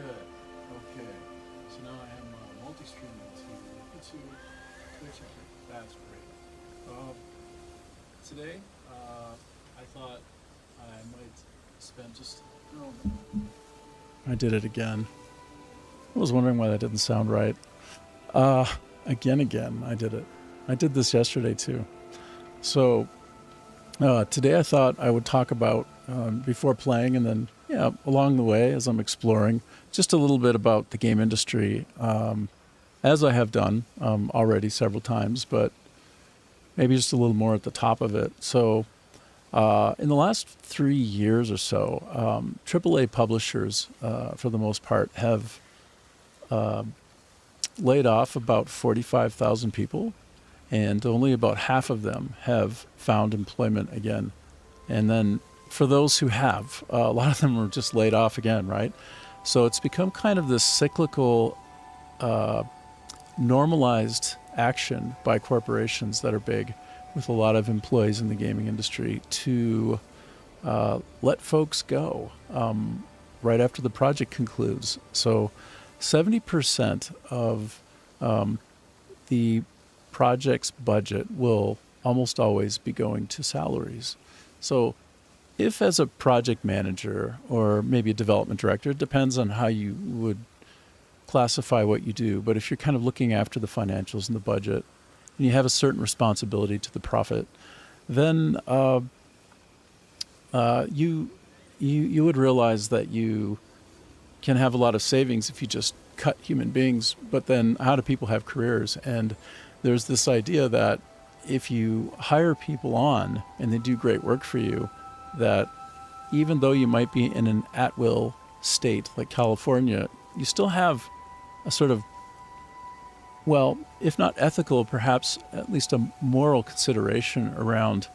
Good. Okay. So now I am multi-streaming to YouTube, Twitch. That's great. Today, I thought I might spend just. Oh, I did it again. I was wondering why that didn't sound right. Uh, again, I did it. I did this yesterday too. So today I thought I would talk about, before playing and then, yeah, along the way as I'm exploring, just a little bit about the game industry, as I have done already several times, but maybe just a little more at the top of it. So in the last 3 years or so, AAA publishers, for the most part, have laid off about 45,000 people, and only about half of them have found employment again. And then for those who have, a lot of them were just laid off again, right? So it's become kind of this cyclical, normalized action by corporations that are big with a lot of employees in the gaming industry to let folks go right after the project concludes. So 70% of the project's budget will almost always be going to salaries. So if as a project manager or maybe a development director, it depends on how you would classify what you do, but if you're kind of looking after the financials and the budget and you have a certain responsibility to the profit, then you would realize that you can have a lot of savings if you just cut human beings, but then how do people have careers? And there's this idea that if you hire people on and they do great work for you, that even though you might be in an at-will state like California, you still have a sort of, well, if not ethical, perhaps at least a moral consideration around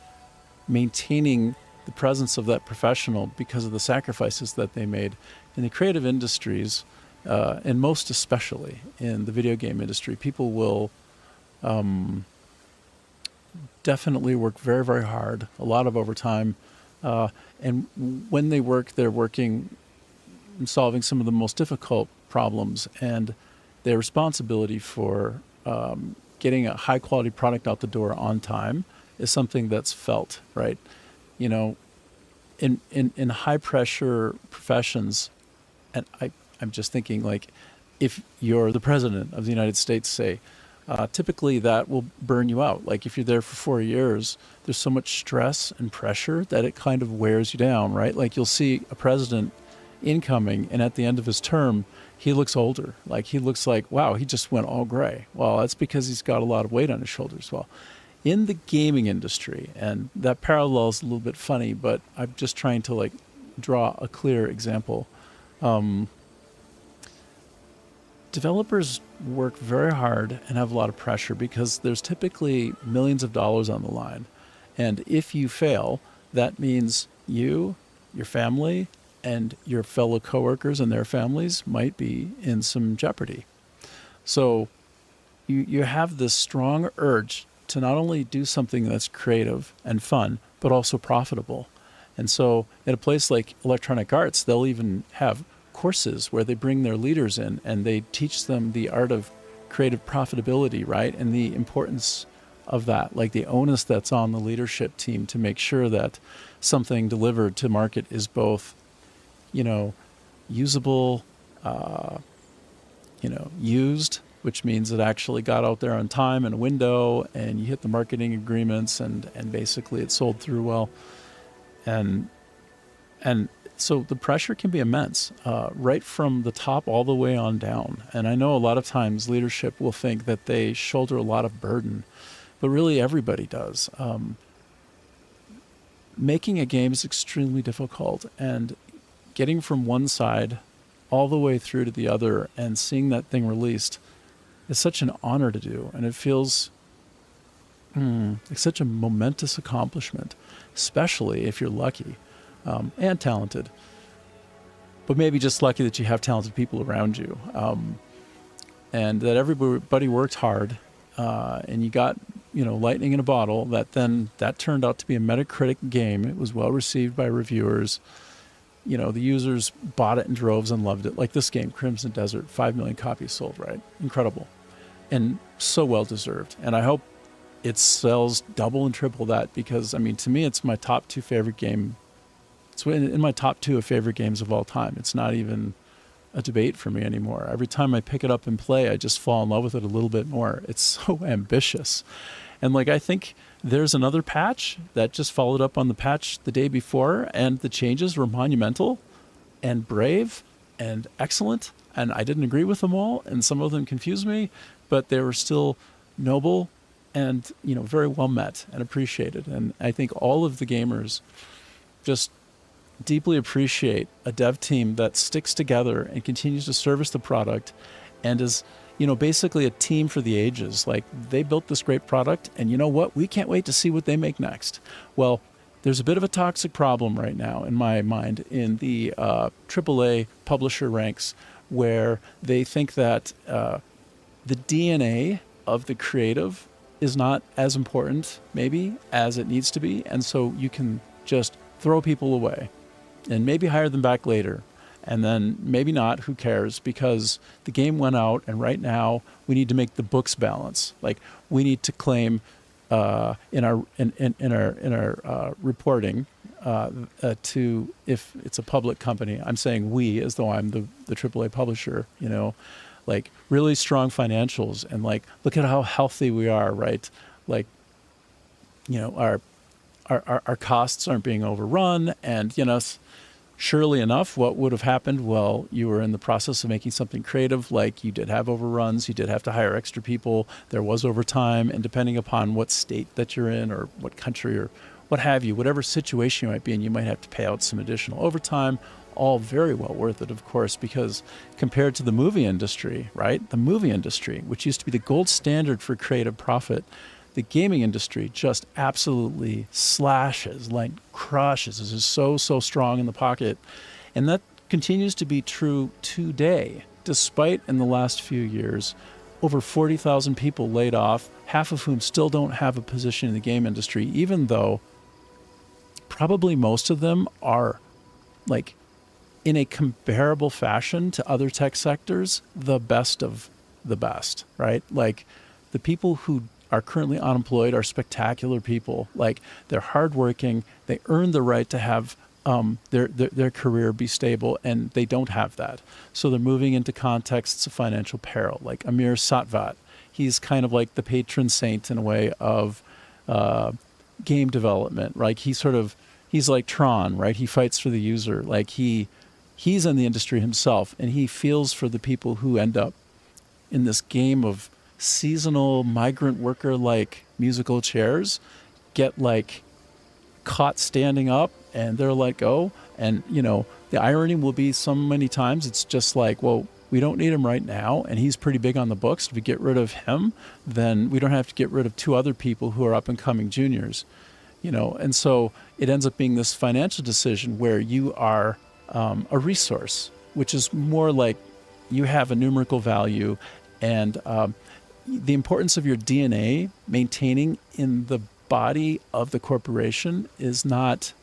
maintaining the presence of that professional because of the sacrifices that they made in the creative industries, and most especially in the video game industry. People will definitely work very, very hard, a lot of overtime. And when they work, they're working and solving some of the most difficult problems. And their responsibility for getting a high quality product out the door on time is something that's felt, right? You know, in high pressure professions, and I'm just thinking, like, if you're the president of the United States, say, typically that will burn you out. Like if you're there for 4 years, there's so much stress and pressure that it kind of wears you down, right? Like you'll see a president incoming, and at the end of his term, he looks older. Like he looks like, wow, he just went all gray. Well, that's because he's got a lot of weight on his shoulders. Well, in the gaming industry, and that parallel is a little bit funny, but I'm just trying to like draw a clear example. Developers work very hard and have a lot of pressure because there's typically millions of dollars on the line. And if you fail, that means you, your family, and your fellow coworkers and their families might be in some jeopardy. So you have this strong urge to not only do something that's creative and fun, but also profitable. And so at a place like Electronic Arts, they'll even have courses where they bring their leaders in and they teach them the art of creative profitability, right? And the importance of that, like the onus that's on the leadership team to make sure that something delivered to market is both, usable, used, which means it actually got out there on time in a window and you hit the marketing agreements and basically it sold through well. And so the pressure can be immense, right from the top all the way on down. And I know a lot of times leadership will think that they shoulder a lot of burden, but really everybody does. Making a game is extremely difficult, and getting from one side all the way through to the other and seeing that thing released is such an honor to do. And it feels like such a momentous accomplishment, especially if you're lucky. And talented, but maybe just lucky that you have talented people around you, and that everybody worked hard, and you got lightning in a bottle. That turned out to be a Metacritic game. It was well received by reviewers, the users bought it in droves and loved it. Like this game, Crimson Desert, 5 million copies sold, right? Incredible. And so well deserved. And I hope it sells double and triple that, because, I mean, to me, it's my top 2 favorite game. It's in my top 2 of favorite games of all time. It's not even a debate for me anymore. Every time I pick it up and play, I just fall in love with it a little bit more. It's so ambitious. And like, I think there's another patch that just followed up on the patch the day before, and the changes were monumental and brave and excellent. And I didn't agree with them all, and some of them confused me, but they were still noble and, very well met and appreciated. And I think all of the gamers just deeply appreciate a dev team that sticks together and continues to service the product and is, basically a team for the ages. Like, they built this great product, and you know what? We can't wait to see what they make next. Well, there's a bit of a toxic problem right now, in my mind, in the AAA publisher ranks, where they think that the DNA of the creative is not as important, maybe, as it needs to be. And so you can just throw people away and maybe hire them back later. And then maybe not, who cares? Because the game went out, and right now we need to make the books balance. Like, we need to claim in our reporting to, if it's a public company, I'm saying we as though I'm the AAA publisher, like really strong financials, and like, look at how healthy we are, right? Like, our costs aren't being overrun, and surely enough, what would have happened? Well, you were in the process of making something creative, like you did have overruns, you did have to hire extra people, there was overtime, and depending upon what state that you're in, or what country, or what have you, whatever situation you might be in, you might have to pay out some additional overtime. All very well worth it, of course, because compared to the movie industry, right? The movie industry, which used to be the gold standard for creative profit, the gaming industry just absolutely slashes, like crushes. This is so strong in the pocket. And that continues to be true today, despite in the last few years, over 40,000 people laid off, half of whom still don't have a position in the game industry, even though probably most of them are, like, in a comparable fashion to other tech sectors, the best of the best, right? Like, the people who are currently unemployed are spectacular people. Like, they're hardworking, they earn the right to have their career be stable, and they don't have that. So they're moving into contexts of financial peril. Like Amir Satvat, he's kind of like the patron saint in a way of game development. Like, he's like Tron, right? He fights for the user. Like, he's in the industry himself, and he feels for the people who end up in this game of seasonal migrant worker like musical chairs, get like caught standing up, and they're like, oh, and the irony will be so many times it's just like, well, we don't need him right now, and he's pretty big on the books. If we get rid of him, then we don't have to get rid of 2 other people who are up and coming juniors, and so it ends up being this financial decision where you are a resource, which is more like you have a numerical value, and the importance of your DNA maintaining in the body of the corporation is not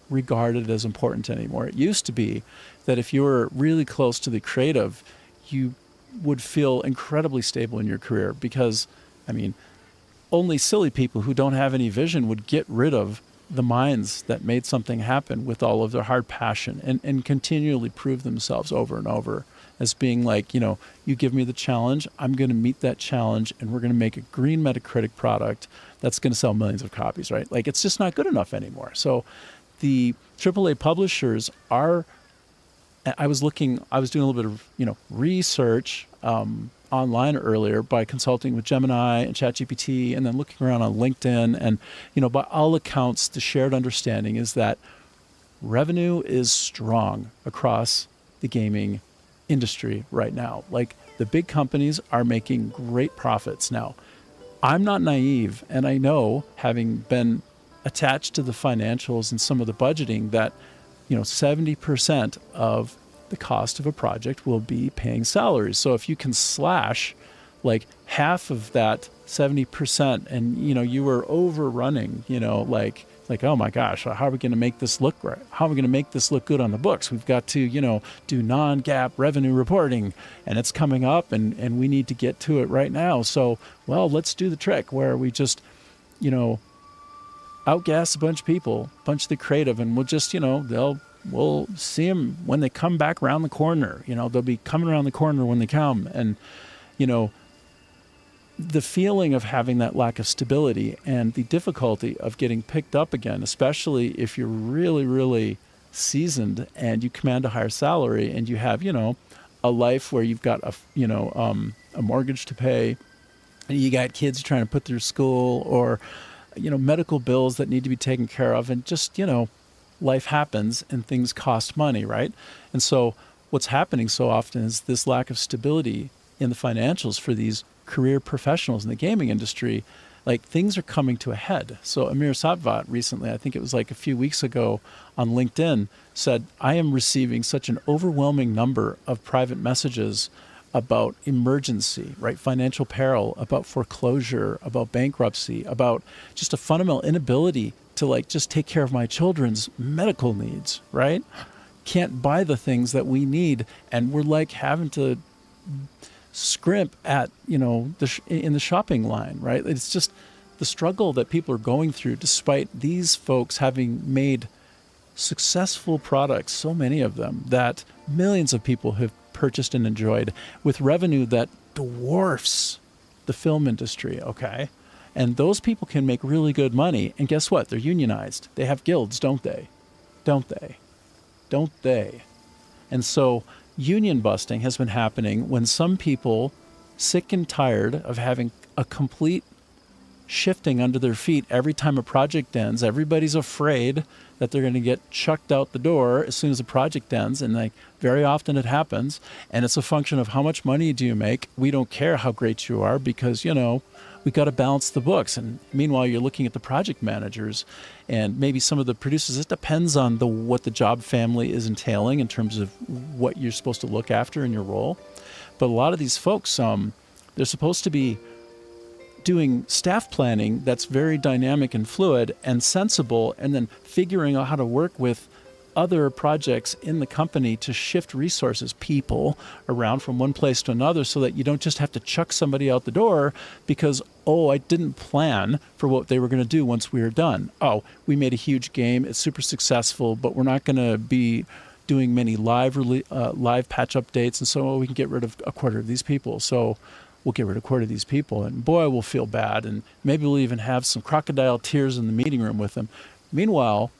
regarded as important anymore. It used to be that if you were really close to the creative, you would feel incredibly stable in your career, because, I mean, only silly people who don't have any vision would get rid of the minds that made something happen with all of their hard passion, and continually prove themselves over and over as being like, you give me the challenge, I'm going to meet that challenge, and we're going to make a green Metacritic product that's going to sell millions of copies, right? Like, it's just not good enough anymore. So the AAA publishers are, I was doing a little bit of, research online earlier by consulting with Gemini and ChatGPT, and then looking around on LinkedIn. And, by all accounts, the shared understanding is that revenue is strong across the gaming industry right now. Like, the big companies are making great profits. Now, I'm not naive, and I know, having been attached to the financials and some of the budgeting, that 70% of the cost of a project will be paying salaries. So if you can slash like half of that 70%, and you were overrunning, like Like, oh my gosh, how are we going to make this look right? How are we going to make this look good on the books? We've got to, do non-GAAP revenue reporting, and it's coming up, and we need to get to it right now. So, well, let's do the trick where we just, outgas a bunch of people, a bunch of the creative, and we'll just, we'll see them when they come back around the corner. They'll be coming around the corner when they come. And, the feeling of having that lack of stability and the difficulty of getting picked up again, especially if you're really, really seasoned and you command a higher salary and you have, a life where you've got a mortgage to pay, and you got kids trying to put through school, or, medical bills that need to be taken care of, and just, life happens and things cost money, right? And so what's happening so often is this lack of stability in the financials for these career professionals in the gaming industry. Like, things are coming to a head. So Amir Satvat recently, I think it was like a few weeks ago, on LinkedIn said, I am receiving such an overwhelming number of private messages about emergency, right? Financial peril, about foreclosure, about bankruptcy, about just a fundamental inability to just take care of my children's medical needs, right? Can't buy the things that we need. And we're having to scrimp at, in the shopping line, right? It's just the struggle that people are going through, despite these folks having made successful products, so many of them, that millions of people have purchased and enjoyed, with revenue that dwarfs the film industry, okay? And those people can make really good money. And guess what? They're unionized. They have guilds, don't they? Don't they? Don't they? And so union busting has been happening when some people, sick and tired of having a complete shifting under their feet every time a project ends, everybody's afraid that they're going to get chucked out the door as soon as the project ends. And very often it happens. And it's a function of how much money do you make? We don't care how great you are, because, we got to balance the books. And meanwhile, you're looking at the project managers and maybe some of the producers. It depends on what the job family is entailing in terms of what you're supposed to look after in your role. But a lot of these folks, they're supposed to be doing staff planning that's very dynamic and fluid and sensible, and then figuring out how to work with other projects in the company to shift resources, people around from one place to another, so that you don't just have to chuck somebody out the door because, I didn't plan for what they were going to do once we were done. We made a huge game. It's super successful, but we're not going to be doing many live patch updates. And so we can get rid of a quarter of these people. So we'll get rid of a quarter of these people, and boy, we'll feel bad. And maybe we'll even have some crocodile tears in the meeting room with them. Meanwhile,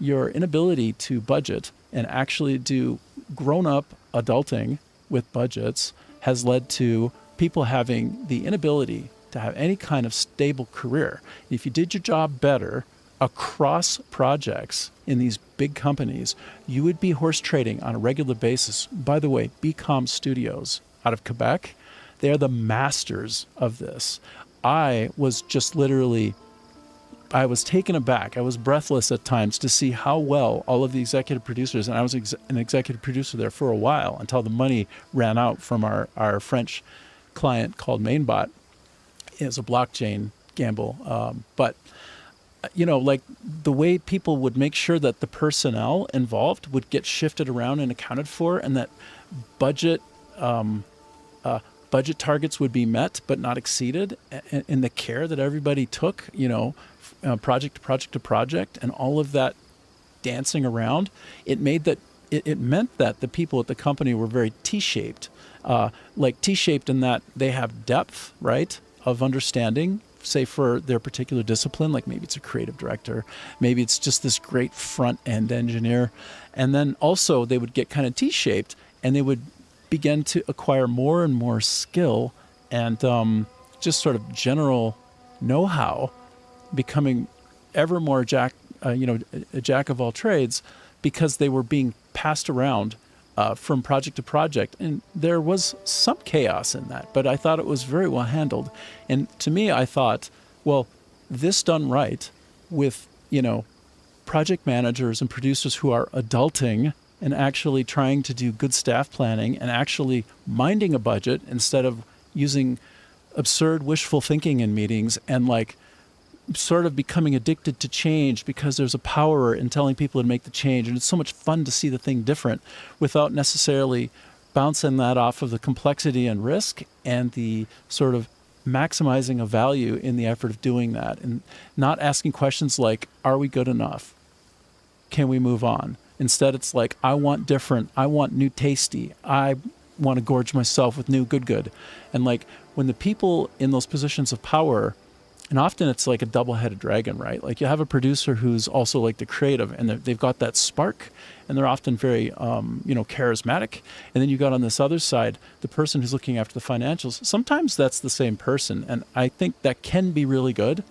your inability to budget and actually do grown-up adulting with budgets has led to people having the inability to have any kind of stable career. If you did your job better across projects in these big companies, you would be horse trading on a regular basis. By the way, BCom Studios out of Quebec, they are the masters of this. I was taken aback. I was breathless at times to see how well all of the executive producers, and I was an executive producer there for a while until the money ran out from our French client called Mainbot. It was a blockchain gamble. But the way people would make sure that the personnel involved would get shifted around and accounted for, and that budget targets would be met but not exceeded, and the care that everybody took, project to project to project, and all of that dancing around, it meant that the people at the company were very T-shaped, T-shaped in that they have depth, right, of understanding, say for their particular discipline, like maybe it's a creative director, maybe it's just this great front-end engineer, and then also they would get kind of T-shaped, and they would begin to acquire more and more skill and just sort of general know-how, becoming ever more a jack of all trades, because they were being passed around from project to project. And there was some chaos in that, but I thought it was very well handled. And to me, I thought, well, this done right with, project managers and producers who are adulting and actually trying to do good staff planning and actually minding a budget instead of using absurd wishful thinking in meetings and sort of becoming addicted to change because there's a power in telling people to make the change. And it's so much fun to see the thing different without necessarily bouncing that off of the complexity and risk and the sort of maximizing a value in the effort of doing that, and not asking questions like, are we good enough? Can we move on? Instead, it's like, I want different. I want new tasty. I want to gorge myself with new good. And like when the people in those positions of power, and often it's like a double-headed dragon, right? Like you have a producer who's also like the creative, and they've got that spark, and they're often very, charismatic. And then you got on this other side, the person who's looking after the financials. Sometimes that's the same person, and I think that can be really good,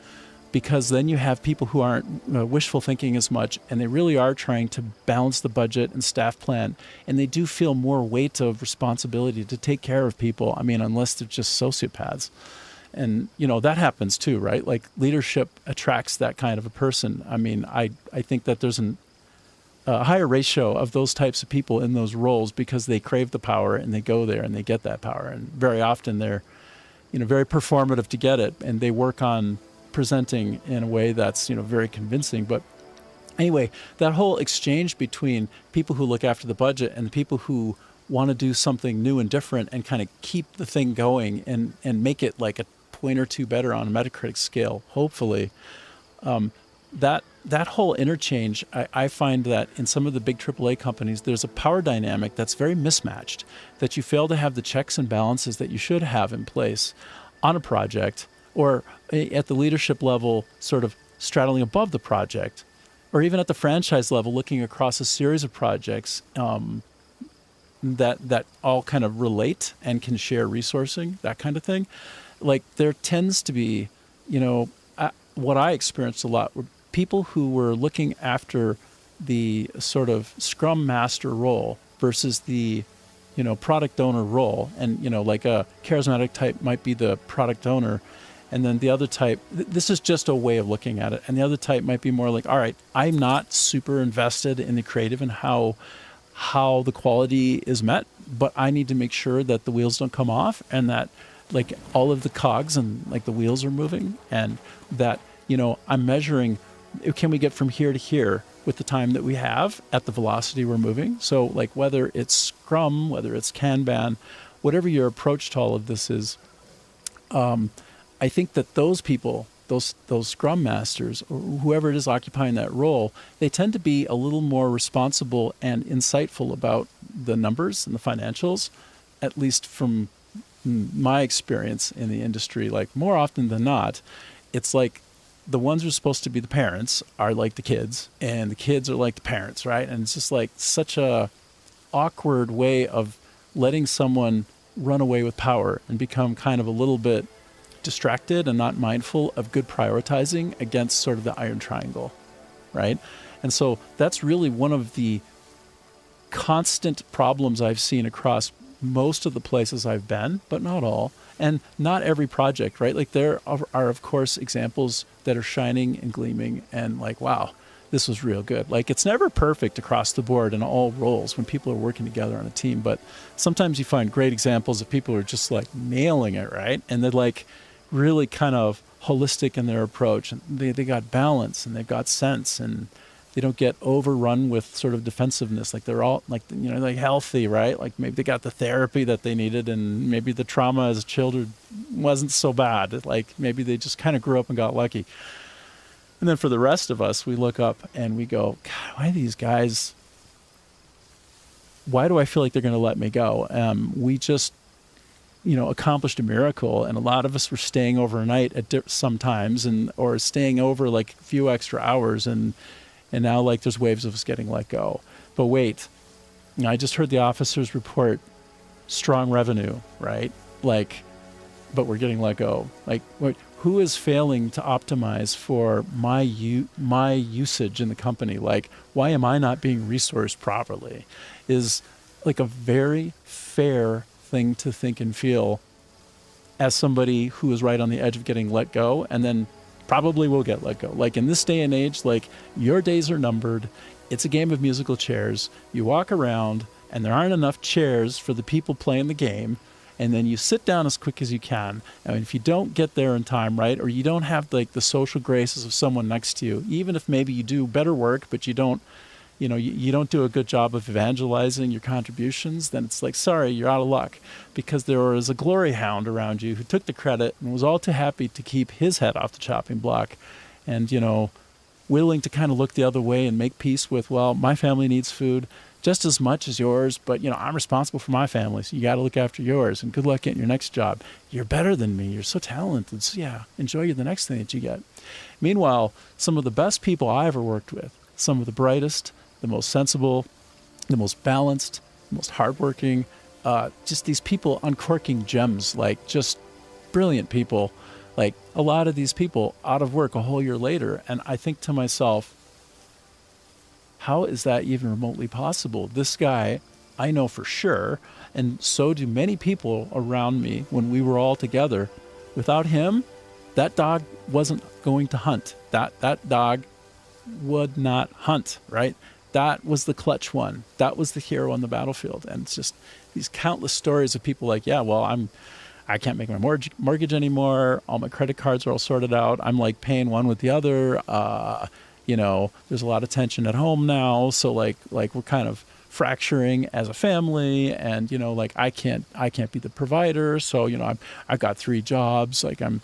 because then you have people who aren't wishful thinking as much, and they really are trying to balance the budget and staff plan, and they do feel more weight of responsibility to take care of people. I mean, unless they're just sociopaths. And, that happens too, right? Like leadership attracts that kind of a person. I mean, I think that there's a higher ratio of those types of people in those roles because they crave the power and they go there and they get that power. And very often they're, very performative to get it, and they work on presenting in a way that's, very convincing. But anyway, that whole exchange between people who look after the budget and the people who want to do something new and different and kind of keep the thing going and make it like a point or two better on a Metacritic scale, hopefully. That whole interchange, I find that in some of the big AAA companies, there's a power dynamic that's very mismatched, that you fail to have the checks and balances that you should have in place on a project, or at the leadership level, sort of straddling above the project, or even at the franchise level, looking across a series of projects that all kind of relate and can share resourcing, that kind of thing. Like there tends to be, what I experienced a lot were people who were looking after the sort of scrum master role versus the, product owner role. And, like a charismatic type might be the product owner. And then the other type, this is just a way of looking at it. And the other type might be more like, all right, I'm not super invested in the creative and how the quality is met, but I need to make sure that the wheels don't come off and that like all of the cogs and like the wheels are moving, and that, I'm measuring, can we get from here to here with the time that we have at the velocity we're moving? So like whether it's Scrum, whether it's Kanban, whatever your approach to all of this is, I think that those people, those Scrum Masters, or whoever it is occupying that role, they tend to be a little more responsible and insightful about the numbers and the financials, at least from my experience in the industry. Like more often than not, it's like the ones who are supposed to be the parents are like the kids, and the kids are like the parents, right? And it's just like such a awkward way of letting someone run away with power and become kind of a little bit distracted and not mindful of good prioritizing against sort of the iron triangle, right? And so that's really one of the constant problems I've seen across most of the places I've been, but not all, and not every project, right? Like there are of course examples that are shining and gleaming and like, wow, this was real good. Like it's never perfect across the board in all roles when people are working together on a team, but sometimes you find great examples of people who are just like nailing it, right? And they're like really kind of holistic in their approach, and they got balance and they've got sense, and they don't get overrun with sort of defensiveness. Like they're all like, like healthy, right? Like maybe they got the therapy that they needed, and maybe the trauma as children wasn't so bad. Like maybe they just kind of grew up and got lucky. And then for the rest of us, we look up and we go, God, why do I feel like they're going to let me go? We just, accomplished a miracle, and a lot of us were staying overnight at sometimes, or staying over like a few extra hours, and now like there's waves of us getting let go. But wait, I just heard the officers report strong revenue, right? Like, but we're getting let go. Like, wait, who is failing to optimize for my usage in the company? Like, why am I not being resourced properly? Is like a very fair thing to think and feel as somebody who is right on the edge of getting let go, and then probably will get let go. Like in this day and age, like your days are numbered. It's a game of musical chairs. You walk around and there aren't enough chairs for the people playing the game, and then you sit down as quick as you can. And if you don't get there in time, right, or you don't have like the social graces of someone next to you, even if maybe you do better work, but you don't, you don't do a good job of evangelizing your contributions, then it's like, sorry, you're out of luck, because there was a glory hound around you who took the credit and was all too happy to keep his head off the chopping block, and willing to kind of look the other way and make peace with, well, my family needs food just as much as yours, but I'm responsible for my family, so you got to look after yours, and good luck getting your next job. You're better than me. You're so talented. So yeah, enjoy the next thing that you get. Meanwhile, some of the best people I ever worked with, some of the brightest, the most sensible, the most balanced, the most hardworking, just these people uncorking gems, like just brilliant people. Like a lot of these people out of work a whole year later. And I think to myself, how is that even remotely possible? This guy, I know for sure, and so do many people around me when we were all together. Without him, that dog wasn't going to hunt. That dog would not hunt, right? That was the clutch one. That was the hero on the battlefield. And it's just these countless stories of people like, yeah, well, I can't make my mortgage anymore. All my credit cards are all sorted out. I'm like paying one with the other. There's a lot of tension at home now. So like we're kind of fracturing as a family, and I can't be the provider. So I've got 3 jobs. Like I'm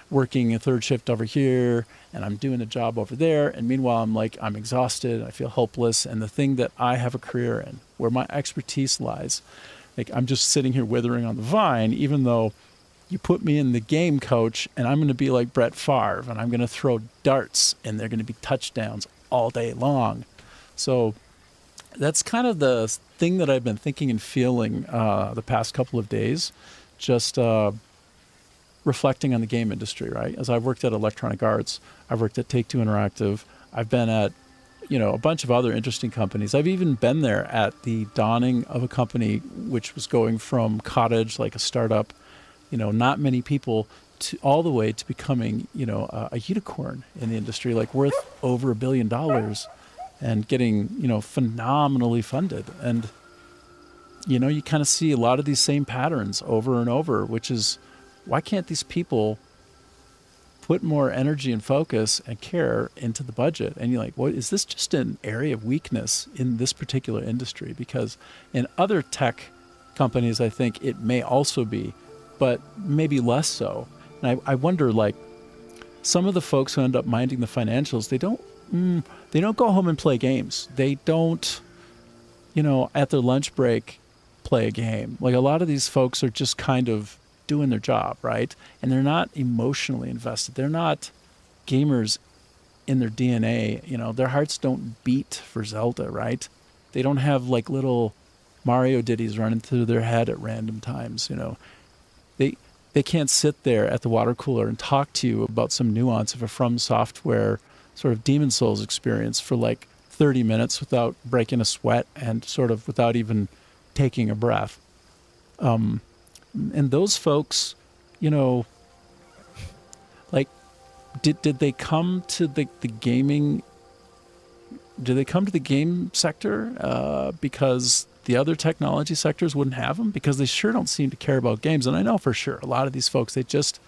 working a 3rd shift over here, and I'm doing a job over there. And meanwhile, I'm exhausted. I feel hopeless. And the thing that I have a career in, where my expertise lies, like I'm just sitting here withering on the vine, even though you put me in the game, coach, and I'm going to be like Brett Favre, and I'm going to throw darts, and they're going to be touchdowns all day long. So that's kind of the thing that I've been thinking and feeling the past couple of days, just reflecting on the game industry, right? As I've worked at Electronic Arts, I've worked at Take-Two Interactive, I've been at a bunch of other interesting companies. I've even been there at the dawning of a company which was going from cottage, like a startup, not many people, to all the way to becoming, a unicorn in the industry, like worth over $1 billion and getting, phenomenally funded. And, you kind of see a lot of these same patterns over and over, which is, why can't these people put more energy and focus and care into the budget? And you're like, what is this just an area of weakness in this particular industry? Because in other tech companies, I think it may also be, but maybe less so. And I wonder, like, some of the folks who end up minding the financials, they don't go home and play games. They don't, at their lunch break, play a game. Like, a lot of these folks are just kind of doing their job, right? And they're not emotionally invested. They're not gamers in their DNA. Their hearts don't beat for Zelda, right? They don't have like little Mario ditties running through their head at random times. They can't sit there at the water cooler and talk to you about some nuance of a From Software sort of Demon Souls experience for like 30 minutes without breaking a sweat and sort of without even taking a breath. And those folks, like, did they come to the gaming? Do they come to the game sector because the other technology sectors wouldn't have them? Because they sure don't seem to care about games. And I know for sure a lot of these folks, they just,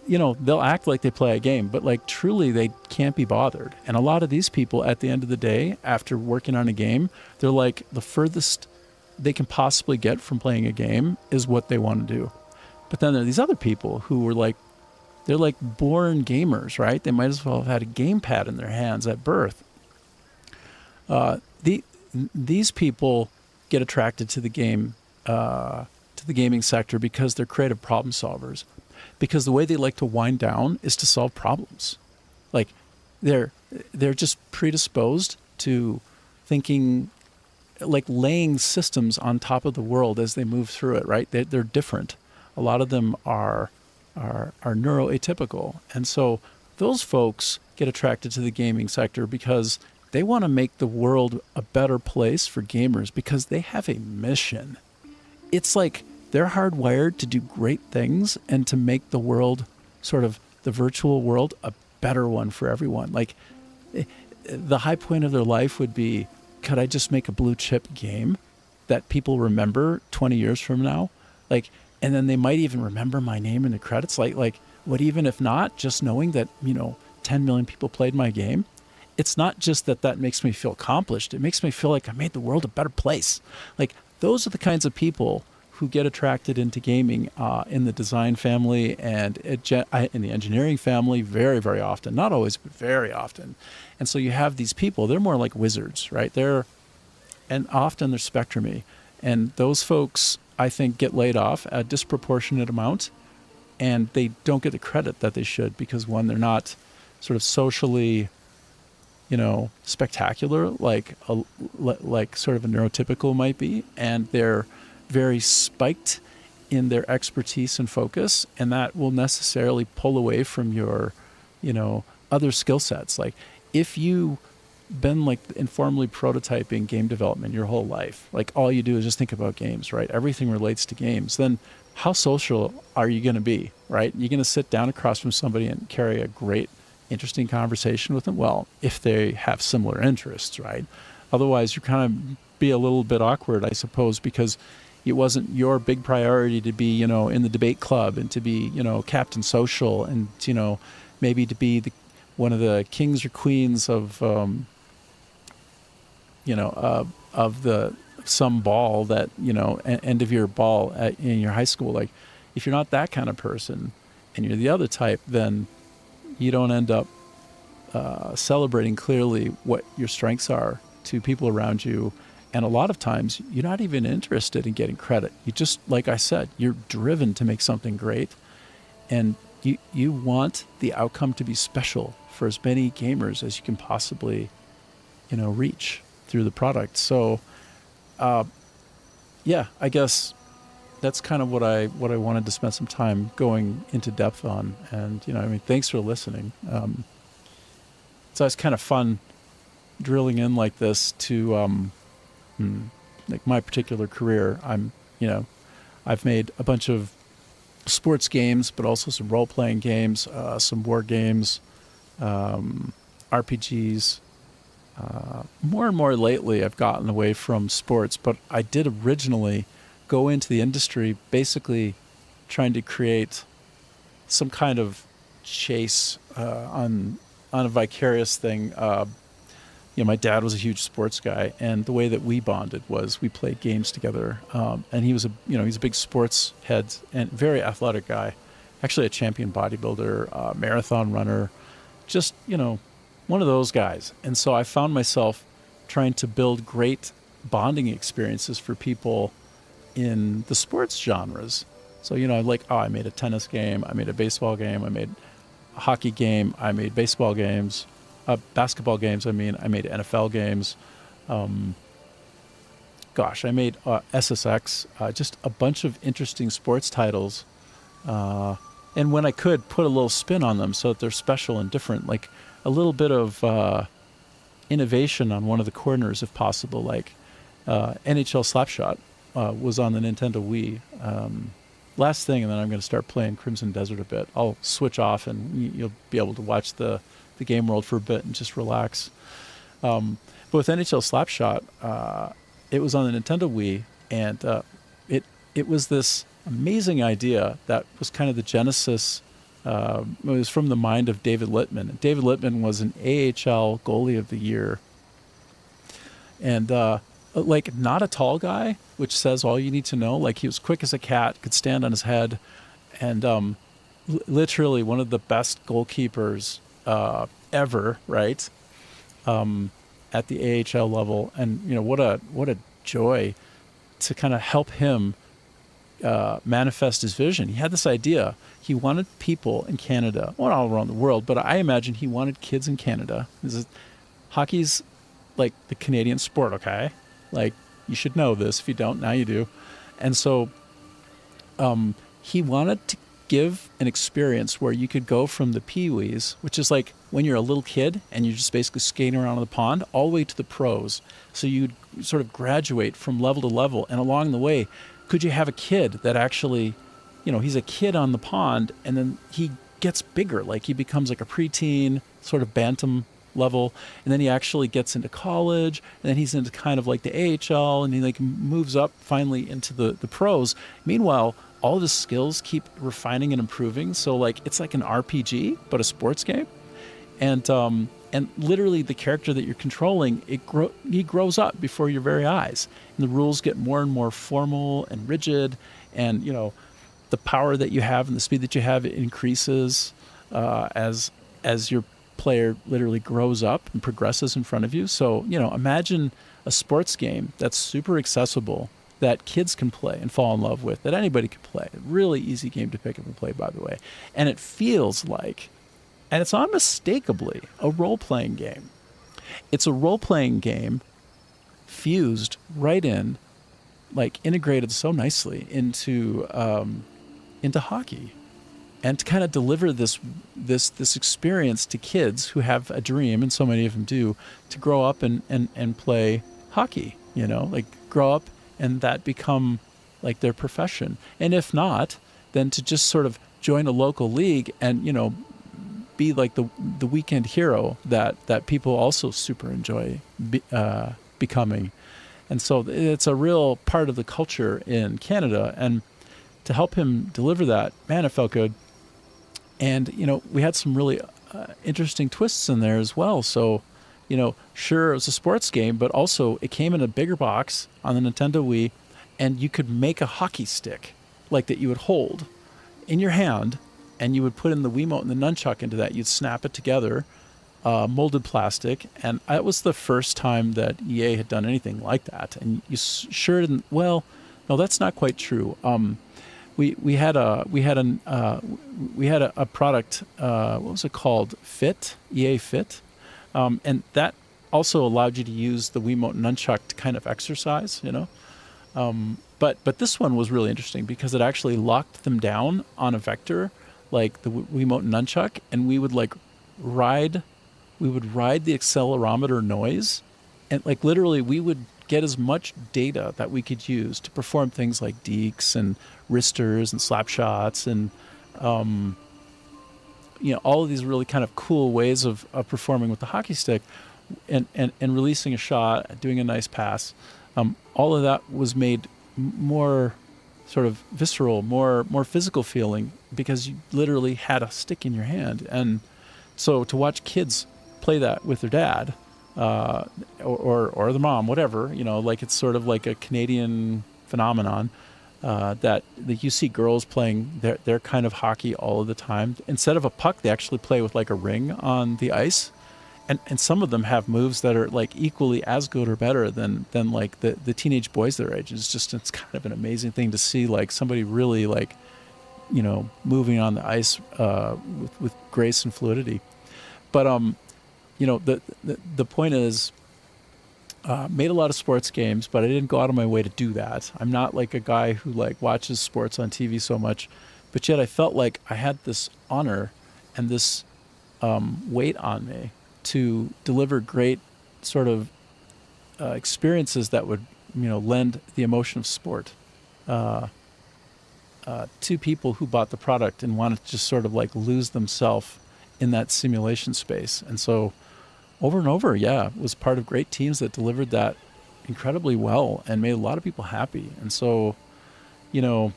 they'll act like they play a game, but like truly they can't be bothered. And a lot of these people at the end of the day, after working on a game, they're like, the furthest they can possibly get from playing a game is what they want to do. But then there are these other people who were like, they're like born gamers, right? They might as well have had a gamepad in their hands at birth. These people get attracted to the gaming sector because they're creative problem solvers. Because the way they like to wind down is to solve problems. Like they're just predisposed to thinking, like laying systems on top of the world as they move through it, right? They're different. A lot of them are neuroatypical. And so those folks get attracted to the gaming sector because they want to make the world a better place for gamers because they have a mission. It's like they're hardwired to do great things and to make the world, sort of the virtual world, a better one for everyone. Like the high point of their life would be, could I just make a blue chip game that people remember 20 years from now. Like, and then they might even remember my name in the credits. Like what, even if not, just knowing that, 10 million people played my game. It's not just that makes me feel accomplished. It makes me feel like I made the world a better place. Like, those are the kinds of people who get attracted into gaming in the design family and in the engineering family very, very often. Not always, but very often. And so you have these people, they're more like wizards, right? And often they're spectrum-y. And those folks, I think, get laid off a disproportionate amount, and they don't get the credit that they should because, one, they're not sort of socially, spectacular like sort of a neurotypical might be, and they're very spiked in their expertise and focus, and that will necessarily pull away from your, other skill sets. Like, if you been like informally prototyping game development your whole life, like all you do is just think about games, right? Everything relates to games. Then how social are you going to be, right? You're going to sit down across from somebody and carry a great, interesting conversation with them? Well, if they have similar interests, right? Otherwise, you kind of be a little bit awkward, I suppose, because it wasn't your big priority to be, in the debate club and to be, Captain Social and, maybe to be one of the kings or queens of, some ball that, end of year ball in your high school. Like, if you're not that kind of person and you're the other type, then you don't end up celebrating clearly what your strengths are to people around you. And a lot of times you're not even interested in getting credit. You just, like I said, you're driven to make something great. And you want the outcome to be special for as many gamers as you can possibly, reach through the product. So, I guess that's kind of what I wanted to spend some time going into depth on. And, thanks for listening. So it's kind of fun drilling in like this to, like my particular career. I've made a bunch of sports games, but also some role-playing games, some war games, RPGs. More and more lately, I've gotten away from sports, but I did originally go into the industry basically trying to create some kind of chase on a vicarious thing. My dad was a huge sports guy, and the way that we bonded was we played games together. And he was he's a big sports head and very athletic guy, actually a champion bodybuilder, marathon runner, just, one of those guys. And so I found myself trying to build great bonding experiences for people in the sports genres. So, I made a tennis game, I made a baseball game, I made a hockey game, I made baseball games, basketball games, I made NFL games. I made SSX, just a bunch of interesting sports titles. And when I could, put a little spin on them so that they're special and different, like a little bit of innovation on one of the corners if possible, like NHL Slapshot was on the Nintendo Wii. Last thing, and then I'm going to start playing Crimson Desert a bit. I'll switch off and you'll be able to watch the game world for a bit and just relax. But with NHL Slapshot, it was on the Nintendo Wii, and it was this amazing idea that was kind of the genesis. It was from the mind of David Littman. And David Littman was an AHL goalie of the year. And not a tall guy, which says all you need to know. Like, he was quick as a cat, could stand on his head, and literally one of the best goalkeepers ever, right? At the AHL level. And what a joy to kind of help him manifest his vision. He had this idea. He wanted people in Canada, well, all around the world, but I imagine he wanted kids in Canada. Hockey's like the Canadian sport, okay? Like, you should know this. If you don't, now you do. And so he wanted to give an experience where you could go from the pee-wees, which is like when you're a little kid and you're just basically skating around in the pond, all the way to the pros. So you'd sort of graduate from level to level, and along the way, could you have a kid that actually, he's a kid on the pond, and then he gets bigger, like he becomes like a preteen, sort of bantam level, and then he actually gets into college, and then he's into kind of like the AHL, and he like moves up finally into the pros. Meanwhile, all of his skills keep refining and improving. So like it's like an RPG, but a sports game, and literally the character that you're controlling, he grows up before your very eyes, and the rules get more and more formal and rigid, and the power that you have and the speed that you have increases as your player literally grows up and progresses in front of you. So imagine a sports game that's super accessible, that kids can play and fall in love with, that anybody can play. A really easy game to pick up and play, by the way. And it feels like, and it's unmistakably a role-playing game. It's a role-playing game fused right in, like integrated so nicely into hockey, and to kind of deliver this experience to kids who have a dream, and so many of them do, to grow up and play hockey. Like grow up and that become like their profession. And if not, then to just sort of join a local league and be like the weekend hero that people also super enjoy becoming. And so it's a real part of the culture in Canada. And to help him deliver that, man, it felt good. And, we had some really interesting twists in there as well. So, sure, it was a sports game, but also it came in a bigger box on the Nintendo Wii, and you could make a hockey stick like that you would hold in your hand, and you would put in the Wiimote and the nunchuck into that. You'd snap it together, molded plastic, and that was the first time that EA had done anything like that. And you sure didn't. Well, no, that's not quite true. We had a product. What was it called? Fit, EA Fit, and that also allowed you to use the Wiimote and nunchuck to kind of exercise. But this one was really interesting because it actually locked them down on a vector, like the Wiimote and nunchuck, and we would ride the accelerometer noise, and like literally we would get as much data that we could use to perform things like dekes and wristers and slap shots and all of these really kind of cool ways of performing with the hockey stick and releasing a shot, doing a nice pass. All of that was made more sort of visceral, more physical feeling because you literally had a stick in your hand. And so to watch kids play that with their dad or the mom, whatever, like it's sort of like a Canadian phenomenon that you see girls playing their kind of hockey all of the time. Instead of a puck, they actually play with like a ring on the ice. And some of them have moves that are like equally as good or better than like the teenage boys their age. It's kind of an amazing thing to see, like somebody really like, moving on the ice with grace and fluidity. But the point is, made a lot of sports games, but I didn't go out of my way to do that. I'm not like a guy who like watches sports on TV so much, but yet I felt like I had this honor and this weight on me to deliver great sort of experiences that would lend the emotion of sport to people who bought the product and wanted to just sort of like lose themselves in that simulation space. And so over and over, was part of great teams that delivered that incredibly well and made a lot of people happy. And so, I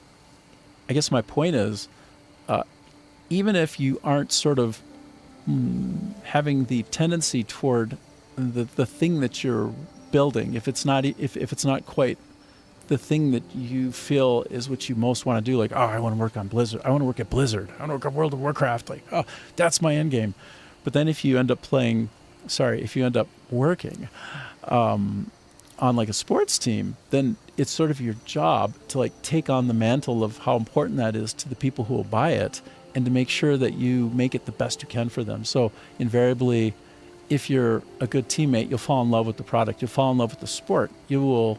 guess my point is, even if you aren't sort of having the tendency toward the thing that you're building, if it's not quite the thing that you feel is what you most want to do, like, I want to work on Blizzard, I want to work at Blizzard, I want to work on World of Warcraft, like, that's my end game. But then if you end up working on like a sports team, then it's sort of your job to like take on the mantle of how important that is to the people who will buy it, and to make sure that you make it the best you can for them. So invariably, if you're a good teammate, you'll fall in love with the product. You'll fall in love with the sport. You'll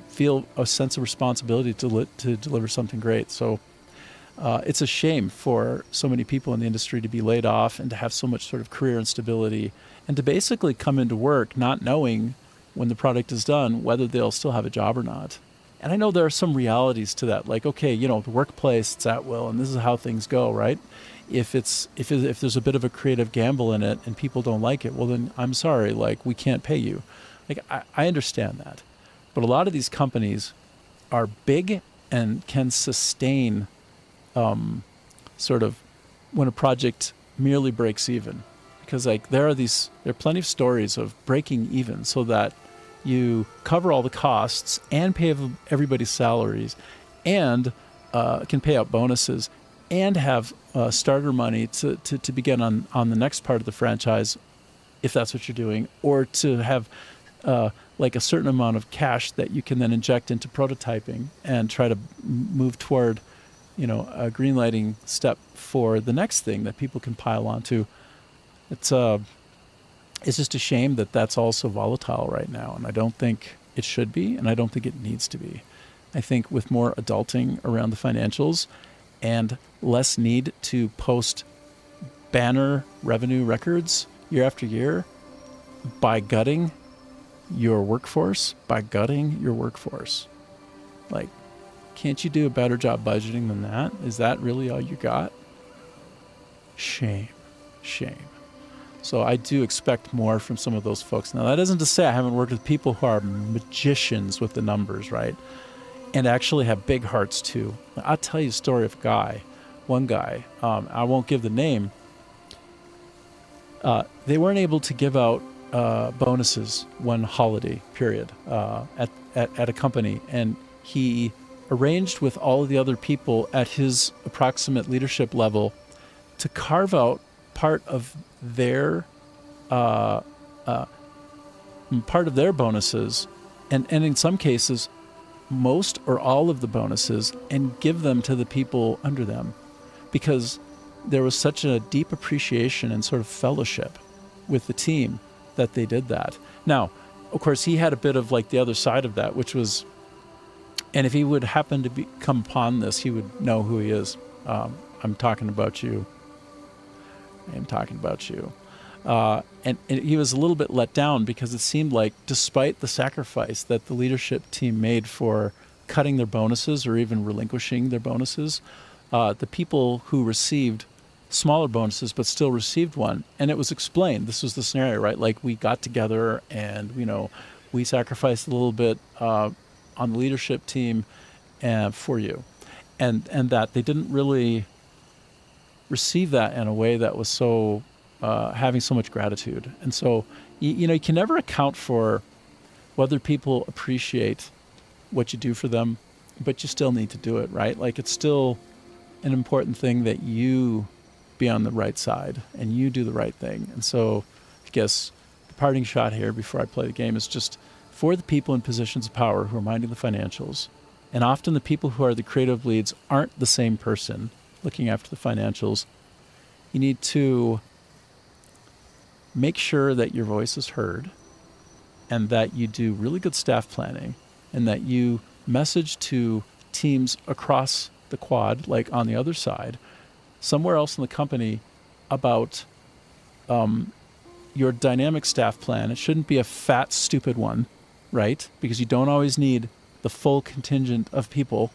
feel a sense of responsibility to deliver something great. So it's a shame for so many people in the industry to be laid off and to have so much sort of career instability, and to basically come into work not knowing when the product is done whether they'll still have a job or not. And I know there are some realities to that, like, okay, the workplace, it's at will, and this is how things go, right? if there's a bit of a creative gamble in it and people don't like it, well then I'm sorry, like we can't pay you. Like I understand that, but a lot of these companies are big and can sustain sort of when a project merely breaks even, because like there are plenty of stories of breaking even so that you cover all the costs and pay everybody's salaries and can pay out bonuses and have starter money to begin on the next part of the franchise, if that's what you're doing, or to have like a certain amount of cash that you can then inject into prototyping and try to move toward, a green lighting step for the next thing that people can pile onto. It's just a shame that that's all so volatile right now, and I don't think it should be, and I don't think it needs to be. I think with more adulting around the financials and less need to post banner revenue records year after year by gutting your workforce, like, can't you do a better job budgeting than that? Is that really all you got? Shame. So I do expect more from some of those folks. Now, that isn't to say I haven't worked with people who are magicians with the numbers, right? And actually have big hearts too. I'll tell you a story of one guy, I won't give the name. They weren't able to give out bonuses one holiday period at a company, and he arranged with all of the other people at his approximate leadership level to carve out part of their bonuses, and in some cases most or all of the bonuses, and give them to the people under them, because there was such a deep appreciation and sort of fellowship with the team that they did that. Now, of course, he had a bit of like the other side of that, which was, and if he would happen to come upon this, he would know who he is. I'm talking about you. And he was a little bit let down, because it seemed like, despite the sacrifice that the leadership team made for cutting their bonuses or even relinquishing their bonuses, the people who received smaller bonuses but still received one, and it was explained, this was the scenario, right? Like, we got together and, we sacrificed a little bit on the leadership team for you. And that they didn't really receive that in a way that was so having so much gratitude. And so you can never account for whether people appreciate what you do for them, but you still need to do it, right? Like, it's still an important thing that you be on the right side and you do the right thing. And so I guess the parting shot here before I play the game is just for the people in positions of power who are minding the financials. And often the people who are the creative leads aren't the same person looking after the financials. You need to make sure that your voice is heard, and that you do really good staff planning, and that you message to teams across the quad, like on the other side, somewhere else in the company, about your dynamic staff plan. It shouldn't be a fat, stupid one, right? Because you don't always need the full contingent of people.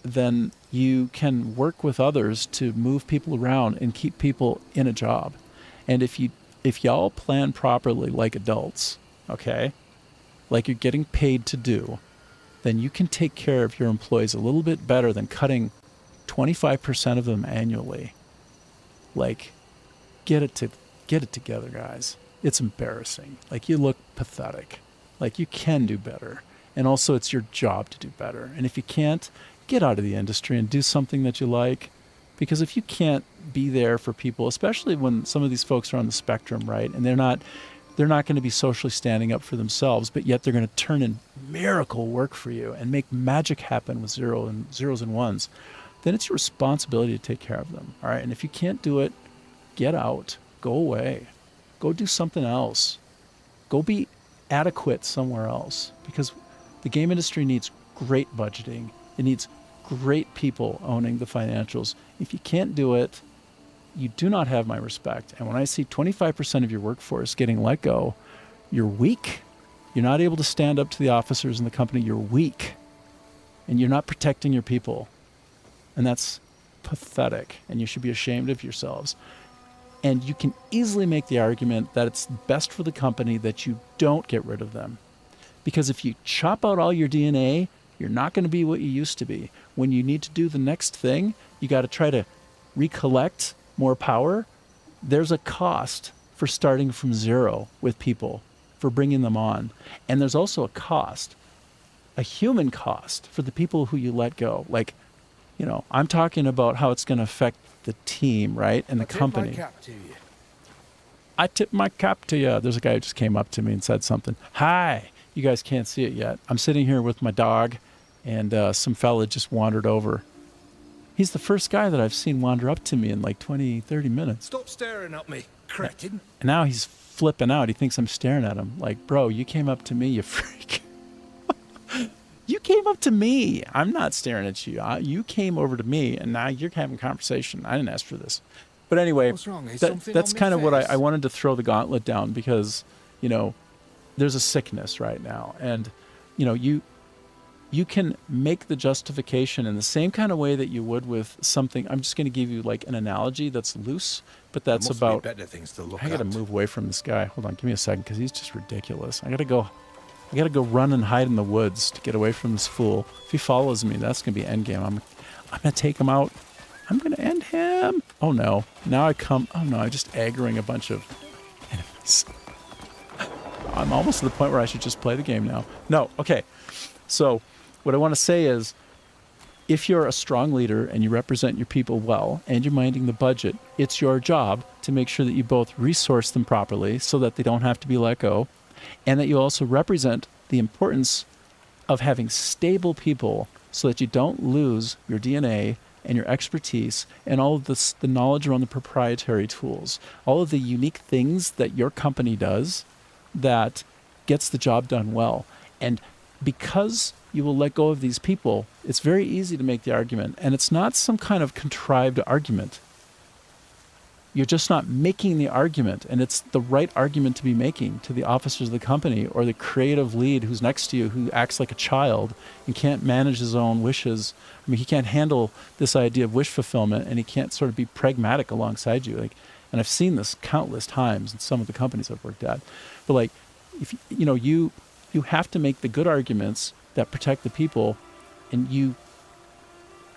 Then you can work with others to move people around and keep people in a job. And if y'all plan properly like adults, okay, like you're getting paid to do, then you can take care of your employees a little bit better than cutting 25% of them annually. Like, get it together, guys. It's embarrassing. Like, you look pathetic. Like, you can do better. And also, it's your job to do better. And if you can't, get out of the industry and do something that you like. Because if you can't be there for people, especially when some of these folks are on the spectrum, right, and they're not going to be socially standing up for themselves, but yet they're going to turn in miracle work for you and make magic happen with zeros and ones, then it's your responsibility to take care of them. All right. And if you can't do it, get out, go away, go do something else, go be adequate somewhere else, because the game industry needs great budgeting. It needs great people owning the financials. If you can't do it, you do not have my respect. And when I see 25% of your workforce getting let go, you're weak. You're not able to stand up to the officers in the company. You're weak. And you're not protecting your people. And that's pathetic, and you should be ashamed of yourselves. And you can easily make the argument that it's best for the company that you don't get rid of them. Because if you chop out all your DNA, you're not going to be what you used to be. When you need to do the next thing, you got to try to recollect more power. There's a cost for starting from zero with people, for bringing them on. And there's also a cost, a human cost for the people who you let go. Like, you know, I'm talking about how it's going to affect the team, right? And the company. I tip my cap to you. I tip my cap to you. There's a guy who just came up to me and said something. Hi. You guys can't see it yet. I'm sitting here with my dog, and some fella just wandered over. He's the first guy that I've seen wander up to me in like 20, 30 minutes. Stop staring at me, cretin. And now he's flipping out. He thinks I'm staring at him. Like, bro, you came up to me, you freak. You came up to me. I'm not staring at you. You came over to me, and now you're having a conversation. I didn't ask for this. But anyway, What's wrong? Is that's kind of what I wanted to throw the gauntlet down because, you know, there's a sickness right now. And, you know, you can make the justification in the same kind of way that you would with something. I'm just going to give you like an analogy that's loose, but that's about, better things to look I got to at. move away from this guy. Hold on, give me a second, because he's just ridiculous. I got to go run and hide in the woods to get away from this fool. If he follows me, that's going to be endgame. I'm going to take him out. I'm going to end him. Oh no. Now I just aggroing a bunch of enemies. I'm almost to the point where I should just play the game now. No, okay. So what I want to say is, if you're a strong leader and you represent your people well and you're minding the budget, it's your job to make sure that you both resource them properly so that they don't have to be let go, and that you also represent the importance of having stable people so that you don't lose your DNA and your expertise and all of the knowledge around the proprietary tools, all of the unique things that your company does that gets the job done well. And because you will let go of these people, it's very easy to make the argument, and it's not some kind of contrived argument. You're just not making the argument, and it's the right argument to be making to the officers of the company or the creative lead who's next to you who acts like a child and can't manage his own wishes. I mean, he can't handle this idea of wish fulfillment, and he can't sort of be pragmatic alongside you. Like, and I've seen this countless times in some of the companies I've worked at. But like, if you know, you have to make the good arguments that protect the people, and you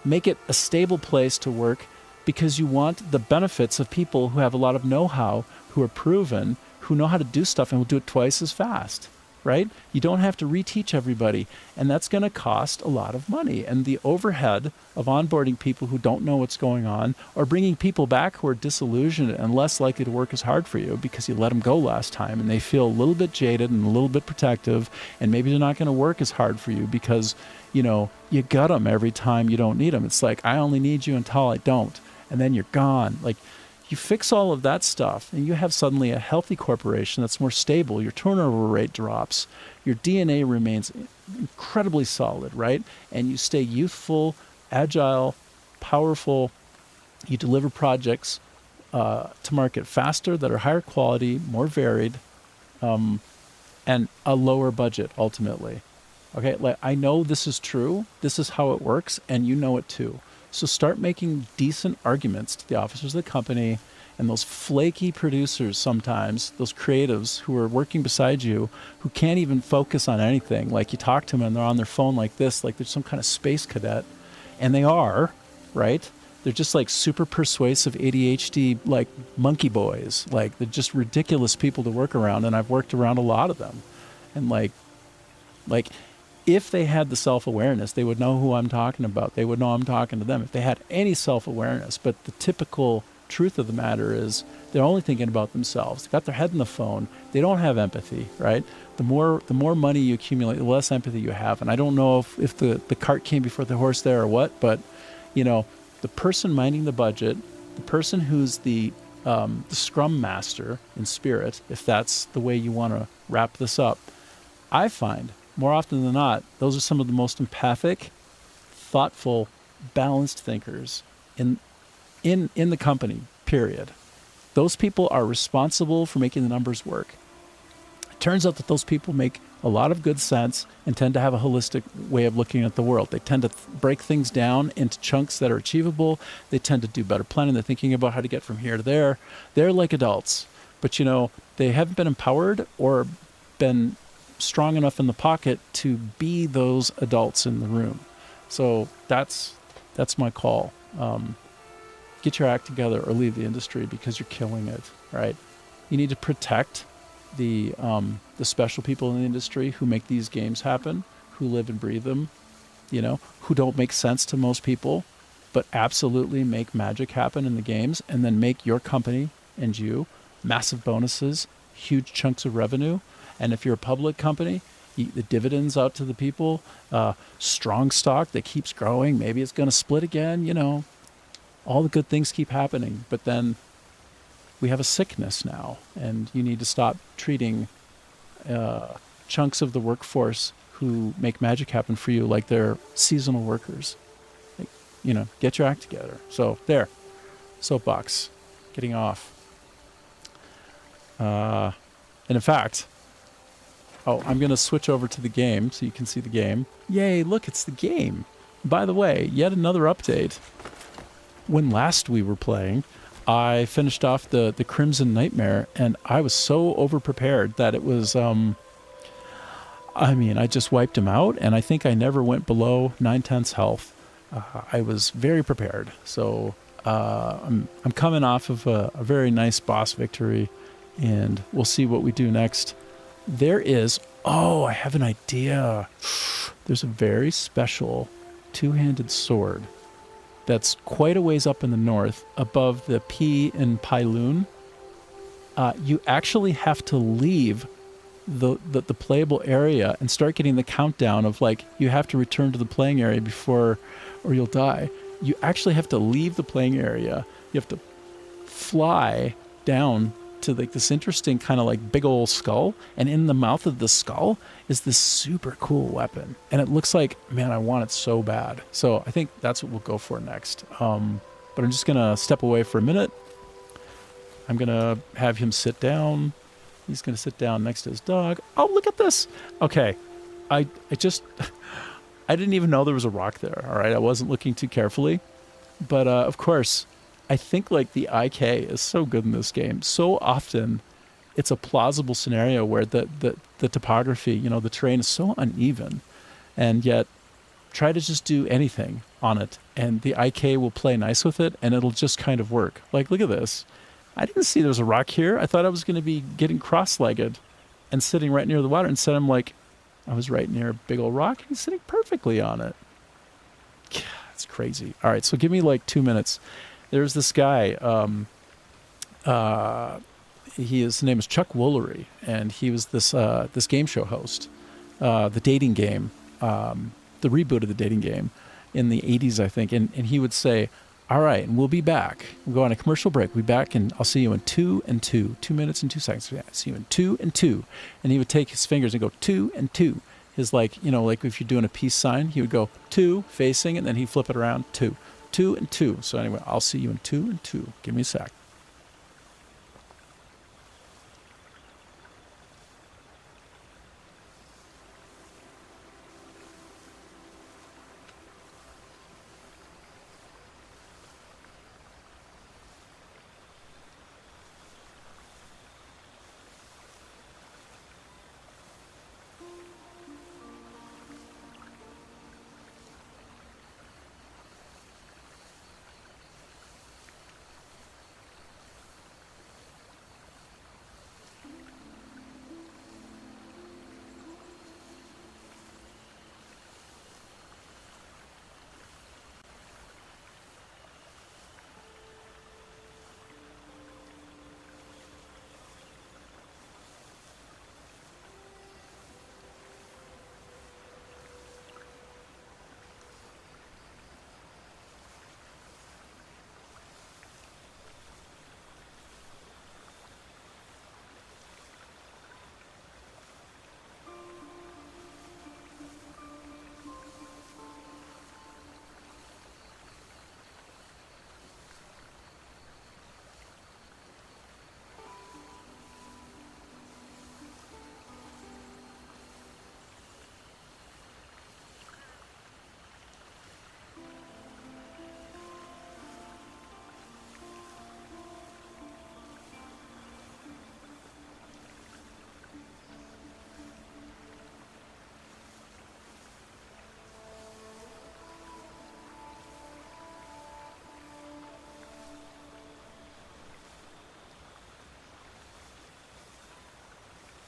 make it a stable place to work because you want the benefits of people who have a lot of know-how, who are proven, who know how to do stuff and will do it twice as fast, right? You don't have to reteach everybody, and that's going to cost a lot of money. And the overhead of onboarding people who don't know what's going on, or bringing people back who are disillusioned and less likely to work as hard for you because you let them go last time and they feel a little bit jaded and a little bit protective, and maybe they're not going to work as hard for you because, you know, you gut them every time you don't need them. It's like, I only need you until I don't, and then you're gone. Like, you fix all of that stuff, and you have suddenly a healthy corporation that's more stable. Your turnover rate drops. Your DNA remains incredibly solid, right? And you stay youthful, agile, powerful. You deliver projects to market faster that are higher quality, more varied, and a lower budget, ultimately. Okay, like, I know this is true. This is how it works, and you know it too. So start making decent arguments to the officers of the company and those flaky producers sometimes, those creatives who are working beside you, who can't even focus on anything. Like, you talk to them and they're on their phone like this, like they're some kind of space cadet. And they are, right? They're just like super persuasive ADHD, like monkey boys. Like, they're just ridiculous people to work around. And I've worked around a lot of them. And like, if they had the self-awareness, they would know who I'm talking about. They would know I'm talking to them if they had any self-awareness. But the typical truth of the matter is they're only thinking about themselves. They've got their head in the phone. They don't have empathy, right? The more money you accumulate, the less empathy you have. And I don't know if the cart came before the horse there or what, but, you know, the person minding the budget, the person who's the scrum master in spirit, if that's the way you want to wrap this up, I find more often than not, those are some of the most empathic, thoughtful, balanced thinkers in the company, period. Those people are responsible for making the numbers work. turns out that those people make a lot of good sense and tend to have a holistic way of looking at the world. They tend to break things down into chunks that are achievable. They tend to do better planning. They're thinking about how to get from here to there. They're like adults, but they haven't been empowered or been strong enough in the pocket to be those adults in the room. So that's my call. Get your act together or leave the industry because you're killing it, right? You need to protect the special people in the industry who make these games happen, who live and breathe them, who don't make sense to most people, but absolutely make magic happen in the games, and then make your company and you massive bonuses, huge chunks of revenue. And if you're a public company, the dividends out to the people, strong stock that keeps growing. Maybe it's going to split again, all the good things keep happening. But then we have a sickness now, and you need to stop treating chunks of the workforce who make magic happen for you like they're seasonal workers. Get your act together. So there, soapbox, getting off. And in fact, I'm going to switch over to the game so you can see the game. Yay, look, it's the game. By the way, yet another update. When last we were playing, I finished off the Crimson Nightmare, and I was so overprepared that it was, I just wiped him out, and I think I never went below 9/10 health. I was very prepared. So I'm coming off of a very nice boss victory, and we'll see what we do next. There is, I have an idea. There's a very special two-handed sword that's quite a ways up in the north, above the P in Pyloon. You actually have to leave the playable area and start getting the countdown of you have to return to the playing area before, or you'll die. You actually have to leave the playing area. You have to fly down to this interesting kind of big old skull, and in the mouth of the skull is this super cool weapon, and it looks like, man, I want it so bad. So I think that's what we'll go for next. But I'm just gonna step away for a minute. I'm gonna have him sit down. He's gonna sit down next to his dog. Oh, look at this. Okay, I didn't even know there was a rock there. All right, I wasn't looking too carefully, but of course, I think the IK is so good in this game. So often it's a plausible scenario where the topography, the terrain is so uneven, and yet try to just do anything on it, and the IK will play nice with it, and it'll just kind of work. Look at this. I didn't see there was a rock here. I thought I was going to be getting cross-legged and sitting right near the water. Instead, I was right near a big old rock, and he's sitting perfectly on it. It's crazy. All right, so give me 2 minutes. There's this guy, his name is Chuck Woolery, and he was this game show host, the dating game, the reboot of the dating game in the 80s, I think, and he would say, all right, and we'll be back. We'll go on a commercial break. We'll be back, and I'll see you in 2 and 2. 2 minutes and 2 seconds. Yeah, see you in 2 and 2. And he would take his fingers and go 2 and 2. His if you're doing a peace sign, he would go 2 facing, and then he'd flip it around 2. 2 and 2. So anyway, I'll see you in 2 and 2. Give me a sec.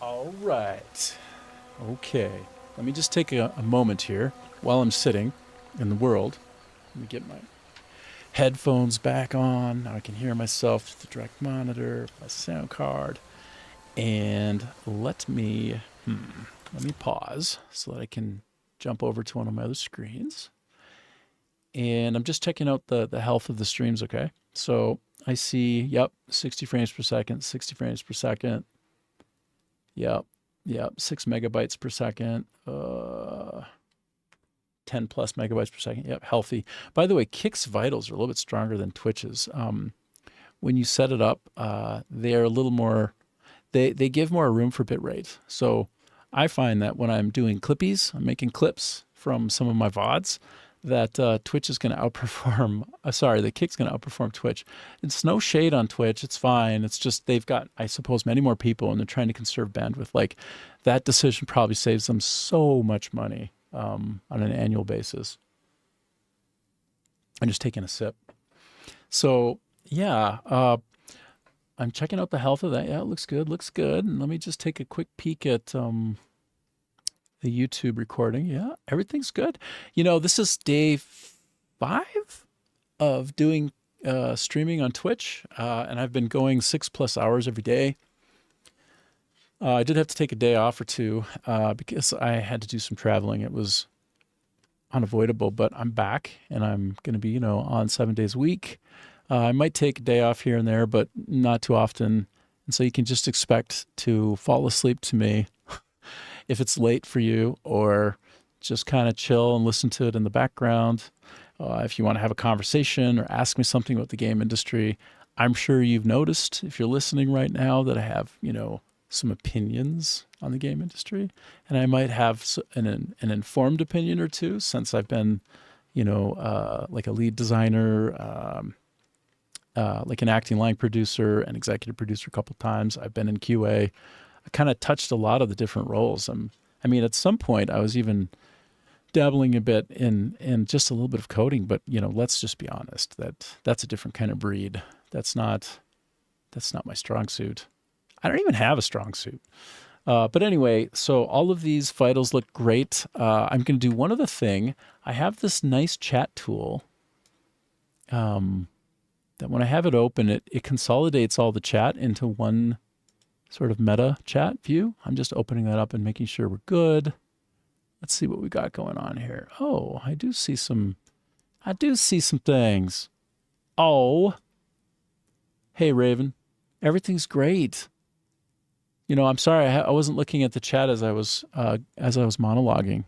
All right. Okay. Let me just take a moment here while I'm sitting in the world. Let me get my headphones back on. Now I can hear myself through the direct monitor, my sound card. And let me pause so that I can jump over to one of my other screens. And I'm just checking out the health of the streams, okay? So I see, yep, 60 frames per second, 60 frames per second. Yep, 6 megabytes per second. 10 plus megabytes per second. Yep, healthy. By the way, Kick's vitals are a little bit stronger than Twitch's. When you set it up, they're a little more, they give more room for bitrate. So I find that when I'm doing clippies, I'm making clips from some of my VODs, that Twitch is going to outperform, the Kick's going to outperform Twitch. It's no shade on Twitch. It's fine. It's just they've got, I suppose, many more people and they're trying to conserve bandwidth. Like that decision probably saves them so much money on an annual basis. I'm just taking a sip. So yeah, I'm checking out the health of that. Yeah, it looks good. Looks good. And let me just take a quick peek at the YouTube recording. Yeah, everything's good. You know, this is day 5 of doing streaming on Twitch, and I've been going 6+ hours every day. I did have to take a day off or two because I had to do some traveling. It was unavoidable, but I'm back and I'm going to be, on 7 days a week. I might take a day off here and there, but not too often. And so you can just expect to fall asleep to me if it's late for you, or just kind of chill and listen to it in the background. If you want to have a conversation or ask me something about the game industry, I'm sure you've noticed if you're listening right now that I have, some opinions on the game industry, and I might have an informed opinion or two since I've been, like a lead designer, like an acting line producer and executive producer a couple times. I've been in QA. I kind of touched a lot of the different roles. At some point I was even dabbling a bit in just a little bit of coding, but let's just be honest, that's a different kind of breed. That's not my strong suit. I don't even have a strong suit. But anyway, so all of these vitals look great. I'm going to do one other thing. I have this nice chat tool that when I have it open, it consolidates all the chat into one sort of meta chat view. I'm just opening that up and making sure we're good. Let's see what we got going on here. Oh, I do see some things. Oh, hey Raven, everything's great. I'm sorry I wasn't looking at the chat as I was monologuing,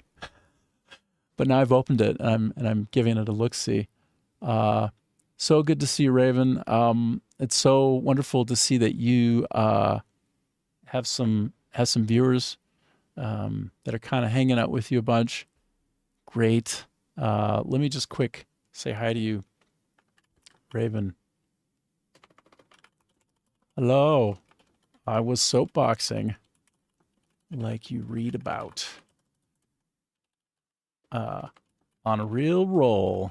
but now I've opened it and I'm giving it a look-see. So good to see you, Raven. It's so wonderful to see that you have some viewers that are kind of hanging out with you a bunch. Great. Let me just quick say hi to you, Raven. Hello. I was soapboxing like you read about on a real roll.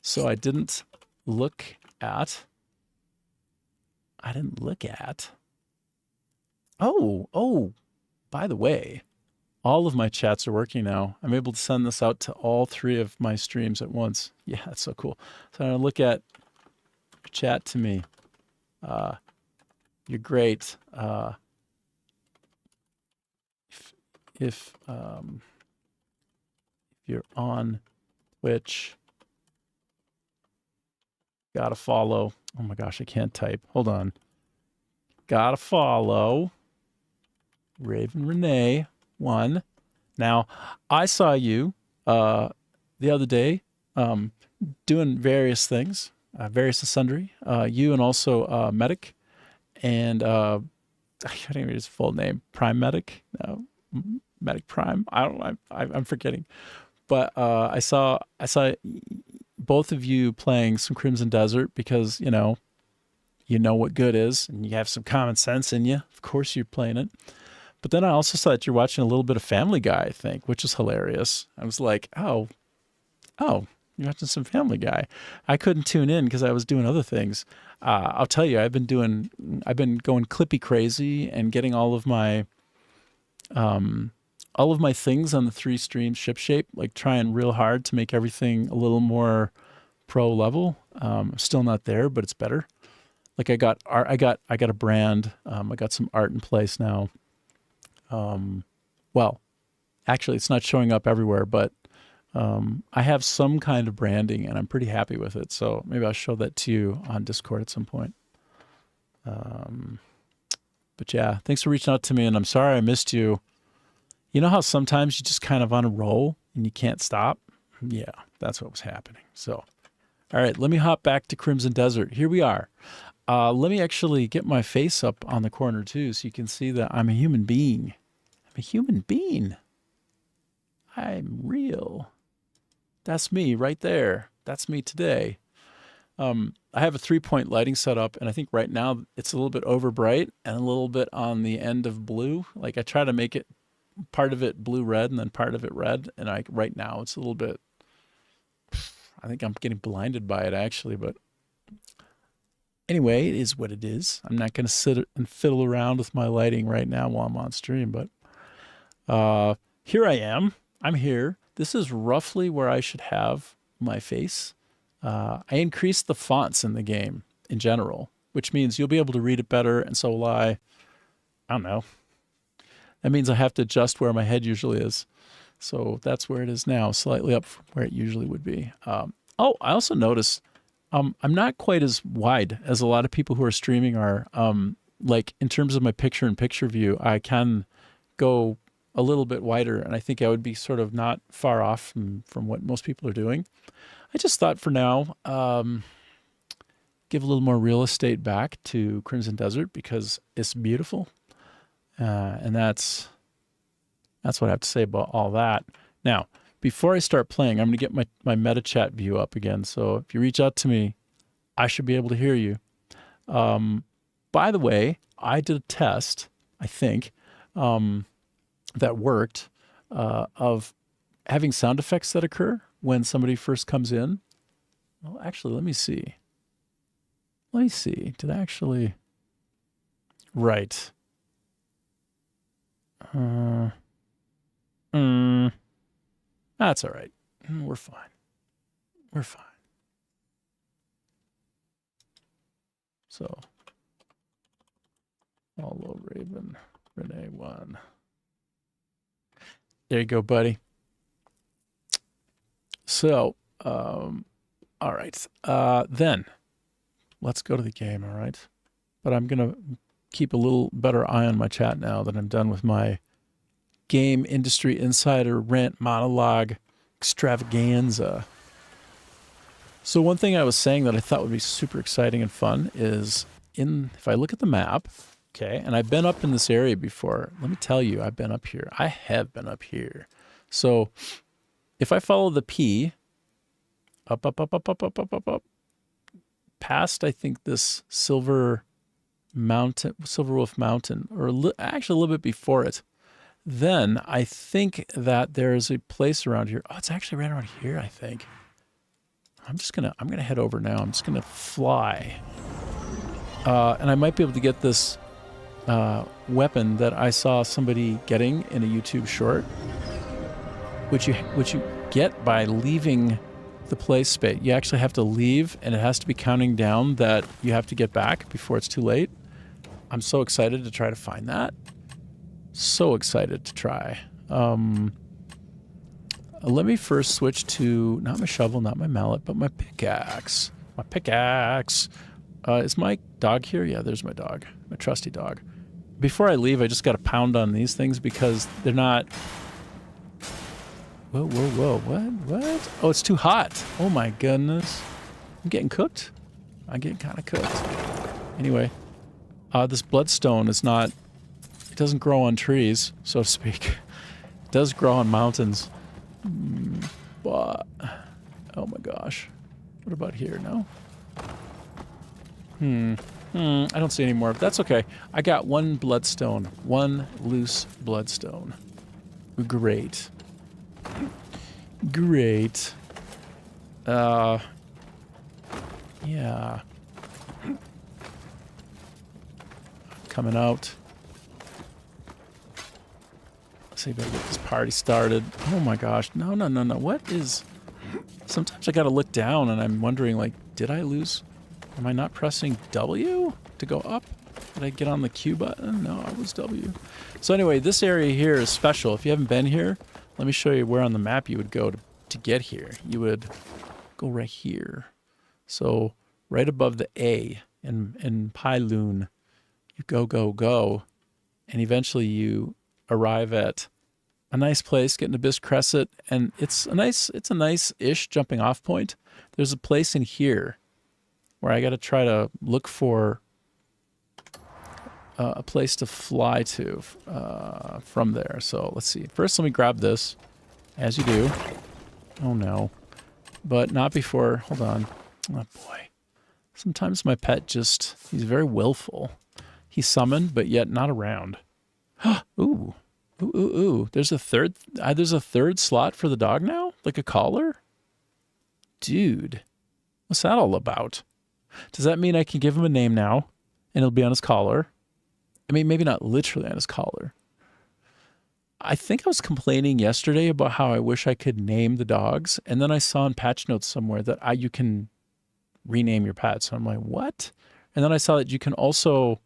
So I didn't look at. Oh, by the way, all of my chats are working now. I'm able to send this out to all 3 of my streams at once. Yeah, that's so cool. So I'm going to look at chat to me. You're great. If you're on Twitch, gotta follow. Oh my gosh, I can't type. Hold on. Gotta follow Raven Renee 1. Now, I saw you the other day doing various things, various and sundry. You and also Medic. And I can't even read his full name. Prime Medic? No, Medic Prime. I'm forgetting. But I saw both of you playing some Crimson Desert because you know what good is, and you have some common sense in you. Of course, you're playing it. But then I also saw that you're watching a little bit of Family Guy, I think, which is hilarious. I was like, oh, You're watching some Family Guy. I couldn't tune in because I was doing other things. I'll tell you, I've been going Clippy crazy and getting all of my things on the 3 streams shipshape, like trying real hard to make everything a little more pro level. I'm still not there, but it's better. Like I got art, I got a brand. I got some art in place now. Well, actually, it's not showing up everywhere, but I have some kind of branding, and I'm pretty happy with it. So maybe I'll show that to you on Discord at some point. But yeah, thanks for reaching out to me, and I'm sorry I missed you. You know how sometimes you just kind of on a roll and you can't stop? Yeah, that's what was happening. So, all right, let me hop back to Crimson Desert. Here we are. Let me actually get my face up on the corner too, so you can see that I'm a human being. I'm a human being. I'm real. That's me right there. That's me today. I have a 3-point lighting set up, and I think right now it's a little bit over bright and a little bit on the end of blue. Like I try to make it part of it blue-red and then part of it red, and right now it's a little bit, I think I'm getting blinded by it actually, but anyway, it is what it is. I'm not going to sit and fiddle around with my lighting right now while I'm on stream, but here I am. I'm here. This is roughly where I should have my face. I increased the fonts in the game in general, which means you'll be able to read it better, and so will I. I don't know. That means I have to adjust where my head usually is. So that's where it is now, slightly up from where it usually would be. I also noticed I'm not quite as wide as a lot of people who are streaming are. Like in terms of my picture-in-picture view, I can go a little bit wider, and I think I would be sort of not far off from what most people are doing. I just thought for now, give a little more real estate back to Crimson Desert because it's beautiful. And that's what I have to say about all that. Now, before I start playing, I'm going to get my meta chat view up again. So if you reach out to me, I should be able to hear you. By the way, I did a test, I think, that worked, of having sound effects that occur when somebody first comes in. Well, actually, let me see. Did I actually? Right. That's all right. We're fine. So, Follow Raven, Renee 1. There you go, buddy. So, all right. Then, let's go to the game, all right? But I'm going to keep a little better eye on my chat now that I'm done with my game industry insider rant monologue extravaganza. So one thing I was saying that I thought would be super exciting and fun is if I look at the map, okay, and I've been up in this area before. Let me tell you, I've been up here. I have been up here. So if I follow the P, up, past, I think, this Silver Wolf Mountain, or actually a little bit before it, then I think that there's a place around here. Oh, it's actually right around here, I think. I'm gonna head over now. I'm just gonna fly. And I might be able to get this weapon that I saw somebody getting in a YouTube short, which you get by leaving the play space. You actually have to leave, and it has to be counting down that you have to get back before it's too late. I'm so excited to try to find that. So excited to try. Let me first switch to not my shovel, not my mallet, but my pickaxe. My pickaxe. Is my dog here? Yeah, there's my dog, my trusty dog. Before I leave, I just got to pound on these things because they're not... Whoa, what? Oh, it's too hot. Oh my goodness. I'm getting cooked. I'm getting kind of cooked. Anyway, this bloodstone is not... It doesn't grow on trees, so to speak. It does grow on mountains. But... Oh my gosh. What about here? No? I don't see any more. That's okay. I got one bloodstone. One loose bloodstone. Great. Great. Yeah. Coming out. Let's see if I can get this party started. Oh my gosh. No. What is... Sometimes I gotta look down and I'm wondering, like, did I lose? Am I not pressing W to go up? Did I get on the Q button? No, I was W. So anyway, this area here is special. If you haven't been here, let me show you where on the map you would go to get here. You would go right here. So right above the A in Pyloon, you go, and eventually you arrive at a nice place, get into Abyss Crescent, and it's a nice-ish jumping off point. There's a place in here where I got to try to look for a place to fly to from there. So let's see. First, let me grab this, as you do. Oh no, but not before. Hold on. Oh boy. Sometimes my pet he's very willful. He's summoned, but yet not around. Ooh. Ooh. There's a third slot for the dog now? Like a collar? Dude. What's that all about? Does that mean I can give him a name now and it'll be on his collar? I mean, maybe not literally on his collar. I think I was complaining yesterday about how I wish I could name the dogs, and then I saw in patch notes somewhere that you can rename your pet. So I'm like, what? And then I saw that you can also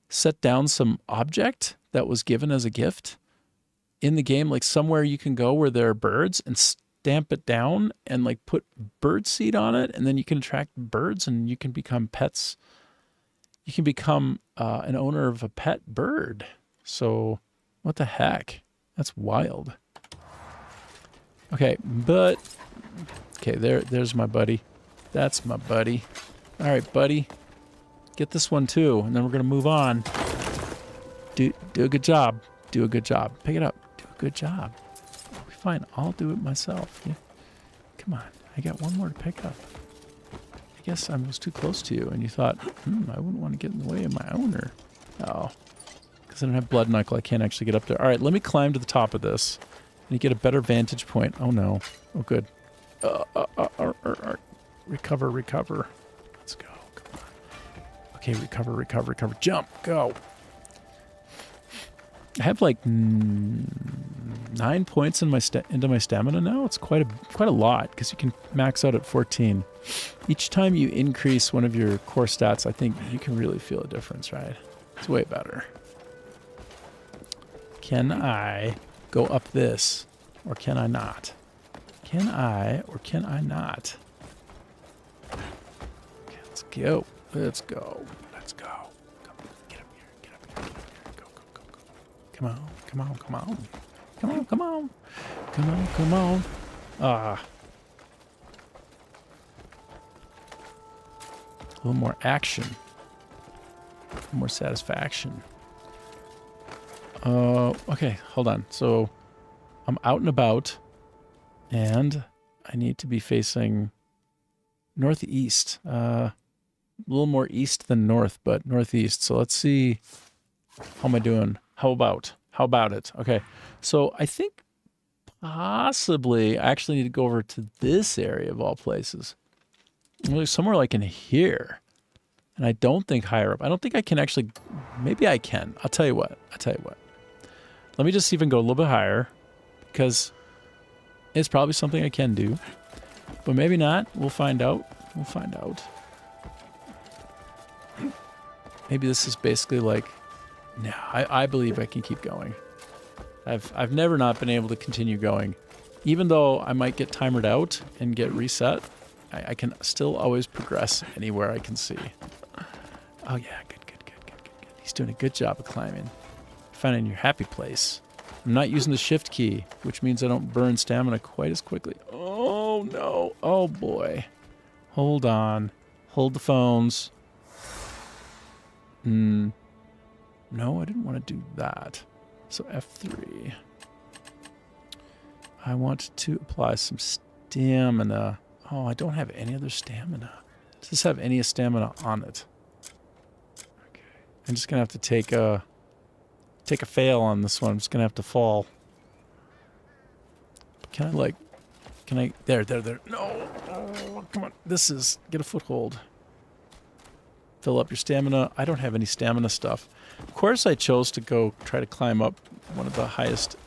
set down some object that was given as a gift in the game, like somewhere you can go where there are birds and stamp it down and like put bird seed on it, and then you can attract birds and you can become pets. You can become an owner of a pet bird. So what the heck? That's wild. Okay, there's my buddy. That's my buddy. All right, buddy. Get this one too, and then we're gonna move on. Do a good job. Do a good job. Pick it up. Do a good job. Fine, I'll do it myself. Yeah. Come on, I got one more to pick up. I guess I was too close to you, and you thought, I wouldn't want to get in the way of my owner. Oh, because I don't have blood knuckle, I can't actually get up there. All right, let me climb to the top of this, and you get a better vantage point. Oh no. Oh good. Recover. Let's go. Come on. Okay, recover. Jump. Go. I have like 9 points in into my stamina now. It's quite a lot because you can max out at 14. Each time you increase one of your core stats, I think you can really feel a difference, right? It's way better. Can I go up this, or can I not? Can I or can I not? Okay, let's go. Let's go. Get up here. Go. Come on. Ah. A little more action. A little more satisfaction. Okay, hold on. So I'm out and about, and I need to be facing northeast. A little more east than north, but northeast. So let's see. How am I doing? How about it? Okay. So I think possibly I actually need to go over to this area of all places. Somewhere like in here. And I don't think higher up. I don't think I can actually, maybe I can. I'll tell you what. Let me just even go a little bit higher, because it's probably something I can do. But maybe not. We'll find out. Maybe this is basically like, no, I believe I can keep going. I've never not been able to continue going. Even though I might get timered out and get reset, I can still always progress anywhere I can see. Oh yeah, good. He's doing a good job of climbing. Finding your happy place. I'm not using the shift key, which means I don't burn stamina quite as quickly. Oh no, oh boy. Hold on. Hold the phones. No, I didn't want to do that. So F3. I want to apply some stamina. Oh, I don't have any other stamina. Does this have any stamina on it? Okay. I'm just going to have to take a fail on this one. I'm just going to have to fall. Can I, like, Can I? There. No. Oh, come on. Get a foothold. Fill up your stamina. I don't have any stamina stuff. Of course, I chose to go try to climb up one of the highest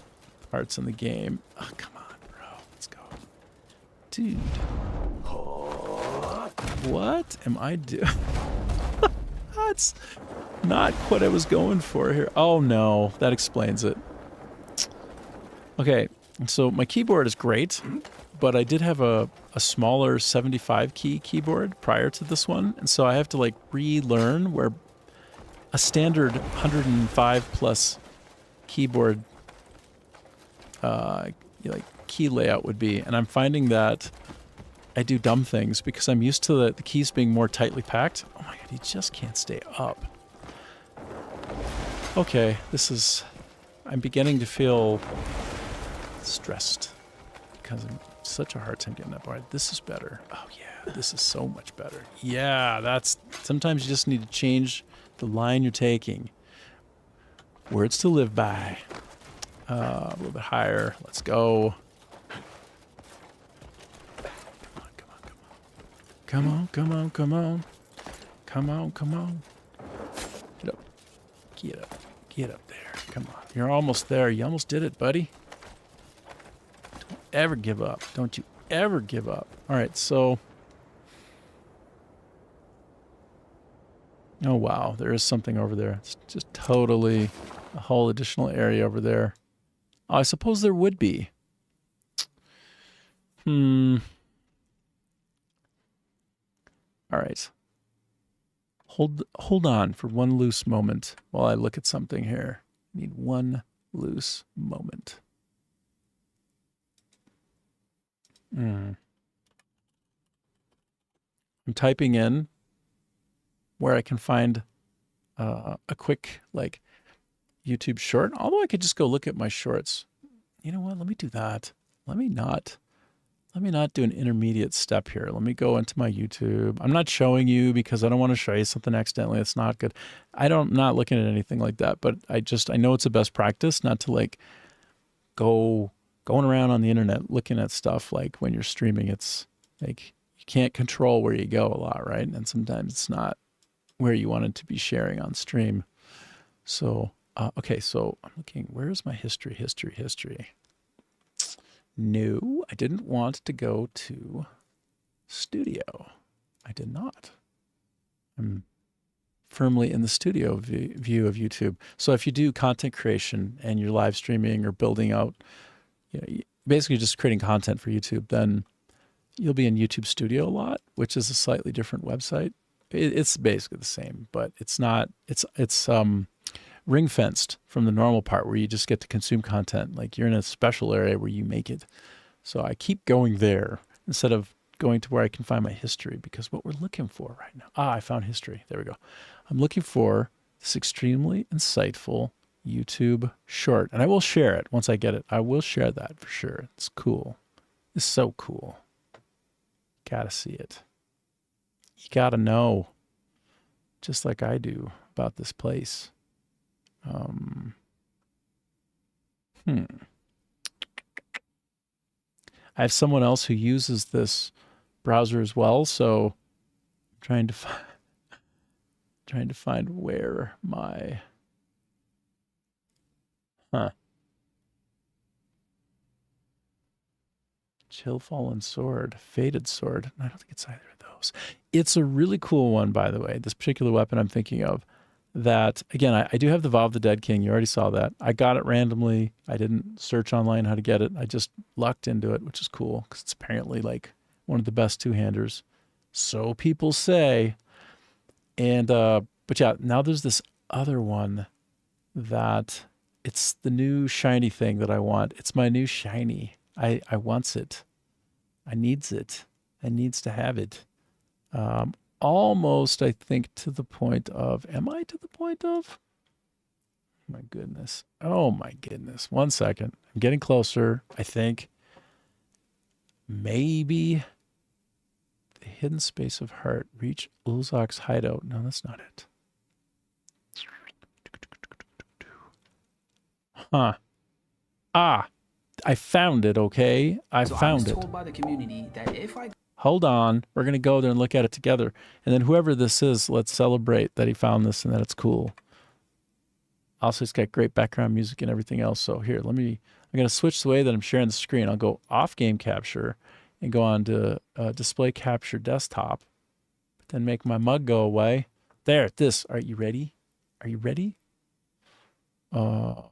parts in the game. Oh, come on, bro. Let's go. Dude. What am I doing? That's not what I was going for here. Oh, no. That explains it. Okay, so my keyboard is great, but I did have a smaller 75 key keyboard prior to this one, and so I have to like relearn where a standard 105 plus keyboard like key layout would be, and I'm finding that I do dumb things because I'm used to the keys being more tightly packed. Oh my god, he just can't stay up. Okay, I'm beginning to feel stressed because I'm such a hard time getting up. All right, this is better. Oh yeah, this is so much better. Yeah, sometimes you just need to change the line you're taking. Words to live by. A little bit higher. Let's go. Come on. Come on. Get up there. Come on. You're almost there. You almost did it, buddy. Don't ever give up. Don't you ever give up. All right, so... Oh, wow. There is something over there. It's just totally a whole additional area over there. Oh, I suppose there would be. All right. Hold on for one loose moment while I look at something here. I need one loose moment. I'm typing in where I can find a quick like YouTube short. Although I could just go look at my shorts. You know what? Let me do that. Let me not do an intermediate step here. Let me go into my YouTube. I'm not showing you because I don't want to show you something accidentally. It's not good. I'm not looking at anything like that, but I know it's a best practice not to like going around on the internet looking at stuff like when you're streaming. It's like you can't control where you go a lot, right? And sometimes it's not where you want it to be sharing on stream. So, okay, so I'm looking, where's my history? No, I didn't want to go to studio. I did not. I'm firmly in the studio view of YouTube. So if you do content creation and you're live streaming or building out, basically just creating content for YouTube, then you'll be in YouTube Studio a lot, which is a slightly different website. It's basically the same, but it's not. It's ring fenced from the normal part where you just get to consume content. Like you're in a special area where you make it. So I keep going there instead of going to where I can find my history, because what we're looking for right now. I found history. There we go. I'm looking for this extremely insightful YouTube short, and I will share it once I get it. I will share that for sure. It's cool. It's so cool. Gotta see it. You gotta know, just like I do, about this place. I have someone else who uses this browser as well, so I'm trying to find where my Chill Fallen Sword, Faded Sword. I don't think it's either of those. It's a really cool one, by the way. This particular weapon I'm thinking of. That, again, I do have the Vow of the Dead King. You already saw that. I got it randomly. I didn't search online how to get it. I just lucked into it, which is cool because it's apparently like one of the best two-handers. So people say. And, but yeah, now there's this other one that it's the new shiny thing that I want. It's my new shiny. I wants it. I needs it. I needs to have it. Almost, I think, to the point of, am I to the point of? My goodness. Oh my goodness. 1 second. I'm getting closer, I think. Maybe the hidden space of heart. Reach Ulzak's hideout. No, that's not it. I found it, okay? I So I was found it. told by the community that if I Hold on. We're going to go there and look at it together. And then whoever this is, let's celebrate that he found this and that it's cool. Also, it's got great background music and everything else. So here, I'm going to switch the way that I'm sharing the screen. I'll go off game capture and go on to display capture desktop. But then make my mug go away. There, this. Are you ready? Are you ready? What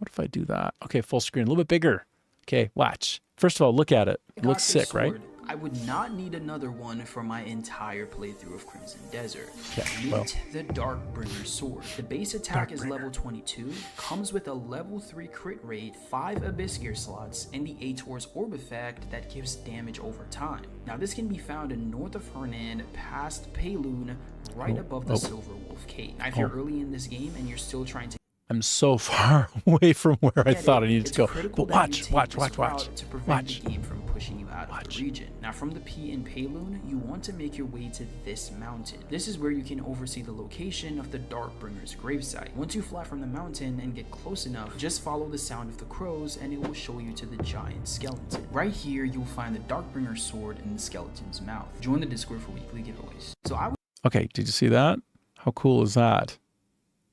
if I do that? Okay, full screen, a little bit bigger. Okay, watch. First of all, look at it. It looks got this sick, right? sword, I would not need another one for my entire playthrough of Crimson Desert. Okay, Meet well. the Darkbringer sword. The base attack is level 22, comes with a level 3 crit rate, 5 Abyss Gear slots, and the Ator's Orb effect that gives damage over time. Now this can be found in north of Hernan, past Payloon, right above the Silver Wolf Cave. Now if you're early in this game and you're still trying to I'm so far away from where I thought I needed to go. critical But that watch, you take watch, this watch, watch. route to prevent Watch. the game from pushing you out of the region. Now from the P in Payloon, you want to make your way to this mountain. This is where you can oversee the location of the Darkbringer's gravesite. Once you fly from the mountain and get close enough, just follow the sound of the crows and it will show you to the giant skeleton. Right here, you'll find the Darkbringer sword in the skeleton's mouth. Join the Discord for weekly giveaways. So I would Okay, did you see that? How cool is that?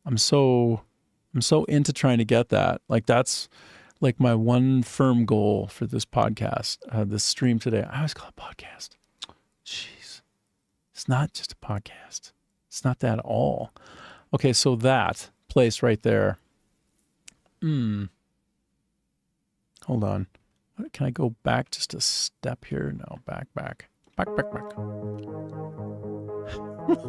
I'm so into trying to get that. Like that's like my one firm goal for this podcast, this stream today. I always call it podcast. Jeez. It's not just a podcast. It's not that at all. Okay, so that place right there. Hold on. Can I go back just a step here? No, back.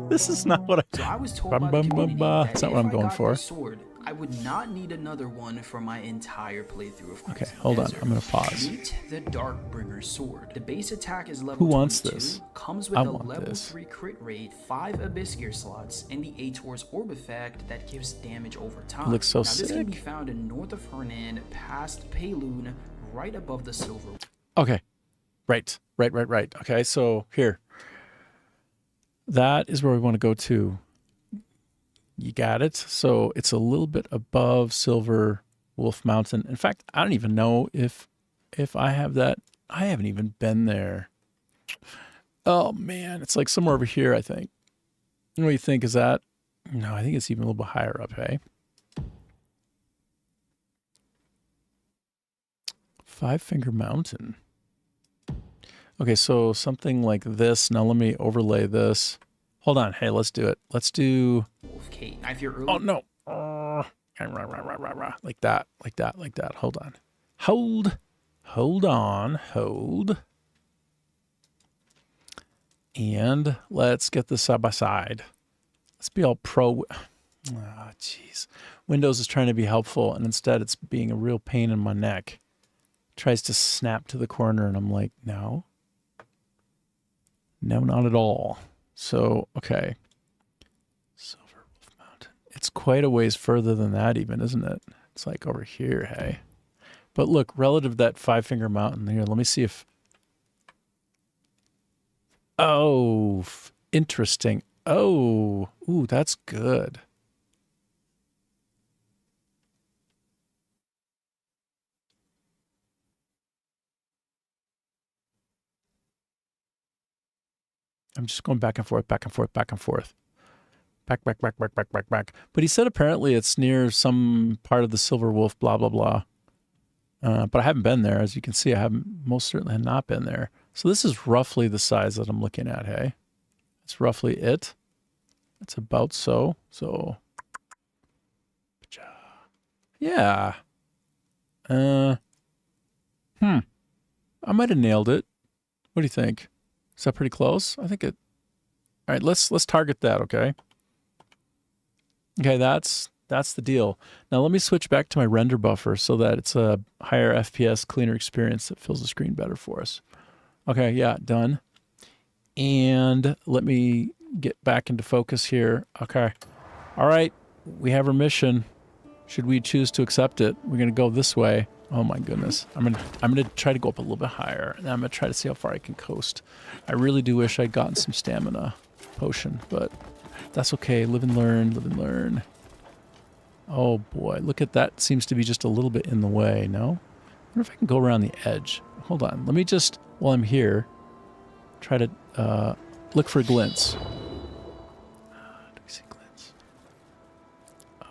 This is not what I was told by the community that That's not if what I'm I going got for. this sword, I would not need another one for my entire playthrough of Crimson Okay, hold on. Desert. I'm going to pause. Meet the Darkbringer sword. The base attack is level Who wants 22, this? comes with I a want level this. 3 crit rate, 5 Abyss Gear slots, and the Ator's Orb effect that gives damage over time. looks so now, this can be sick. found in north of Hernan, past Payloon, right above the Silver. Okay. Right. Okay, so here. That is where we want to go to. You got it? So it's a little bit above Silver Wolf Mountain. In fact, I don't even know if I have that. I haven't even been there. Oh, man. It's like somewhere over here, I think. What do you think? Is that? No, I think it's even a little bit higher up, hey? Five Finger Mountain. Okay, so something like this. Now let me overlay this. Hold on. Hey, let's do it. Let's do... Wolf Cave. Now, if you're early Oh, no. Like that. Hold on. Hold on. And let's get this side by side. Let's be all pro. Ah, jeez. Windows is trying to be helpful, and instead it's being a real pain in my neck. Tries to snap to the corner, and I'm like, no. No, not at all. So, okay. Silver Wolf Mountain. It's quite a ways further than that even, isn't it? It's like over here, hey. But look, relative to that Five Finger Mountain here, let me see if... Oh, interesting. Oh, ooh, that's good. I'm just going back and forth. Back. But he said apparently it's near some part of the Silver Wolf, blah, blah, blah. But I haven't been there. As you can see, I haven't most certainly not been there. So this is roughly the size that I'm looking at, hey? It's roughly it. It's about so. So, yeah. I might have nailed it. What do you think? Is that pretty close? I think it... All right, let's target that, okay? Okay, that's the deal. Now let me switch back to my render buffer so that it's a higher FPS, cleaner experience that fills the screen better for us. Okay, yeah, done. And let me get back into focus here. Okay. All right, we have our mission. Should we choose to accept it? We're going to go this way. Oh my goodness. I'm gonna try to go up a little bit higher, and I'm gonna try to see how far I can coast. I really do wish I'd gotten some stamina potion, but that's okay. Live and learn. Oh boy, look at that. Seems to be just a little bit in the way, no? wonder if I can go around the edge. Hold on. Let me just, while I'm here, try to look for glints. Do we see glints? Oh,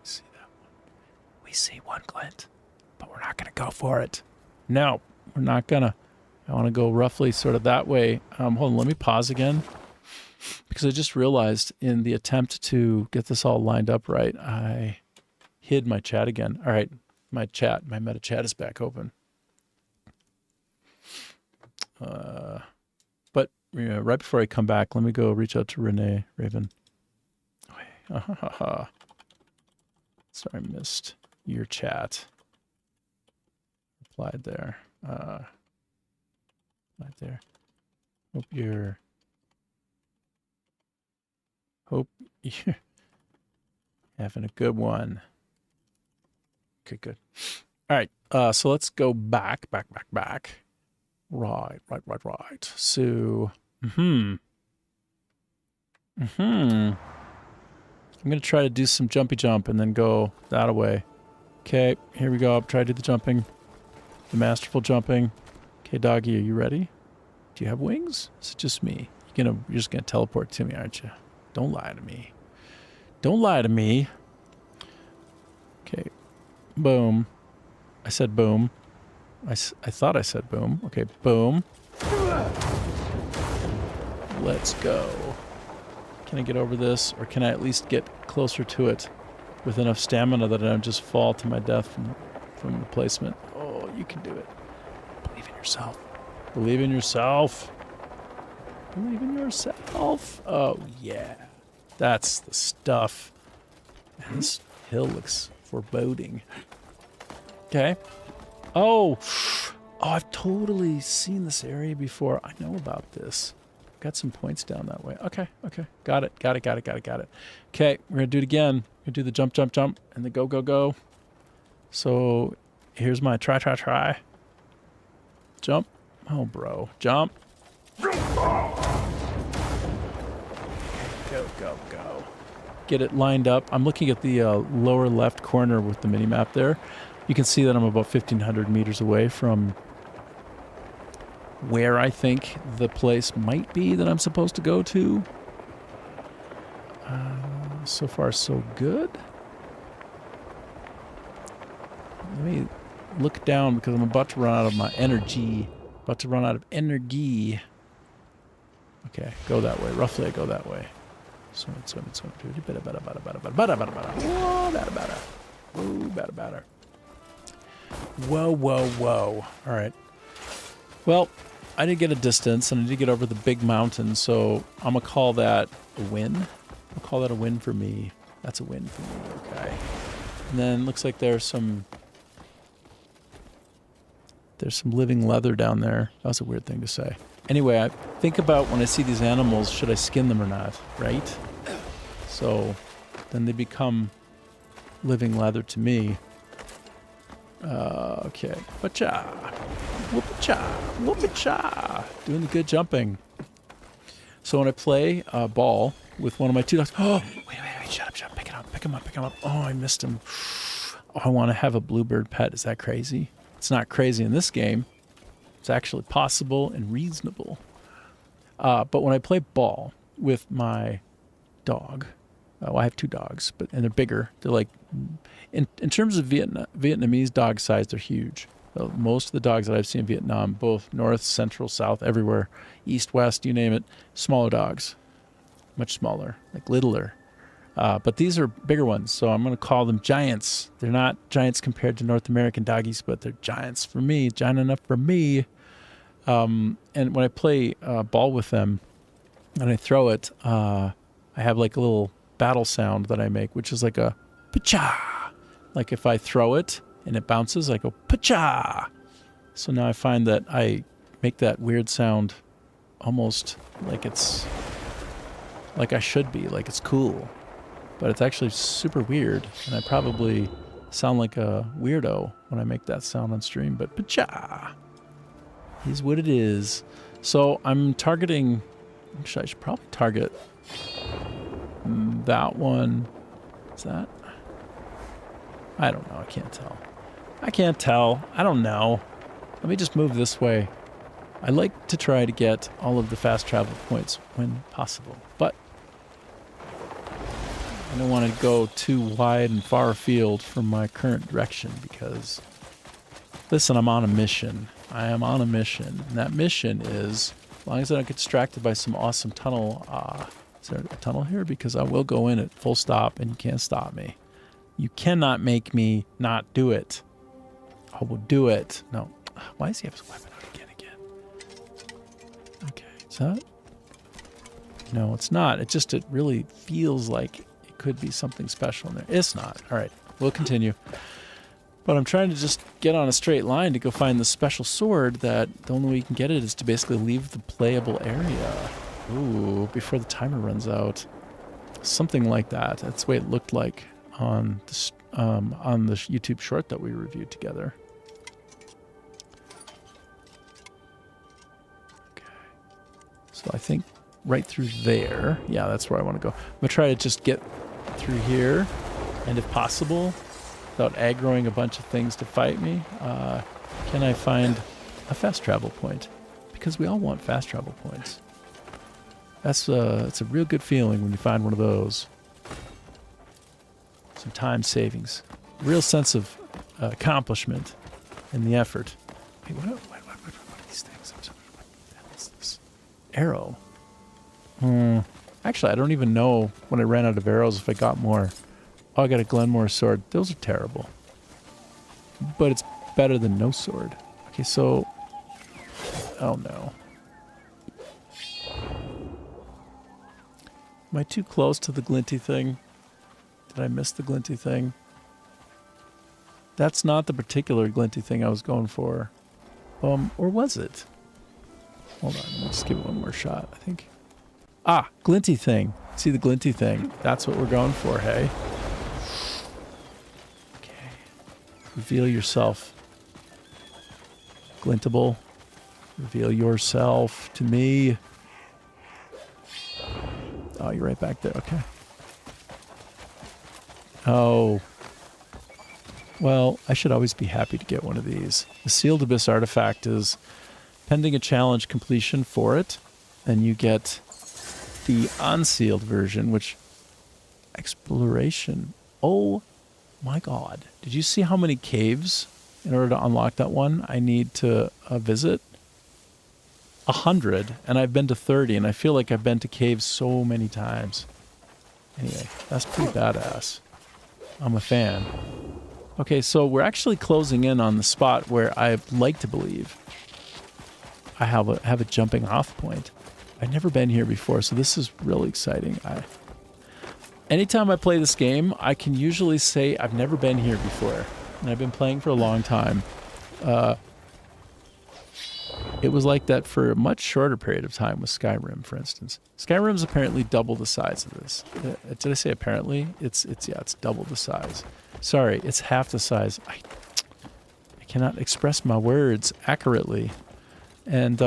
we see that one. We see one glint, but we're not going to go for it. No, we're not going to. I want to go roughly sort of that way. Hold on, let me pause again. Because I just realized in the attempt to get this all lined up right, I hid my chat again. All right, my meta chat is back open. But right before I come back, let me go reach out to Renee Raven. Sorry, I missed your chat. Replied there. Right there. Hope you're having a good one. Okay, good. All right, so let's go back. Right. So, I'm going to try to do some jumpy jump and then go that away. Okay, here we go. I'll try to do the jumping. The masterful jumping. Okay, doggy, are you ready? Do you have wings? Is it just me? You're just going to teleport to me, aren't you? Don't lie to me. Don't lie to me. Okay. Boom. I said boom. I thought I said boom. Okay, boom. Let's go. Can I get over this? Or can I at least get closer to it with enough stamina that I don't just fall to my death from the placement? Oh, you can do it. Believe in yourself. Believe in yourself. Believe in yourself. Oh, yeah. That's the stuff. Man, this hill looks foreboding. Okay. Oh, I've totally seen this area before. I know about this. Got some points down that way. Okay. Got it. Okay, we're going to do it again. We're going to do the jump, and the go. So here's my try. Jump. Oh, bro. Jump. Go. Get it lined up. I'm looking at the lower left corner with the mini-map there. You can see that I'm about 1,500 meters away from where I think the place might be that I'm supposed to go to. So far, so good. Let me look down because I'm about to run out of my energy. Okay, go that way. Roughly, I go that way. Swim. Whoa. All right. Well, I did get a distance, and I did get over the big mountain, so I'm going to call that a win. I'll call that a win for me. That's a win for me, okay. And then looks like there's some living leather down there. That was a weird thing to say. Anyway, I think about when I see these animals, should I skin them or not, right? So then they become living leather to me. Okay. Whoop-cha. Doing the good jumping. So when I play ball with one of my two dogs... Oh, wait, shut up. Pick him up. Oh, I missed him. Oh, I want to have a bluebird pet. Is that crazy? It's not crazy in this game. It's actually possible and reasonable. But when I play ball with my dog, I have two dogs, and they're bigger. They're like, in terms of Vietnamese dog size, they're huge. Most of the dogs that I've seen in Vietnam, both north, central, south, everywhere, east, west, you name it, smaller dogs, much smaller, like littler. But these are bigger ones, so I'm going to call them giants. They're not giants compared to North American doggies, but they're giants for me, giant enough for me. And when I play ball with them and I throw it, I have like a little battle sound that I make, which is like a pa-cha. Like if I throw it and it bounces, I go pa-cha. So now I find that I make that weird sound almost like it's like I should be, like it's cool. But it's actually super weird, and I probably sound like a weirdo when I make that sound on stream, but pa-cha is what it is. So I'm targeting, actually I should probably target that one. Is that? I don't know, I can't tell. I can't tell. I don't know. Let me just move this way. I like to try to get all of the fast travel points when possible, but I don't want to go too wide and far afield from my current direction because, listen, I'm on a mission. I am on a mission, and that mission is, as long as I don't get distracted by some awesome tunnel, is there a tunnel here? Because I will go in it full stop, and you can't stop me. You cannot make me not do it. I will do it. No. Why does he have his weapon out again? Okay. Is that? No, it's not. It really feels like it could be something special in there. It's not. All right. We'll continue. But I'm trying to just get on a straight line to go find the special sword that the only way you can get it is to basically leave the playable area. Ooh, before the timer runs out. Something like that. That's the way it looked like on the YouTube short that we reviewed together. Okay. So I think right through there. Yeah, that's where I want to go. I'm going to try to just get through here. And if possible, without aggroing a bunch of things to fight me, can I find a fast travel point? Because we all want fast travel points. It's a real good feeling when you find one of those. Some time savings. Real sense of accomplishment in the effort. Hey, what are these things? What the hell is this? Arrow. Actually, I don't even know when I ran out of arrows if I got more. Oh, I got a Glenmore sword. Those are terrible. But it's better than no sword. Okay, so... Oh, no. Am I too close to the glinty thing? Did I miss the glinty thing? That's not the particular glinty thing I was going for. Or was it? Hold on, let's give it one more shot, I think. Ah, glinty thing. See the glinty thing. That's what we're going for, hey? Okay. Reveal yourself. Glintable. Reveal yourself to me. Oh, you're right back there. Okay. Oh. Well, I should always be happy to get one of these. The Sealed Abyss artifact is pending a challenge completion for it, and you get the unsealed version, which... Exploration. Oh my god. Did you see how many caves, in order to unlock that one, I need to visit? 100, and I've been to 30, and I feel like I've been to caves so many times. Anyway, that's pretty badass. I'm a fan. Okay, so we're actually closing in on the spot where I'd like to believe I have a jumping off point. I've never been here before, so this is really exciting. Anytime I play this game, I can usually say I've never been here before, and I've been playing for a long time. It was like that for a much shorter period of time with Skyrim, for instance. Skyrim's apparently double the size of this. Did I say apparently? It's double the size. Sorry, it's half the size. I cannot express my words accurately. And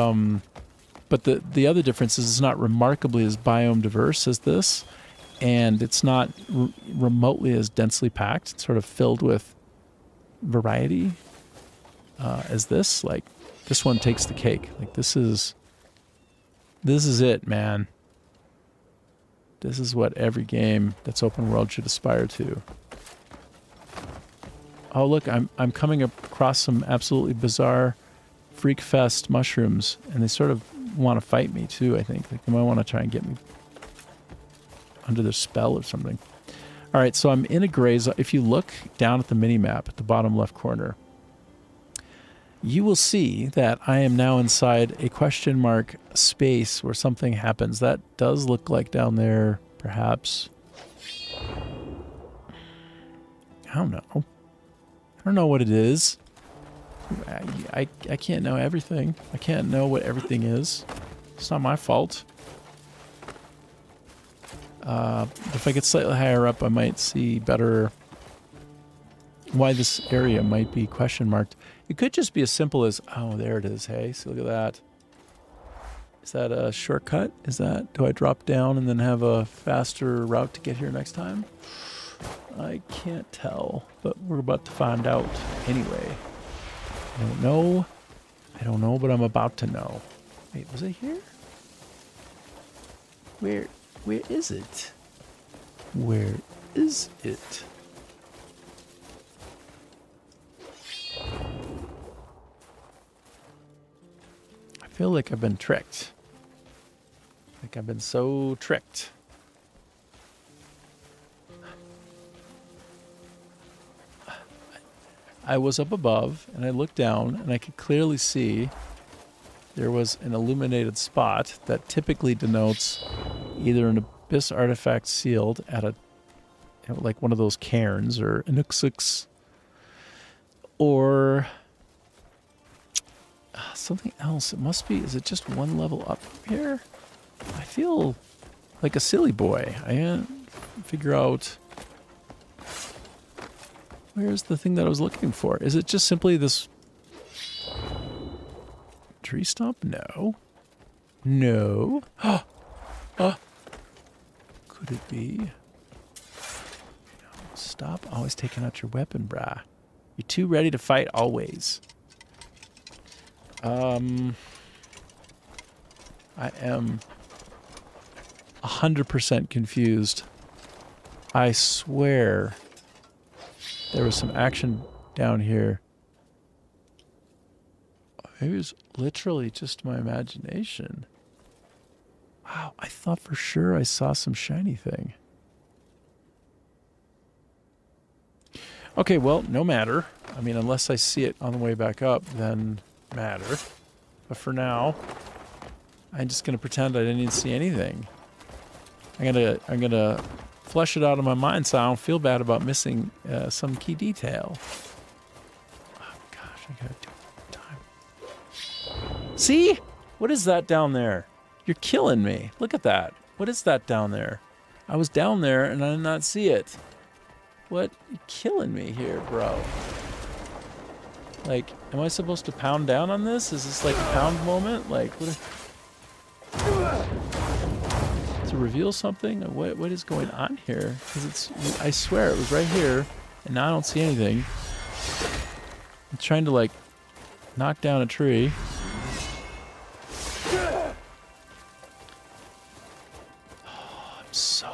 but the other difference is it's not remarkably as biome diverse as this, and it's not remotely as densely packed. It's sort of filled with variety as this. Like, this one takes the cake. Like, this is it, man. This is what every game that's open world should aspire to. Oh, look, I'm coming across some absolutely bizarre freak fest mushrooms, and they sort of want to fight me too, I think. Like, they might want to try and get me under their spell or something. All right, so I'm in a gray zone. If you look down at the mini-map at the bottom left corner, you will see that I am now inside a question mark space where something happens. That does look like down there, perhaps. I don't know. I don't know what it is. I can't know everything. I can't know what everything is. It's not my fault. If I get slightly higher up, I might see better why this area might be question marked. It could just be as simple as, oh, there it is. Hey, so look at that. Is that a shortcut? Do I drop down and then have a faster route to get here next time? I can't tell, but we're about to find out anyway. I don't know. I don't know, but I'm about to know. Wait, was it here? Where is it? Where is it? I feel like I've been tricked. Like I've been so tricked. I was up above and I looked down and I could clearly see there was an illuminated spot that typically denotes either an abyss artifact sealed at a, like one of those cairns or an uxux, or something else. It must be, is it just one level up from here? I feel like a silly boy. I can't figure out where's the thing that I was looking for. Is it just simply this tree stump? No. No. Could it be? No, stop always taking out your weapon, brah. You're too ready to fight always. I am 100% confused. I swear there was some action down here. Maybe it was literally just my imagination. Wow, I thought for sure I saw some shiny thing. Okay, well, no matter. I mean, unless I see it on the way back up, then matter. But for now, I'm just gonna pretend I didn't even see anything. I'm gonna flesh it out of my mind so I don't feel bad about missing some key detail. Oh gosh, I gotta do it one more time. See? What is that down there? You're killing me. Look at that. What is that down there? I was down there and I did not see it. What? You're killing me here, bro. Like, am I supposed to pound down on this? Is this like a pound moment? Like, what? To reveal something? What is going on here? Because it's, I swear it was right here, and now I don't see anything. I'm trying to like knock down a tree. Oh, I'm so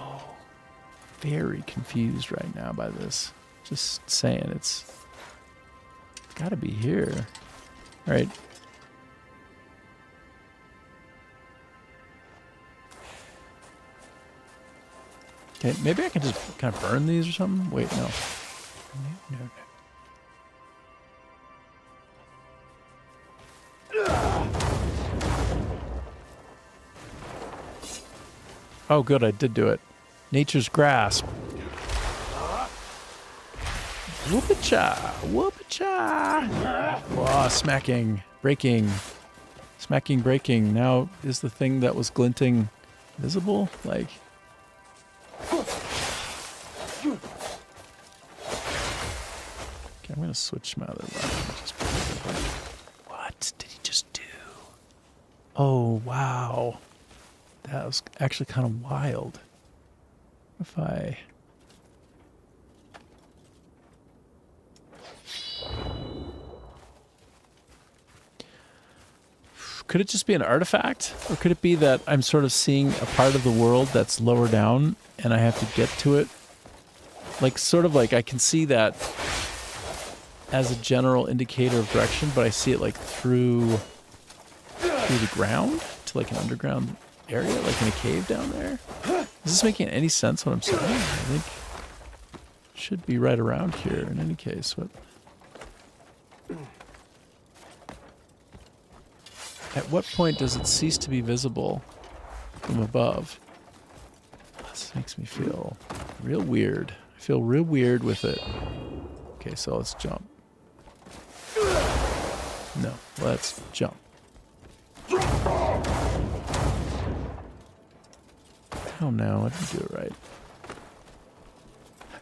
very confused right now by this. Just saying, it's gotta be here. All right. Okay, maybe I can just kind of burn these or something. Wait, no. No. Oh, good, I did do it. Nature's grasp. Whoop-a-cha, whoop-a-cha. Whoa, smacking, breaking. Smacking, breaking. Now, is the thing that was glinting visible? Like... Okay, I'm gonna switch my other weapon. What did he just do? Oh, wow. That was actually kind of wild. If I... Could it just be an artifact? Or could it be that I'm sort of seeing a part of the world that's lower down and I have to get to it? Like, sort of like I can see that as a general indicator of direction, but I see it like through the ground to like an underground area, like in a cave down there. Is this making any sense what I'm saying? I think it should be right around here in any case. What? At what point does it cease to be visible from above? This makes me feel real weird. I feel real weird with it. Okay, so let's jump. No, let's jump. Oh no, I didn't do it right.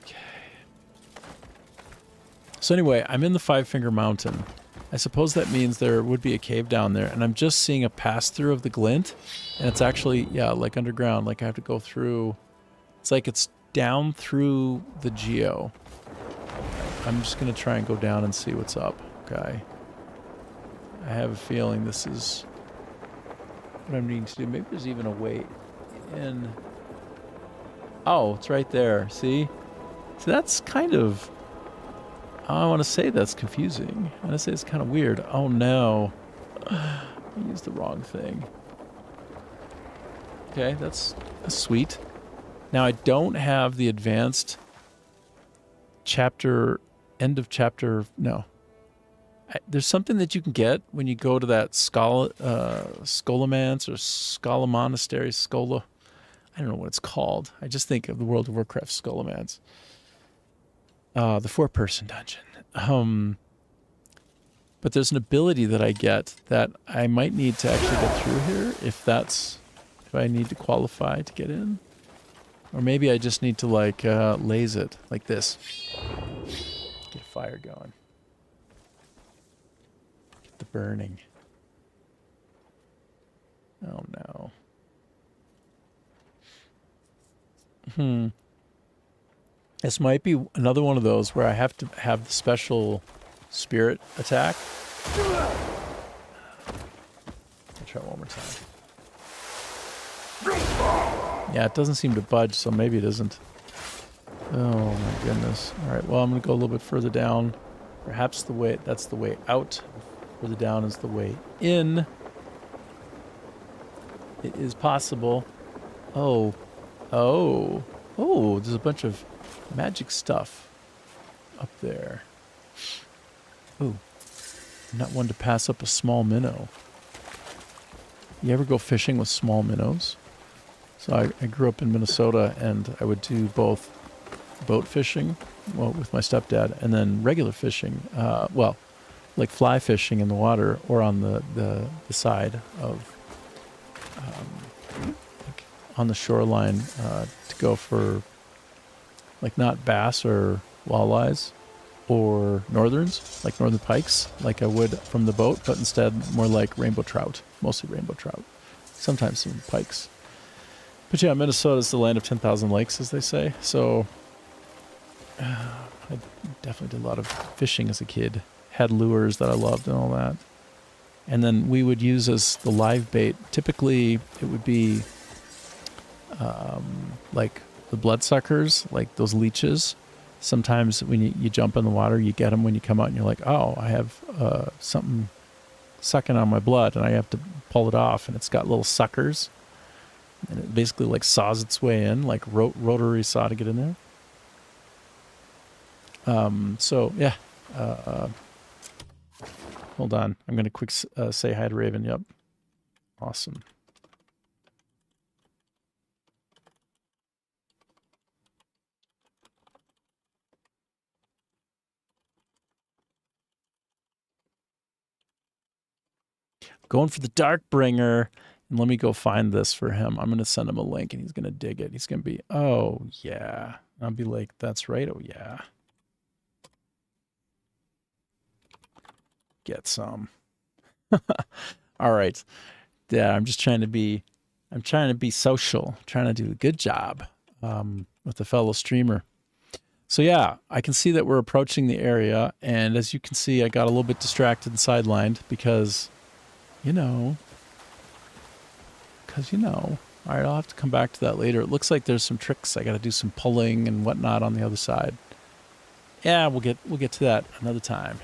Okay. So anyway, I'm in the Five Finger Mountain. I suppose that means there would be a cave down there, and I'm just seeing a pass-through of the glint, and it's actually, yeah, like underground, like I have to go through, it's like it's down through the geo. I'm just going to try and go down and see what's up. Okay. I have a feeling this is what I'm needing to do. Maybe there's even a way in. Oh, it's right there. See? So that's kind of... I want to say that's confusing. I want to say it's kind of weird. Oh, no. I used the wrong thing. Okay, that's sweet. Now, I don't have the advanced chapter... End of chapter... No. There's something that you can get when you go to that Skolamance or Skola Monastery, Skola. I don't know what it's called. I just think of the World of Warcraft Skolamance. The 4-person dungeon. But there's an ability that I get that I might need to actually get through here if I need to qualify to get in. Or maybe I just need to like laze it like this. Get a fire going. Get the burning. Oh no. This might be another one of those where I have to have the special spirit attack. I'll try one more time. Yeah, it doesn't seem to budge, so maybe it isn't. Oh my goodness. Alright, well I'm going to go a little bit further down. Perhaps that's the way out. Further down is the way in. It is possible. Oh, there's a bunch of magic stuff up there. Ooh, I'm not one to pass up a small minnow. You ever go fishing with small minnows? So I grew up in Minnesota, and I would do both boat fishing, well, with my stepdad, and then regular fishing, like fly fishing in the water or on the side of, like on the shoreline to go for, like not bass or walleyes or northerns, like northern pikes, like I would from the boat, but instead more like rainbow trout, mostly rainbow trout, sometimes some pikes. But yeah, Minnesota is the land of 10,000 lakes, as they say. So I definitely did a lot of fishing as a kid. Had lures that I loved and all that. And then we would use as the live bait. Typically, it would be like the bloodsuckers, like those leeches. Sometimes when you jump in the water, you get them when you come out and you're like, oh, I have something sucking on my blood and I have to pull it off. And it's got little suckers. And it basically like saws its way in, like rotary saw to get in there. So yeah. Hold on. I'm going to quick say hi to Raven. Yep. Awesome. Going for the Darkbringer. And let me go find this for him. I'm going to send him a link and he's going to dig it. He's going to be, oh, yeah. I'll be like, that's right. Oh, yeah. Get some. All right. Yeah, I'm trying to be social. I'm trying to do a good job with a fellow streamer. So yeah, I can see that we're approaching the area. And as you can see, I got a little bit distracted and sidelined because, you know. All right, I'll have to come back to that later. It looks like there's some tricks. I got to do some pulling and whatnot on the other side. Yeah, we'll get to that another time.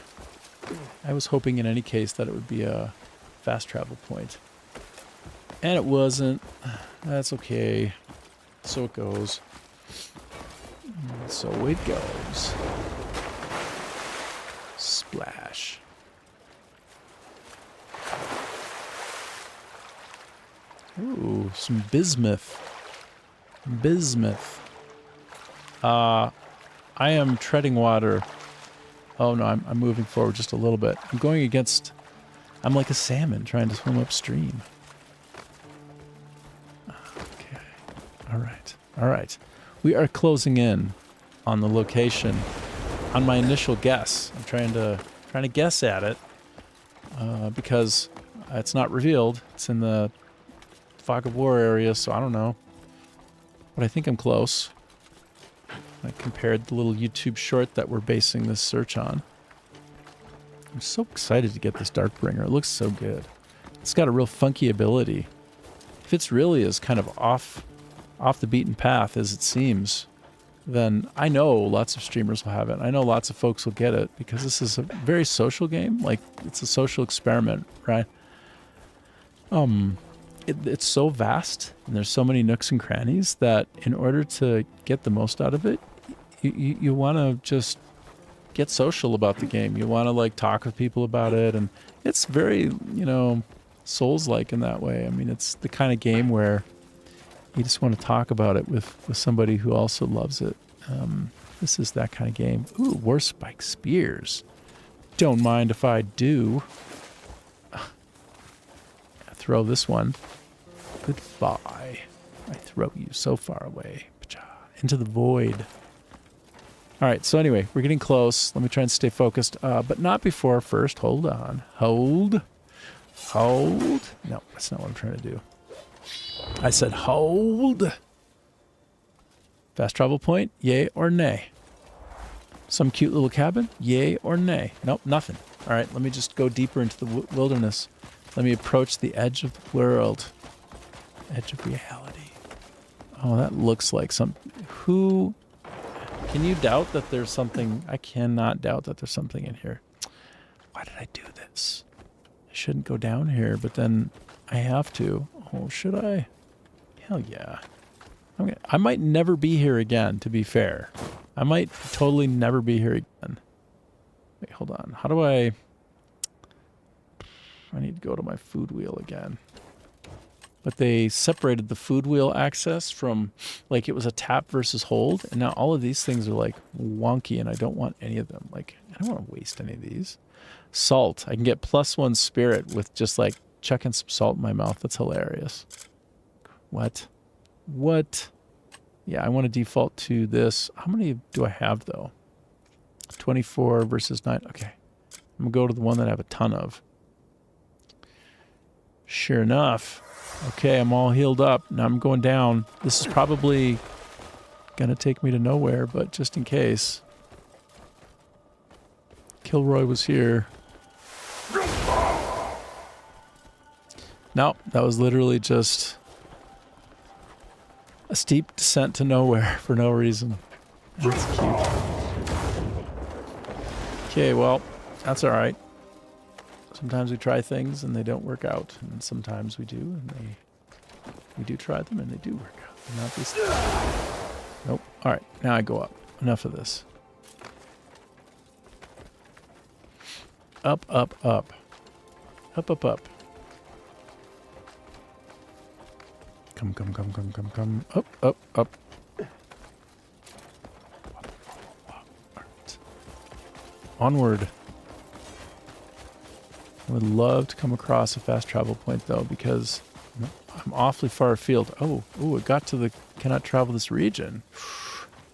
I was hoping in any case that it would be a fast travel point. And it wasn't. That's okay. So it goes. So it goes. Splash. Ooh, some bismuth. Bismuth. I am treading water. Oh no, I'm moving forward just a little bit. I'm like a salmon trying to swim upstream. Okay. All right. We are closing in on the location. On my initial guess, I'm trying to guess at it because it's not revealed. It's in the Fog of War area, so I don't know. But I think I'm close. I compared the little YouTube short that we're basing this search on. I'm so excited to get this Darkbringer. It looks so good. It's got a real funky ability. If it's really as kind of off the beaten path as it seems, then I know lots of streamers will have it. I know lots of folks will get it because this is a very social game. Like, it's a social experiment, right? It's so vast and there's so many nooks and crannies that in order to get the most out of it, you want to just get social about the game. You want to like talk with people about it, and it's very, Souls-like in that way. I mean, it's the kind of game where you just want to talk about it with somebody who also loves it. This is that kind of game. Ooh, Warspike Spears. Don't mind if I do. Throw this one. Goodbye. I throw you so far away. Into the void. All right, so anyway, we're getting close. Let me try and stay focused, but not before first. Hold on. Hold. No, that's not what I'm trying to do. I said hold. Fast travel point, yay or nay? Some cute little cabin, yay or nay? Nope, nothing. All right, let me just go deeper into the wilderness. Let me approach the edge of the world. Edge of reality. Oh, that looks like some... Who... Can you doubt that there's something... I cannot doubt that there's something in here. Why did I do this? I shouldn't go down here, but then I have to. Oh, should I? Hell yeah. I might never be here again, to be fair. I might totally never be here again. Wait, hold on. How do I need to go to my food wheel again. But they separated the food wheel access from, like, it was a tap versus hold, and now all of these things are, like, wonky, and I don't want any of them. Like, I don't want to waste any of these. Salt. I can get +1 spirit with just, like, chucking some salt in my mouth. That's hilarious. What? Yeah, I want to default to this. How many do I have, though? 24 versus 9. Okay. I'm going to go to the one that I have a ton of. Sure enough. Okay, I'm all healed up. Now I'm going down. This is probably going to take me to nowhere, but just in case. Kilroy was here. No, that was literally just a steep descent to nowhere for no reason. That's cute. Okay, well, that's all right. Sometimes we try things and they don't work out, and sometimes we do, and we do try them and they do work out. And not these things. Nope. All right, now I go up. Enough of this. Up, up, up. Up, up, up. Come, come, come, come, come, come. Up, up, up. Right. Onward. I would love to come across a fast travel point, though, because I'm awfully far afield. Oh, it got to the cannot travel this region.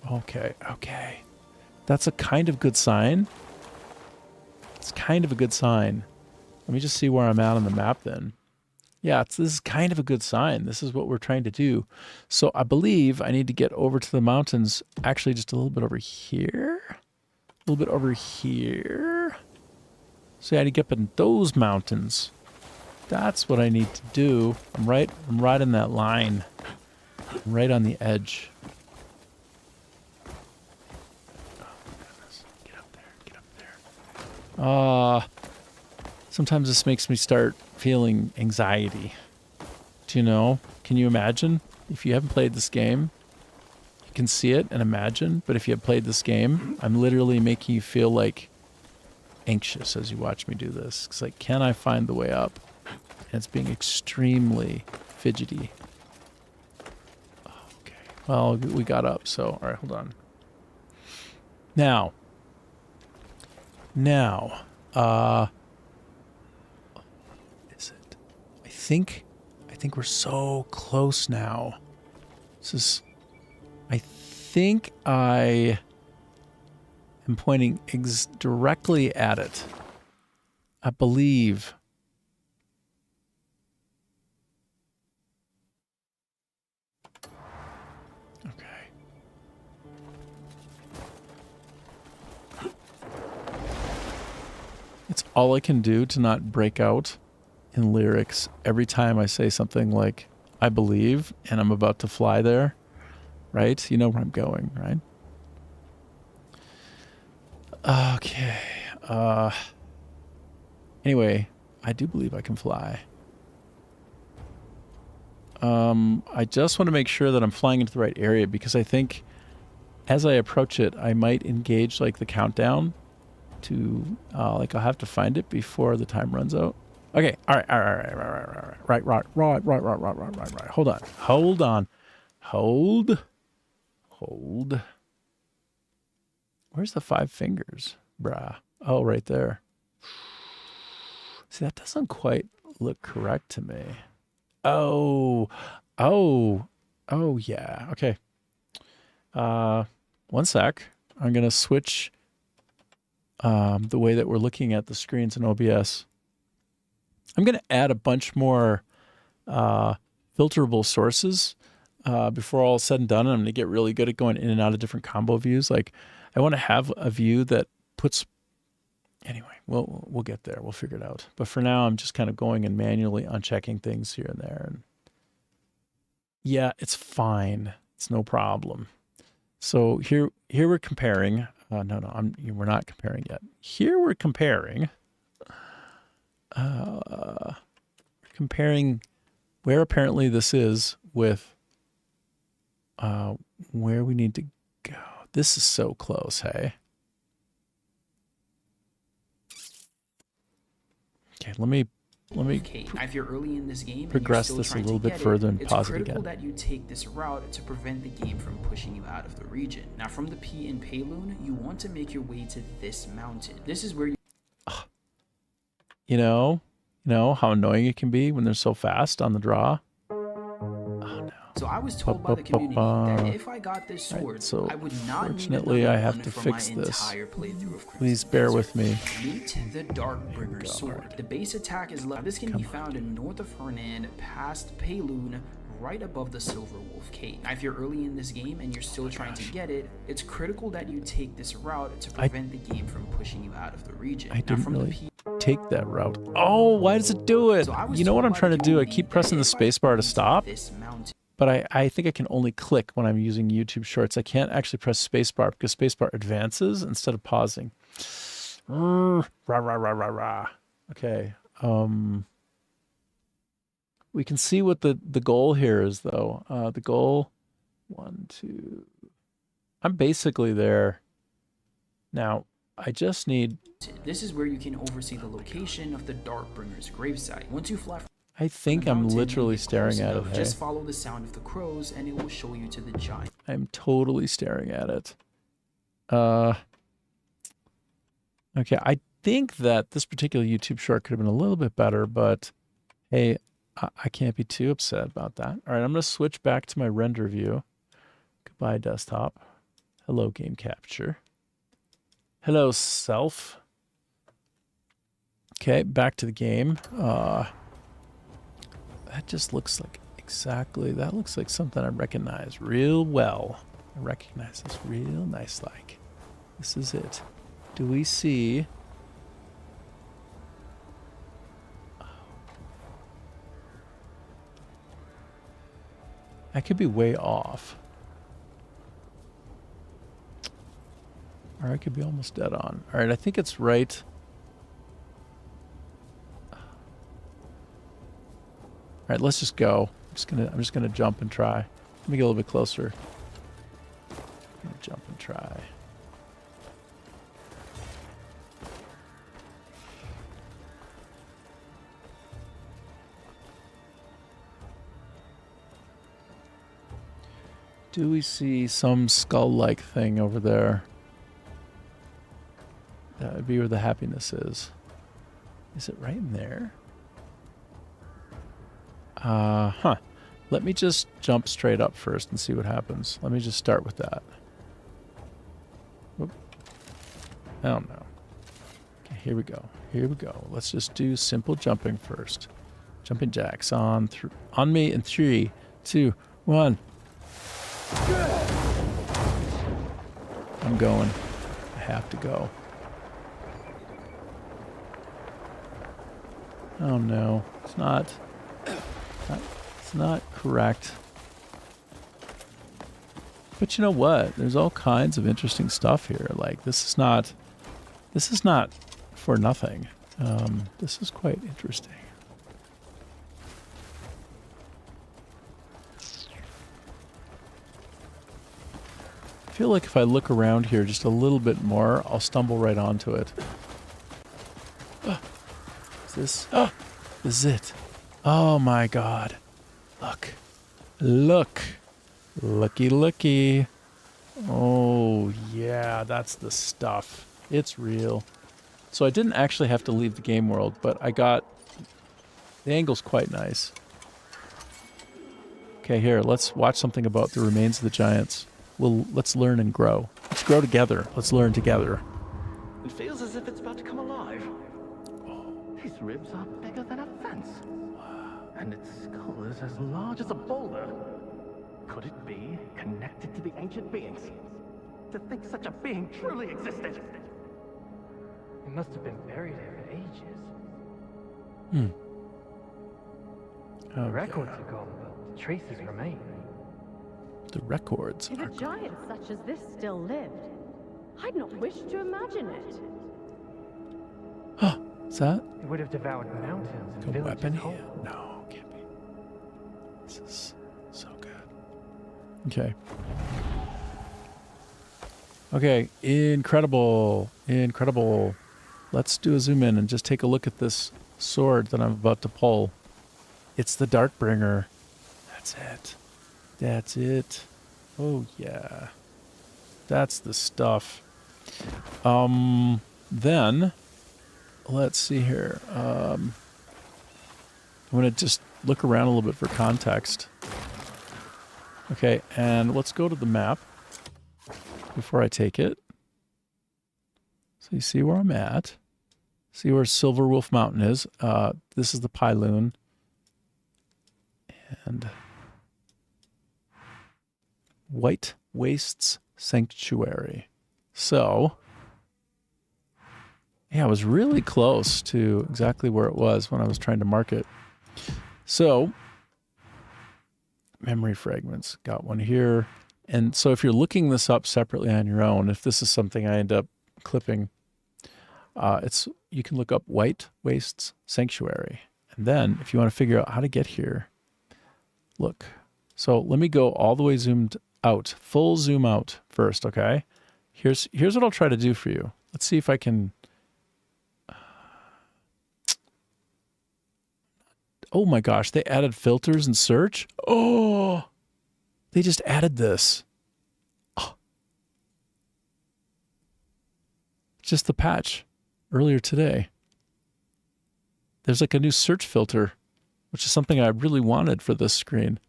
Okay. That's a kind of good sign. It's kind of a good sign. Let me just see where I'm at on the map then. Yeah, this is kind of a good sign. This is what we're trying to do. So I believe I need to get over to the mountains, actually just a little bit over here. A little bit over here. So I had to get up in those mountains. That's what I need to do. I'm right in that line. I'm right on the edge. Oh, goodness. Get up there. Sometimes this makes me start feeling anxiety. Do you know? Can you imagine? If you haven't played this game, you can see it and imagine. But if you have played this game, I'm literally making you feel like anxious as you watch me do this. It's like, can I find the way up? And it's being extremely fidgety. Okay. Well, we got up, so all right, hold on. Now, is it? I think we're so close now. I think I am pointing directly at it. I believe. Okay. all I can do to not break out in lyrics every time I say something like, I believe, and I'm about to fly there, right? You know where I'm going, right? Okay. Anyway, I do believe I can fly. I just want to make sure that I'm flying into the right area because I think as I approach it, I might engage like the countdown to like I'll have to find it before the time runs out. Okay. All right. Hold on. Hold. Where's the 5 fingers, brah? Oh, right there. See, that doesn't quite look correct to me. Oh, yeah. Okay. 1 sec. I'm gonna switch the way that we're looking at the screens in OBS. I'm gonna add a bunch more filterable sources before all is said and done. And I'm gonna get really good at going in and out of different combo views. Like, I want to have a view that puts. Anyway, we'll get there. We'll figure it out. But for now, I'm just kind of going and manually unchecking things here and there. And yeah, it's fine. It's no problem. So here we're comparing. We're not comparing yet. Here we're comparing. Comparing where apparently this is with where we need to go. This is so close, hey? Okay, let me Okay, now if you're early in this game progress and you're this still a trying little to bit get further it, and it's pause it critical again. that you take this route to prevent the game from pushing you out of the region. Now from the P in Payloon, you want to make your way to this mountain. This is where you You know how annoying it can be when they're so fast on the draw. So I was told by the community that if I got this sword, so I would not need fortunately, another I have one to for fix my this. entire playthrough of Crimson Please bear Desert. with me. Meet the Darkbringer sword. The base attack is this can be found in north of Hernan, past Payloon, right above the Silver Wolf Cave. Now, if you're early in this game and you're still trying to get it, it's critical that you take this route to prevent the game from pushing you out of the region. I Now, didn't from really the P take that route. Oh, why does it do it? So I was You know what told I'm by trying the to do? I community keep pressing the that if I spacebar to went stop, this mountain, but I think I can only click when I'm using YouTube Shorts. I can't actually press spacebar because spacebar advances instead of pausing. Rah, rah, rah, rah, rah. Okay. We can see what the goal here is, though. The goal, 1, 2. I'm basically there. Now, I just need. this is where you can oversee the location of the Darkbringer's gravesite. Once you fly from I think the I'm mountain and literally get staring close at it. enough, Hey? just follow the sound of the crows and it will show you to the giant. I'm totally staring at it. Okay, I think that this particular YouTube short could have been a little bit better, but hey, I can't be too upset about that. All right, I'm going to switch back to my render view. Goodbye, desktop. Hello, game capture. Hello, self. Okay, back to the game. That just looks like that looks like something I recognize real well. I recognize this real nice like. This is it. Do we see? I could be way off. Or I could be almost dead on. All right, I think it's right. All right, let's just go. I'm just gonna jump and try. Let me get a little bit closer. Jump and try. Do we see some skull-like thing over there? That would be where the happiness is. Is it right in there? Huh. Let me just jump straight up first and see what happens. Let me just start with that. Whoop. I don't know. Okay, here we go. Here we go. Let's just do simple jumping first. Jumping jacks on me in 3, 2, 1. I'm going. I have to go. Oh no, it's not. It's not correct. But you know what? There's all kinds of interesting stuff here. Like this is not for nothing. This is quite interesting. I feel like if I look around here just a little bit more, I'll stumble right onto it. Is this? Oh, this is it. Oh my god. Look. Look. Looky, looky. Oh, yeah, that's the stuff. It's real. So I didn't actually have to leave the game world, but I got... The angle's quite nice. Okay, here, let's watch something about the remains of the giants. Let's learn and grow. Let's grow together. Let's learn together. It feels as if it's about to come alive. These ribs are bigger than a fence. And its skull is as large as a boulder. Could it be connected to the ancient beings? To think such a being truly existed. It must have been buried here for ages. Oh, The records are gone, but the traces remain. the records If are... a giant such as this still lived, I'd not wish to imagine it. Is that It would have devoured mountains and a villages weapon whole. here? No, can't be. This is so good. Okay. Okay, incredible. Incredible. Let's do a zoom in and just take a look at this sword that I'm about to pull. It's the Darkbringer. That's it. That's it. Oh, yeah. That's the stuff. Then, let's see here. I'm going to just look around a little bit for context. Okay, and let's go to the map before I take it. So you see where I'm at. See where Silver Wolf Mountain is. This is the Pyloon. And White Wastes Sanctuary. So, yeah, I was really close to exactly where it was when I was trying to mark it. So, memory fragments. Got one here. And so if you're looking this up separately on your own, if this is something I end up clipping, you can look up White Wastes Sanctuary. And then if you want to figure out how to get here, look. So let me go all the way zoomed out, full zoom out first, okay? Here's what I'll try to do for you. Let's see if I can... Oh my gosh, they added filters and search? Oh! They just added this. Oh. Just the patch earlier today. There's like a new search filter, which is something I really wanted for this screen.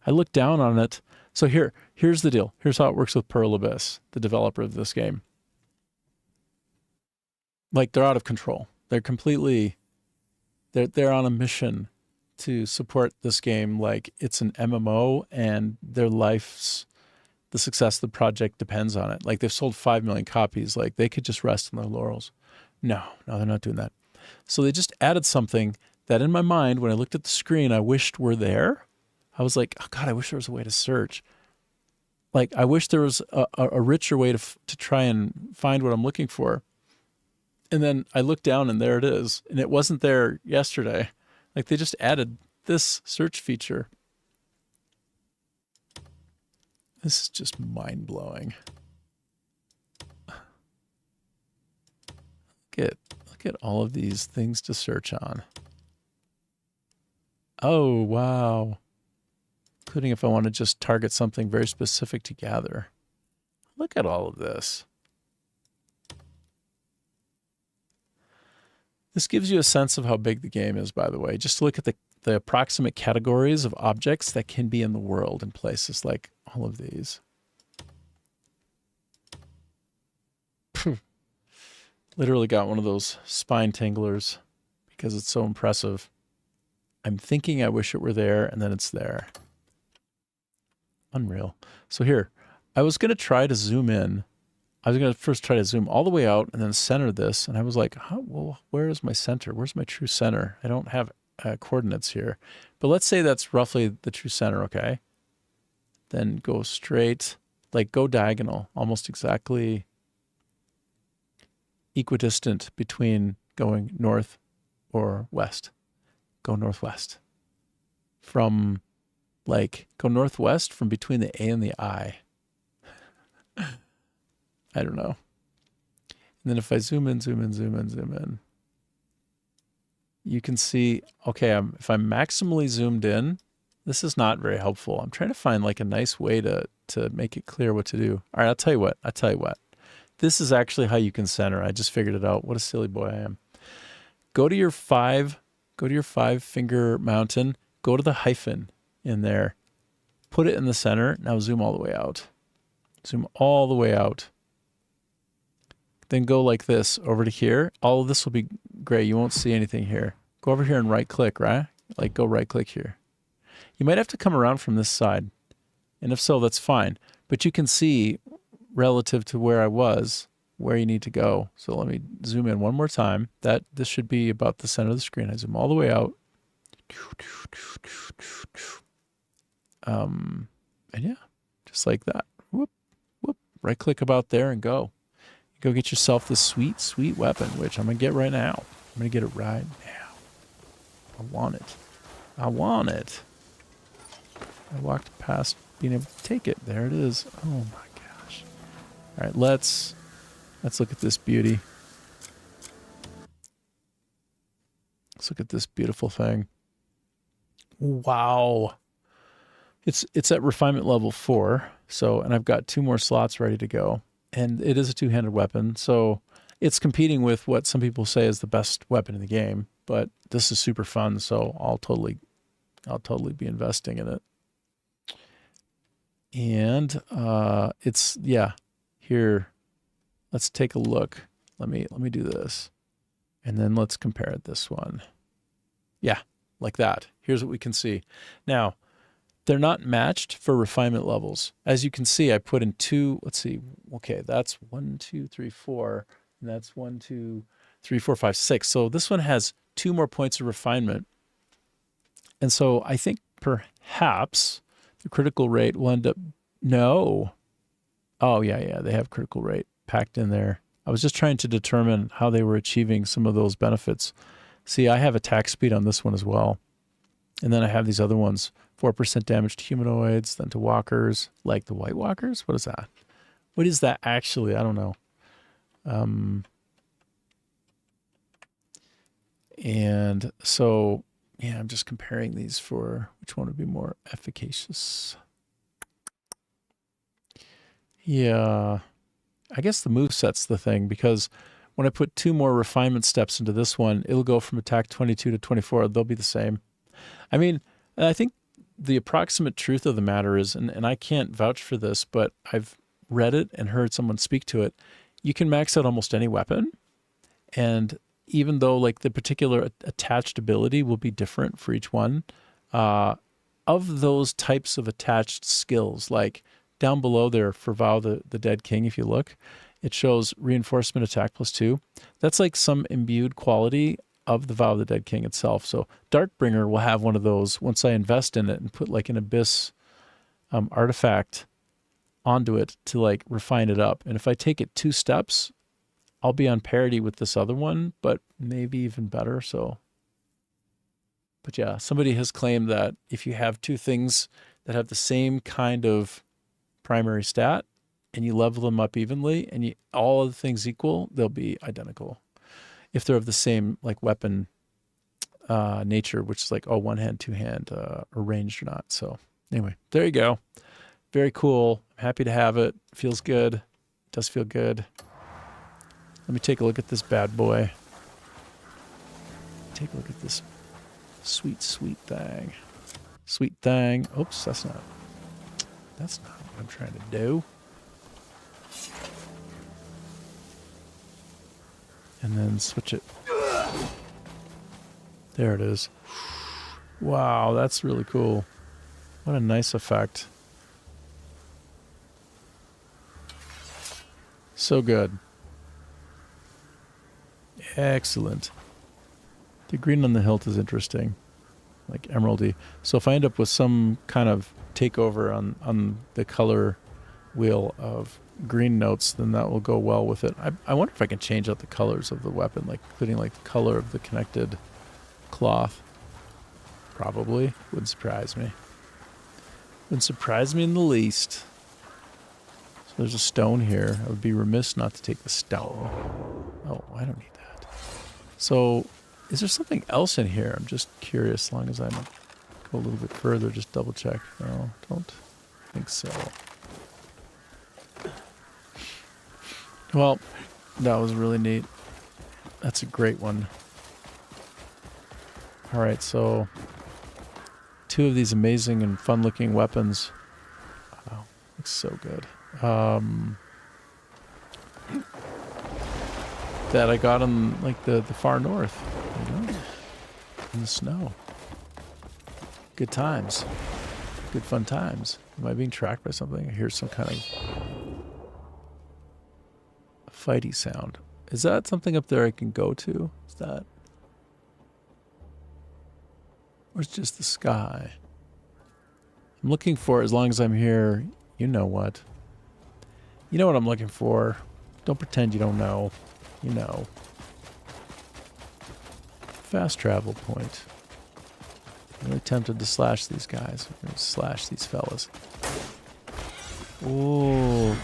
I looked down on it. So here's the deal. Here's how it works with Pearl Abyss, the developer of this game. Like, they're out of control. They're completely... They're on a mission to support this game like it's an MMO, and their life's... the success of the project depends on it. Like, they've sold 5 million copies. Like, they could just rest on their laurels. No, they're not doing that. So they just added something that in my mind, when I looked at the screen, I wished were there. I was like, oh God, I wish there was a way to search. Like, I wish there was a richer way to try and find what I'm looking for. And then I looked down and there it is. And it wasn't there yesterday. Like, they just added this search feature. This is just mind-blowing. Look at all of these things to search on. Oh, wow. Including if I want to just target something very specific to gather. Look at all of this. This gives you a sense of how big the game is, by the way. Just to look at the approximate categories of objects that can be in the world in places like all of these. Literally got one of those spine tinglers because it's so impressive. I'm thinking I wish it were there, and then it's there. Unreal. So here, I was going to try to zoom in I was going to first try to zoom all the way out and then center this. And I was like, well, where is my center? Where's my true center? I don't have coordinates here. But let's say that's roughly the true center, okay? Then go straight, like go diagonal, almost exactly equidistant between going north or west. Go northwest. From, like, go northwest from between the A and the I. I don't know. And then if I zoom in, you can see, okay, if I'm maximally zoomed in, this is not very helpful. I'm trying to find like a nice way to make it clear what to do. All right, I'll tell you what. This is actually how you can center. I just figured it out. What a silly boy I am. Go to your five finger mountain, go to the hyphen in there, put it in the center. Now zoom all the way out. Zoom all the way out. Then go like this over to here. All of this will be gray. You won't see anything here. Go over here and right click, right? Like go right click here. You might have to come around from this side. And if so, that's fine. But you can see relative to where I was, where you need to go. So let me zoom in one more time. This should be about the center of the screen. I zoom all the way out. And yeah, just like that. Whoop, whoop. Right click about there and go. Go get yourself this sweet, sweet weapon, which I'm going to get right now. I'm going to get it right now. I want it. I want it. I walked past being able to take it. There it is. Oh my gosh. All right, let's look at this beauty. Let's look at this beautiful thing. Wow. It's at refinement level 4. So, and I've got 2 more slots ready to go. And it is a two-handed weapon, so it's competing with what some people say is the best weapon in the game. But this is super fun, so I'll totally be investing in it. And here, let's take a look. Let me do this, and then let's compare this one. Yeah, like that. Here's what we can see. Now, they're not matched for refinement levels. As you can see, I put in 2, let's see, okay, that's 1, 2, 3, 4, and that's 1, 2, 3, 4, 5, 6. So this one has 2 more points of refinement. And so I think perhaps the critical rate will end up, no. Oh, yeah, they have critical rate packed in there. I was just trying to determine how they were achieving some of those benefits. See, I have attack speed on this one as well. And then I have these other ones, 4% damage to humanoids, then to walkers, like the White Walkers. What is that? What is that actually? I don't know. And so, yeah, I'm just comparing these for which one would be more efficacious. Yeah, I guess the moveset's the thing, because when I put 2 more refinement steps into this one, it'll go from attack 22 to 24. They'll be the same. I mean, I think the approximate truth of the matter is, and I can't vouch for this, but I've read it and heard someone speak to it, you can max out almost any weapon. And even though like the particular attached ability will be different for each one, of those types of attached skills, like down below there for Vow the Dead King, if you look, it shows reinforcement attack +2. That's like some imbued quality of the Vow of the Dead King itself. So Darkbringer will have one of those once I invest in it and put like an Abyss artifact onto it to like refine it up. And if I take it 2 steps, I'll be on parity with this other one, but maybe even better. So, but yeah, somebody has claimed that if you have 2 things that have the same kind of primary stat and you level them up evenly and all of the things equal, they'll be identical. If they're of the same like weapon nature, which is like, oh, 1 hand, 2 hand, or ranged or not. So anyway, there you go. Very cool. I'm happy to have it. Feels good. It does feel good. Let me take a look at this bad boy. Take a look at this sweet, sweet thing. Sweet thing. Oops, that's not what I'm trying to do. And then switch it. There it is. Wow, that's really cool. What a nice effect. So good. Excellent. The green on the hilt is interesting. Like emeraldy. So if I end up with some kind of takeover on the color wheel of green notes, then that will go well with it. I wonder if I can change out the colors of the weapon, like including like the color of the connected cloth. Probably. Wouldn't surprise me. Wouldn't surprise me in the least. So there's a stone here. I would be remiss not to take the stone. Oh, I don't need that. So is there something else in here? I'm just curious, as long as I go a little bit further, just double check. No, don't think so. Well, that was really neat. That's a great one. All right, so 2 of these amazing and fun-looking weapons. Wow, looks so good. That I got in like the far north, you know, in the snow. Good times. Good fun times. Am I being tracked by something? I hear some kind of fighty sound. Is that something up there I can go to? Is that? Or it's just the sky? I'm looking for, as long as I'm here, you know what. You know what I'm looking for. Don't pretend you don't know. You know. Fast travel point. I'm really tempted to slash these guys. I'm going to slash these fellas. Oh,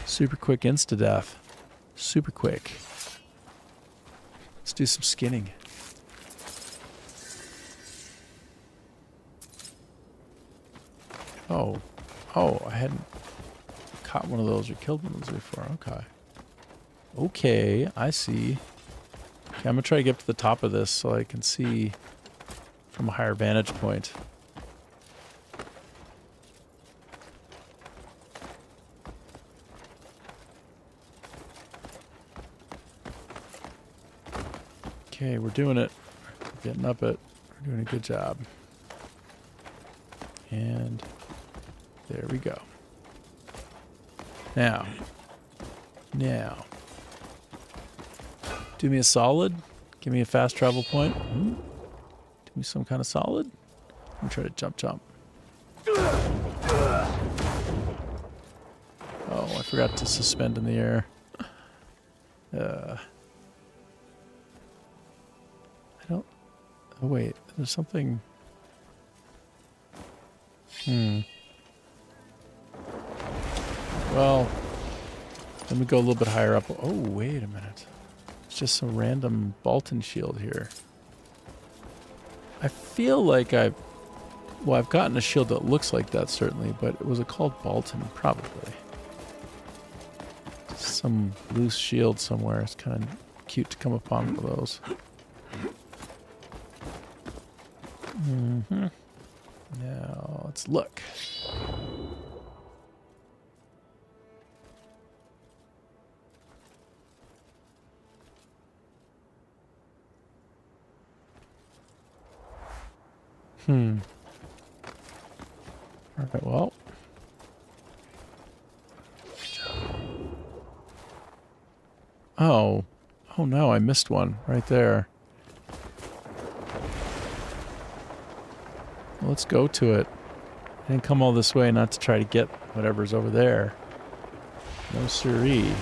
super quick insta-death. Super quick. Let's do some skinning. Oh. Oh, I hadn't caught one of those or killed one of those before. Okay. Okay, I see. Okay, I'm going to try to get up to the top of this so I can see from a higher vantage point. Okay, we're doing it. We're getting up it. We're doing a good job. And there we go. Now. Do me a solid. Give me a fast travel point. Do me some kind of solid. I'm try to jump. Oh, I forgot to suspend in the air. I don't... Oh, wait. There's something... Well, let me go a little bit higher up. Oh, wait a minute. It's just some random Bolton shield here. I feel like I've gotten a shield that looks like that, certainly, but was it called Bolton? Probably. Some loose shield somewhere. It's kind of cute to come upon one of those. Now, let's look. All right, well. Oh no, I missed one right there. Well, let's go to it. I didn't come all this way not to try to get whatever's over there. No siree.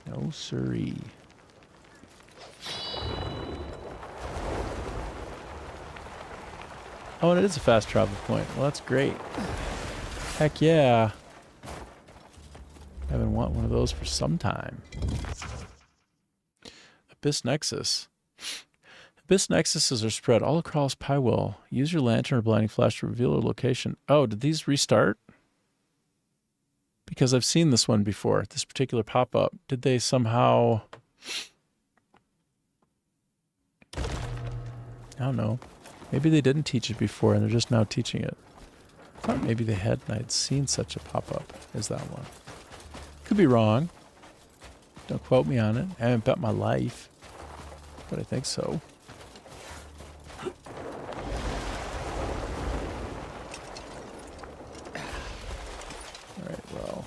No siree. Oh, and it is a fast travel point. Well, that's great. Heck yeah. I haven't wanted one of those for some time. Abyss Nexus. Abyss Nexuses are spread all across Pywell. Use your lantern or blinding flash to reveal a location. Oh, did these restart? Because I've seen this one before, this particular pop-up. Did they somehow... I don't know. Maybe they didn't teach it before and they're just now teaching it. I thought maybe they had and I'd seen such a pop-up as that one. Could be wrong. Don't quote me on it. I haven't bet my life. But I think so. Alright, well.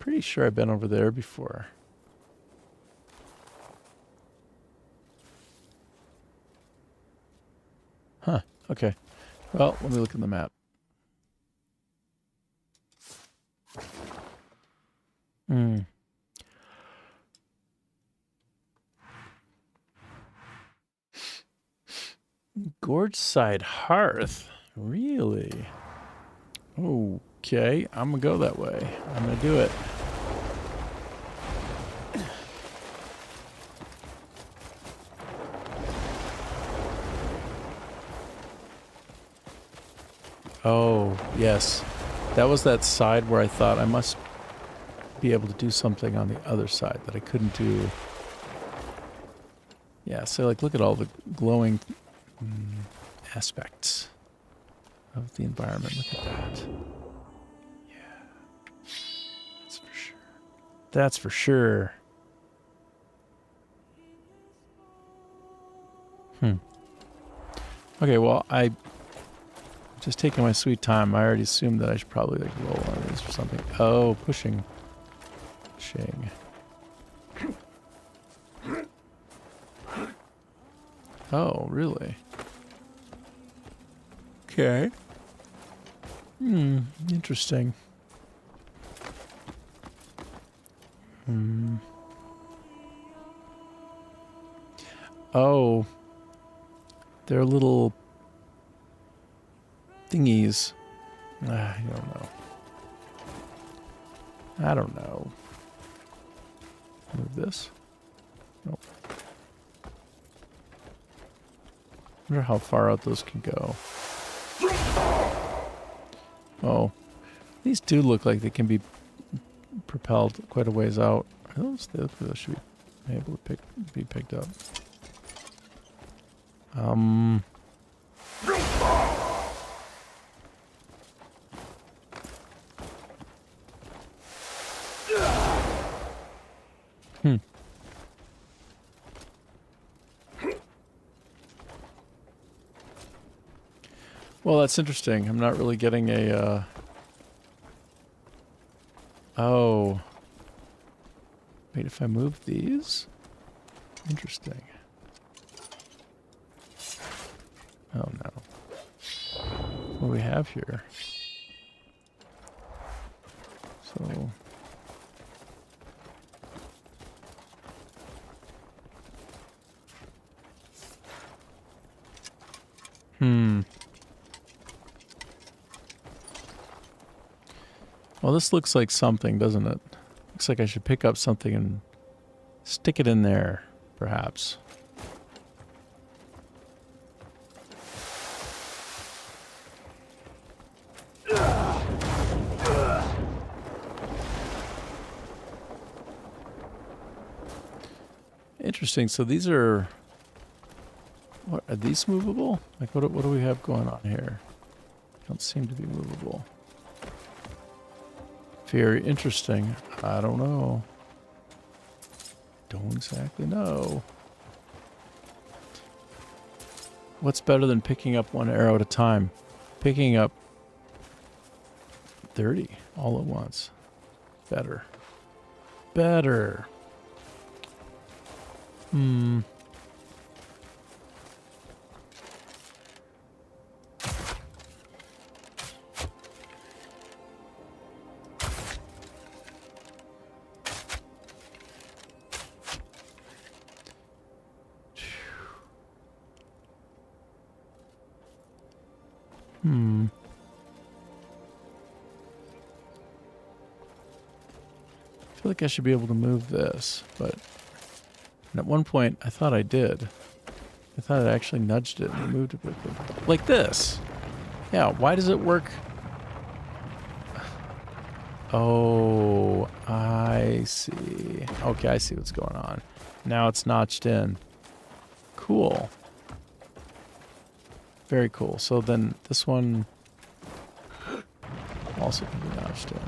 Pretty sure I've been over there before. Huh. Okay. Well, let me look at the map. Hmm. Gorge Side Hearth. Really? Okay, I'm gonna go that way. I'm gonna do it. Oh, yes. That was that side where I thought I must be able to do something on the other side that I couldn't do. Yeah, so like look at all the glowing aspects of the environment. Look at that. Yeah. That's for sure. That's for sure. Okay, well, I just taking my sweet time. I already assumed that I should probably like roll one of these or something. Oh, pushing. Pushing. Oh, really? Okay. Interesting. Oh. They're little thingies. I don't know. I don't know. Move this. Nope. Wonder how far out those can go. Oh. These do look like they can be propelled quite a ways out. Those should be able to be picked up. Well, that's interesting. I'm not really getting a, Oh. Wait, if I move these? Interesting. Oh, no. What do we have here? So... Well, this looks like something, doesn't it? Looks like I should pick up something and stick it in there, perhaps. Interesting. So these are... What, are these movable? Like, what do we have going on here? Don't seem to be movable. Very interesting. I don't know. Don't exactly know. What's better than picking up one arrow at a time? Picking up 30 all at once. Better. Better. I feel like I should be able to move this, but at one point I thought I did. I thought it actually nudged it and moved it like this. Yeah, why does it work? Oh, I see. Okay, I see what's going on. Now it's notched in. Cool. Very cool. So then this one also can be notched in.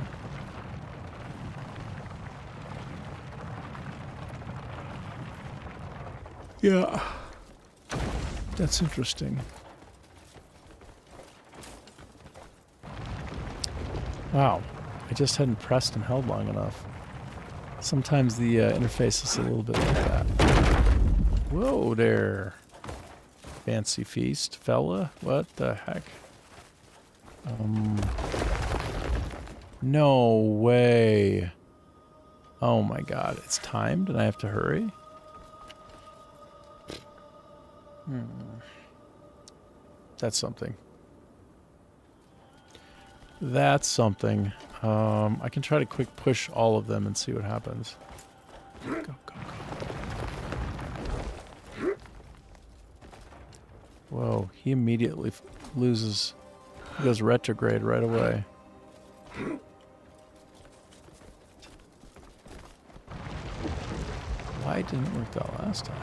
Yeah. That's interesting. Wow. I just hadn't pressed and held long enough. Sometimes the interface is a little bit like that. Whoa there. Fancy feast, fella. What the heck? No way. Oh my god, it's timed and I have to hurry? That's something. That's something. I can try to quick push all of them and see what happens. Go, go, go. Whoa, he immediately loses. He goes retrograde right away. Why didn't it work that last time?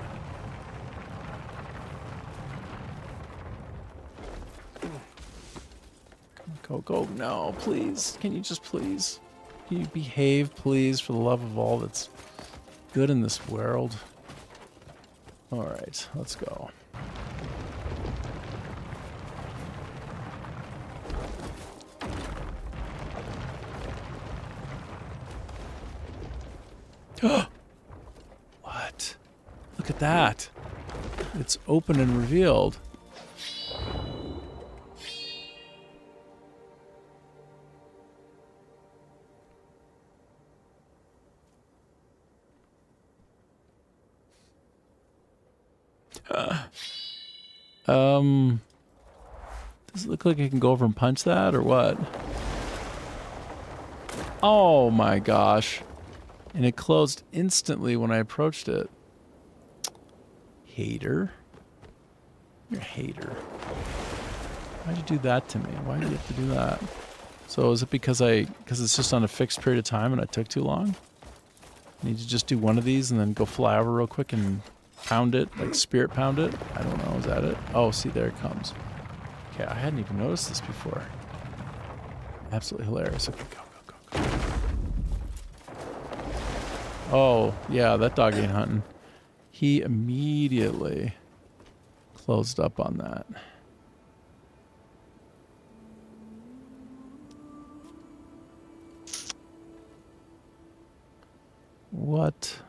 Go, go. No, please. Can you just please? Can you behave, please, for the love of all that's good in this world? Alright, let's go. What? Look at that. It's open and revealed. Does it look like I can go over and punch that or what? Oh my gosh. And it closed instantly when I approached it. Hater. You're a hater. Why'd you do that to me? Why did you have to do that? So is it because it's just on a fixed period of time and I took too long? I need to just do one of these and then go fly over real quick and pound it, like spirit pound it? I don't know, is that it? Oh, see, there it comes. Okay, I hadn't even noticed this before. Absolutely hilarious. Okay, go, go, go, go. Oh, yeah, that dog ain't hunting. He immediately closed up on that. What?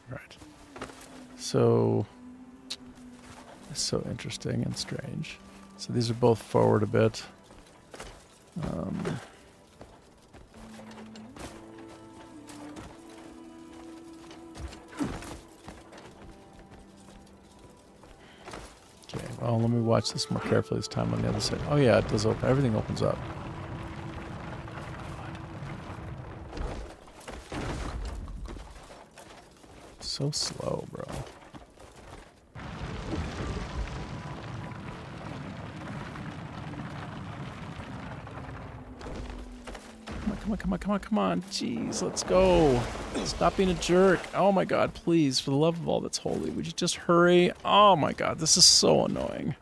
Right. So, it's so interesting and strange. So these are both forward a bit. Okay, well, let me watch this more carefully this time on the other side. Oh yeah, it does open. Everything opens up. So slow, bro. Come on. Jeez, let's go. Stop being a jerk. Oh my god, please, for the love of all that's holy, would you just hurry? Oh my god, this is so annoying.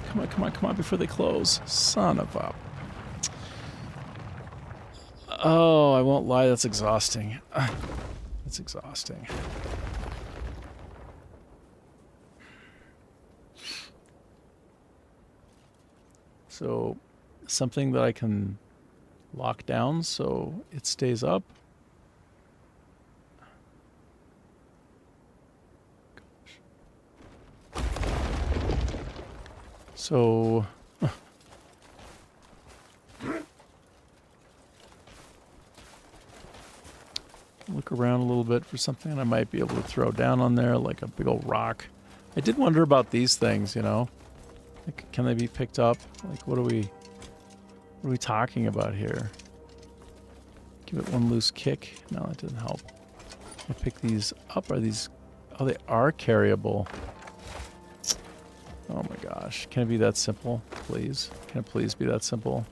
Come on, before they close. Son of a... Oh, I won't lie, that's exhausting. It's exhausting. So, something that I can lock down so it stays up. Gosh. So... look around a little bit for something I might be able to throw down on there, like a big old rock. I did wonder about these things, you know? Like, can they be picked up? Like, what are we talking about here? Give it one loose kick. No, that didn't help. I pick these up. Are these... Oh, they are carryable. Oh my gosh. Can it be that simple? Please. Can it please be that simple?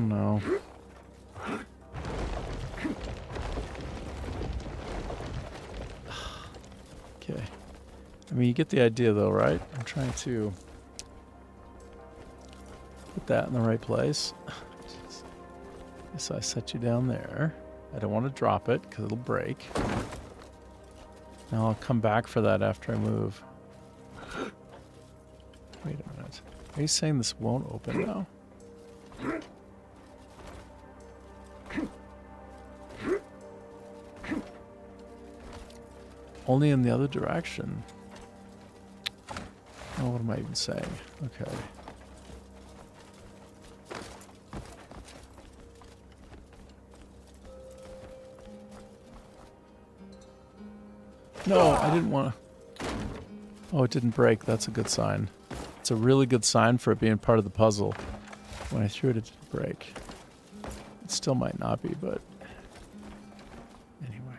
no. Okay. I mean, you get the idea though, right? I'm trying to put that in the right place. So I set you down there. I don't want to drop it because it'll break. Now I'll come back for that after I move. Wait a minute. Are you saying this won't open now? Only in the other direction. Oh, what am I even saying? Okay. No, I didn't want to. Oh, it didn't break. That's a good sign. It's a really good sign for it being part of the puzzle. When I threw it, it didn't break. It still might not be, but anyway.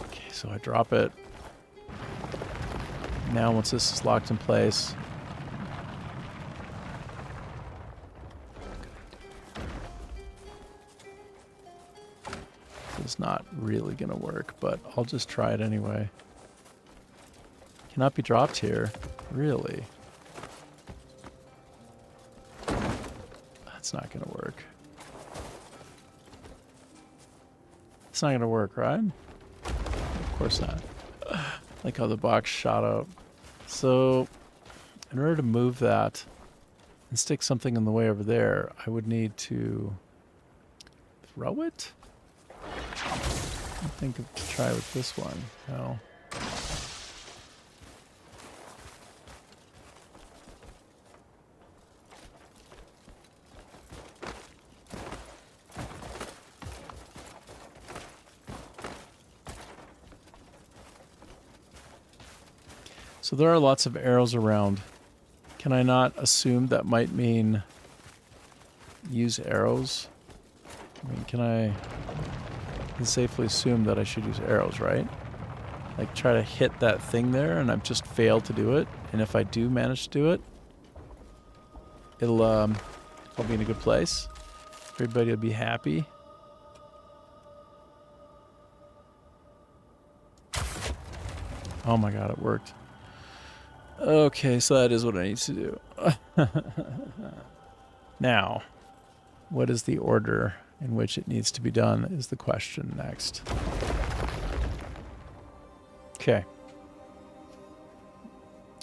Okay, so I drop it. Now, once this is locked in place, it's not really going to work, but I'll just try it anyway. Cannot be dropped here. Really? That's not going to work. It's not going to work, right? Of course not. Like how the box shot out. So, in order to move that and stick something in the way over there, I would need to throw it? I think of try with this one. No. So there are lots of arrows around. Can I not assume that might mean use arrows? I mean, can I safely assume that I should use arrows, right? Like try to hit that thing there and I've just failed to do it. And if I do manage to do it, I'll be in a good place. Everybody will be happy. Oh my god, it worked. Okay, so that is what I need to do. Now, what is the order in which it needs to be done is the question next. Okay.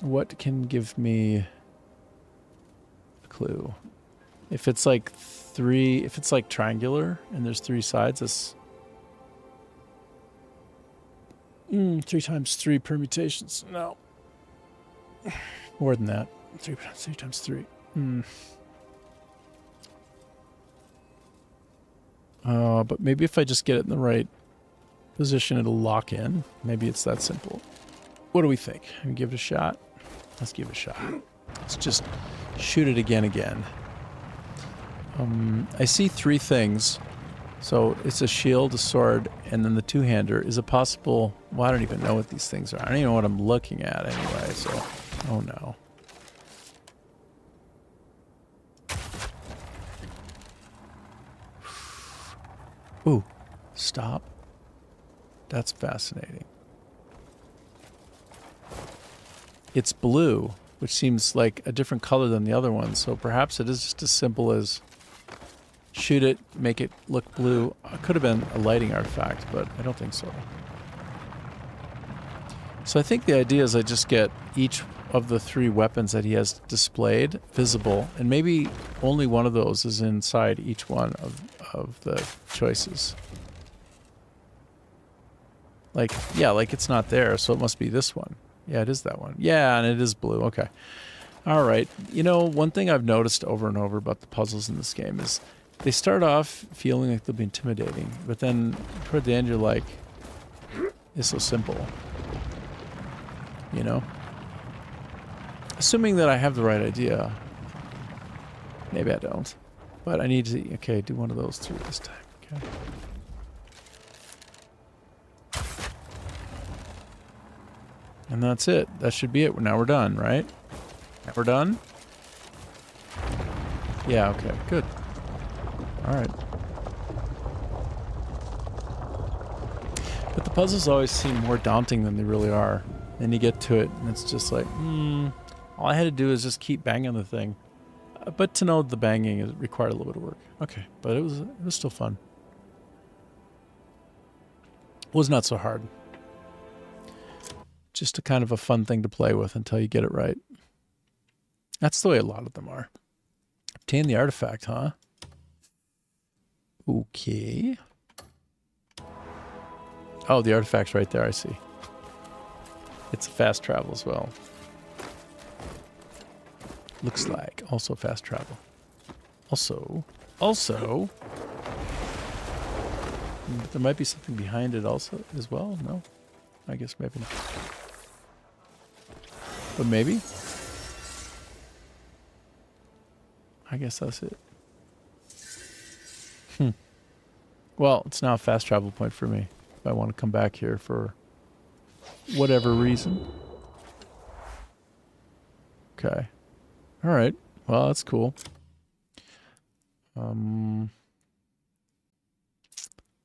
What can give me a clue? If it's like if it's like triangular and there's 3 sides, it's 3 times 3 permutations. No. More than that. 3 times 3. But maybe if I just get it in the right position, it'll lock in. Maybe it's that simple. What do we think? We give it a shot? Let's give it a shot. Let's just shoot it again. I see 3 things. So it's a shield, a sword, and then the 2-hander. Is it possible? Well, I don't even know what these things are. I don't even know what I'm looking at anyway, so. Oh no. Ooh, stop. That's fascinating. It's blue, which seems like a different color than the other ones, so perhaps it is just as simple as shoot it, make it look blue. It could have been a lighting artifact, but I don't think so. So I think the idea is I just get each of the 3 weapons that he has displayed visible, and maybe only one of those is inside each one of the choices. Like, yeah, like it's not there, so it must be this one. Yeah, it is that one. Yeah, and it is blue. Okay. All right. You know, one thing I've noticed over and over about the puzzles in this game is they start off feeling like they'll be intimidating, but then toward the end you're like, it's so simple. You know? Assuming that I have the right idea. Maybe I don't. But I need to, okay, do one of those 3 this time. Okay. And that's it. That should be it. Now we're done, right? Now we're done. Yeah, okay, good. Alright. But the puzzles always seem more daunting than they really are. Then you get to it, and it's just like, all I had to do is just keep banging the thing. But to know the banging is required a little bit of work. Okay, but it was still fun. It was not so hard. Just a kind of a fun thing to play with until you get it right. That's the way a lot of them are. Obtain the artifact, huh? Okay. Oh, the artifact's right there, I see. It's fast travel as well. Looks like also fast travel. Also, there might be something behind it also as well. No, I guess maybe not. But maybe. I guess that's it. Well, it's now a fast travel point for me. If I want to come back here for whatever reason. Okay. All right. Well, that's cool.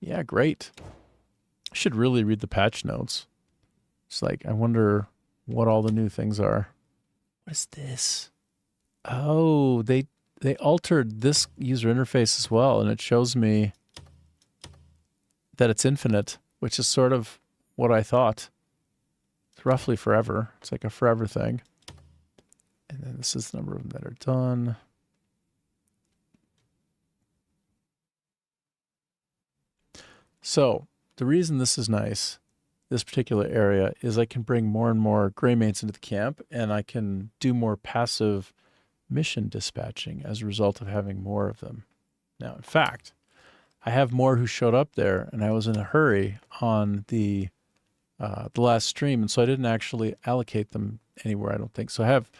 Yeah, great. I should really read the patch notes. It's like, I wonder what all the new things are. What is this? Oh, they altered this user interface as well, and it shows me that it's infinite, which is sort of what I thought. It's roughly forever. It's like a forever thing. And then this is the number of them that are done. So the reason this is nice, this particular area, is I can bring more and more Greymates into the camp, and I can do more passive mission dispatching as a result of having more of them. Now, in fact, I have more who showed up there, and I was in a hurry on the last stream, and so I didn't actually allocate them anywhere, I don't think. So I have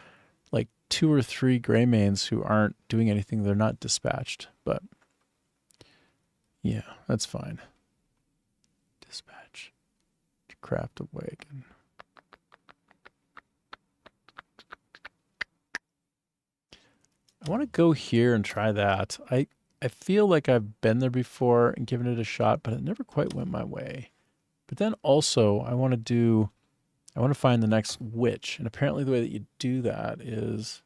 like 2 or 3 Greymanes who aren't doing anything. They're not dispatched, but yeah, that's fine. Dispatch to craft a wagon. I want to go here and try that. I feel like I've been there before and given it a shot, but it never quite went my way. But then also, I want to find the next witch. And apparently the way that you do that is,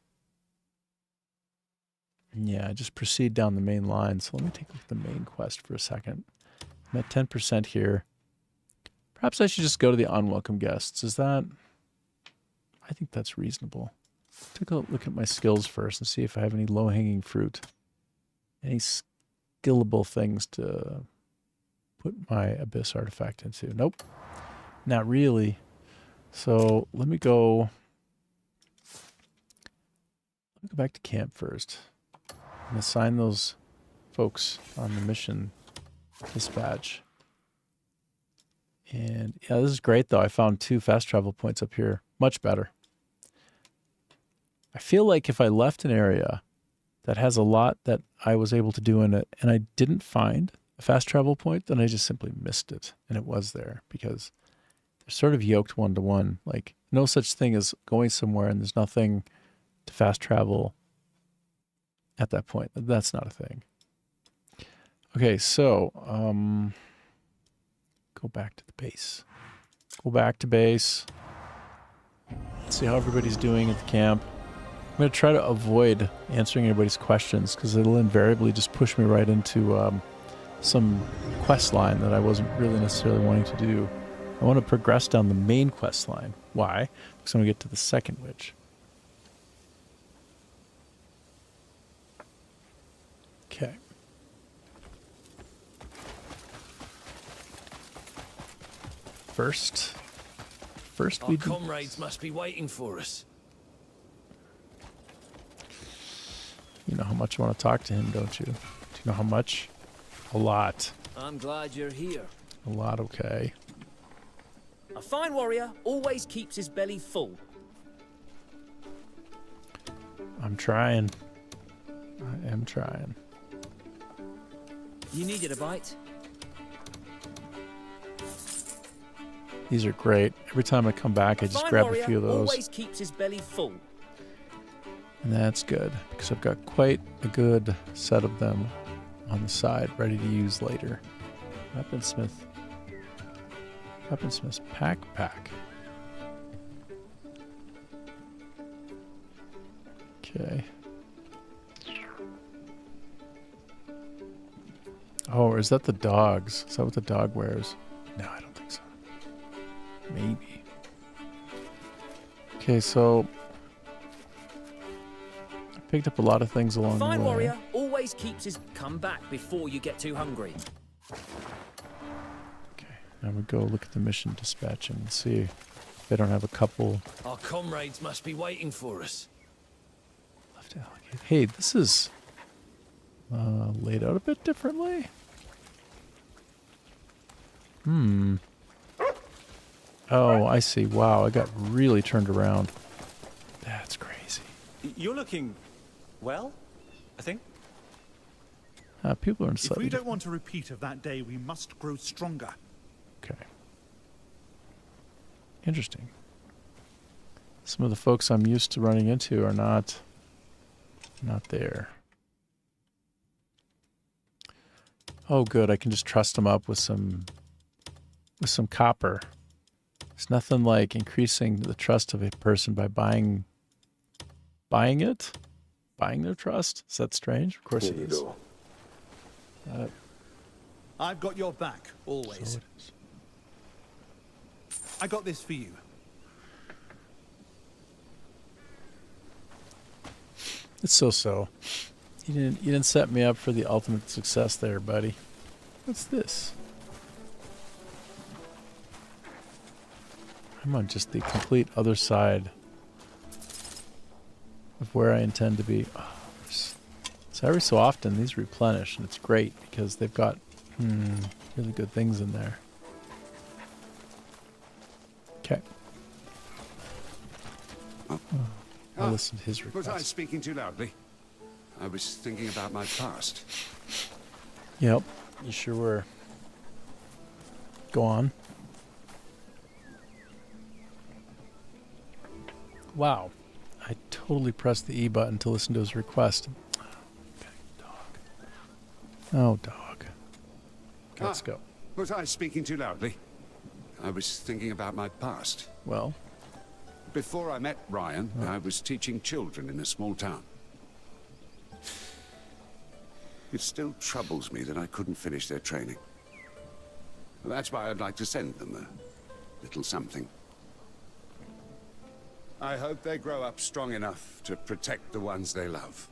yeah, just proceed down the main line. So let me take a look at the main quest for a second. I'm at 10% here. Perhaps I should just go to the unwelcome guests. Is that? I think that's reasonable. Take a look at my skills first and see if I have any low-hanging fruit. Any skillable things to put my Abyss artifact into. Nope. Not really. So let me go back to camp first and assign those folks on the mission dispatch. And yeah, this is great though. I found 2 fast travel points up here. Much better. I feel like if I left an area that has a lot that I was able to do in it and I didn't find a fast travel point, then I just simply missed it. And it was there because they're sort of yoked one-to-one. Like no such thing as going somewhere and there's nothing to fast travel at that point. That's not a thing. Okay, so go back to the base. Go back to base. See how everybody's doing at the camp. I'm going to try to avoid answering anybody's questions because it'll invariably just push me right into some quest line that I wasn't really necessarily wanting to do. I want to progress down the main quest line. Why? Because I'm going to get to the second witch. Okay. First Our we do. comrades must be waiting for us. You know how much I want to talk to him, don't you? Do you know how much? A lot. I'm glad you're here. A lot, okay. A fine warrior always keeps his belly full. I'm trying. I am trying. You needed a bite? These are great. Every time I come back, I just Fine grab a warrior few of those. always keeps his belly full. And that's good, because I've got quite a good set of them on the side, ready to use later. Weaponsmith's pack. Okay. Oh, or is that the dog's? Is that what the dog wears? No, I don't think so. Maybe. Okay, so I picked up a lot of things along the way. Fine warrior always keeps his come back before you get too hungry. Okay, now we go look at the mission dispatching and see if they don't have a couple Our comrades must be waiting for us. left to allocate. Hey, this is laid out a bit differently. Oh, I see. Wow, I got really turned around. That's crazy. You're looking well, I think. People are in If slightly we don't different- want a repeat of that day, we must grow stronger. Okay. Interesting. Some of the folks I'm used to running into are not there. Oh, good. I can just trust them up with some copper. There's nothing like increasing the trust of a person by buying their trust. Is that strange? Of course it is. I've got your back, always. So it is. I got this for you. It's so. You didn't set me up for the ultimate success there, buddy. What's this? I'm on just the complete other side of where I intend to be. Oh, so every so often these replenish, and it's great because they've got really good things in there. Okay. I'll listen to his Was I request. speaking too loudly? I was thinking about my past. Yep, you sure were. Go on. Wow. I totally pressed the E button to listen to his request. Okay, dog. Oh, dog. Okay, let's go. Was I speaking too loudly? I was thinking about my past. Well, Before I met Ryan, I was teaching children in a small town. It still troubles me that I couldn't finish their training. That's why I'd like to send them a little something. I hope they grow up strong enough to protect the ones they love.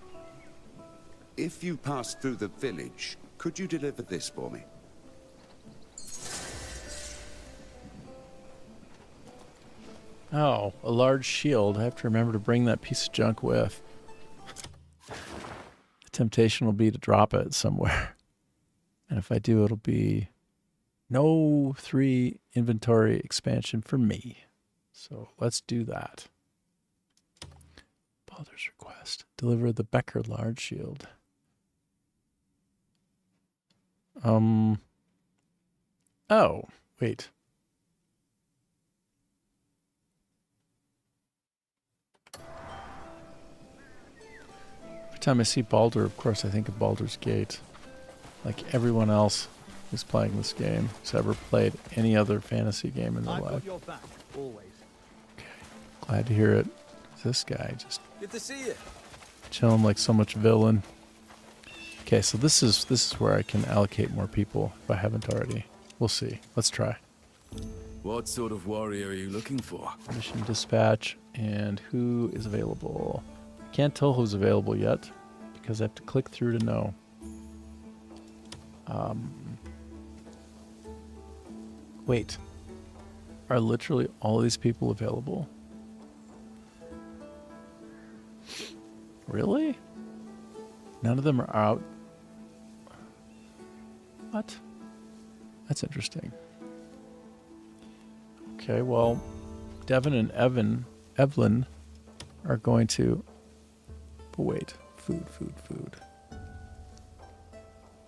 If you pass through the village, could you deliver this for me? oh, a large shield. I have to remember to bring that piece of junk with. The temptation will be to drop it somewhere. And if I do, it'll be no 3 inventory expansion for me. So let's do that. Baldur's request. Deliver the Becker large shield. Oh, wait. Every time I see Baldur, of course, I think of Baldur's Gate. Like everyone else who's playing this game, who's ever played any other fantasy game in their I've life. got your back, always. Glad to hear it. This guy just Good to see you. chilling like so much villain. Okay, so this is where I can allocate more people if I haven't already. We'll see. Let's try. What sort of warrior are you looking for? Mission dispatch and who is available. Can't tell who's available yet because I have to click through to know. Wait. Are literally all these people available? Really? None of them are out. What? That's interesting. Okay, well, Devin and Evelyn are going to... But wait, food.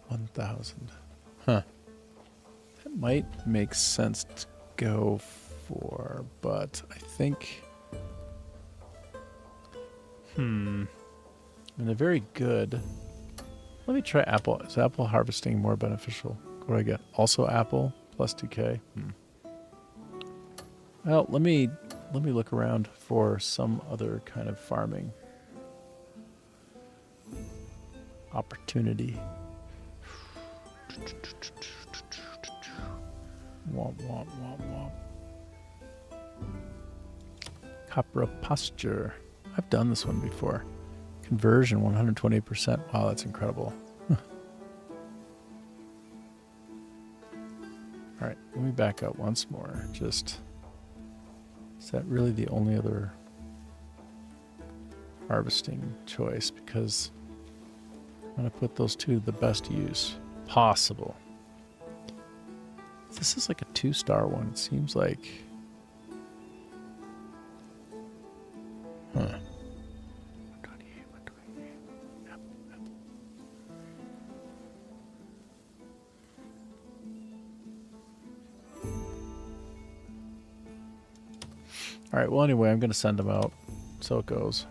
1,000. Huh. That might make sense to go for, but I think... And they're very good. Let me try apple. Is apple harvesting more beneficial? What do I get? Also apple plus 2k. Well, let me look around for some other kind of farming opportunity. Womp womp womp womp. Copra posture. I've done this one before. Conversion 128%. Wow, that's incredible. All right, let me back up once more. Just, is that really the only other harvesting choice? Because I'm going to put those two to the best use possible. This is like a 2-star one. It seems like... Huh. All right, well, anyway, I'm going to send them out. So it goes.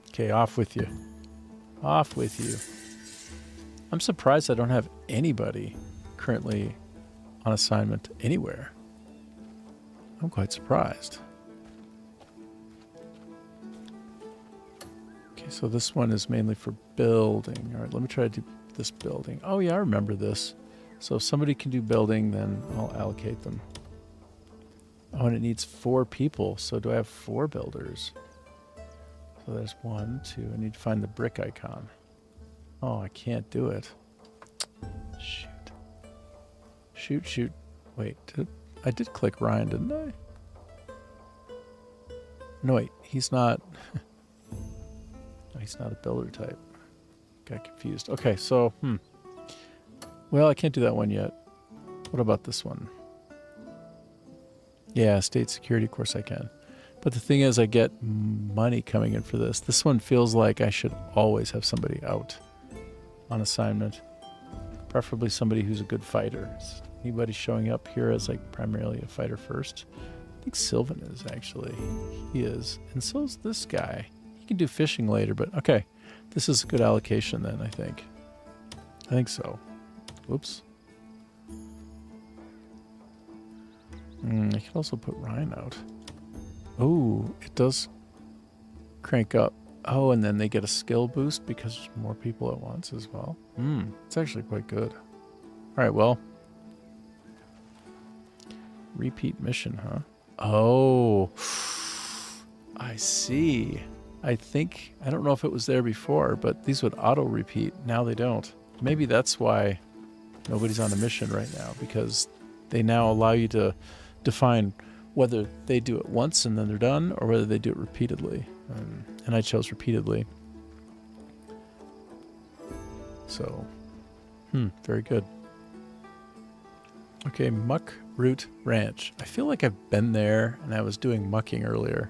Okay, off with you. Off with you. I'm surprised I don't have anybody currently on assignment anywhere. I'm quite surprised. Okay, so this one is mainly for building. All right, let me try to do this building. Oh, yeah, I remember this. So if somebody can do building, then I'll allocate them. Oh, and it needs 4 people. So do I have 4 builders? So there's 1, 2. I need to find the brick icon. Oh, I can't do it. Shoot. Shoot, shoot. Wait, I did click Ryan, didn't I? No, wait, he's not... he's not a builder type. Got confused. Okay, so, well, I can't do that one yet. What about this one? Yeah, state security, of course I can. But the thing is, I get money coming in for this. This one feels like I should always have somebody out on assignment. Preferably somebody who's a good fighter. Is anybody showing up here as like primarily a fighter first? I think Sylvan is actually. He is. And so is this guy. He can do fishing later, but okay. This is a good allocation then, I think. I think so. Whoops. I could also put Ryan out. Oh, it does crank up. Oh, and then they get a skill boost because there's more people at once as well. It's actually quite good. All right, well. Repeat mission, huh? Oh, I see. I don't know if it was there before, but these would auto-repeat. Now they don't. Maybe that's why nobody's on a mission right now, because they now allow you to define whether they do it once and then they're done, or whether they do it repeatedly. And I chose repeatedly. So, very good. Okay, Muck Root Ranch. I feel like I've been there, and I was doing mucking earlier.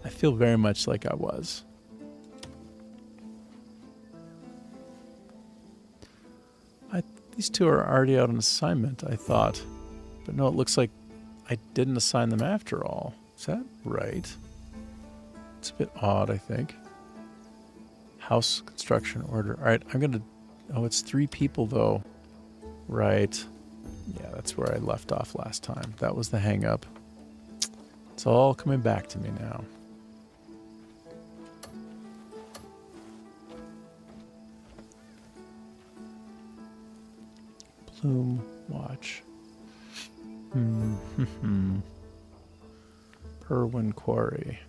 I feel very much like I was. These two are already out on assignment, I thought. But no, it looks like I didn't assign them after all. Is that right? It's a bit odd, I think. House construction order. All right, I'm going to... Oh, it's 3 people, though. Right. Yeah, that's where I left off last time. That was the hang-up. It's all coming back to me now. Bloom Watch. Perwin Quarry.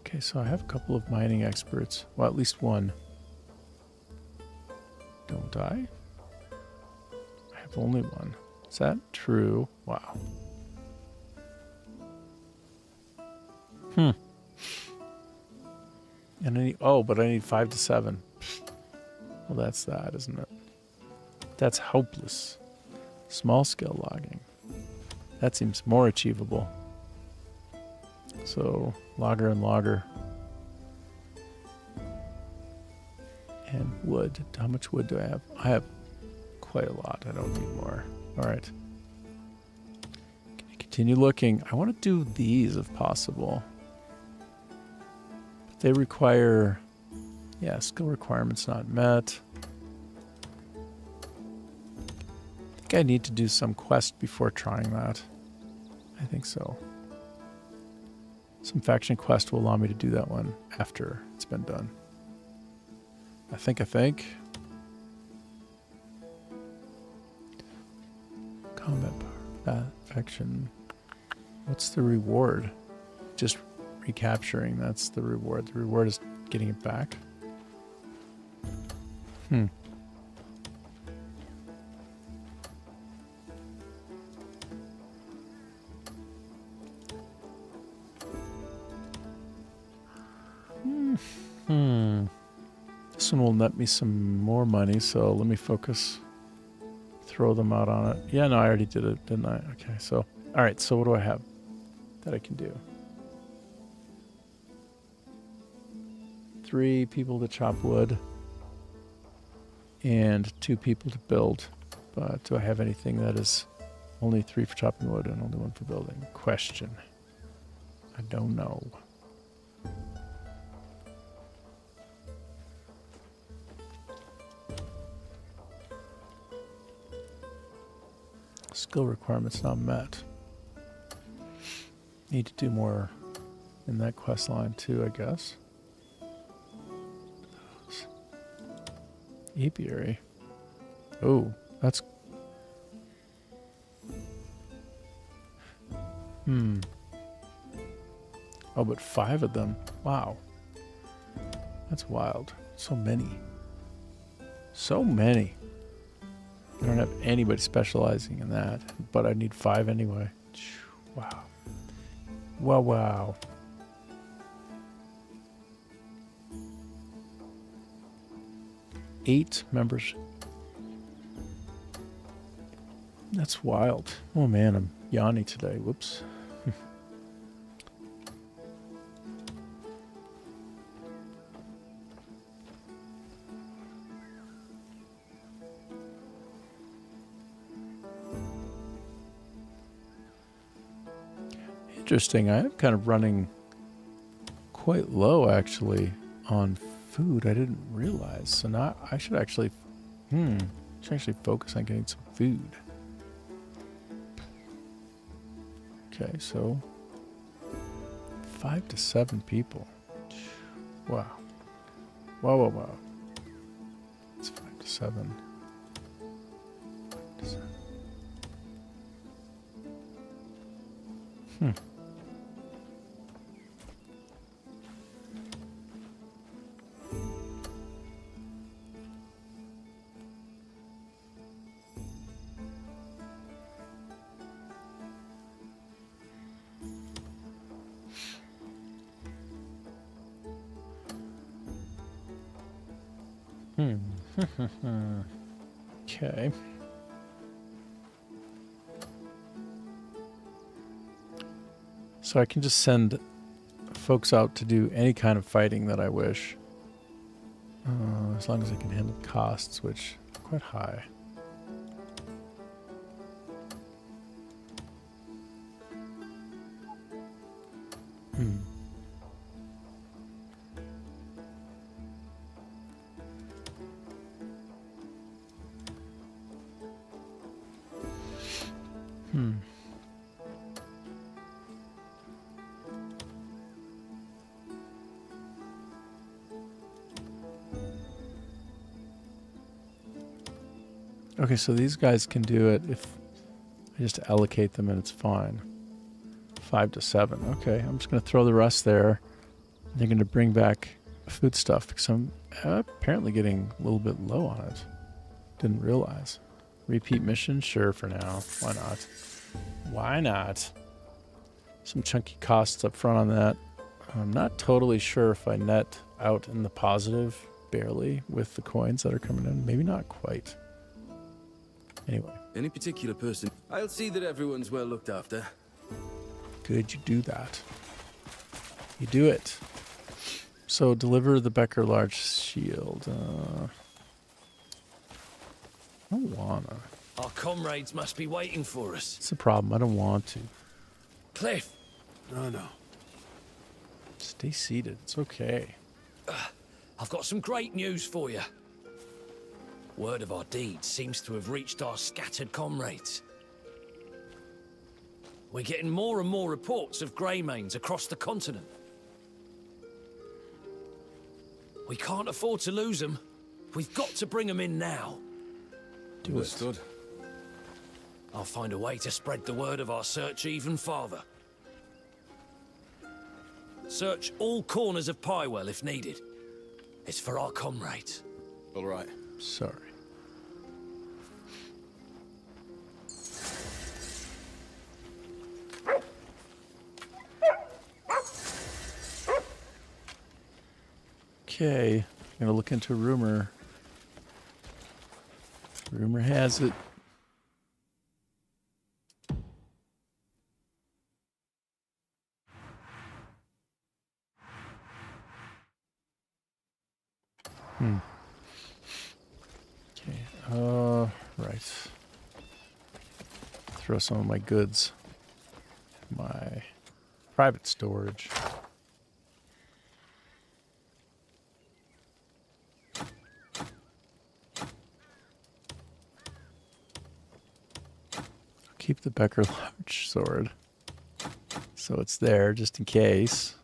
Okay, so I have a couple of mining experts. Well, at least one. Don't I? I have only one. Is that true? Wow. And I need, but I need 5 to 7. Well, that's that, isn't it? That's hopeless. Small scale logging. That seems more achievable. So, logger and logger. And wood. How much wood do I have? I have quite a lot. I don't need more. All right. Can you continue looking? I want to do these if possible. But they require... Yeah, skill requirements not met. I think I need to do some quest before trying that. I think so. Some faction quest will allow me to do that one after it's been done. I think. Combat power. Faction. What's the reward? Just recapturing. That's the reward. The reward is getting it back. This one will net me some more money, so let me focus. Throw them out on it. Yeah, no, I already did it, didn't I? Okay, so, all right, so what do I have that I can do? 3 people to chop wood and 2 people to build. But do I have anything that is only 3 for chopping wood and only 1 for building? Question. I don't know. Skill requirements not met. Need to do more in that quest line too, I guess. Apiary. Oh, that's... Oh, but 5 of them. Wow. That's wild. So many. So many. I don't have anybody specializing in that, but I need 5 anyway. Wow. Wow, wow. Eight members. That's wild. Oh man, I'm yawning today. Whoops. Interesting. I am kind of running quite low actually on food. I didn't realize. So now I should actually focus on getting some food. Okay, so 5 to 7 people. Wow. Wow, wow, wow. It's 5 to 7. 5 to 7. Okay. So I can just send folks out to do any kind of fighting that I wish. As long as I can handle costs, which are quite high. Okay, so these guys can do it if I just allocate them and it's fine. 5 to 7. Okay, I'm just going to throw the rest there. They're going to bring back food stuff because I'm apparently getting a little bit low on it. Didn't realize. Repeat mission? Sure, for now. Why not? Why not? Some chunky costs up front on that. I'm not totally sure if I net out in the positive, barely, with the coins that are coming in. Maybe not quite. Anyway. Any particular person? I'll see that everyone's well looked after. Good, you do that. You do it. So deliver the Becker large shield. don't wanna. Our comrades must be waiting for us. It's a problem. I don't want to. Cliff, No. Stay seated. It's okay. I've got some great news for you. Word of our deeds seems to have reached our scattered comrades. We're getting more and more reports of Greymanes across the continent. We can't afford to lose them. We've got to bring them in now. Understood. I'll find a way to spread the word of our search even farther. Search all corners of Pywell if needed. It's for our comrades. All right. Sorry. Okay, I'm gonna look into rumor. Rumor has it. Okay, right. Throw some of my goods in my private storage. Keep the Becker large sword. So it's there just in case.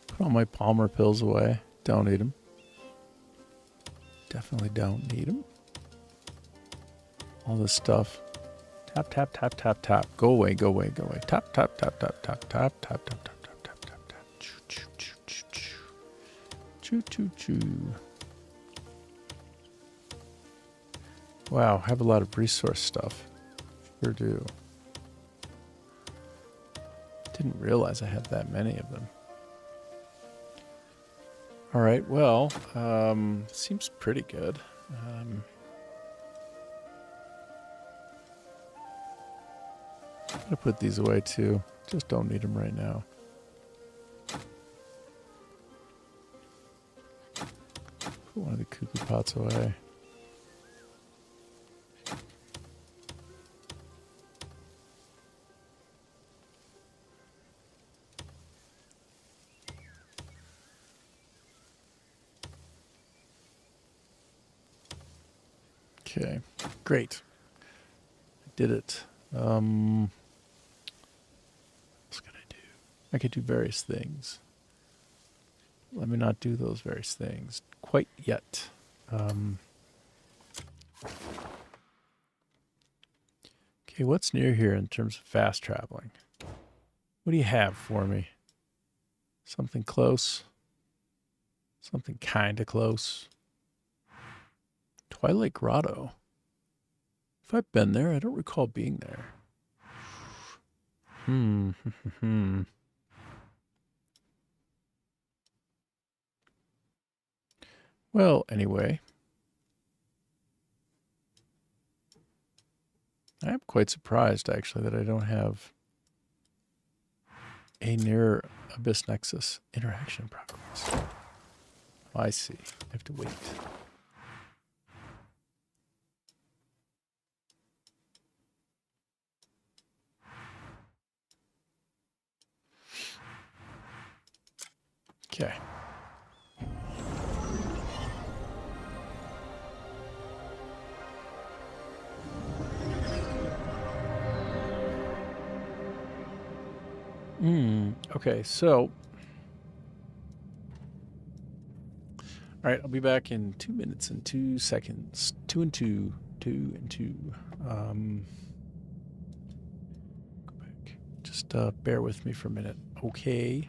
Put all my Palmer pills away. Don't need them. Definitely don't need them. All this stuff. Tap, tap, tap, tap, tap. Go away, go away, go away. Tap, tap, tap, tap, tap, tap, tap, tap, tap, tap, tap, tap, tap. Choo, choo, choo, choo, choo. Choo, choo, choo. Wow, I have a lot of resource stuff. Sure do. Didn't realize I had that many of them. All right, well, seems pretty good. I'm gonna put these away too. Just don't need them right now. Put one of the cuckoo pots away. Okay, great. I did it. What else can I do? I could do various things. Let me not do those various things quite yet. Okay, what's near here in terms of fast traveling? What do you have for me? Something close? Something kind of close? Twilight Grotto. If I've been there, I don't recall being there. Well, anyway. I am quite surprised, actually, that I don't have a near Abyss Nexus interaction in progress. Oh, I see. I have to wait. Okay. Okay, so. All right, I'll be back in 2 minutes and 2 seconds. 2 and 2. 2 and 2. Go back. Just bear with me for a minute. Okay.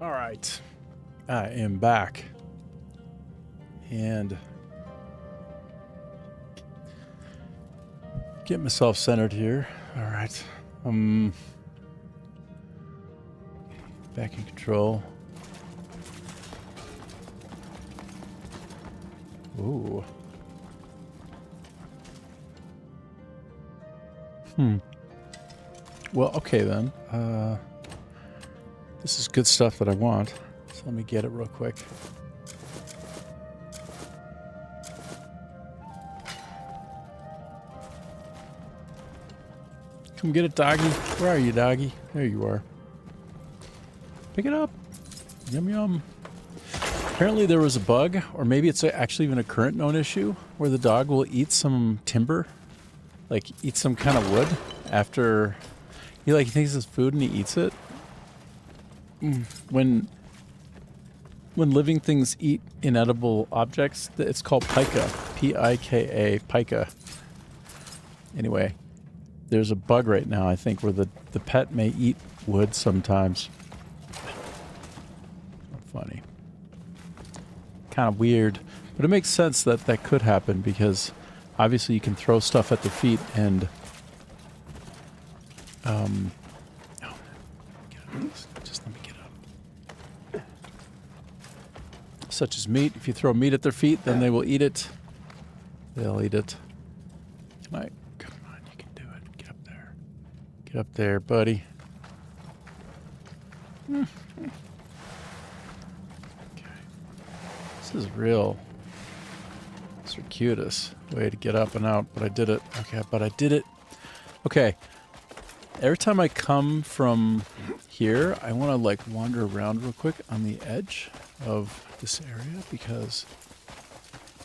All right. I am back. And get myself centered here. All right. Back in control. Ooh. Well, okay then. This is good stuff that I want. So let me get it real quick. Come get it, doggy. Where are you, doggy? There you are. Pick it up. Yum, yum. Apparently there was a bug, or maybe it's actually even a current known issue, where the dog will eat some timber, like eat some kind of wood after he thinks it's food and he eats it. When living things eat inedible objects, it's called pica. P-I-K-A, pica. Anyway, there's a bug right now, I think, where the pet may eat wood sometimes. Funny. Kind of weird. But it makes sense that that could happen because obviously you can throw stuff at the feet and just let me get up. Such as meat. If you throw meat at their feet, then they will eat it. They'll eat it. Come on, you can do it. Get up there. Get up there, buddy. Okay. This is real circuitous way to get up and out, but I did it. Okay, but I did it. Okay. Every time I come from here, I want to like wander around real quick on the edge of this area because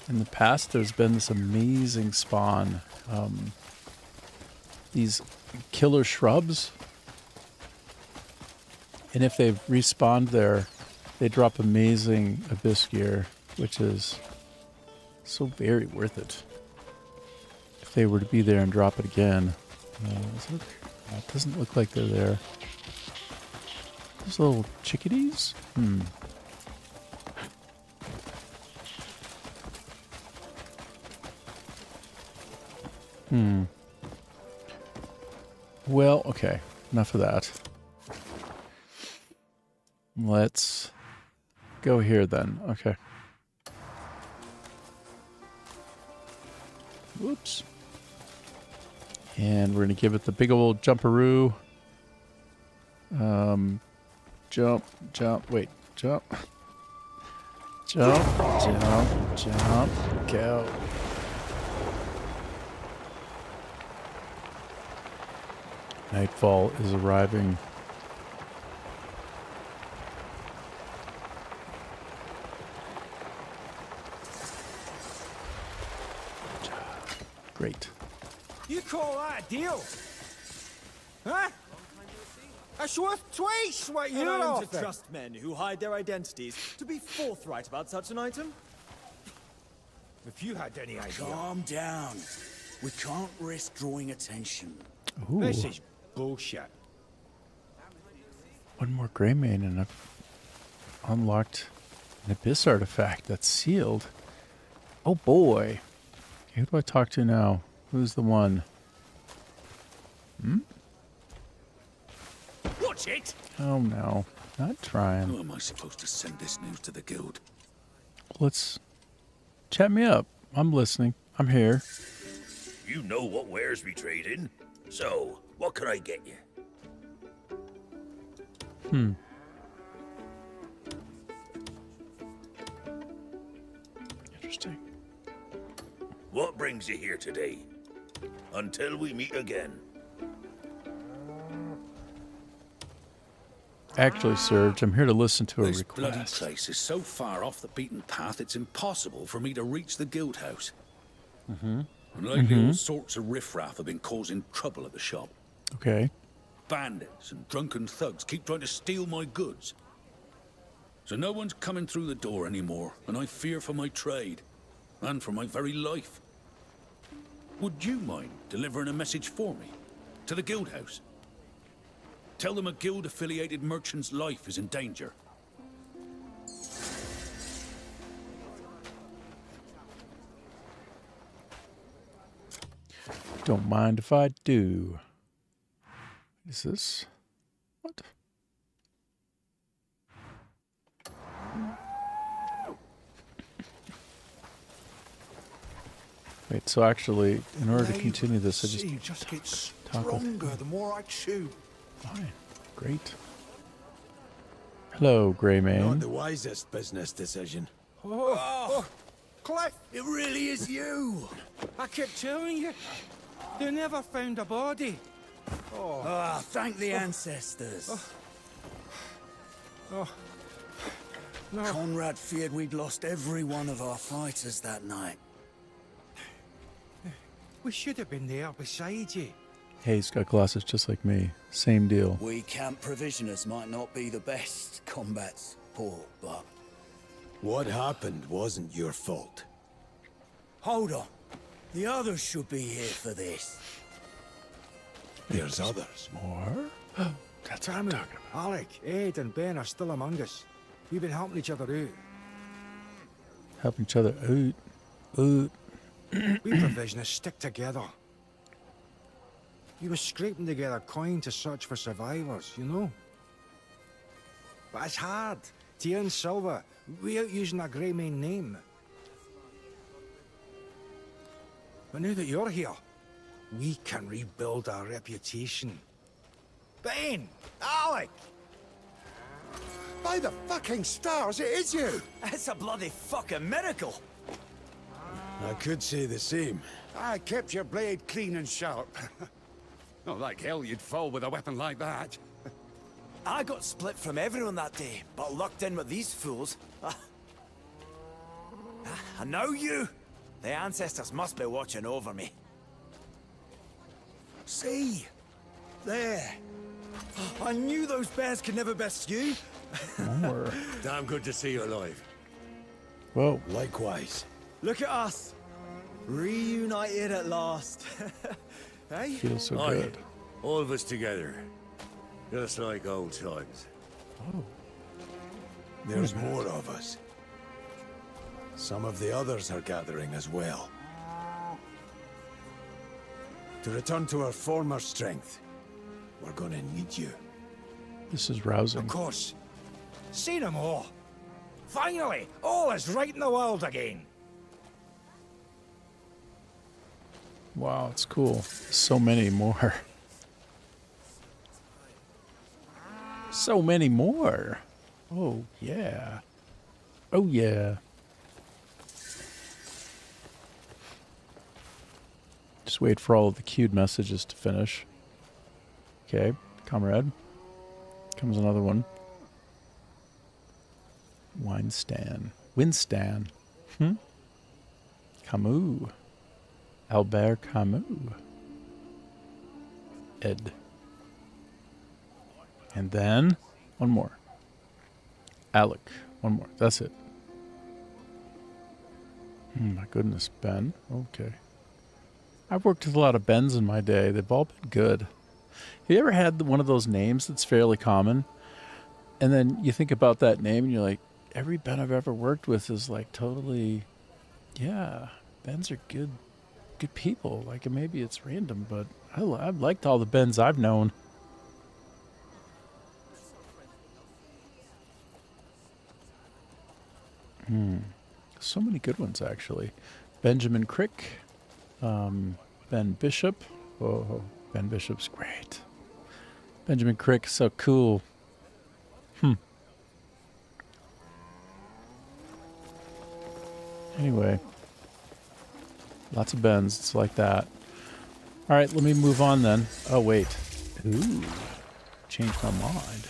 in the past there's been this amazing spawn. These killer shrubs. And if they've respawned there, they drop amazing abyss gear, which is so very worth it. If they were to be there and drop it again. It doesn't look like they're there. Those little chickadees? Well, okay. Enough of that. Let's go here then. Okay. Whoops. And we're going to give it the big old jumperoo. Jump, wait, jump. Jump, go. Nightfall is arriving. Great. You call that a deal? Huh? That's worth twice what you're offering. To trust men who hide their identities to be forthright about such an item? If you had any idea. Calm down. We can't risk drawing attention. Ooh. This is bullshit. One more Greymane and I've unlocked an Abyss artifact that's sealed. Oh boy. Okay, who do I talk to now? Who's the one? Watch it! Oh no. Not trying. How am I supposed to send this news to the guild? Let's chat me up. I'm listening. I'm here. You know what wares we trade in. So, what can I get you? Interesting. What brings you here today? Until we meet again. Actually, Serge, I'm here to listen to a This bloody request. place is so far off the beaten path, it's impossible for me to reach the guild house. And lately, all sorts of riffraff have been causing trouble at the shop. Okay. Bandits and drunken thugs keep trying to steal my goods. So no one's coming through the door anymore, and I fear for my trade, and for my very life. Would you mind delivering a message for me to the guild house? Tell them a guild-affiliated merchant's life is in danger, Don't mind if I do. Is this? What? Wait, so actually, in order to continue this, I just gets talk with stronger the more I chew. Fine. Great. Hello, Grey Not Man. the wisest business decision. Oh, Cliff, It really is you. I kept telling you. They never found a body. Ah, thank the ancestors. Oh, no. Conrad feared we'd lost every one of our fighters that night. We should have been there beside you. Hey, he's got glasses just like me. Same deal. We camp provisioners might not be the best combat support, but what happened wasn't your fault. Hold on. The others should be here for this. There's others. More? That's what I'm talking about. Alec, Ed, and Ben are still among us. We've been helping each other out. Helping each other out. We provisionists stick together. We were scraping together coin to search for survivors, you know? But it's hard to earn silver without using a grey main name. But now that you're here, we can rebuild our reputation. Ben! Alec! By the fucking stars, it is you! It's a bloody fucking miracle. I could say the same. I kept your blade clean and sharp. Not like hell you'd fall with a weapon like that. I got split from everyone that day, but lucked in with these fools. And now you! The ancestors must be watching over me. See? There. I knew those bears could never best you. More. Damn good to see you alive. Whoa. Likewise. Look at us. Reunited at last. Hey? Feels so Aye, good. all of us together. Just like old times. Oh. There's more of us. Some of the others are gathering as well. To return to our former strength, we're gonna need you. This is rousing. Of course. See them all. Finally, all is right in the world again. Wow, it's cool. So many more. So many more. Oh, yeah. Oh, yeah. Just wait for all of the queued messages to finish. Okay, comrade. Comes another one. Winstan. Winstan. Camus. Albert Camus. Ed. And then one more. Alec. One more. That's it. My goodness, Ben. Okay. I've worked with a lot of Bens in my day. They've all been good. Have you ever had one of those names that's fairly common? And then you think about that name and you're like, every Ben I've ever worked with is like totally, yeah, Bens are good people. Like maybe it's random, but I've liked all the Bens I've known. So many good ones actually. Benjamin Crick, Ben Bishop. Oh, Ben Bishop's great. Benjamin Crick, so cool. Anyway, lots of Bens. It's like that. All right, let me move on then. Oh, wait. Ooh, changed my mind.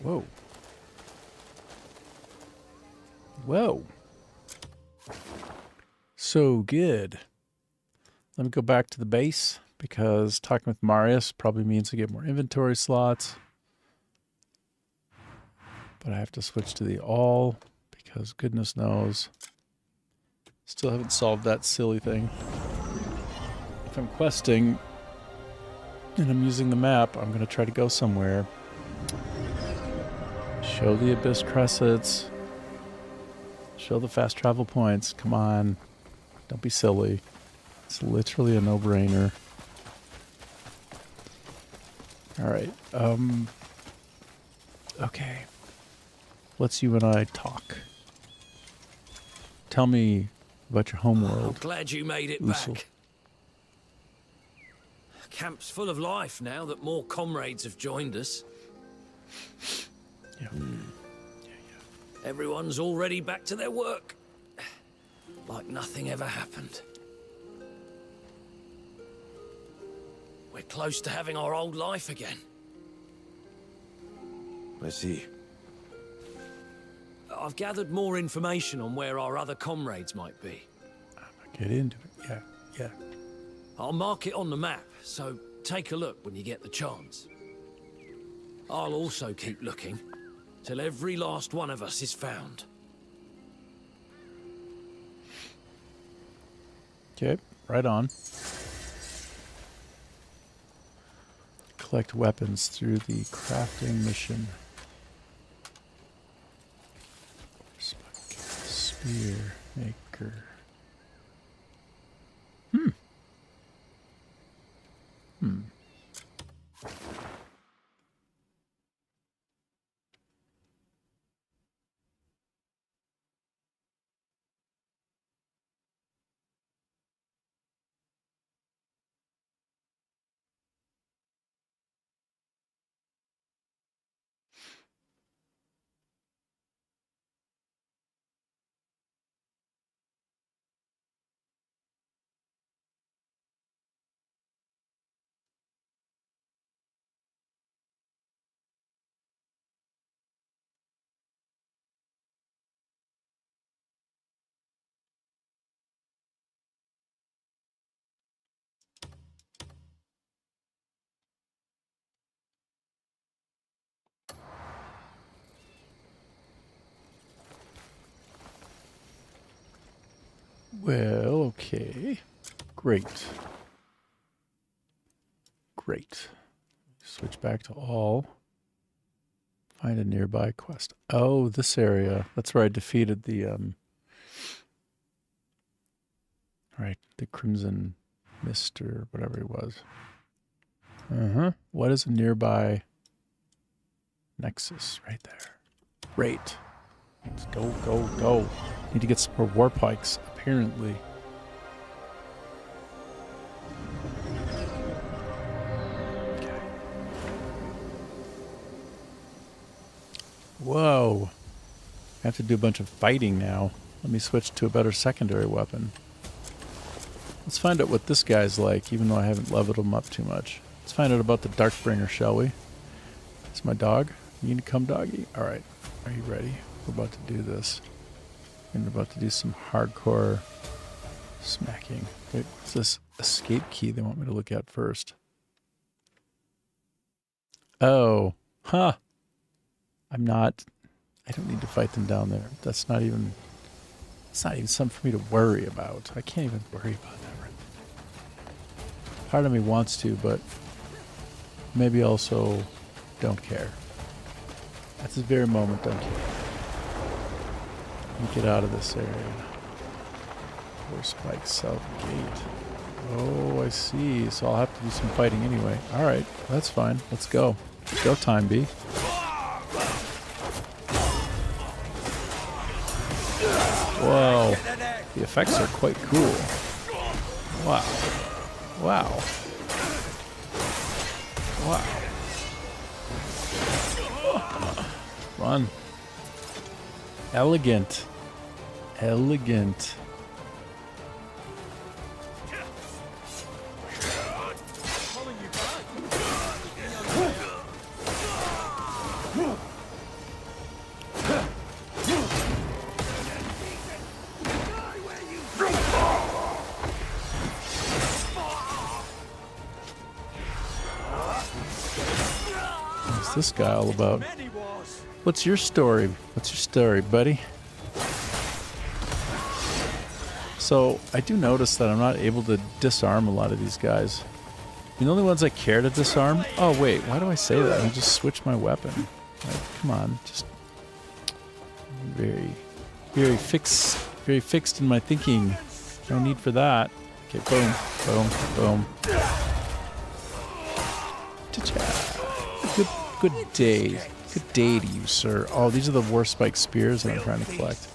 Whoa. Whoa. So good. Let me go back to the base because talking with Marius probably means I get more inventory slots. But I have to switch to the all because goodness knows. Still haven't solved that silly thing. If I'm questing and I'm using the map, I'm going to try to go somewhere. Show the Abyss Cressets. Show the fast travel points. Come on. Don't be silly. It's literally a no-brainer. All right. Okay. Let's you and I talk. Tell me about your homeworld. I'm glad you made it Usul. back. Camp's full of life now that more comrades have joined us. Yeah. Everyone's already back to their work. Like nothing ever happened. We're close to having our old life again. I see. I've gathered more information on where our other comrades might be. Get into it. Yeah. I'll mark it on the map, so take a look when you get the chance. I'll also keep looking, till every last one of us is found. Okay, right on. Collect weapons through the crafting mission. Spear maker. Well, okay. Great. Switch back to all. Find a nearby quest. Oh, this area. That's where I defeated the, right, the Crimson Mist or whatever he was. What is a nearby nexus? Right there. Great. Let's go. Need to get some more war pikes, apparently. Okay. Whoa. I have to do a bunch of fighting now. Let me switch to a better secondary weapon. Let's find out what this guy's like, even though I haven't leveled him up too much. Let's find out about the Darkbringer, shall we? It's my dog. You need to come, doggy? Alright. Are you ready? We're about to do this. And we're about to do some hardcore smacking. Wait, what's this escape key they want me to look at first? Oh. Huh. I don't need to fight them down there. It's not even something for me to worry about. I can't even worry about that right now. Part of me wants to, but maybe also don't care. At this very moment, don't care. Let me get out of this area. Horse Pike South Gate. Oh, I see. So I'll have to do some fighting anyway. Alright, that's fine. Let's go. Go time, B. Whoa. The effects are quite cool. Wow. Fun. Elegant. What's this guy all about? What's your story? Buddy? So, I do notice that I'm not able to disarm a lot of these guys. The only ones I care to disarm... Oh, wait, why do I say that? I just switched my weapon. Like, come on, just... very fixed in my thinking. No need for that. Okay, boom, boom, boom. Good day. Good day to you, sir. Oh, these are the war spike spears that I'm trying to collect.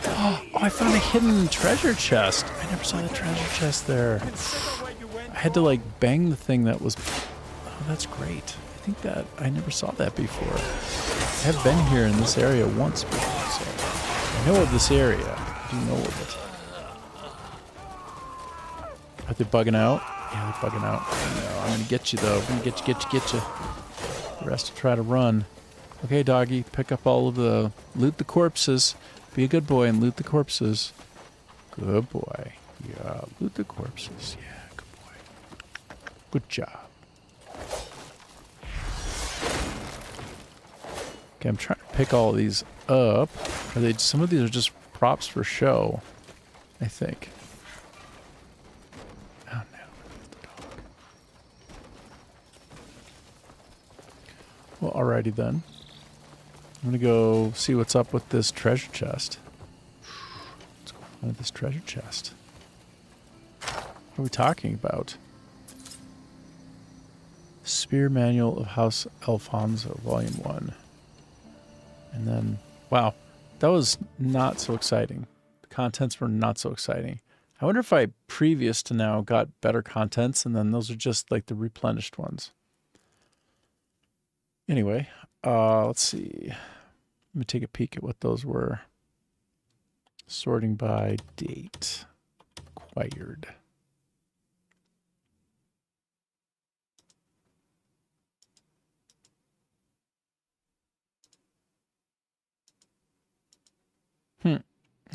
Oh, I found a hidden treasure chest. I never saw the treasure chest there. I had to, like, bang the thing that was... Oh, that's great. I think that... I never saw that before. I have been here in this area once before, so... I know of this area. I do know of it. Are they bugging out? Yeah, they're bugging out. No, I'm gonna get you, though. I'm gonna get you. The rest will try to run. Okay, doggy, pick up all of the... Loot the corpses. Be a good boy and loot the corpses. Good boy. Yeah, loot the corpses. Yeah, good boy. Good job. Okay, I'm trying to pick all of these up. Some of these are just props for show, I think. Oh no, the dog. Well, alrighty then. I'm gonna go see what's up with this treasure chest. What's going on with this treasure chest? What are we talking about? Spear Manual of House Alfonso, Volume 1. And then, wow, that was not so exciting. The contents were not so exciting. I wonder if I, previous to now, got better contents, and then those are just like the replenished ones. Anyway, let's see. Let me take a peek at what those were. Sorting by date. Acquired.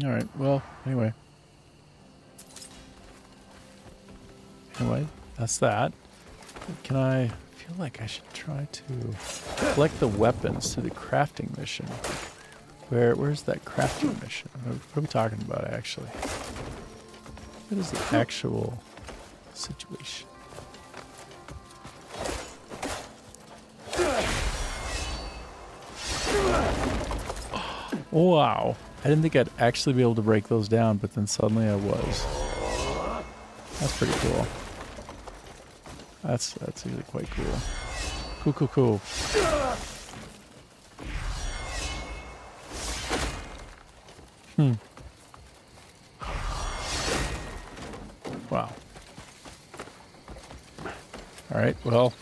All right. Well, anyway. Anyway, that's that. Can I feel like I should try to collect the weapons to the crafting mission? Where's that crafting mission? What are we talking about, actually? What is the actual situation? Oh, wow. I didn't think I'd actually be able to break those down, but then suddenly I was. That's pretty cool. That's actually quite cool. Cool. Wow. All right, well.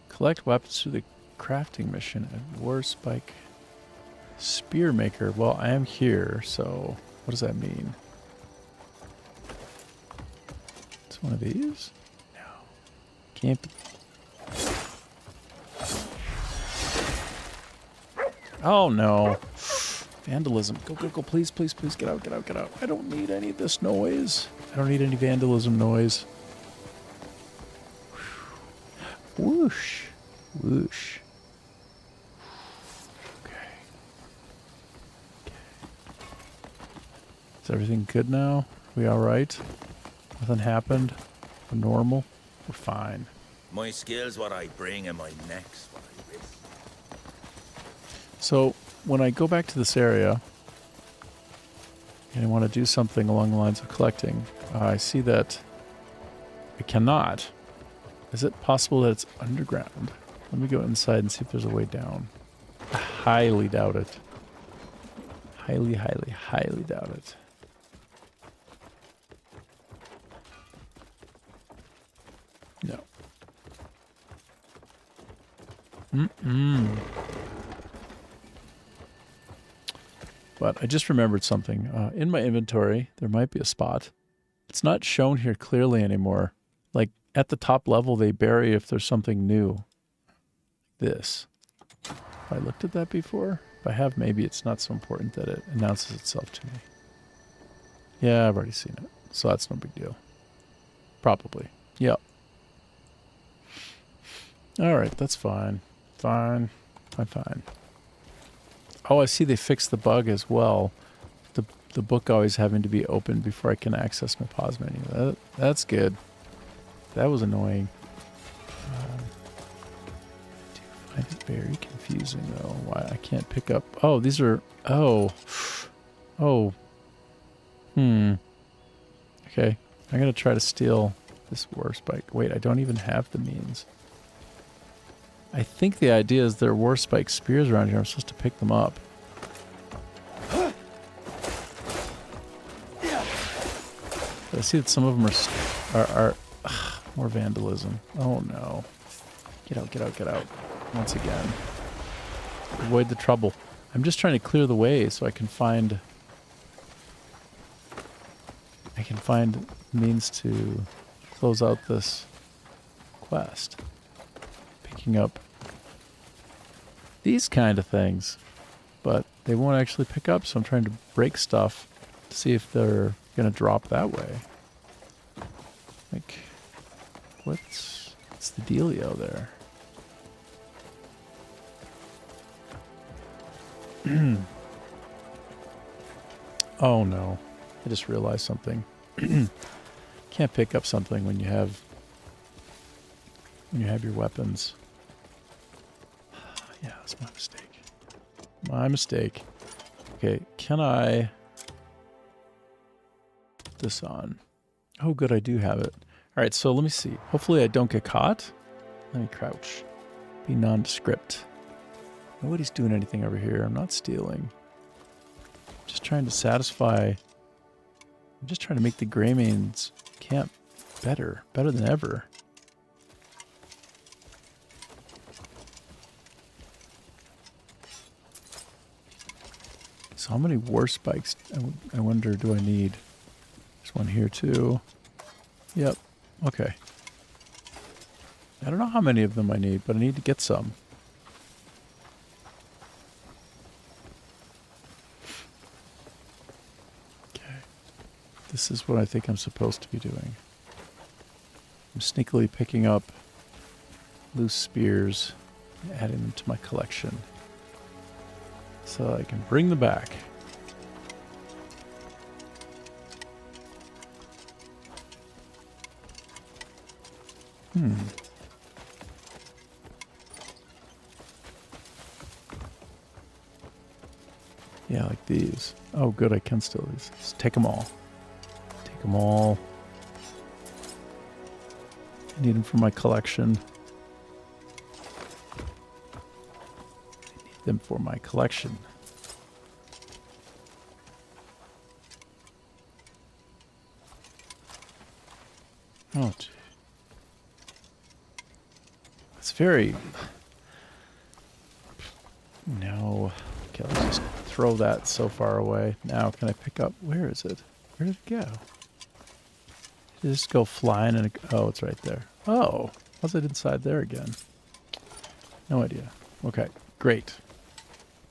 Collect weapons through the crafting mission at War Spike Spear Maker. Well, I am here, so what does that mean? It's one of these? No. Can't be. Oh no. Vandalism. Go, please, get out. I don't need any of this noise. I don't need any vandalism noise. Whoosh. Whoosh. Okay. Is everything good now? We alright? Nothing happened? We're normal? We're fine. My skill's what I bring and my neck's what I risk. So, when I go back to this area and I want to do something along the lines of collecting, I see that I cannot. Is it possible that it's underground? Let me go inside and see if there's a way down. I highly doubt it. Highly doubt it. No. But I just remembered something. In my inventory, there might be a spot. It's not shown here clearly anymore. Like, at the top level, they bury if there's something new. This. Have I looked at that before? If I have, maybe it's not so important that it announces itself to me. Yeah, I've already seen it. So that's no big deal. Probably. Yep. Alright, that's fine. Fine. Oh, I see they fixed the bug as well. The book always having to be open before I can access my pause menu. That's good. that was annoying. I do find it very confusing, though, why I can't pick up... Oh, these are... Oh. Oh. Okay. I'm going to try to steal this war spike. Wait, I don't even have the means. I think the idea is there are war spike spears around here. I'm supposed to pick them up. But I see that some of them are more vandalism. Oh no. Get out, get out, get out. Once again. Avoid the trouble. I'm just trying to clear the way so I can find means to close out this quest. Picking up these kind of things. But they won't actually pick up, so I'm trying to break stuff to see if they're gonna drop that way. Like, what's the dealio there? Oh no, I just realized something. Can't pick up something when you have your weapons. Yeah, that's my mistake. My mistake. Okay, can I put this on? Oh good, I do have it. Alright, so let me see. Hopefully I don't get caught. Let me crouch. Be nondescript. Nobody's doing anything over here. I'm not stealing. I'm just trying to satisfy... I'm just trying to make the Greymane's camp better. Better than ever. So how many war spikes, I wonder, do I need? There's one here too. Yep. Okay. I don't know how many of them I need, but I need to get some. Okay. This is what I think I'm supposed to be doing. I'm sneakily picking up loose spears and adding them to my collection so I can bring them back. Yeah, like these. Oh, good, I can steal these. Just take them all. Take them all. I need them for my collection. I need them for my collection. Oh, gee. It's very... No. Okay, let's just throw that so far away. Now, can I pick up... Where is it? Where did it go? Did it just go flying and... Oh, it's right there. Oh, was it inside there again? No idea. Okay, great.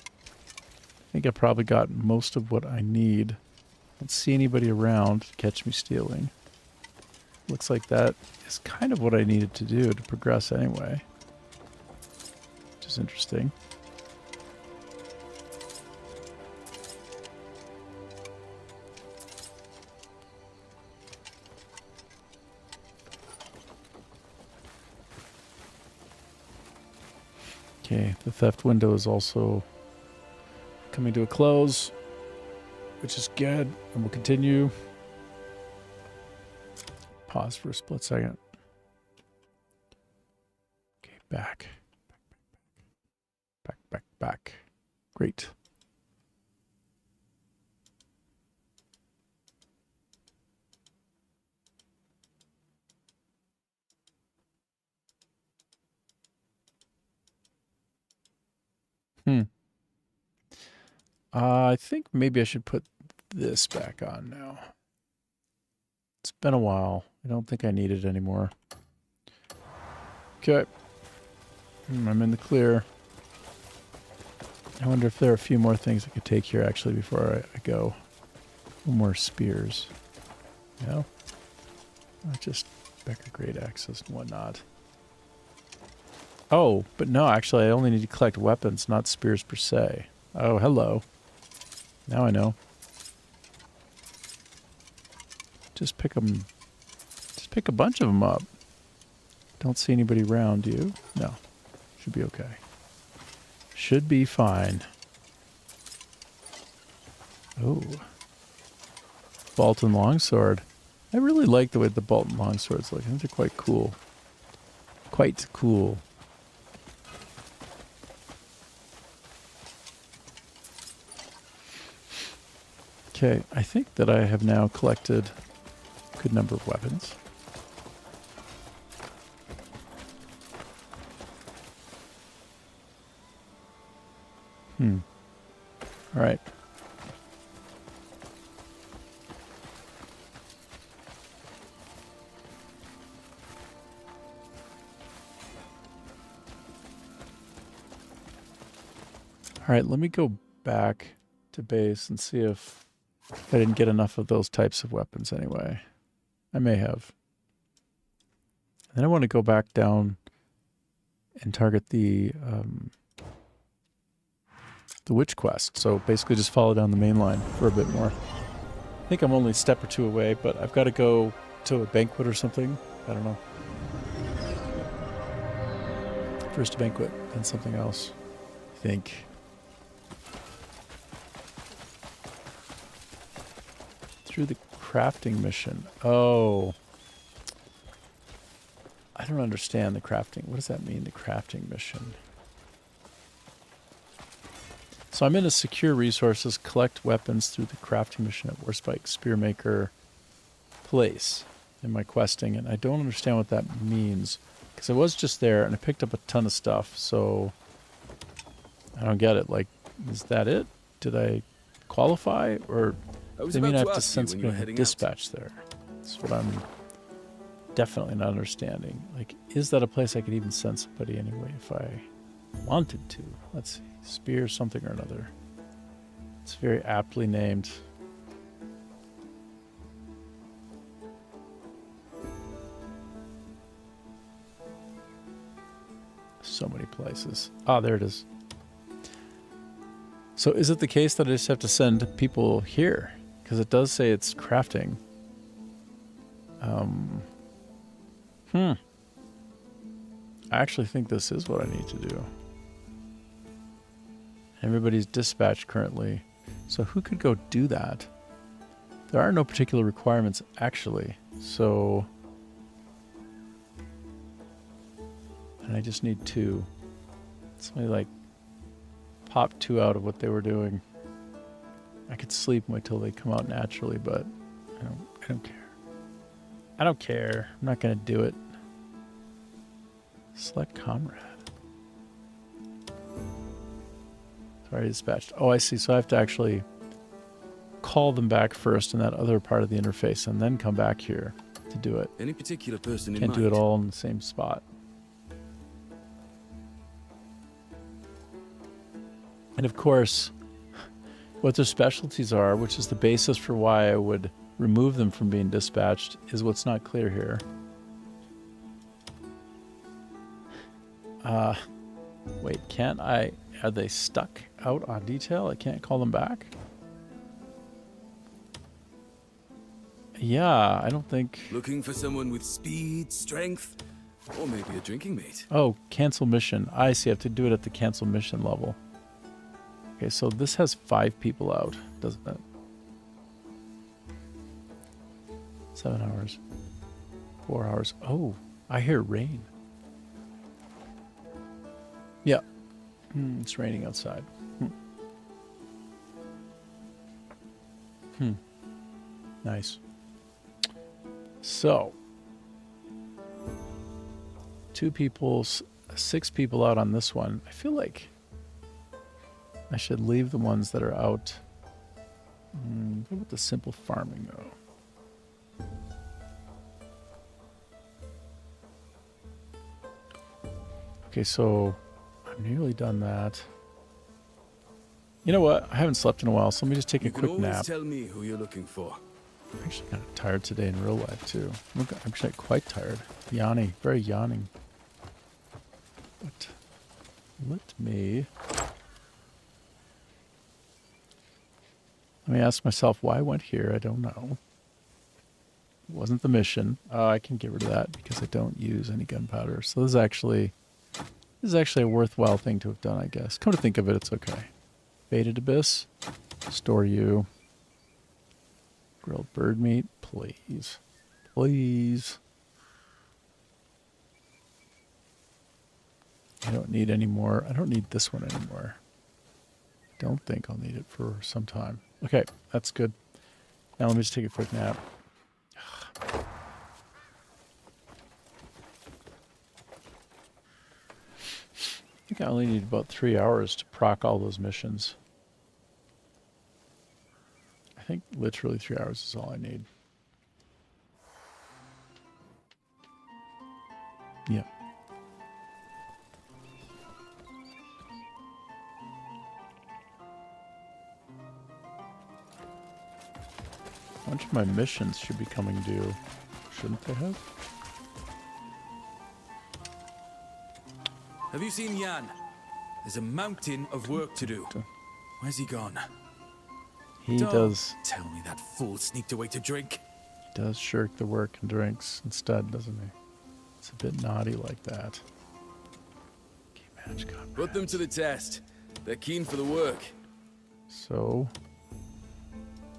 I think I probably got most of what I need. I don't see anybody around to catch me stealing. Looks like that is kind of what I needed to do to progress anyway. Which is interesting. Okay, the theft window is also coming to a close, which is good, and we'll continue. Pause for a split second. Okay, back. Back. Great. I think maybe I should put this back on now. It's been a while. I don't think I need it anymore. Okay. I'm in the clear. I wonder if there are a few more things I could take here actually before I go. More spears. No? Not just Becker Great Axes and whatnot. Oh, but no, actually I only need to collect weapons, not spears per se. Oh, hello. Now I know. Just pick them. Just pick a bunch of them up. Don't see anybody around, do you? No. Should be okay. Should be fine. Oh. Bolton longsword. I really like the way the Bolton longswords look. I think they're quite cool. Quite cool. Okay, I think that I have now collected a good number of weapons. All right. All right, let me go back to base and see if I didn't get enough of those types of weapons anyway. I may have. Then I want to go back down and target the witch quest. So basically just follow down the main line for a bit more. I think I'm only a step or two away, but I've got to go to a banquet or something. I don't know. First a banquet, then something else, I think. Through the crafting mission. Oh. I don't understand the crafting. What does that mean, the crafting mission? So I'm in a secure resources, collect weapons through the crafting mission at Warspike Spearmaker place in my questing, and I don't understand what that means because I was just there and I picked up a ton of stuff, so I don't get it. Like, is that it? Did I qualify, or does it mean I have to send something a dispatch there? That's what I'm definitely not understanding. Like, is that a place I could even send somebody anyway if I wanted to? Let's see. Spear something or another. It's very aptly named. So many places. Ah, there it is. So is it the case that I just have to send people here? Because it does say it's crafting. I actually think this is what I need to do. Everybody's dispatched currently. So who could go do that? There are no particular requirements, actually. So... and I just need 2. Somebody, like, pop 2 out of what they were doing. I could sleep and wait till they come out naturally, but I don't care. I don't care. I'm not going to do it. Select comrade. Sorry, dispatched. Oh, I see. So I have to actually call them back first in that other part of the interface and then come back here to do it. Any particular person in Can't mind? do it all in the same spot. And of course, what their specialties are, which is the basis for why I would remove them from being dispatched, is what's not clear here. Wait, can't I... are they stuck out on detail? I can't call them back? Yeah, I don't think... Looking for someone with speed, strength, or maybe a drinking mate. Oh, cancel mission. I see. I have to do it at the cancel mission level. Okay, so this has 5 people out, doesn't it? 7 hours. 4 hours. Oh, I hear rain. Yeah. It's raining outside. Nice. So, 2 people, 6 people out on this one. I feel like I should leave the ones that are out. What about the simple farming, though? Okay, so I'm nearly done that. You know what? I haven't slept in a while, so let me just take a quick nap. Tell me who you're looking for. I'm actually kind of tired today in real life, too. I'm actually quite tired. Yawning. Very yawning. But let me ask myself why I went here. I don't know. Wasn't the mission. I can get rid of that because I don't use any gunpowder. So this is actually a worthwhile thing to have done, I guess. Come to think of it, it's okay. Baited Abyss. Store you. Grilled bird meat, please. Please. I don't need any more. I don't need this one anymore. Don't think I'll need it for some time. Okay, that's good. Now let me just take a quick nap. I think I only need about 3 hours to proc all those missions. I think literally 3 hours is all I need. Yeah. A bunch of my missions should be coming due. Shouldn't they have? Have you seen Jan? There's a mountain of work to do. Where's he gone? He Don't does. Tell me that fool sneaked away to drink. He does shirk the work and drinks instead, doesn't he? It's a bit naughty like that. Put them to the test. They're keen for the work. So,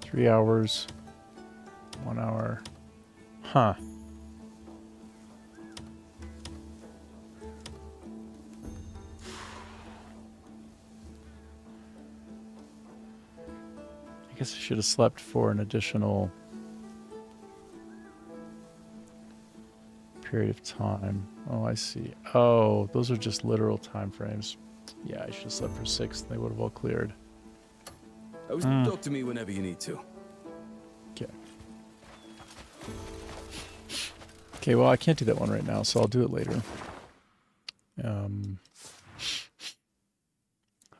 3 hours, 1 hour. Huh. I guess I should have slept for an additional period of time. Oh, I see. Oh, those are just literal time frames. Yeah, I should have slept for 6. They would have all cleared. Always talk to me whenever you need to. Okay. Okay, well, I can't do that one right now, so I'll do it later.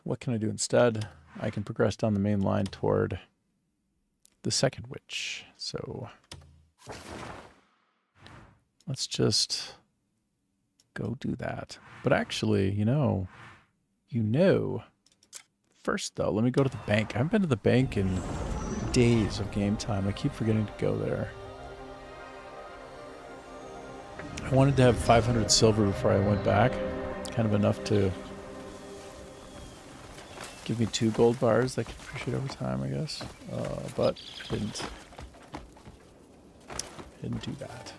What can I do instead? I can progress down the main line toward the second witch. So let's just go do that. But actually, first though, let me go to the bank. I haven't been to the bank in days of game time. I keep forgetting to go there. I wanted to have 500 silver before I went back. Kind of enough to give me 2 gold bars that I could appreciate over time, I guess. But I didn't do that.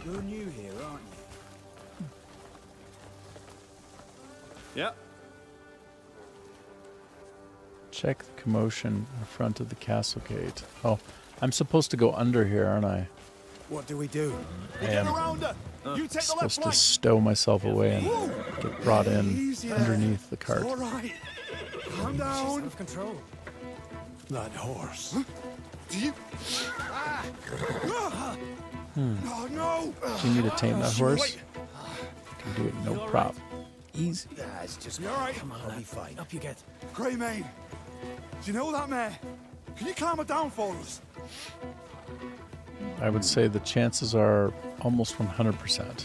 You're new here, aren't you? Yeah. Check the commotion in front of the castle gate. Oh, I'm supposed to go under here, aren't I? What do we do? I am supposed to stow myself away and get brought in underneath the cart. All right. Calm down. Out of control. That horse. Do you? Oh no! Do you need to tame that horse? Can do it no problem. Easy. Yeah, it's just. You all right? Come on, I'll be fine. Up you get. Greymane, do you know that mare? Can you calm her down for us? I would say the chances are almost 100%.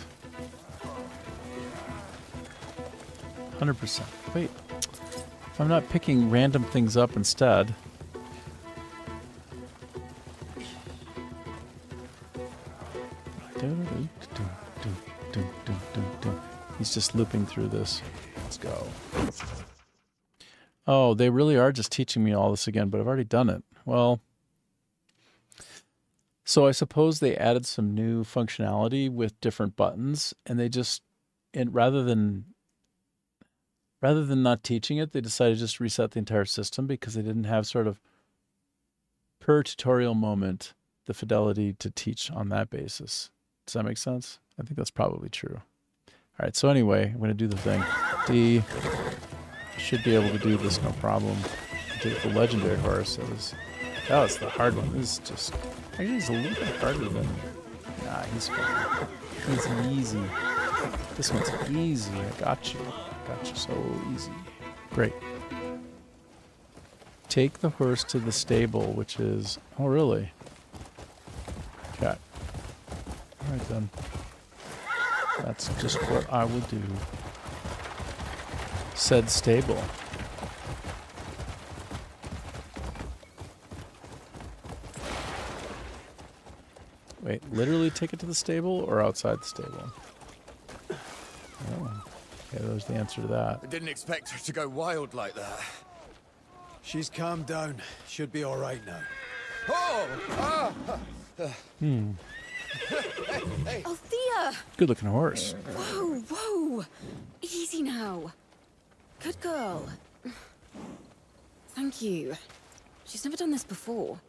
100%. Wait. If I'm not picking random things up instead. He's just looping through this. Let's go. Oh, they really are just teaching me all this again, but I've already done it. Well, so I suppose they added some new functionality with different buttons, and they just, and rather than not teaching it, they decided to just reset the entire system because they didn't have sort of per tutorial moment the fidelity to teach on that basis. Does that make sense? I think that's probably true. All right, so anyway, I'm going to do the thing. D. Should be able to do this no problem. Did the legendary horse. That was the hard one. This is just, actually it's a little bit harder than, nah, he's fine. He's easy. This one's easy. I got you. Got you so easy. Great. Take the horse to the stable, which is, oh really? Okay. All right then. That's just what I would do. Said stable. Wait, literally take it to the stable or outside the stable? Oh, okay, there's the answer to that. I didn't expect her to go wild like that. She's calmed down. Should be all right now. Oh! Ah! Hmm. Hey. Althea! Good looking horse. Whoa, whoa! Easy now. Good girl. Thank you. She's never done this before.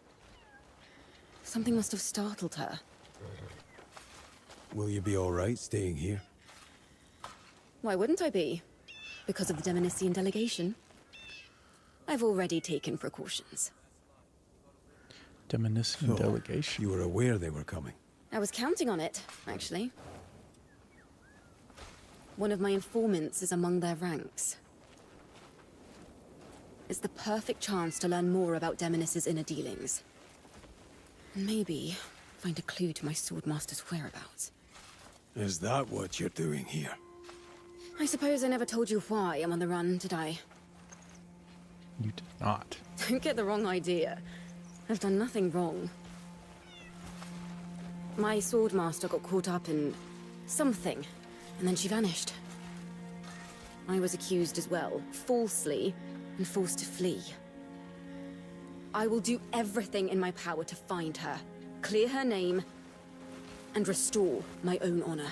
Something must have startled her. Will you be all right staying here? Why wouldn't I be? Because of the Demonician delegation? I've already taken precautions. Demonician delegation. You were aware they were coming? I was counting on it, actually. One of my informants is among their ranks. It's the perfect chance to learn more about Demonis's inner dealings. And maybe find a clue to my Swordmaster's whereabouts. Is that what you're doing here? I suppose I never told you why I'm on the run, did I? You did not. Don't get the wrong idea. I've done nothing wrong. My Swordmaster got caught up in something, and then she vanished. I was accused as well, falsely, and forced to flee. I will do everything in my power to find her, clear her name, and restore my own honor.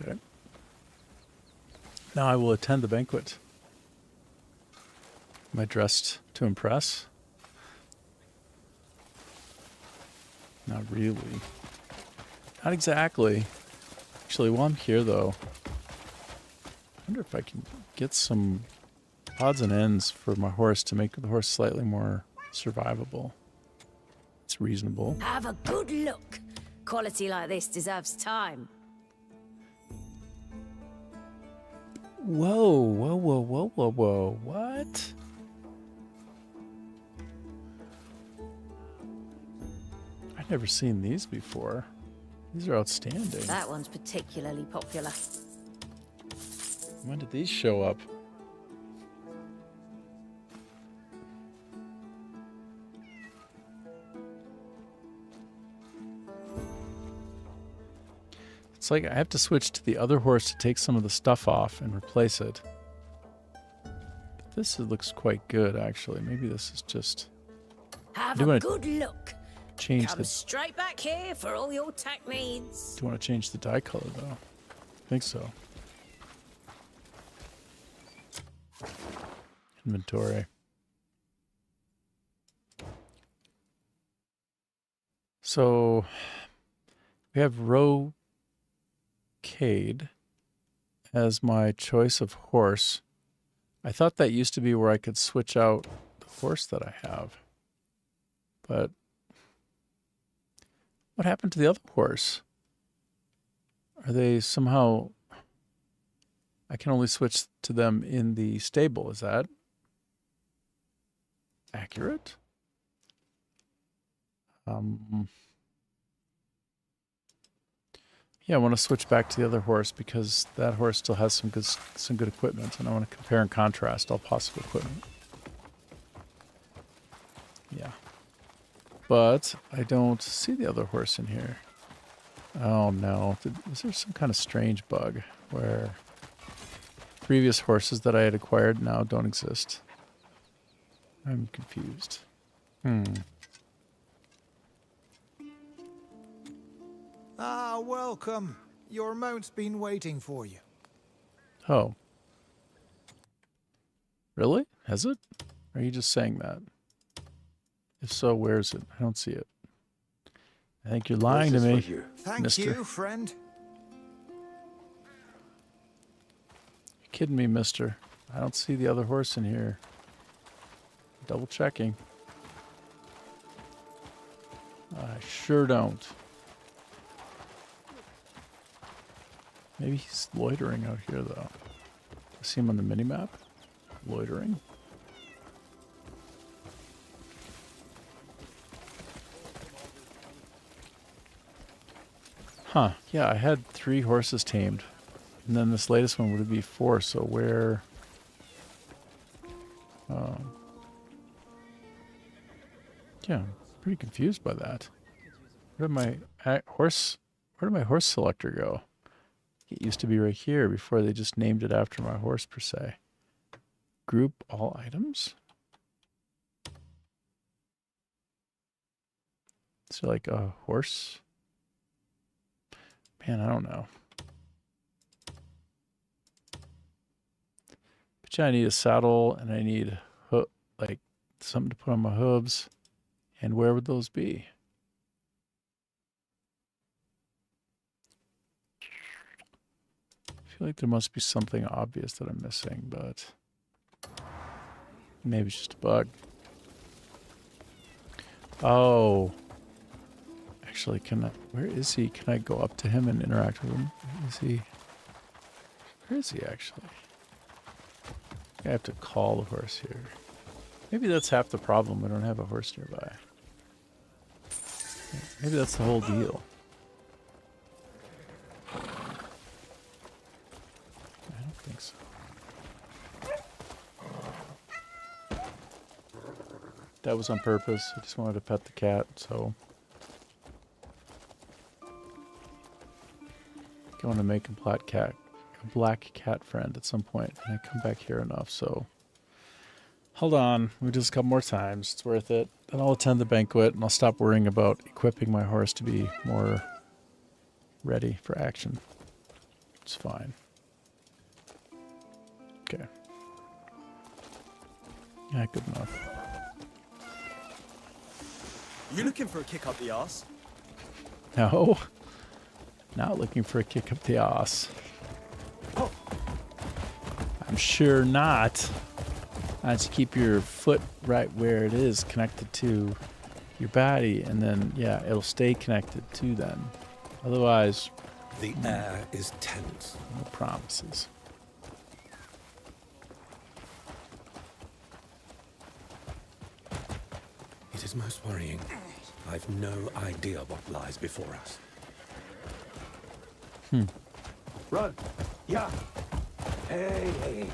Okay. Now I will attend the banquet. Am I dressed to impress? Not really. Not exactly. Actually, while I'm here, though, I wonder if I can get some odds and ends for my horse to make the horse slightly more survivable. It's reasonable. Have a good look. Quality like this deserves time. Whoa, whoa, whoa, whoa, whoa, whoa. What? I've never seen these before. These are outstanding. That one's particularly popular. When did these show up? It's like I have to switch to the other horse to take some of the stuff off and replace it. But this looks quite good, actually. Maybe this is just... Have a good look. Change Come the... straight back here for all your tech needs. Do you want to change the dye color, though? I think so. Inventory. So we have Rocade as my choice of horse. I thought that used to be where I could switch out the horse that I have. But what happened to the other horse? Are they somehow... I can only switch to them in the stable. Is that accurate? Yeah, I want to switch back to the other horse because that horse still has some good equipment, and I want to compare and contrast all possible equipment. Yeah. But I don't see the other horse in here. Oh no. Is there some kind of strange bug where previous horses that I had acquired now don't exist? I'm confused. Ah, welcome. Your mount's been waiting for you. Oh. Really? Has it? Or are you just saying that? If so, where is it? I don't see it. I think you're lying to me, Thank mister. you, friend. You're kidding me, mister. I don't see the other horse in here. Double checking. I sure don't. Maybe he's loitering out here, though. I see him on the minimap. Loitering. Huh. Yeah, I had 3 horses tamed. And then this latest one would be 4, so where... yeah, I'm pretty confused by that. Where did my horse selector go? It used to be right here before they just named it after my horse per se. Group all items? Is there like a horse? Man, I don't know. But yeah, I need a saddle and I need like something to put on my hooves. And where would those be? I feel like there must be something obvious that I'm missing, but maybe it's just a bug. Oh. Actually, where is he? Can I go up to him and interact with him? Where is he actually? I have to call the horse here. Maybe that's half the problem. We don't have a horse nearby. Maybe that's the whole deal. I don't think so. That was on purpose. I just wanted to pet the cat, so... I want to make a black cat friend at some point, and I come back here enough, so... Hold on, we just a couple more times. It's worth it. Then I'll attend the banquet, and I'll stop worrying about equipping my horse to be more ready for action. It's fine. Okay. Yeah, good enough. You looking for a kick up the arse? No. Not looking for a kick up the arse. I'm sure not. To keep your foot right where it is, connected to your body, and then, yeah, it'll stay connected to them. Otherwise... The air is tense. No promises. It is most worrying. I've no idea what lies before us. Run! Yeah! Hey!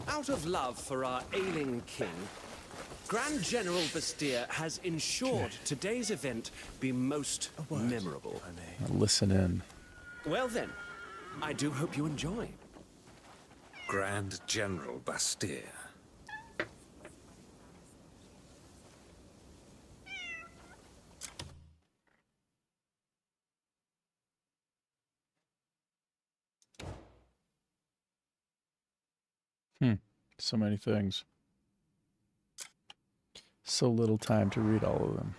Out of love for our ailing king, Grand General Bastir has ensured today's event be most memorable. Listen in. Well then, I do hope you enjoy. Grand General Bastir. So many things. So little time to read all of them.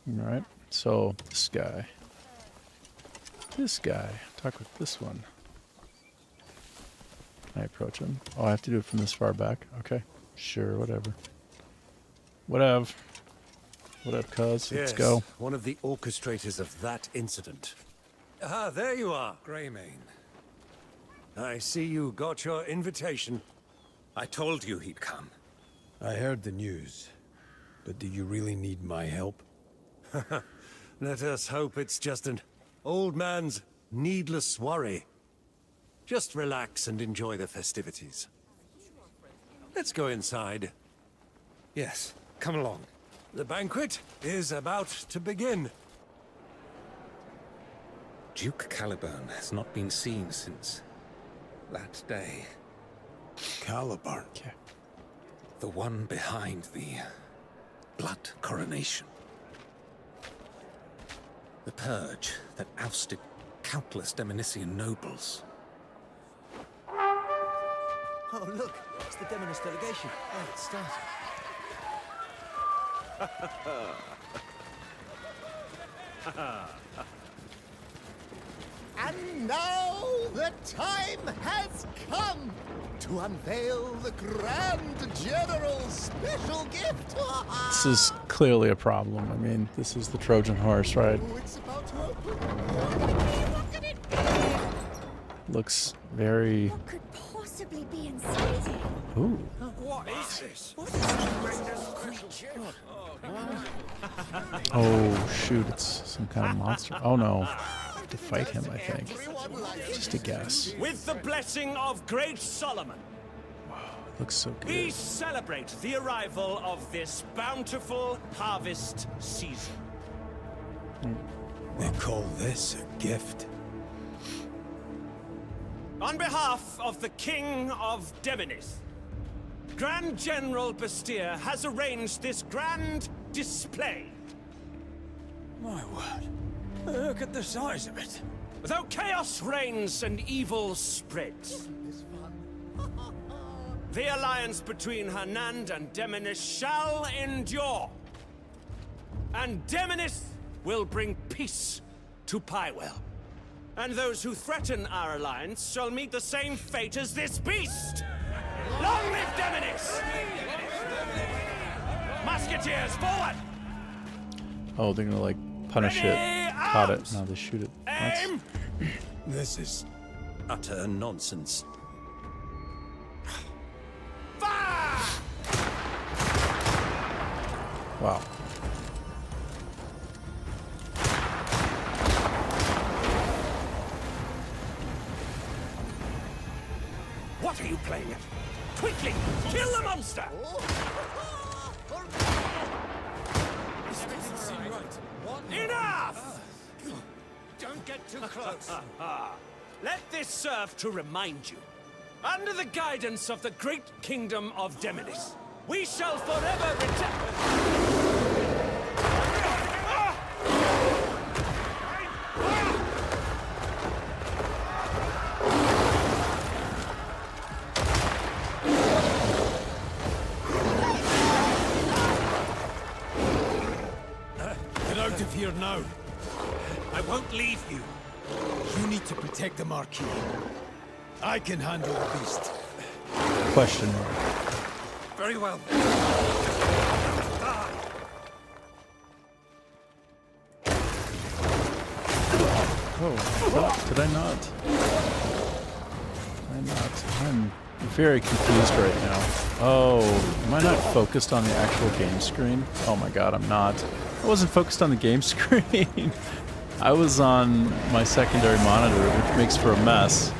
All right. So this guy. Talk with this one. Can I approach him? Oh, I have to do it from this far back. Okay. Sure, whatever. Whatever, cuz. Let's go. One of the orchestrators of that incident. Ah, there you are. Greymane. I see you got your invitation. I told you he'd come. I heard the news. But do you really need my help? Let us hope it's just an old man's needless worry. Just relax and enjoy the festivities. Let's go inside. Yes, come along. The banquet is about to begin. Duke Caliburn has not been seen since that day. Caliburn? Okay. The one behind the blood coronation. The purge that ousted countless Demonician nobles. Oh, look, it's the Demonist delegation. Oh, it started. And now the time has come to unveil the Grand General's special gift. This is clearly a problem. I mean, this is the Trojan horse, right? It's about to open. Looks very... What could possibly be inside here? Ooh. What is this? What is this tremendous Oh, shoot, it's some kind of monster. Oh, no. I have to fight him, I think. Just a guess. With the blessing of great Solomon, Looks so good. we celebrate the arrival of this bountiful harvest season. They call this a gift. On behalf of the King of Demonis, Grand General Bastir has arranged this grand display. My word. Look at the size of it. Though chaos reigns and evil spreads, the alliance between Hernand and Demonis shall endure. And Demonis will bring peace to Pywell. And those who threaten our alliance shall meet the same fate as this beast! Long live Demonis! Musketeers, forward! Oh, they're gonna, like, punish it. Caught it. Now they shoot it. Aim! This is utter nonsense. Wow. What are you playing at? Quickly, kill the monster! Enough! Don't get too close. Let this serve to remind you. Under the guidance of the great kingdom of Demonis, we shall forever return. Get out of here now. I won't leave you. You need to protect the Marquis. I can handle the beast. Question mark. Very well. Oh, did I not? Did I not? I'm very confused right now. Oh, am I not focused on the actual game screen? Oh my god, I'm not. I wasn't focused on the game screen. I was on my secondary monitor, which makes for a mess.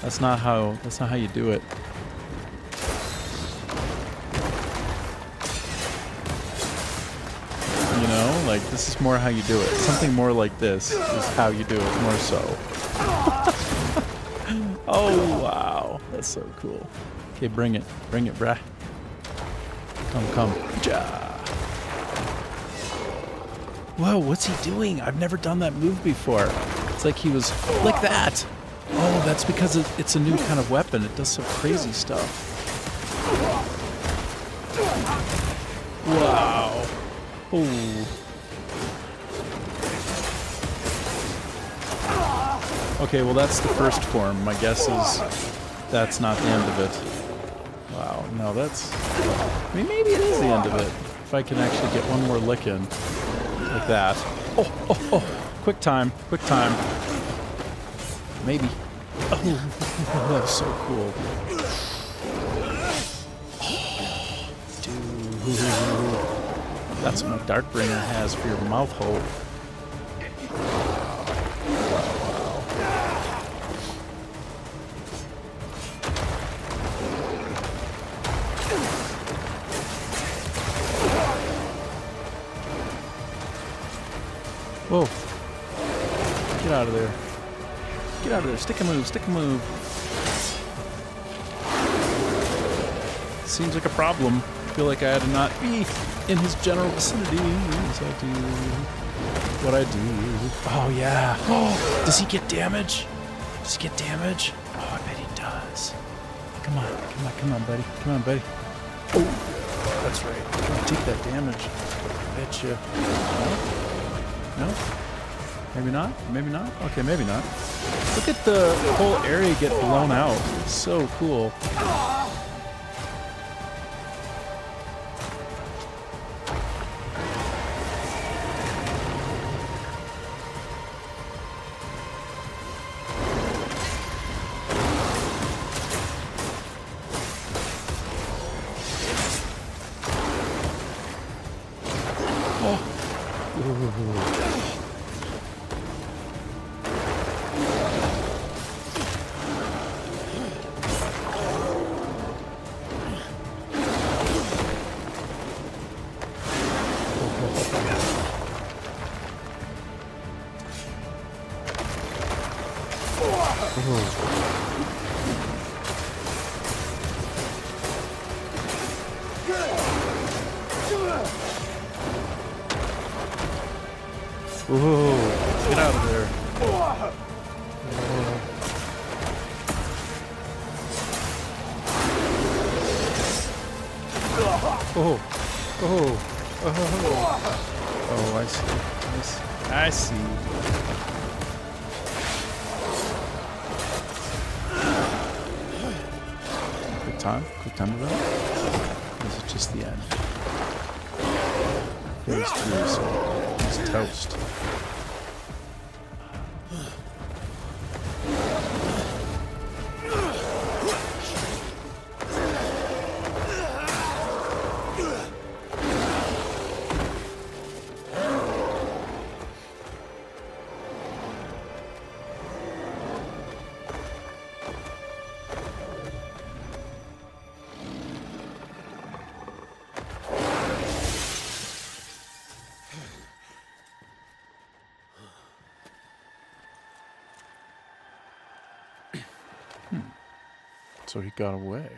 That's not how you do it. You know, like, this is more how you do it. Something more like this is how you do it, more so. Oh, wow. That's so cool. Okay, bring it. Bring it, brah. Come. Ja. Whoa, what's he doing? I've never done that move before. It's like he was like that. Oh, that's because it's a new kind of weapon. It does some crazy stuff. Wow. Oh. Okay, well that's the first form. My guess is that's not the end of it. Wow, no, that's... I mean, maybe it is the end of it. If I can actually get one more lick in. Like that. Oh. Quick time. Maybe. Oh, that's so cool. Oh, dude. That's what my Darkbringer has for your mouth hole. Whoa. Get out of there. Get out of there. Stick a move. Seems like a problem. I feel like I had to not be in his general vicinity as I do what I do. Oh, yeah. Oh, does he get damage? Oh, I bet he does. Come on, buddy. Oh, that's right. Take that damage. I bet you. No? Maybe not? Okay, maybe not. Look at the whole area get blown out. It's so cool. Whoa, get out of there. Oh, oh, I see. I see. Quick time of that? Or is it just the end? Phase 2, so it's toast. So he got away.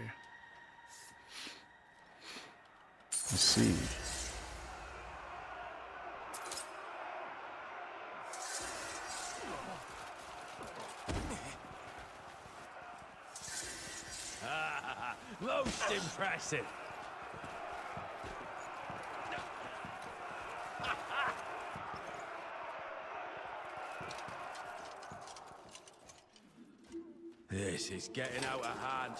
I see. Most impressive. This is getting out of hand.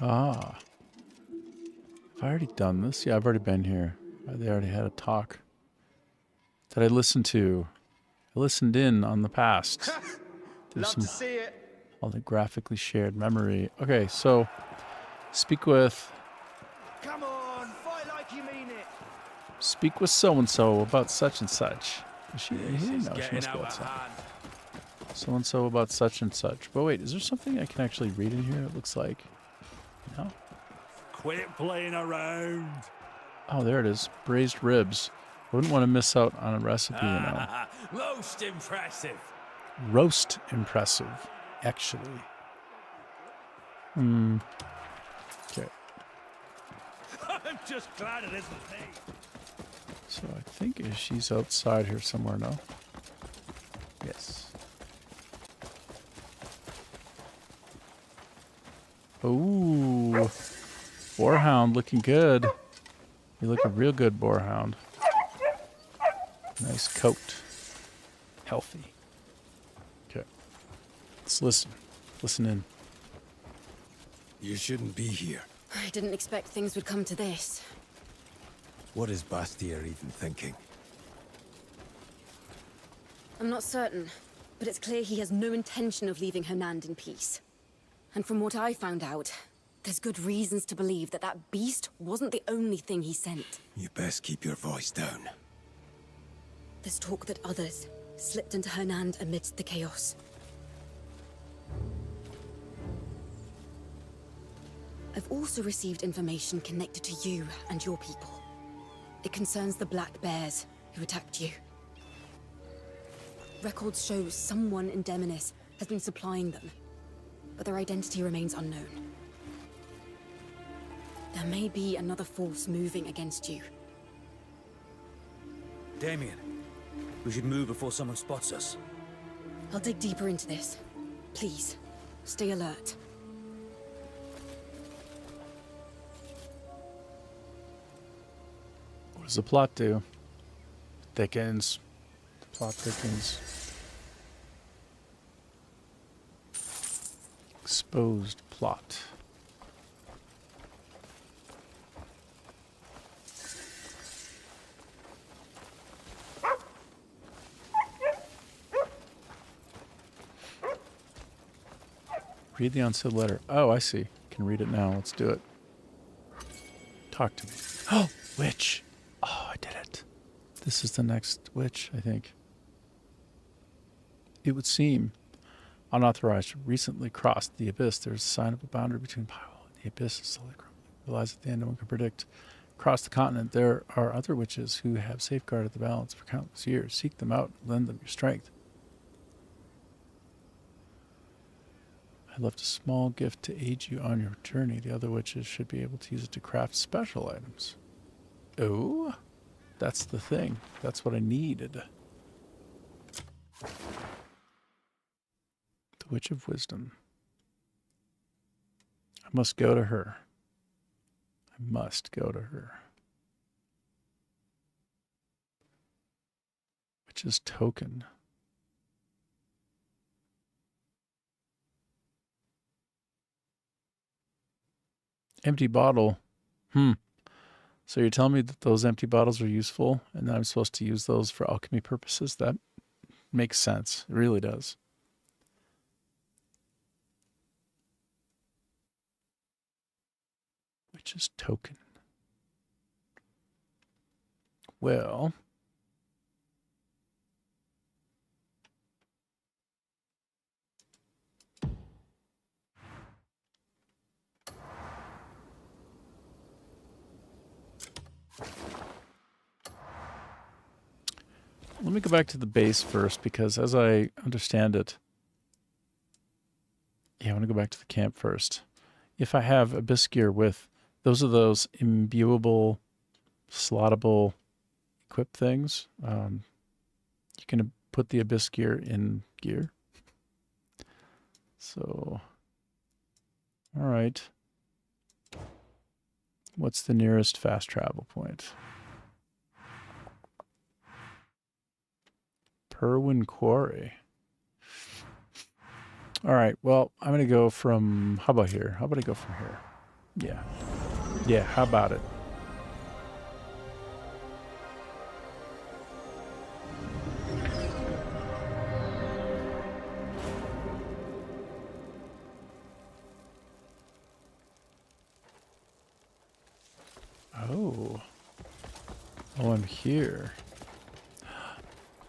Ah. Have I already done this? Yeah, I've already been here. They already had a talk that I listened to. I listened in on the past. There's Love to see it. all the graphically shared memory. Okay, so speak with Come on, fight like you mean it. speak with so and so about such and such. Is she in This here? is No, she getting must be out of outside. hand. So and so about such and such. But wait, is there something I can actually read in here? It looks like no. Quit playing around. Oh, there it is. Braised ribs. I wouldn't want to miss out on a recipe, you know. Most impressive. Roast impressive, actually. Okay. I'm just glad it isn't me. So I think she's outside here somewhere now. Yes. Ooh. Boarhound looking good. You're looking real good, Boarhound. Nice coat. Healthy. Okay. Let's listen. Listen in. You shouldn't be here. I didn't expect things would come to this. What is Bastier even thinking? I'm not certain, but it's clear he has no intention of leaving Hernand in peace. And from what I found out, there's good reasons to believe that that beast wasn't the only thing he sent. You best keep your voice down. There's talk that others slipped into Hernand amidst the chaos. I've also received information connected to you and your people. It concerns the Black Bears who attacked you. Records show someone in Demonis has been supplying them, but their identity remains unknown. There may be another force moving against you. Damien, we should move before someone spots us. I'll dig deeper into this. Please, stay alert. What does the plot do? Thickens. The plot thickens. Exposed plot. Read the unsealed letter. Oh, I see. Can read it now. Let's do it. Talk to me. Oh, witch. Oh, I did it. This is the next witch, I think. It would seem unauthorized recently crossed the abyss. There's a sign of a boundary between Pyle and the abyss is slowly crumbling. Realize at the end no one can predict. Across the continent there are other witches who have safeguarded the balance for countless years. Seek them out and lend them your strength. I left a small gift to aid you on your journey. The other witches should be able to use it to craft special items. Oh, that's the thing. That's what I needed. The Witch of Wisdom. I must go to her. I must go to her. Witch's Token. Empty bottle. So you're telling me that those empty bottles are useful and that I'm supposed to use those for alchemy purposes? That makes sense. It really does. Witch's Token. Well, let me go back to the base first, because as I understand it, yeah, I want to go back to the camp first. If I have abyss gear with, those are those imbuable, slottable equip things. You can put the abyss gear in gear. So, all right. What's the nearest fast travel point? Perwyn Quarry. All right, well, I'm going to go from, how about here? How about I go from here? Yeah. Yeah, how about it? Oh. Oh, I'm here.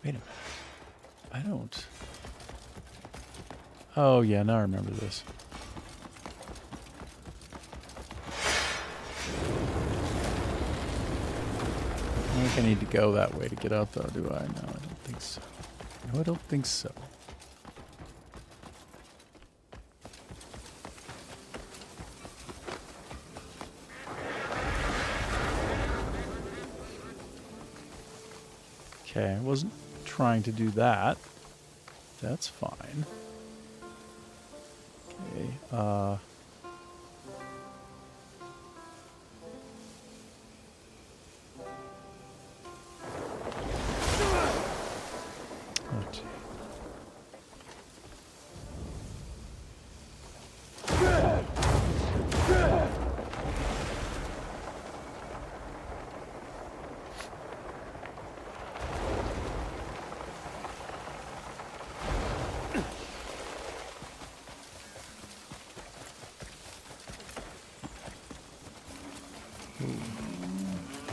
Wait a minute. I don't. Oh, yeah, now I remember this. I don't think I need to go that way to get out, though, do I? No, I don't think so. No, I don't think so. Okay, I wasn't trying to do that. That's fine. Okay, oh, gee.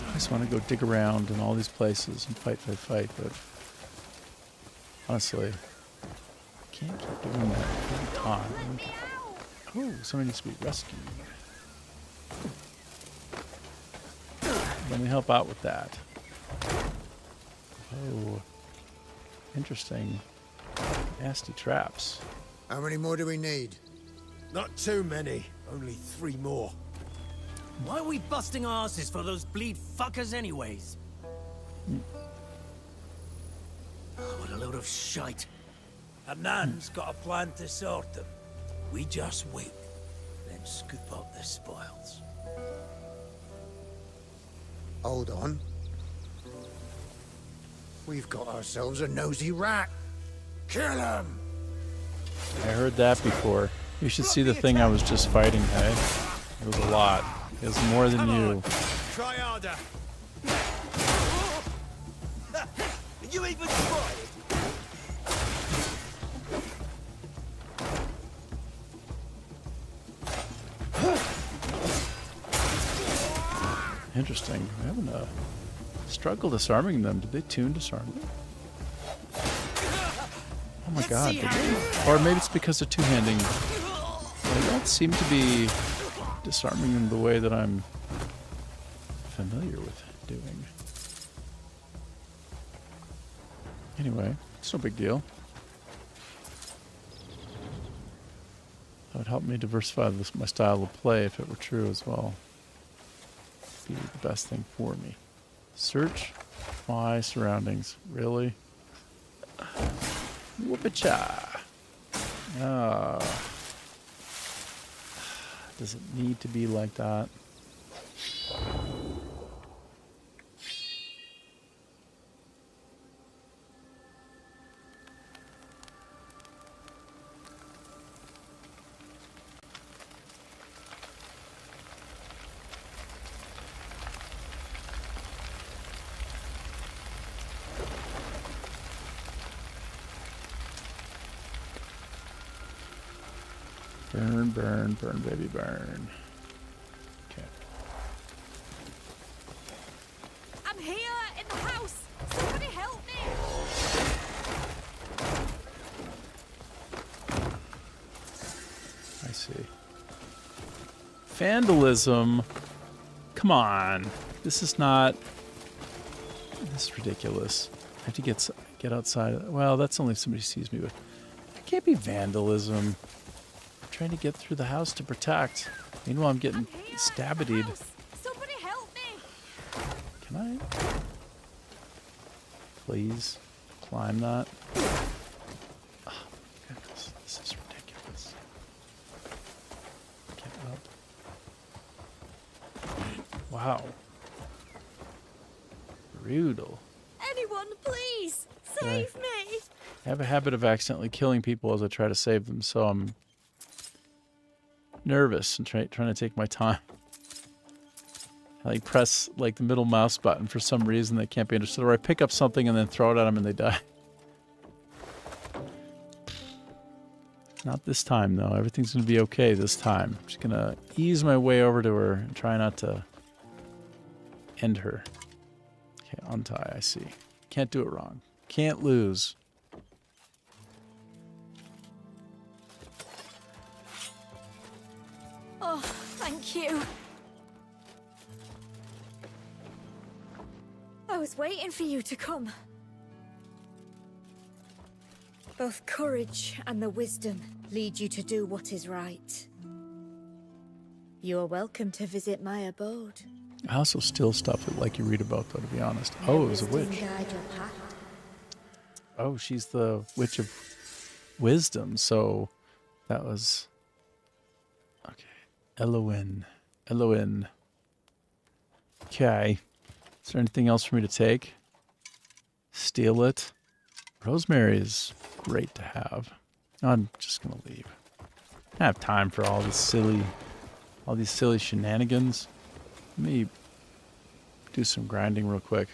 I just want to go dig around in all these places and fight, but honestly, I can't keep doing that every time. Oh, somebody needs to be rescued. Let me help out with that. Oh, interesting. Nasty traps. How many more do we need? Not too many. Only 3 more. Why are we busting our asses for those bleed fuckers anyways? Oh, what a load of shite. Hernan's got a plan to sort them. We just wait, then scoop up the spoils. Hold on. We've got ourselves a nosy rat. Kill him! I heard that before. You should see the thing I was just fighting, hey? It was a lot. It was more than you. Try harder. You even tried? Interesting. I'm having a struggle disarming them. Did they tune disarm them? Oh my god. Or maybe it's because they're two-handing. They don't seem to be disarming them the way that I'm familiar with doing. Anyway, it's no big deal. That would help me diversify my style of play if it were true as well. Be the best thing for me. Search my surroundings. Really? Whoop-a-cha. Does it need to be like that? Burn, burn, burn, baby, burn. Okay. I'm here in the house. Somebody help me. I see. Vandalism. Come on. This is not... This is ridiculous. I have to get outside. Well, that's only if somebody sees me, but it can't be vandalism. Trying to get through the house to protect. Meanwhile, I'm getting stabbedied. Somebody help me. Can I? Please climb that. Oh, goodness. This is ridiculous. Get up. Wow. Brutal. Anyone, please save me. I have a habit of accidentally killing people as I try to save them, so I'm nervous and trying to take my time. I like press like the middle mouse button for some reason that can't be understood, or I pick up something and then throw it at them and they die. Not this time though. Everything's gonna be okay this time. I'm just gonna ease my way over to her and try not to end her. Okay, untie, I see. Can't do it wrong. Can't lose. Oh, thank you. I was waiting for you to come. Both courage and the wisdom lead you to do what is right. You are welcome to visit my abode. I also steal stuff that, like you read about, though, to be honest. Oh, it was a witch. Oh, she's the witch of wisdom, so that was... Okay. Elowen. Okay. Is there anything else for me to take? Steal it. Rosemary is great to have. I'm just gonna leave. I don't have time for all these silly shenanigans. Let me do some grinding real quick.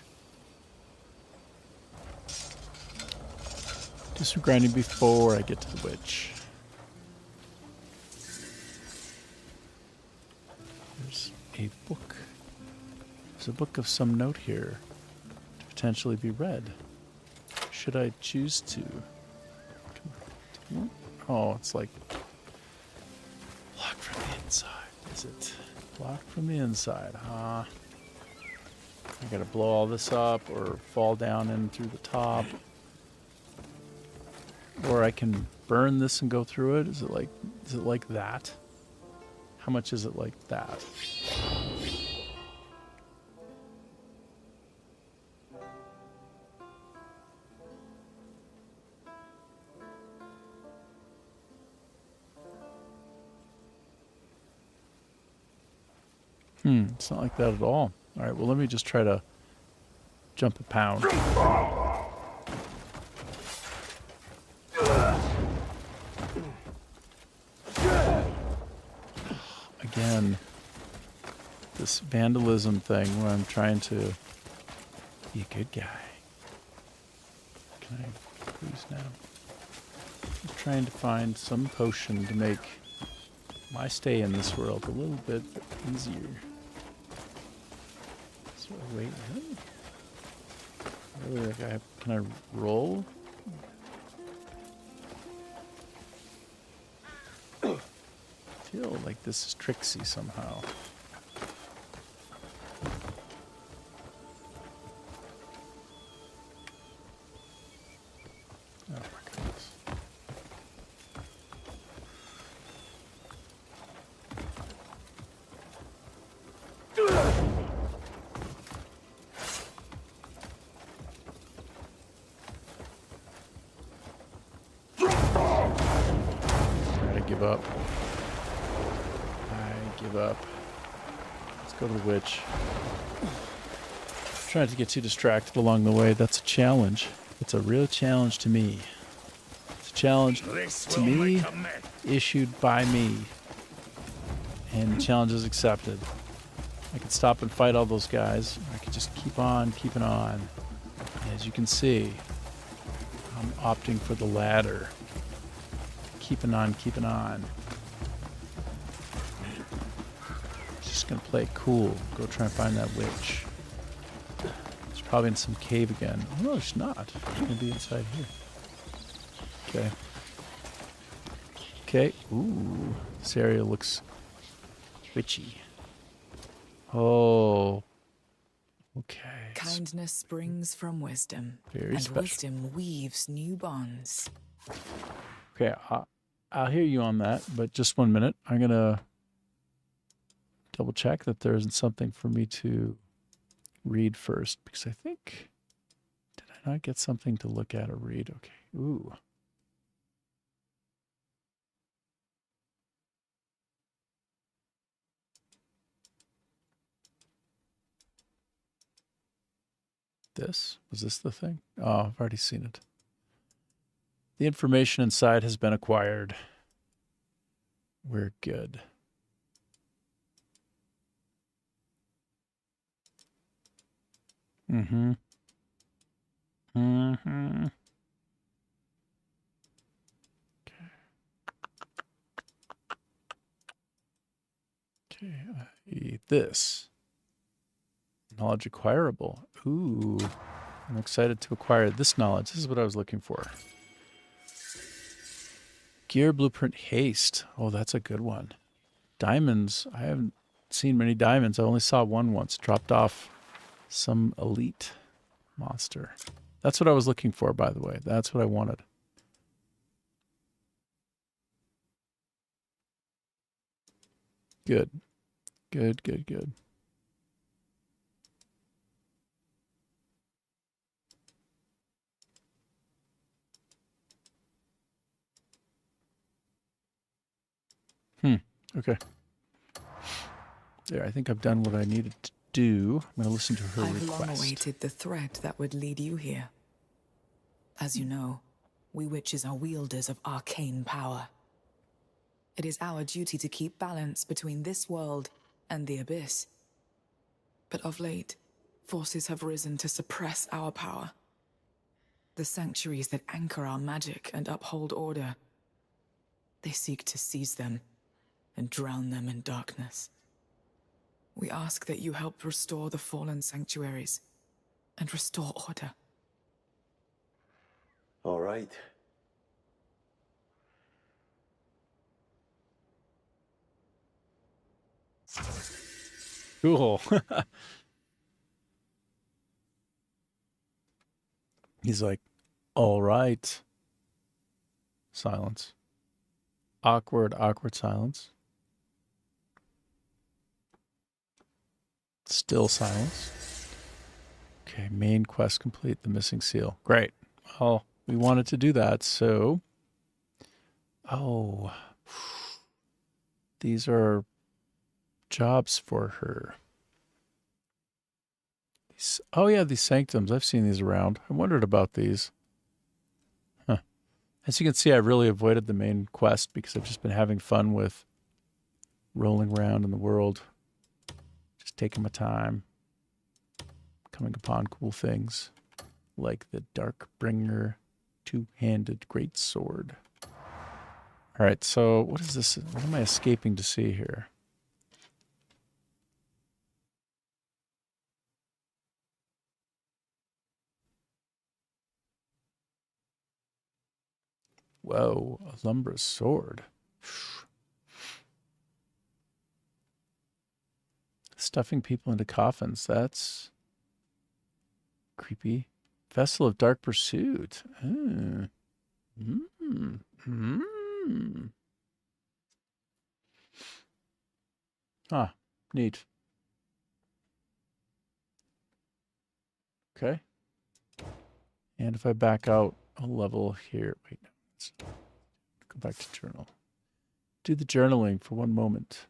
Do some grinding before I get to the witch. There's a book. There's a book of some note here to potentially be read. Should I choose to? Oh, it's like locked from the inside. Is it locked from the inside? Huh? I gotta blow all this up or fall down in through the top. Or I can burn this and go through it. Is it like that? How much is it like that? It's not like that at all. All right, well, let me just try to jump a pound. Again, this vandalism thing where I'm trying to be a good guy. Can I please now? I'm trying to find some potion to make my stay in this world a little bit easier. So, wait, really? Like can I roll? I feel like this is tricksy somehow. Oh my goodness. I give up. I give up. Let's go to the witch. Trying to get too distracted along the way. That's a challenge. It's a real challenge to me. It's a challenge to me, issued by me. And the challenge is accepted. I could stop and fight all those guys. Or I could just keep on keeping on. And as you can see, I'm opting for the latter. Keeping on, keeping on. Just gonna play it cool. Go try and find that witch. It's probably in some cave again. Oh, no, it's not. It's gonna be inside here. Okay. Okay. Ooh. This area looks witchy. Oh. Okay. Kindness springs from wisdom. Very and special. wisdom weaves new bonds. Okay, I'll hear you on that, but just 1 minute. I'm going to double check that there isn't something for me to read first, because I think, did I not get something to look at or read? Okay, ooh. Was this the thing? Oh, I've already seen it. The information inside has been acquired. We're good. Mm-hmm. Mm-hmm. Okay. This. Knowledge acquirable. Ooh. I'm excited to acquire this knowledge. This is what I was looking for. Gear Blueprint Haste. Oh, that's a good one. Diamonds. I haven't seen many diamonds. I only saw one once. Dropped off some elite monster. That's what I was looking for, by the way. That's what I wanted. Good. Good, good, good. Okay. There, I think I've done what I needed to do. I'm going to listen to her I've request. long awaited the threat that would lead you here. As you know, we witches are wielders of arcane power. It is our duty to keep balance between this world and the abyss. But of late, forces have risen to suppress our power. The sanctuaries that anchor our magic and uphold order, they seek to seize them and drown them in darkness. We ask that you help restore the fallen sanctuaries and restore order. All right. Cool. He's like, all right. Silence. Awkward, awkward silence. Still silence. Okay, main quest complete, the missing seal. Great. Well, we wanted to do that, so... Oh. These are jobs for her. Oh yeah, these sanctums. I've seen these around. I wondered about these. Huh. As you can see, I really avoided the main quest because I've just been having fun with rolling around in the world. Just taking my time. Coming upon cool things. Like the Darkbringer two-handed greatsword. Alright, so what is this? What am I escaping to see here? Whoa, a lumbrous sword. Stuffing people into coffins. That's creepy. Vessel of Dark Pursuit. Ah, neat. Okay. And if I back out a level here, wait, no, let's go back to journal. Do the journaling for one moment.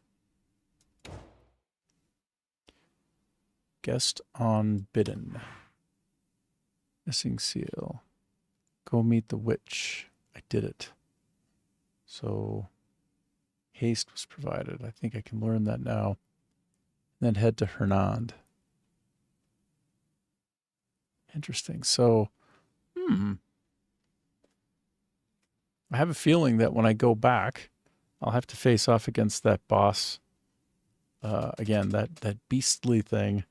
Guest on bidden. Missing seal. Go meet the witch. I did it. So haste was provided. I think I can learn that now. And then head to Hernand. Interesting. So, I have a feeling that when I go back, I'll have to face off against that boss again, that beastly thing,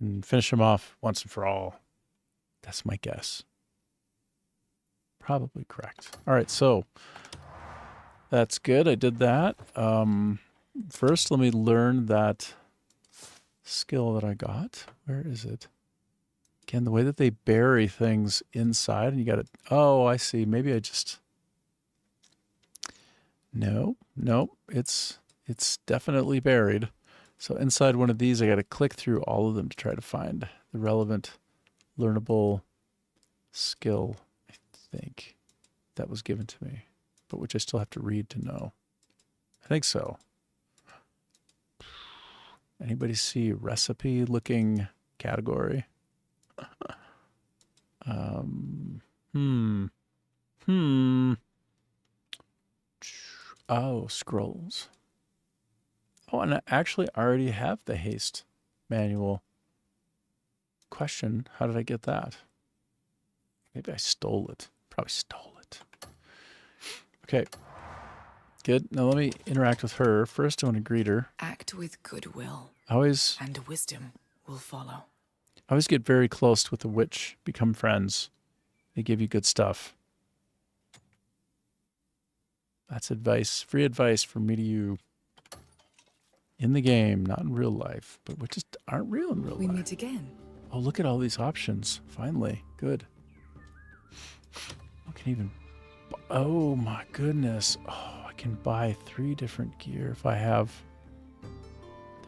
and finish him off once and for all. That's my guess. Probably correct. All right, so that's good. I did that. First, let me learn that skill that I got. Where is it? Again, the way that they bury things inside, and you got it. Oh, I see. Maybe I just... No, it's definitely buried. So inside one of these, I got to click through all of them to try to find the relevant learnable skill, I think, that was given to me, but which I still have to read to know. I think so. Anybody see recipe looking category? Oh, scrolls. Oh, and I actually already have the haste manual. Question, how did I get that? Maybe I stole it. Probably stole it. Okay. Good. Now let me interact with her. First, I want to greet her. Act with goodwill. And wisdom will follow. I always get very close with the witch. Become friends. They give you good stuff. That's advice. Free advice from me to you. In the game, not in real life. But witches aren't real in real life. We meet again. Oh, look at all these options. Finally. Good. I can even... Oh, my goodness. Oh, I can buy 3 different gear if I have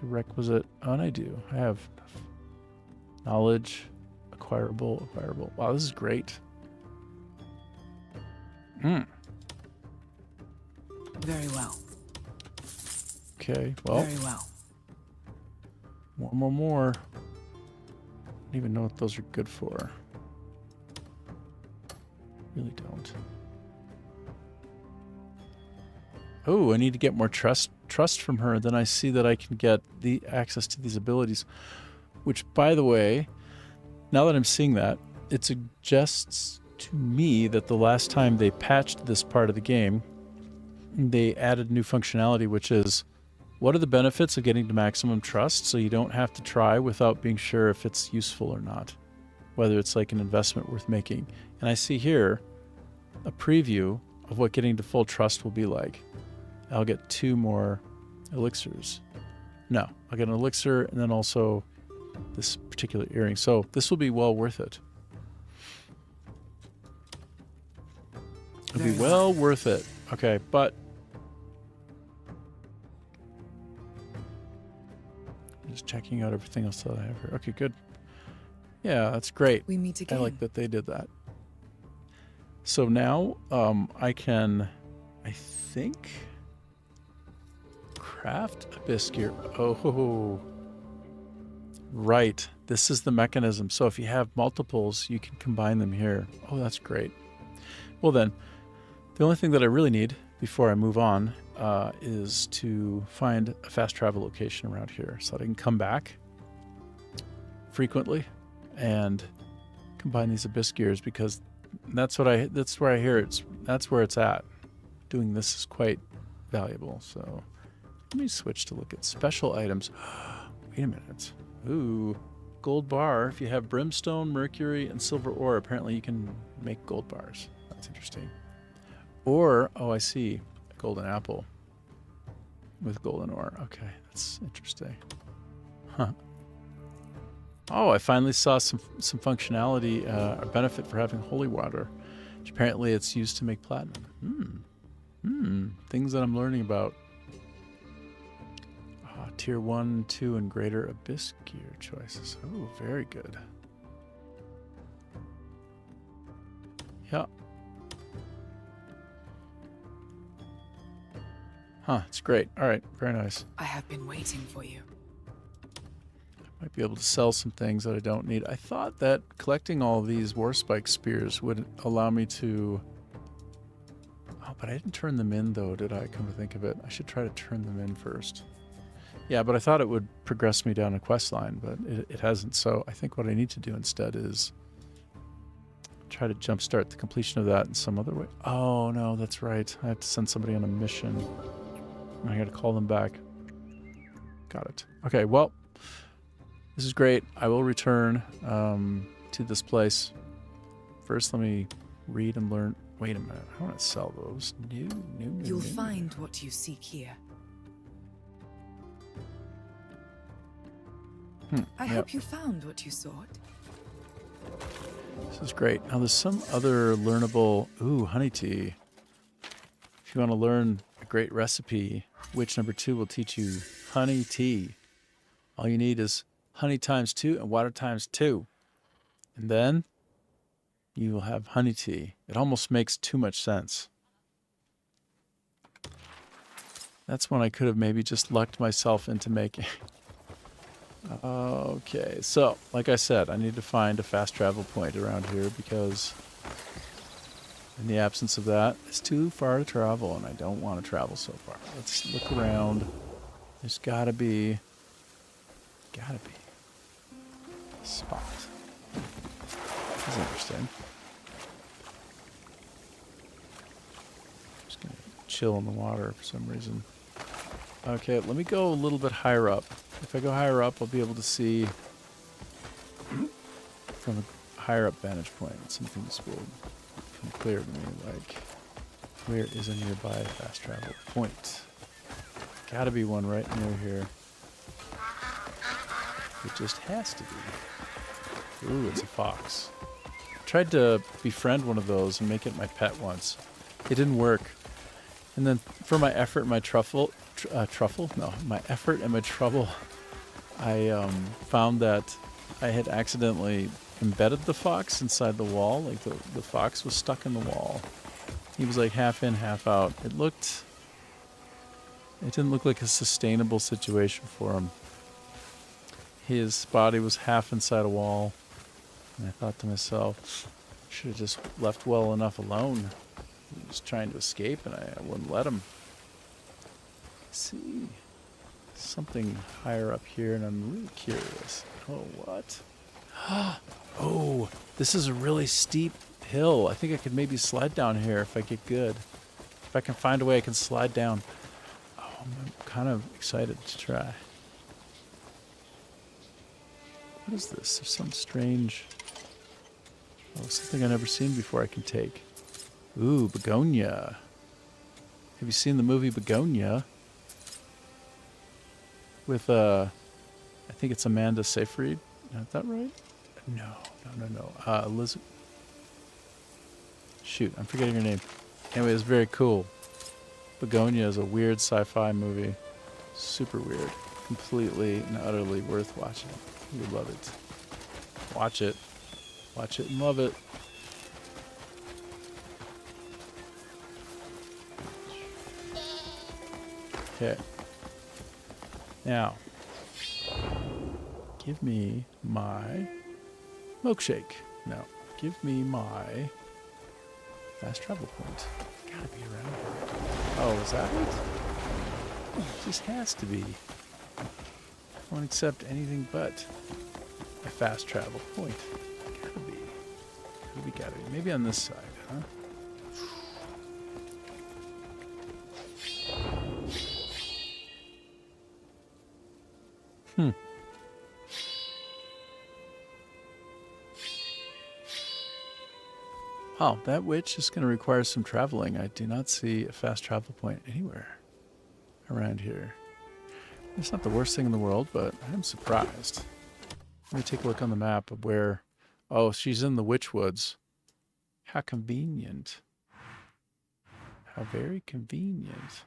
the requisite... Oh, and I do. I have knowledge, acquirable. Wow, this is great. Very well. Okay, well. Very well. More. I don't even know what those are good for. Really don't. Oh, I need to get more trust from her. Then I see that I can get the access to these abilities. Which, by the way, now that I'm seeing that, it suggests to me that the last time they patched this part of the game, they added new functionality, which is, what are the benefits of getting to maximum trust so you don't have to try without being sure if it's useful or not, whether it's like an investment worth making. And I see here a preview of what getting to full trust will be like. I'll get 2 more elixirs. No, I'll get an elixir and then also this particular earring. So this will be well worth it. It'll be well worth it. Okay, but I'm just checking out everything else that I have here. Okay, good. Yeah, that's great. We meet again. I like that they did that. So now I can, I think, craft a biscuit. Oh, right. This is the mechanism. So if you have multiples, you can combine them here. Oh, that's great. Well then, the only thing that I really need before I move on is to find a fast travel location around here so that I can come back frequently and combine these abyss gears, because that's where I hear that's where it's at. Doing this is quite valuable. So let me switch to look at special items. Wait a minute. Ooh, gold bar. If you have brimstone, mercury, and silver ore, apparently you can make gold bars. That's interesting. Or, oh, I see. A golden apple with golden ore. Okay, that's interesting. Huh. Oh, I finally saw some functionality, a benefit for having holy water. Which apparently it's used to make platinum. Things that I'm learning about. Tier 1, 2, and greater abyss gear choices. Oh, very good. Yeah. Huh, it's great. All right, very nice. I have been waiting for you. Might be able to sell some things that I don't need. I thought that collecting all these Warspike spears would allow me to... Oh, but I didn't turn them in, though, did I? Come to think of it. I should try to turn them in first. Yeah, but I thought it would progress me down a quest line, but it hasn't. So I think what I need to do instead is try to jumpstart the completion of that in some other way. Oh, no, that's right. I have to send somebody on a mission. I got to call them back. Got it. Okay, well, this is great. I will return to this place. First, let me read and learn. Wait a minute. I want to sell those. You'll find what you seek here. I hope you found what you sought. This is great. Now, there's some other learnable... Ooh, honey tea. If you want to learn a great recipe, Witch number 2 will teach you honey tea. All you need is honey times 2 and water times 2. And then you will have honey tea. It almost makes too much sense. That's when I could have maybe just lucked myself into making... Okay, so, like I said, I need to find a fast travel point around here because in the absence of that, it's too far to travel, and I don't want to travel so far. Let's look around. There's gotta be a spot. That's interesting. Just gonna chill in the water for some reason. Okay, let me go a little bit higher up. If I go higher up, I'll be able to see from a higher up vantage point. Some things will become clear to me, like where is a nearby fast travel point? Gotta be one right near here. It just has to be. Ooh, it's a fox. I tried to befriend one of those and make it my pet once. It didn't work. And then for my effort and my my effort and my trouble, I found that I had accidentally embedded the fox inside the wall. Like the fox was stuck in the wall. He was like half in, half out. It didn't look like a sustainable situation for him. His body was half inside a wall. And I thought to myself, I should have just left well enough alone. He was trying to escape and I wouldn't let him. See something higher up here and I'm really curious. Oh, what? Oh, this is a really steep hill. I think I could maybe slide down here if I get good. If I can find a way I can slide down. Oh, I'm kind of excited to try. What is this? There's some strange... Oh, something I've never seen before I can take. Ooh, begonia. Have you seen the movie Begonia? With, I think it's Amanda Seyfried. Is that right? No. Elizabeth. Shoot, I'm forgetting her name. Anyway, it's very cool. Begonia is a weird sci-fi movie. Super weird. Completely and utterly worth watching. You would love it. Watch it. Watch it and love it. Okay. Now, give me my milkshake. No, give me my fast travel point. Gotta be around here. Oh, is that it? This has to be. I won't accept anything but a fast travel point. Gotta be. Gotta be. Maybe on this side, huh? Wow, that witch is going to require some traveling. I do not see a fast travel point anywhere around here. It's not the worst thing in the world, but I'm surprised. Let me take a look on the map of where... Oh, she's in the Witch Woods. How convenient. How very convenient.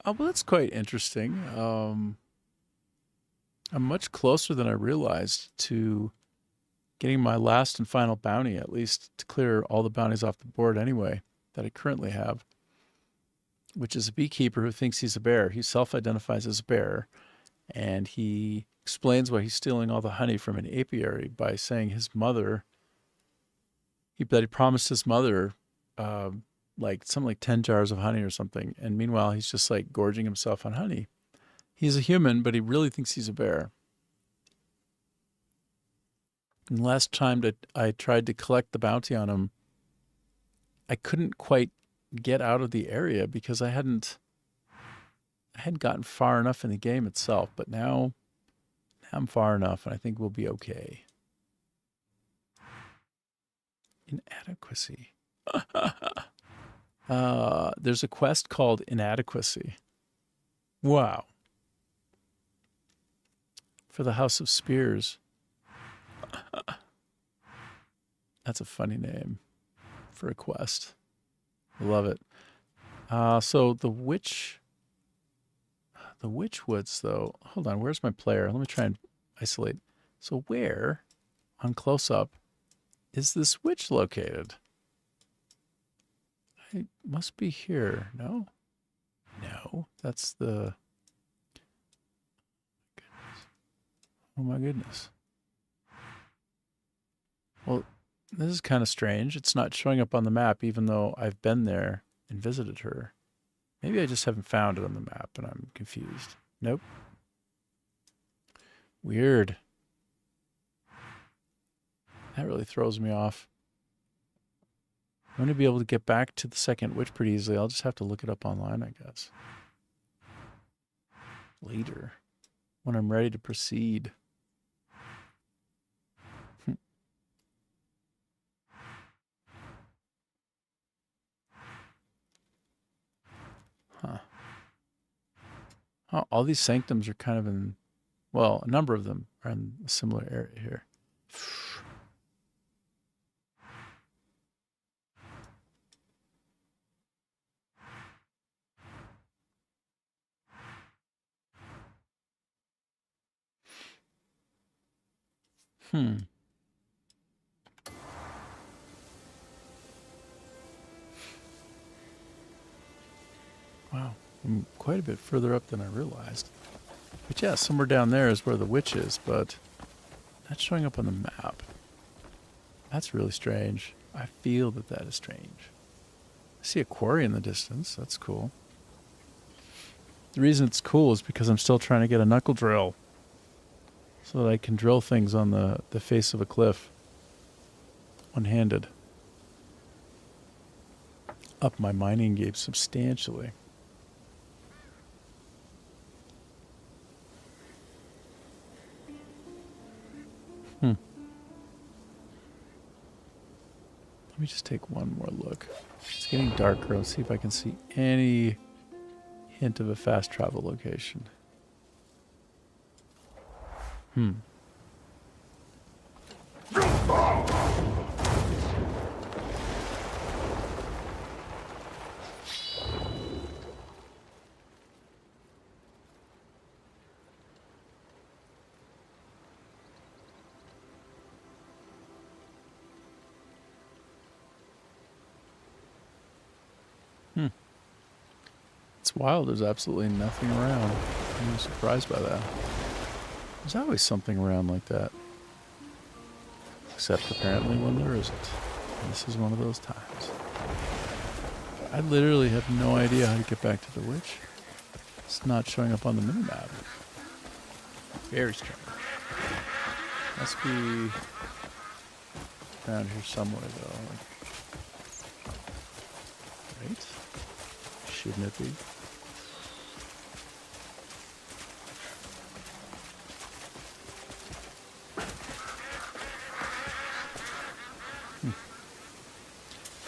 Oh, well, that's quite interesting. I'm much closer than I realized to getting my last and final bounty, at least to clear all the bounties off the board anyway, that I currently have, which is a beekeeper who thinks he's a bear. He self-identifies as a bear, and he explains why he's stealing all the honey from an apiary by saying his mother, that he promised his mother like something like 10 jars of honey or something, and meanwhile he's just like gorging himself on honey. He's a human, but he really thinks he's a bear. And last time that I tried to collect the bounty on him, I couldn't quite get out of the area because I hadn't gotten far enough in the game itself. But now I'm far enough, and I think we'll be okay. Inadequacy. There's a quest called Inadequacy. Wow. For the House of Spears. That's a funny name for a quest. I love it. So the Witch Woods, though. Hold on, where's my player? Let me try and isolate. So where, on close-up, is this witch located? It must be here. No? No, that's the... Oh my goodness. Well, this is kind of strange. It's not showing up on the map, even though I've been there and visited her. Maybe I just haven't found it on the map and I'm confused. Nope. Weird. That really throws me off. I'm going to be able to get back to the second witch pretty easily. I'll just have to look it up online, I guess. Later. When I'm ready to proceed. Huh. Oh, all these sanctums are kind of in, well, a number of them are in a similar area here. Wow, I'm quite a bit further up than I realized. But yeah, somewhere down there is where the witch is, but not showing up on the map. That's really strange. I feel that that is strange. I see a quarry in the distance. That's cool. The reason it's cool is because I'm still trying to get a knuckle drill so that I can drill things on the face of a cliff one-handed. Up my mining game substantially. Let me just take one more look. It's getting darker. Let's see if I can see any hint of a fast travel location. It's wild. There's absolutely nothing around. I'm surprised by that. There's always something around like that. Except apparently when there isn't. And this is one of those times. I literally have no idea how to get back to the witch. It's not showing up on the minimap. Very strange. Must be around here somewhere though. Right? Shouldn't it be?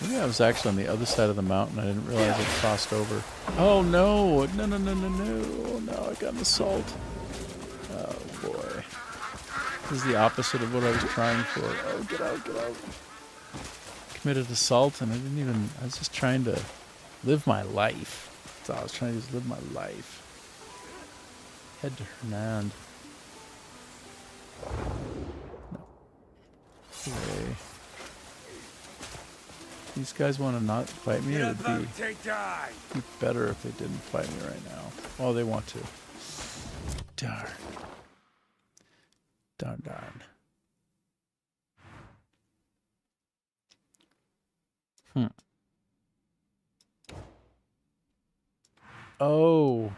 Maybe I was actually on the other side of the mountain. I didn't realize it crossed over. Oh no! No, no, no, no, no. No, I got an assault. Oh boy. This is the opposite of what I was trying for. Oh, get out, get out. Committed assault and I was just trying to live my life. That's all I was trying to do, is live my life. Head to Hernand. No. Okay. These guys want to not fight me? It would be better if they didn't fight me right now. Oh, they want to. Darn. Darn, darn. Oh.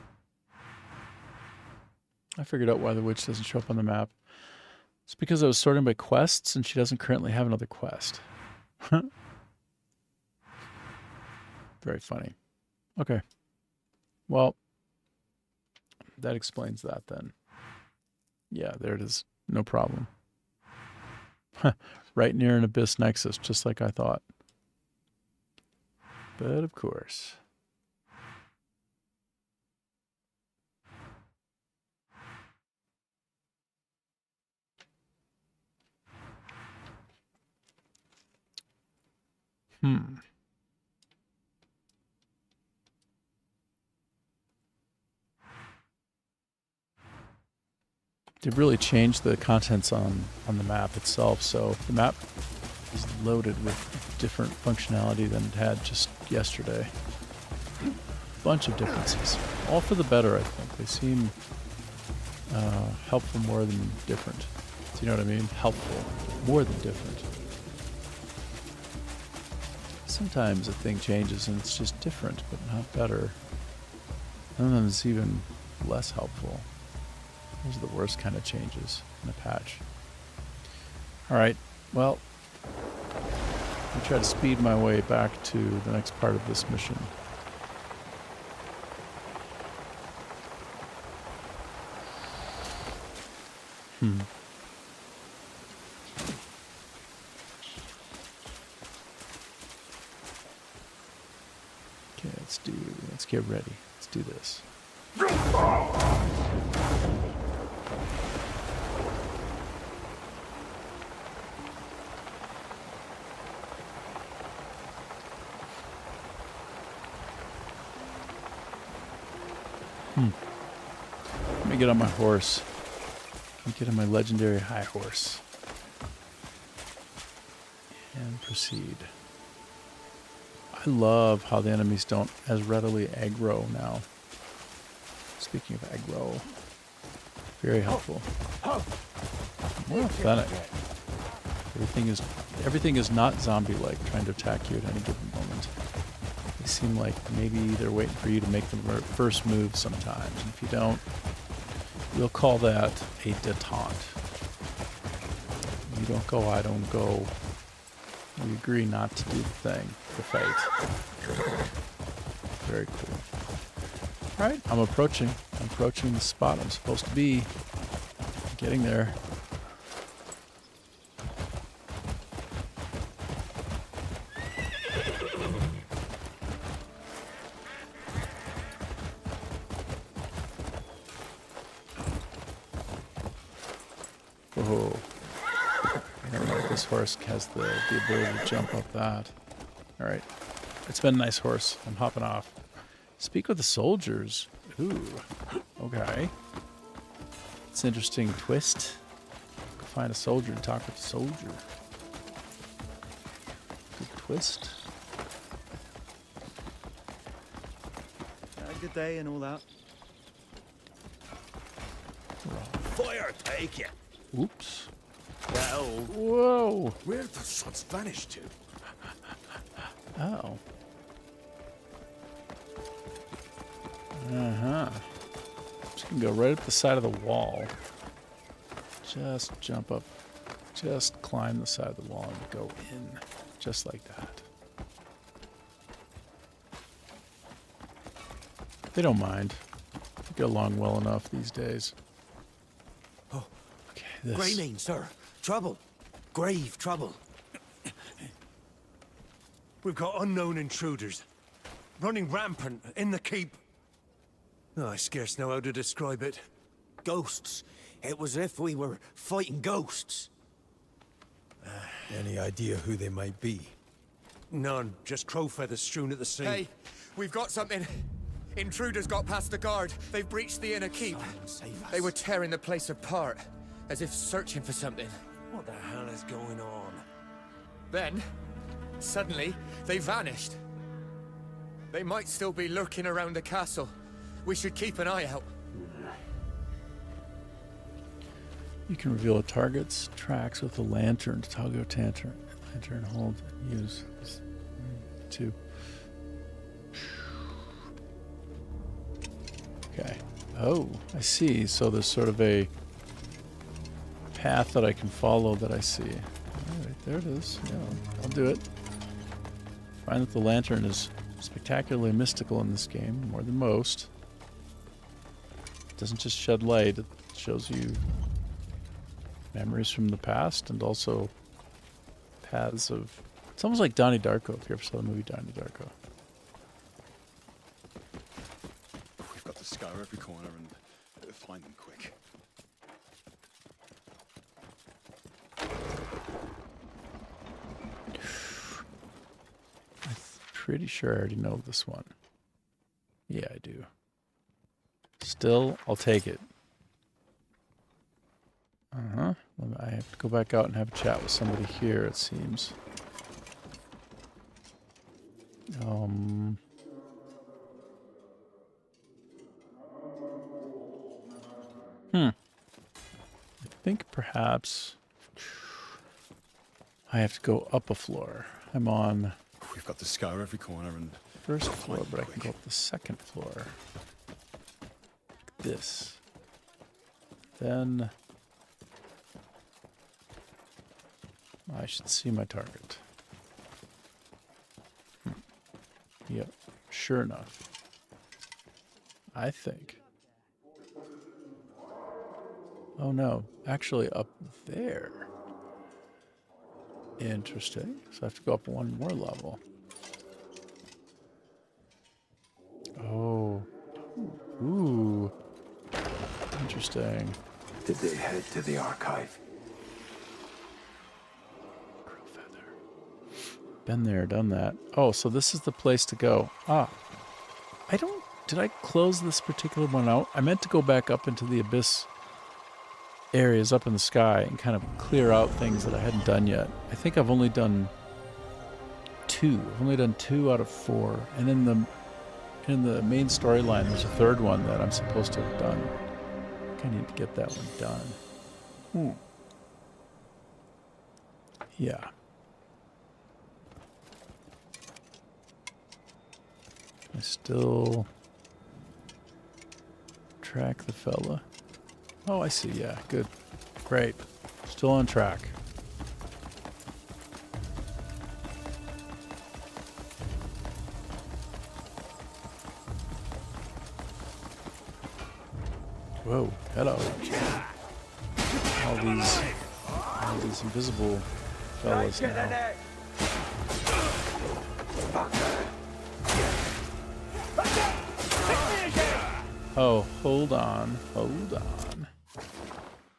I figured out why the witch doesn't show up on the map. It's because I was sorting by quests and she doesn't currently have another quest. Very funny. Okay. Well, that explains that then. Yeah, there it is. No problem. Right near an abyss nexus, just like I thought. But of course. They've really changed the contents on the map itself, so the map is loaded with different functionality than it had just yesterday. Bunch of differences. All for the better, I think. They seem helpful more than different. Do you know what I mean? Helpful more than different. Sometimes a thing changes and it's just different, but not better. Sometimes it's even less helpful. Those are the worst kind of changes in a patch. Alright, well, I'll try to speed my way back to the next part of this mission. Okay, let's get ready. Let's do this. Let me get on my horse. Let me get on my legendary high horse. And proceed. I love how the enemies don't as readily aggro now. Speaking of aggro, very helpful. More authentic. Everything is not zombie-like, trying to attack you at any given moment. They seem like maybe they're waiting for you to make the first move sometimes. And if you don't, we'll call that a detente. You don't go, I don't go. We agree not to do the thing, the fight. Very cool. Alright, I'm approaching the spot I'm supposed to be. Getting there. Whoa. I don't know if this horse has the ability to jump up that. Alright. It's been a nice horse. I'm hopping off. Speak with the soldiers. Ooh. Okay. It's an interesting twist. Go find a soldier and talk with the soldier. Good twist. Good day and all that. Fire take you. Oops. Well. Whoa. Where the shots vanished to? Oh. Uh-huh. Just gonna go right up the side of the wall. Just jump up. Just climb the side of the wall and go in. Just like that. They don't mind. They get along well enough these days. Oh, okay, this. Greymane, sir. Trouble. Grave trouble. We've got unknown intruders. Running rampant in the keep. Oh, I scarce know how to describe it. Ghosts. It was as if we were fighting ghosts. Any idea who they might be? None. Just crow feathers strewn at the sea. Hey, we've got something. Intruders got past the guard. They've breached the inner keep. They were tearing the place apart, as if searching for something. What the hell is going on? Then, suddenly, they vanished. They might still be lurking around the castle. We should keep an eye out. You can reveal a target's tracks with a lantern. Toggle lantern, hold, use. 2. Okay. Oh, I see. So there's sort of a path that I can follow that I see. Alright, there it is. Yeah, I'll do it. Find that the lantern is spectacularly mystical in this game, more than most. It doesn't just shed light, it shows you memories from the past and also paths of... It's almost like Donnie Darko, if you ever saw the movie Donnie Darko. We've got to scour every corner and find them quick. I'm pretty sure I already know this one. Yeah, I do. Still, I'll take it. Uh-huh. I have to go back out and have a chat with somebody here, it seems. I think perhaps I have to go up a floor. I'm on... We've got to scour every corner and... First floor, but I can go up the second floor. Like this. Then... I should see my target. Yep, sure enough. I think. Oh no, actually up there. Interesting. So I have to go up one more level. Oh. Ooh. Interesting. Did they head to the archive? Been there, done that. Oh, so this is the place to go. Ah. Did I close this particular one out? I meant to go back up into the abyss areas up in the sky and kind of clear out things that I hadn't done yet. I think I've only done 2. I've only done 2 out of 4. And in the main storyline, there's a third one that I'm supposed to have done. I think I need to get that one done. Yeah. I still track the fella. Oh, I see. Yeah, good. Great. Still on track. Whoa, hello. All these invisible fellas now. Oh, hold on. For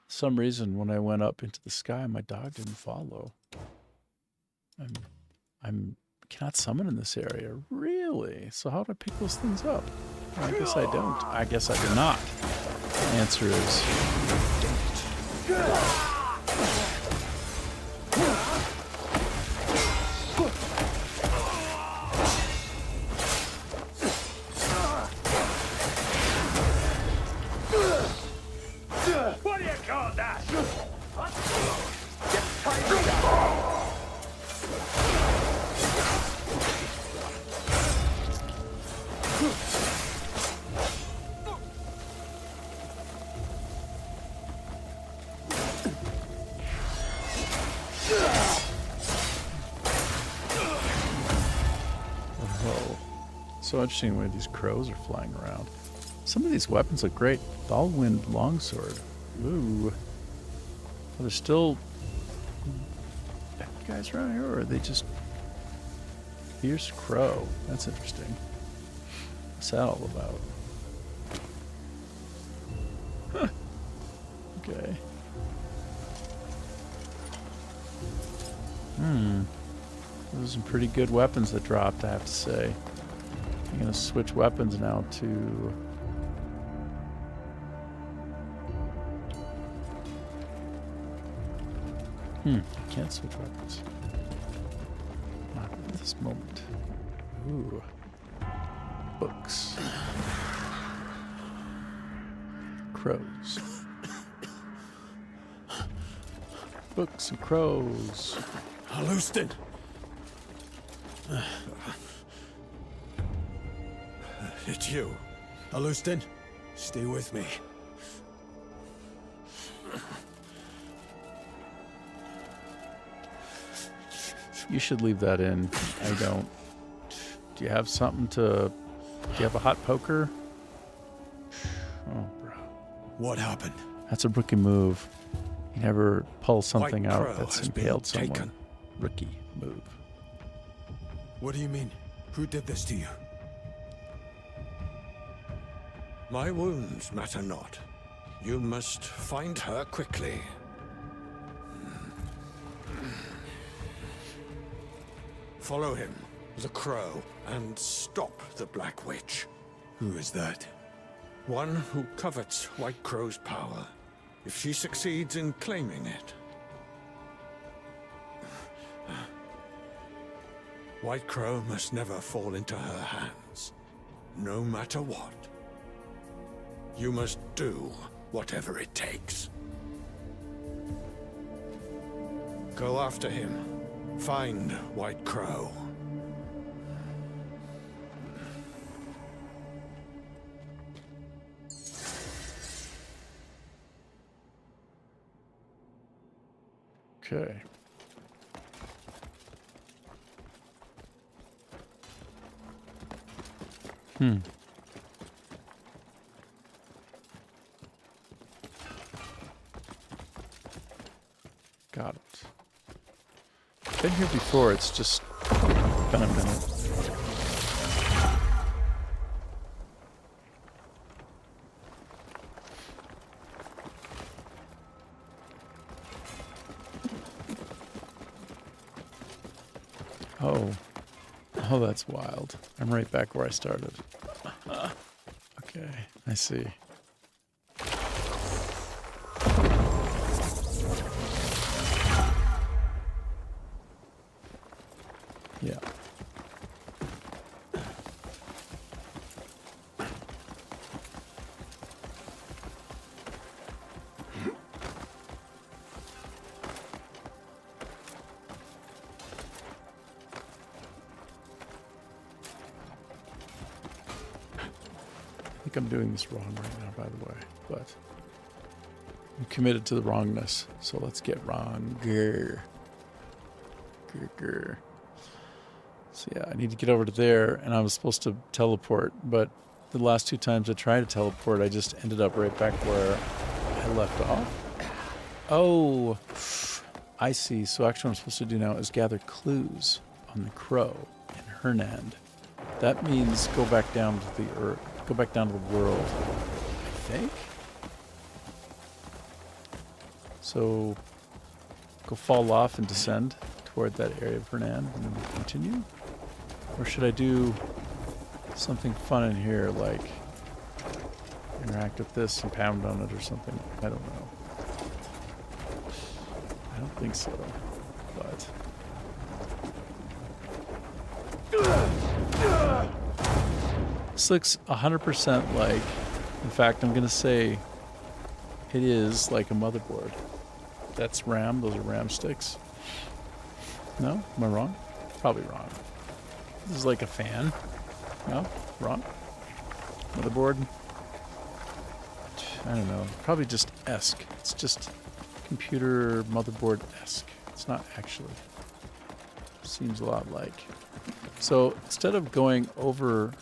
some reason, when I went up into the sky, my dog didn't follow. I'm cannot summon in this area. Really? So how do I pick those things up? I guess I don't. I guess I do not. The answer is... What do you call that? So interesting the way these crows are flying around. Some of these weapons look great. Thalwind longsword. Ooh. Are there still bad guys around here, or are they just fierce crow? That's interesting. What's that all about? Huh. Okay. Those are some pretty good weapons that dropped, I have to say. I'm gonna switch weapons now to can't switch weapons. Not at this moment. Ooh. Books. Crows. Books and crows. Alustin! It's you. Alustin, stay with me. You should leave that in. I don't. Do you have something to... Do you have a hot poker? Oh, bro. What happened? That's a rookie move. You never pull something White out Crow that's has been impaled someone. taken. Rookie move. What do you mean? Who did this to you? My wounds matter not. You must find her quickly. Follow him, the Crow, and stop the Black Witch. Who is that? One who covets White Crow's power, if she succeeds in claiming it. White Crow must never fall into her hands, no matter what. You must do whatever it takes. Go after him. Find White Crow. Okay. Got it. Been here before, it's just been a minute. Oh, that's wild. I'm right back where I started. Okay, I see. Yeah. I think I'm doing this wrong right now, by the way, but I'm committed to the wrongness, so let's get wronger. Grr. So yeah, I need to get over to there, and I was supposed to teleport, but the last two times I tried to teleport, I just ended up right back where I left off. Oh, I see. So actually what I'm supposed to do now is gather clues on the Crow and Hernand. That means go back down to the earth, go back down to the world, I think. So go fall off and descend toward that area of Hernand and then continue? Or should I do something fun in here, like interact with this and pound on it or something? I don't know. I don't think so, but... This looks 100% like, in fact, I'm going to say it is like a motherboard. That's RAM, those are RAM sticks. No? Am I wrong? Probably wrong. This is like a fan. No? Wrong? Motherboard? I don't know. Probably just esque. It's just computer motherboard esque. It's not actually. seems a lot like. So instead of going over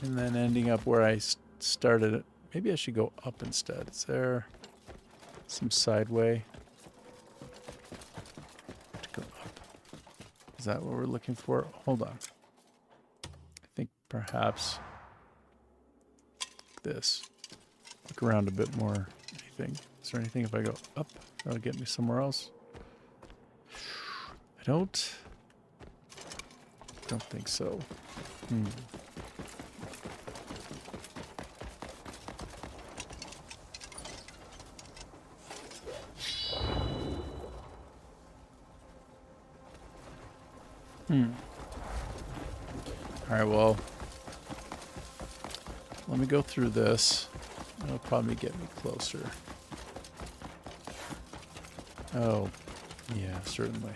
and then ending up where I started it, maybe I should go up instead. Is there some side way to go up? Is that what we're looking for? Hold on. I think perhaps this. Look around a bit more. Anything? Is there anything if I go up? That'll get me somewhere else. I don't think so. Alright, well, let me go through this. It'll probably get me closer. Oh, yeah, certainly.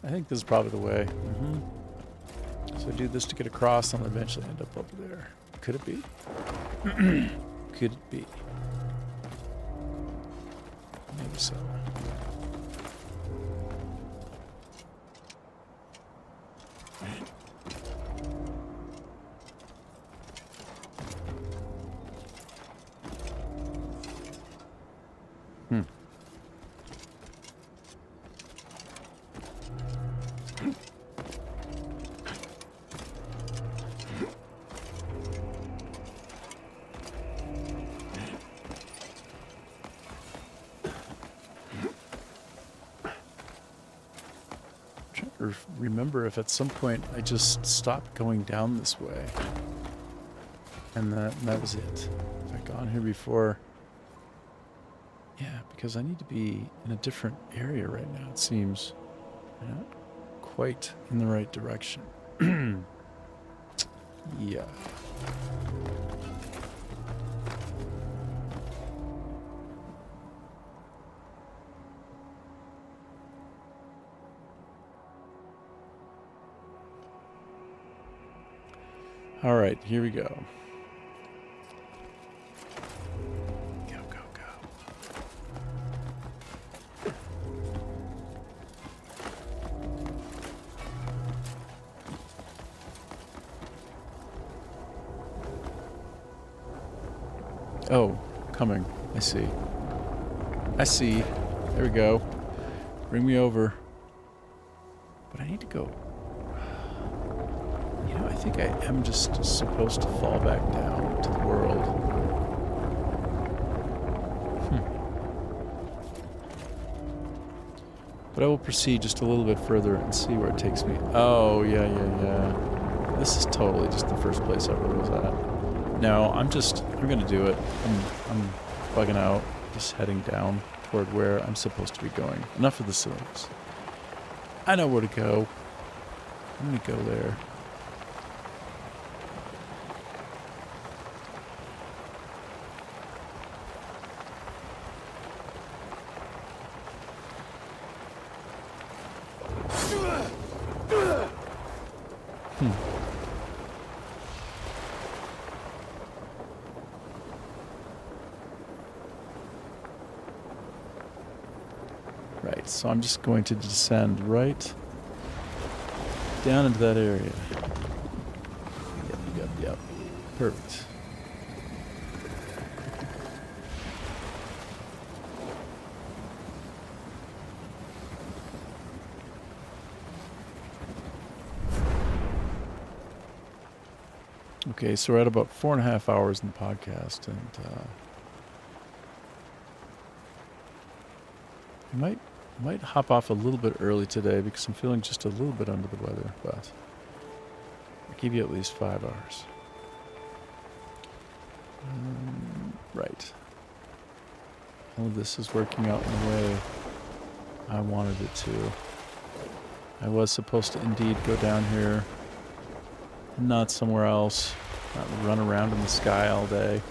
I think this is probably the way. So I do this to get across and I'll eventually end up over there. Could it be? Could it be? Maybe so. Remember if at some point I just stopped going down this way and that was it. Have I gone here before? Yeah, because I need to be in a different area right now, it seems. I'm not quite in the right direction. Yeah. All right, here we go. Go, go, go. Oh, coming. I see. I see. There we go. Bring me over. But I need to go. I think I am just supposed to fall back down to the world. But I will proceed just a little bit further and see where it takes me. Oh, yeah. This is totally just the first place I ever was at. No, I'm going to do it. I'm bugging out, just heading down toward where I'm supposed to be going. Enough of the silliness. I know where to go. I'm going to go there. Right, so I'm just going to descend right down into that area. Yep. Perfect. Okay, so we're at about 4.5 hours in the podcast, and I might hop off a little bit early today because I'm feeling just a little bit under the weather, but I'll give you at least 5 hours. Right. All of this is working out in the way I wanted it to. I was supposed to indeed go down here, not somewhere else, not run around in the sky all day.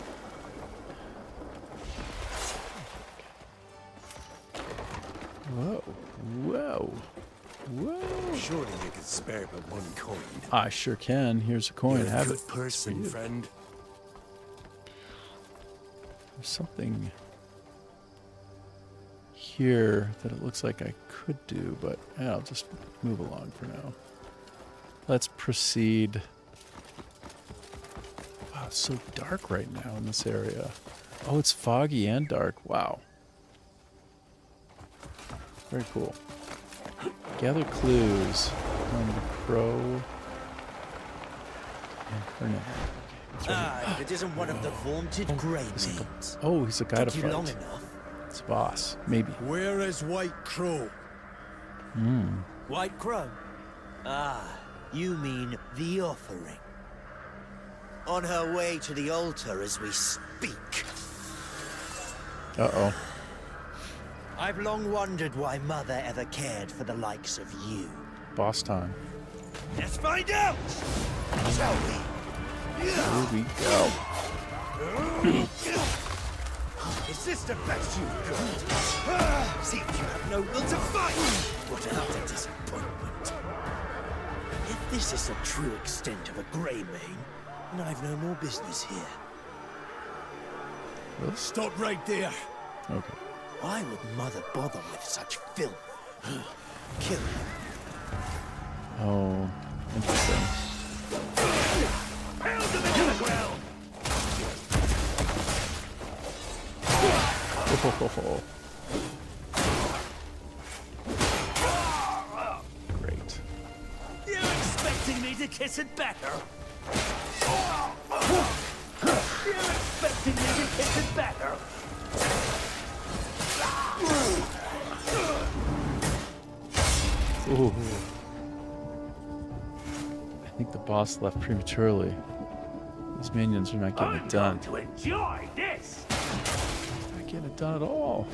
Whoa. Surely you could spare but one coin. I sure can. Here's a coin. You're a Have good it. person, friend. There's something here that it looks like I could do, but I'll just move along for now. Let's proceed. Wow, it's so dark right now in this area. Oh, it's foggy and dark. Wow. Very cool. Gather clues on the crow and Fernand. Ah, it isn't one of the vaunted grey maids. Oh, he's a guy to Took you fight. long enough. It's a boss, maybe. Where is White Crow? White Crow? Ah, you mean the offering. On her way to the altar as we speak. Uh-oh. I've long wondered why Mother ever cared for the likes of you. Boss time. Let's find out! Shall we? Here we go. Is this the best you've got? Seems you have no will to fight! What an utter disappointment. If this is the true extent of a grey mane, then I've no more business here. Really? Stop right there. Okay. Why would Mother bother with such filth? Kill him. Oh, interesting. Pound him into the ground! Great. You're expecting me to kiss it better? You're expecting me to kiss it better? Ooh. I think the boss left prematurely. These minions are not getting it done. To enjoy this! Not getting it done at all.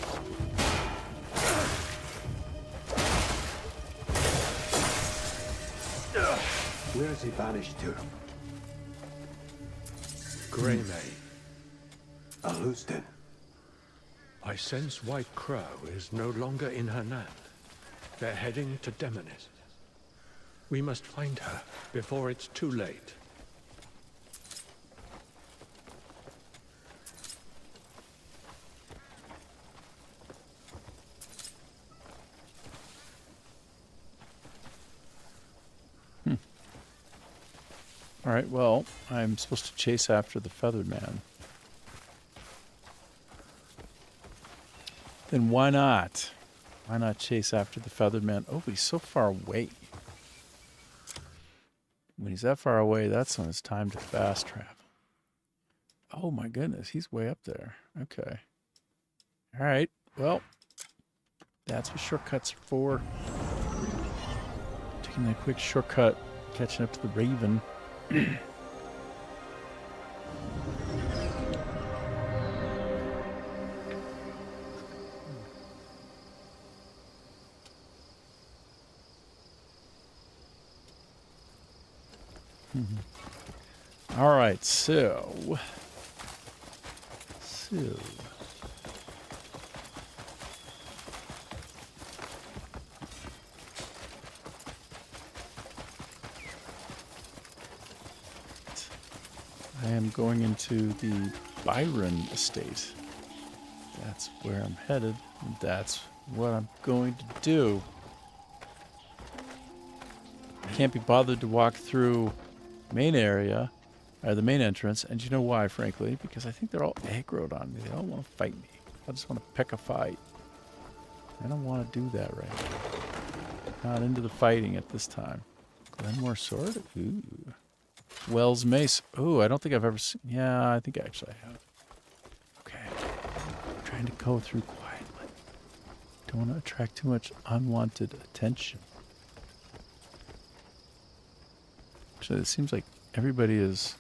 Where is he banished to? Greymane. Alustin. I sense White Crow is no longer in her land. They're heading to Demonis. We must find her before it's too late. All right, well, I'm supposed to chase after the feathered man. Then why not? Why not chase after the feathered man? Oh, but he's so far away. When he's that far away, that's when it's time to fast travel. Oh my goodness, he's way up there. Okay. All right, well, that's what shortcuts are for. Taking that quick shortcut, catching up to the Raven. All right, so I am going into the Byron estate. That's where I'm headed, and that's what I'm going to do. Can't be bothered to walk through main area, or the main entrance, and you know why, frankly? Because I think they're all aggroed on me. They all want to fight me. I just want to pick a fight. I don't want to do that right now. Not into the fighting at this time. Glenmore Sword? Ooh. Wells Mace. Ooh, I don't think I've ever seen... Yeah, I think actually I have. Okay. I'm trying to go through quietly. Don't want to attract too much unwanted attention. Actually, it seems like everybody is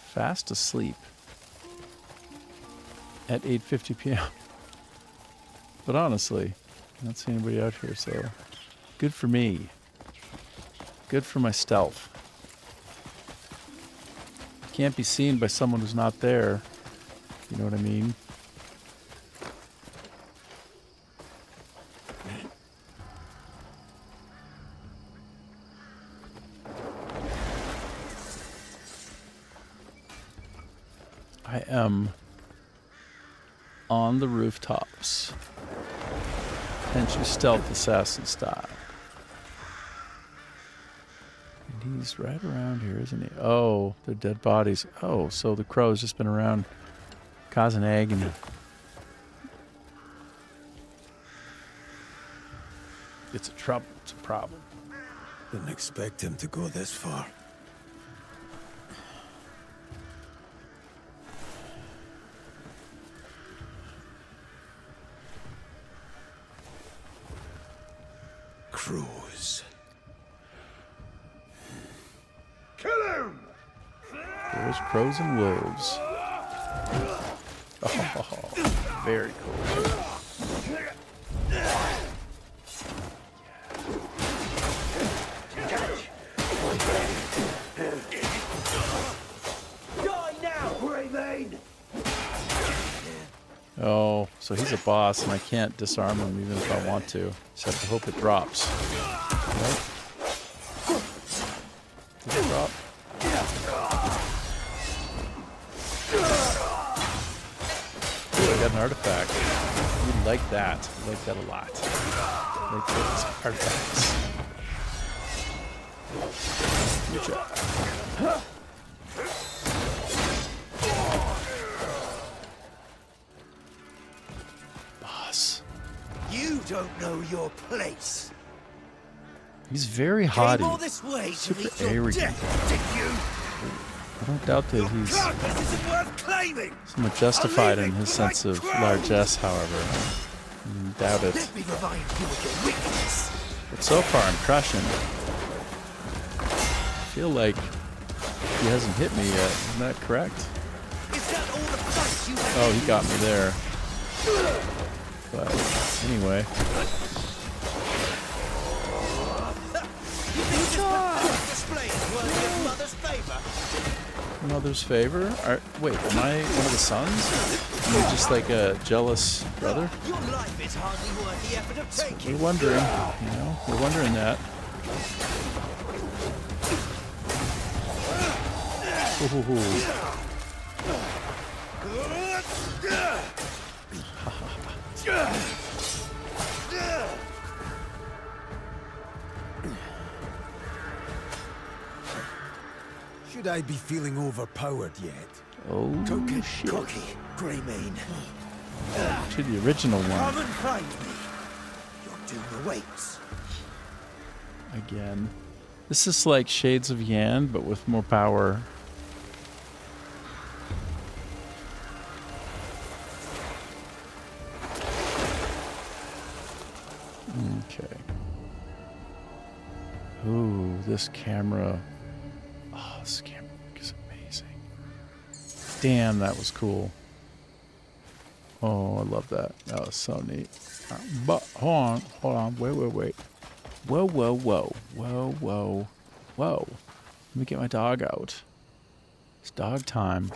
fast asleep at 8:50 p.m. But honestly, I don't see anybody out here, so good for me. Good for my stealth. Can't be seen by someone who's not there. You know what I mean? I am on the rooftops. Henshu stealth assassin style. And he's right around here, isn't he? Oh, they're dead bodies. Oh, so the crow's just been around causing agony. It's a trouble. It's a problem. Didn't expect him to go this far. Crows. Kill him! There's crows and wolves. Oh, very cool. Die now, Greymane! Oh, so he's a boss, and I can't disarm him even if I want to. Just have to hope it drops. Right? Does it drop? Ooh, I got an artifact. We like that. We like that a lot. Like those artifacts. Good job. Boss. You don't know your place. He's very Came haughty. all this way to Super meet your arrogant. death, did you? I don't doubt that he's Carcass isn't worth claiming. somewhat justified in his sense of largesse, however. Doubt it. Let me remind you of your weakness. But so far, I'm crushing it. I feel like he hasn't hit me yet. Isn't that correct? Is that all the fight you have? Oh, he got me there. But anyway. Displays worthy of mother's favor. Mother's favor? Wait, am I one of the sons? Am I just like a jealous brother? Your life is hardly worth the effort of taking. We're wondering, you know? We're wondering that. Ooh. Should I be feeling overpowered yet? Oh, shit. Cocky, Greymane. To the original Come one. and find me. Your doom awaits. Again. This is like Shades of Yan, but with more power. Okay. Ooh, this camera. Oh, this camera is amazing. Damn, that was cool. Oh, I love that. That was so neat. But hold on, wait. Whoa. Whoa. Let me get my dog out. It's dog time.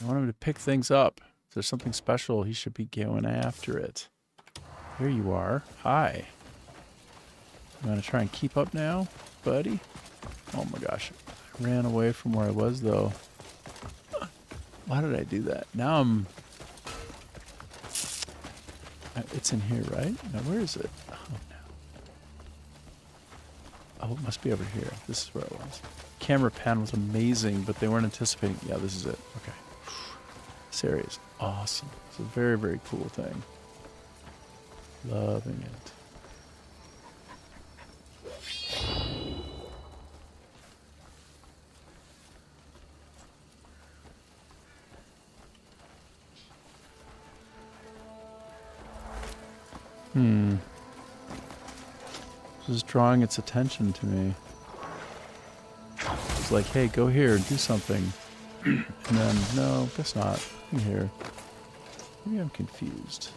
I want him to pick things up. If there's something special, he should be going after it. Here you are. Hi. You want to try and keep up now, buddy? Oh my gosh. I ran away from where I was, though. Why did I do that? Now I'm... It's in here, right? Now, where is it? Oh, no. Oh, it must be over here. This is where it was. Camera pan was amazing, but they weren't anticipating... Yeah, this is it. Okay. This area is awesome. It's a very, very cool thing. Loving it. This is drawing its attention to me. It's like, hey, go here and do something. And then, no, guess not. I'm here. Maybe I'm confused.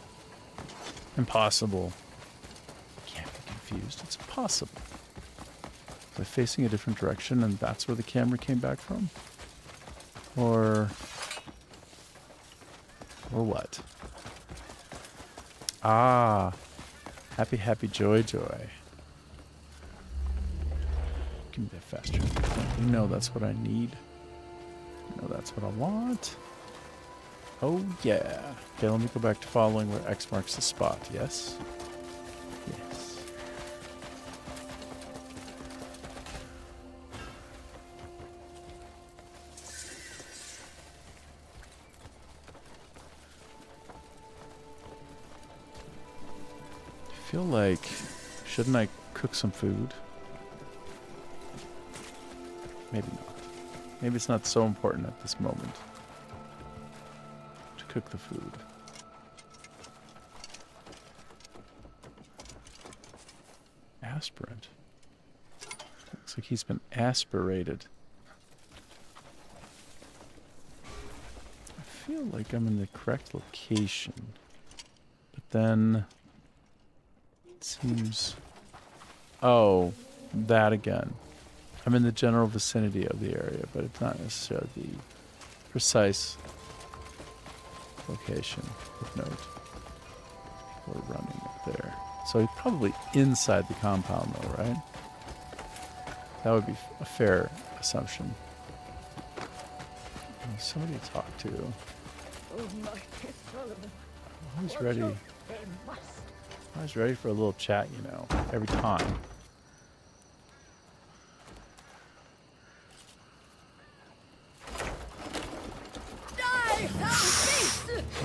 Impossible. Can't be confused. It's impossible. Was I facing a different direction and that's where the camera came back from? Or what? Ah. Happy, joy. Give me that faster. You know that's what I need. You know that's what I want. Oh, yeah. Okay, let me go back to following where X marks the spot. Yes? Yes. I feel like... Shouldn't I cook some food? Maybe not. Maybe it's not so important at this moment to cook the food. Aspirant. Looks like he's been aspirated. I feel like I'm in the correct location. But then... It seems... Oh, that again. I'm in the general vicinity of the area, but it's not necessarily the precise location of note. We're running up there. So he's probably inside the compound though, right? That would be a fair assumption. There's somebody to talk to. I'm always ready. Always ready for a little chat, you know, every time.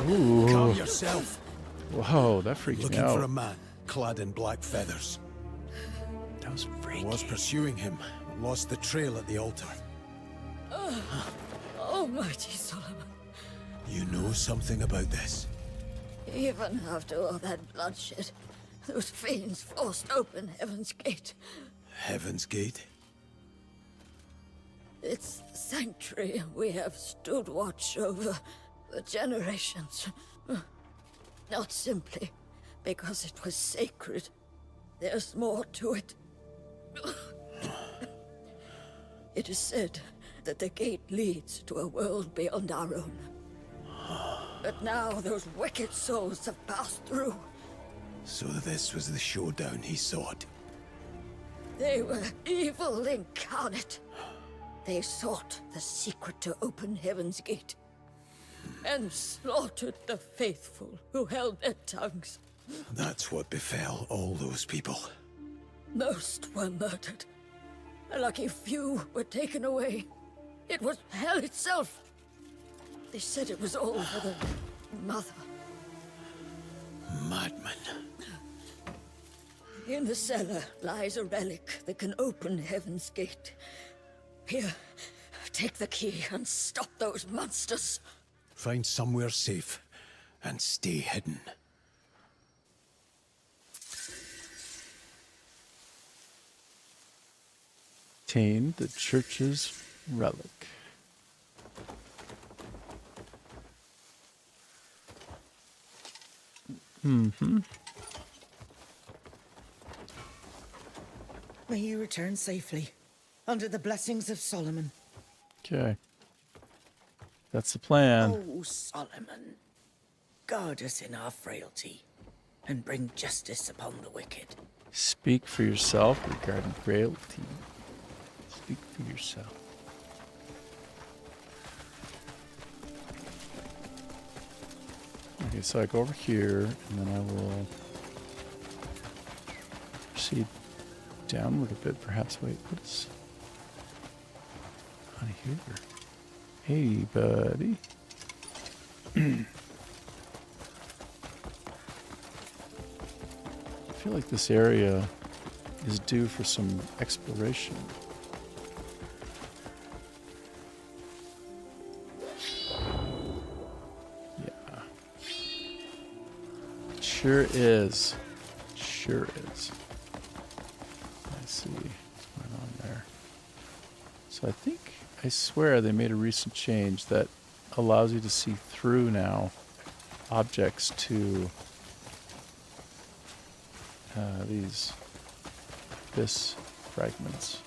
Ooh. Calm yourself. Whoa, that freaked me Looking out. for a man clad in black feathers. That was freaky. I was pursuing him, but lost the trail at the altar. Almighty Solomon. You know something about this? Even after all that bloodshed, those fiends forced open Heaven's Gate. Heaven's Gate? It's the sanctuary we have stood watch over for generations. Not simply because it was sacred. There's more to it. It is said that the gate leads to a world beyond our own. But now those wicked souls have passed through. So this was the showdown he sought. They were evil incarnate. They sought the secret to open Heaven's Gate and slaughtered the faithful who held their tongues. That's what befell all those people. Most were murdered. A lucky few were taken away. It was hell itself. They said it was all for the mother. Madman. In the cellar lies a relic that can open Heaven's Gate. Here, take the key and stop those monsters. Find somewhere safe and stay hidden. Obtain the church's relic. Mm-hmm. May you return safely, under the blessings of Solomon. Okay. That's the plan. Oh, Solomon, guard us in our frailty, and bring justice upon the wicked. Speak for yourself regarding frailty. Speak for yourself. Okay, so I go over here, and then I will proceed downward a bit, perhaps. Wait, what is on here? Hey, buddy. I feel like this area is due for some exploration. Yeah. Sure is. Sure is. Let's see what's going on there. So I swear they made a recent change that allows you to see through now objects to this fragments,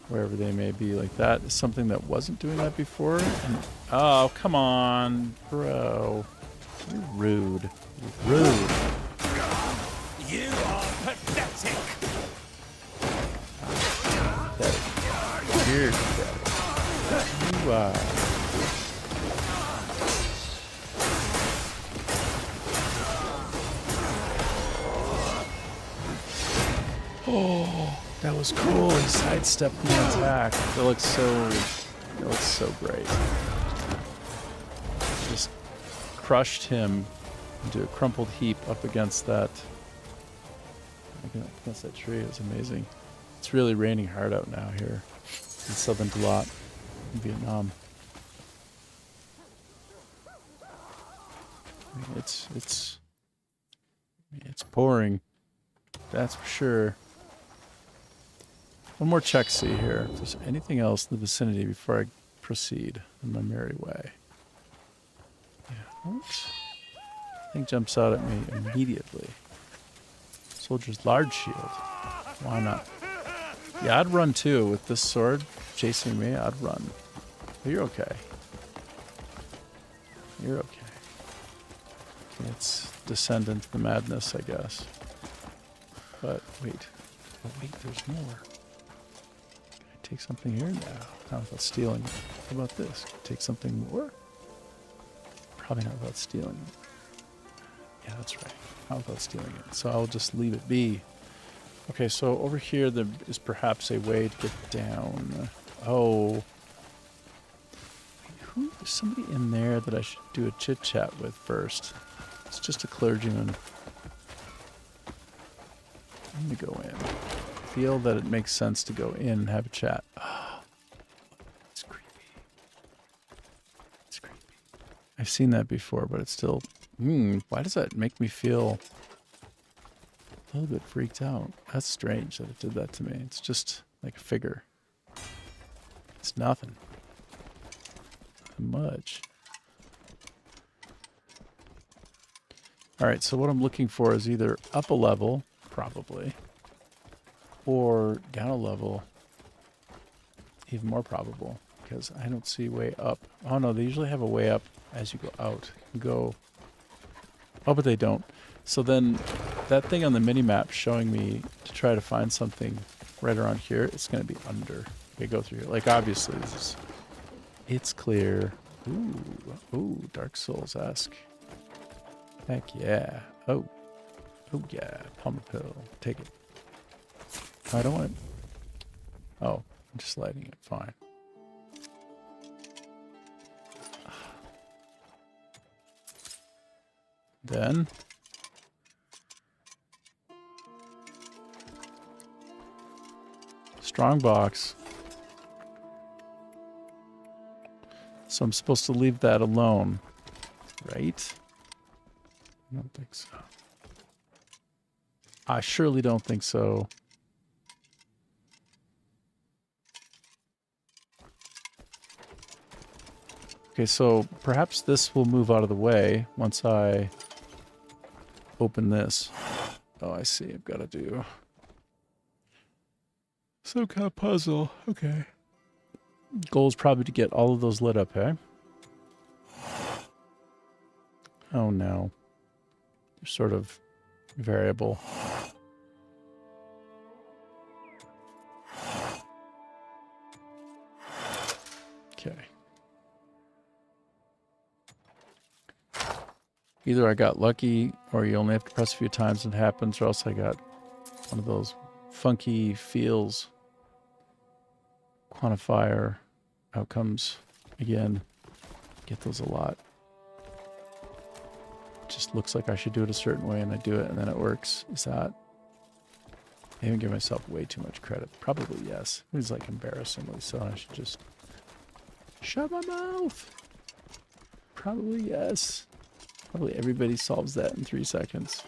wherever they may be. Like that is something that wasn't doing that before. And, oh, come on, bro. You're rude. You're rude. You are pathetic. You're pathetic. You are. Oh, that was cool. He sidestepped the attack. That looks so great. Just crushed him into a crumpled heap up against that tree. It was amazing. It's really raining hard out now here in southern Talat in Vietnam. I mean, it's pouring. That's for sure. One more check see here. If there's anything else in the vicinity before I proceed on my merry way. Yeah, what? Thing jumps out at me immediately. Soldier's large shield. Why not? Yeah, I'd run too. With this sword chasing me, I'd run. But you're okay. You're okay. Let's descend into the madness, I guess. But wait. Oh wait, there's more. Can I take something here? No. Not without stealing it. How about this? Can I take something more? Probably not without stealing it. Yeah, that's right. Not without stealing it. So I'll just leave it be. Okay, so over here there is perhaps a way to get down. Oh. Who? There's somebody in there that I should do a chit-chat with first. It's just a clergyman. I'm gonna go in. I feel that it makes sense to go in and have a chat. Oh, it's creepy. It's creepy. I've seen that before, but it's still... why does that make me feel a little bit freaked out? That's strange that it did that to me. It's just like a figure. It's nothing. Nothing much. Alright, so what I'm looking for is either up a level, probably, or down a level, even more probable, because I don't see way up. Oh no, they usually have a way up as you go out. You go... Oh, but they don't. So then that thing on the mini-map showing me to try to find something right around here, it's going to be under. Okay, go through here. Like, obviously, this is... It's clear. Ooh, Dark Souls-esque. Heck yeah. Oh yeah. Palmer pill. Take it. I don't want it. Oh, I'm just lighting it. Fine. Then... Strong box. So I'm supposed to leave that alone, right? I don't think so. I surely don't think so. Okay, so perhaps this will move out of the way once I open this. Oh, I see. I've got to do some kind of puzzle. Okay. Goal is probably to get all of those lit up, eh? Oh no. They're sort of variable. Okay. Either I got lucky, or you only have to press a few times and it happens, or else I got one of those funky feels quantifier outcomes. Again, get those a lot. It just looks like I should do it a certain way and I do it and then it works. Is that... I even give myself way too much credit. Probably yes. It was like embarrassingly so. I should just shut my mouth. Probably yes. Probably everybody solves that in 3 seconds.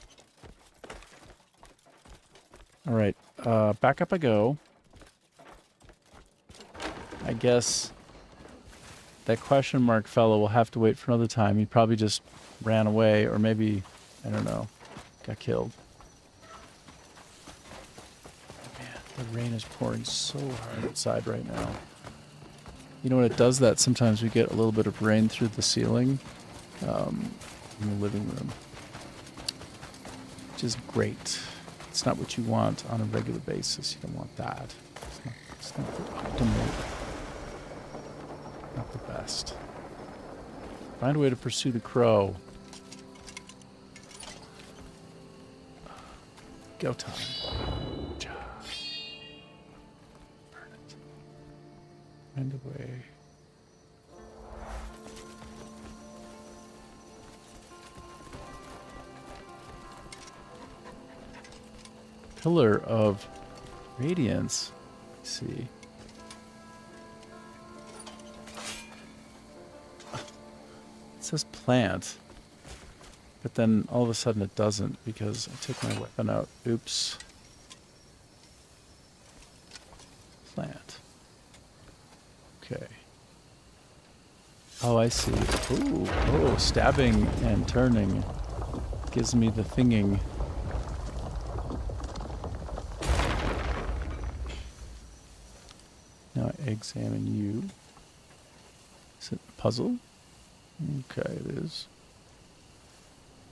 Alright, back up I go. I guess that question mark fellow will have to wait for another time. He probably just ran away, or maybe, I don't know, got killed. Man, the rain is pouring so hard outside right now. You know when it does that, sometimes we get a little bit of rain through the ceiling in the living room, which is great. It's not what you want on a regular basis. You don't want that. It's not the optimal. Not the best. Find a way to pursue the crow. Go time. Find a way. Pillar of Radiance. Let's see. It says plant, but then all of a sudden it doesn't because I took my weapon out. Oops. Plant. Okay. Oh, I see. Ooh, oh, stabbing and turning gives me the thinging. Now I examine you. Is it a puzzle? Okay, it is.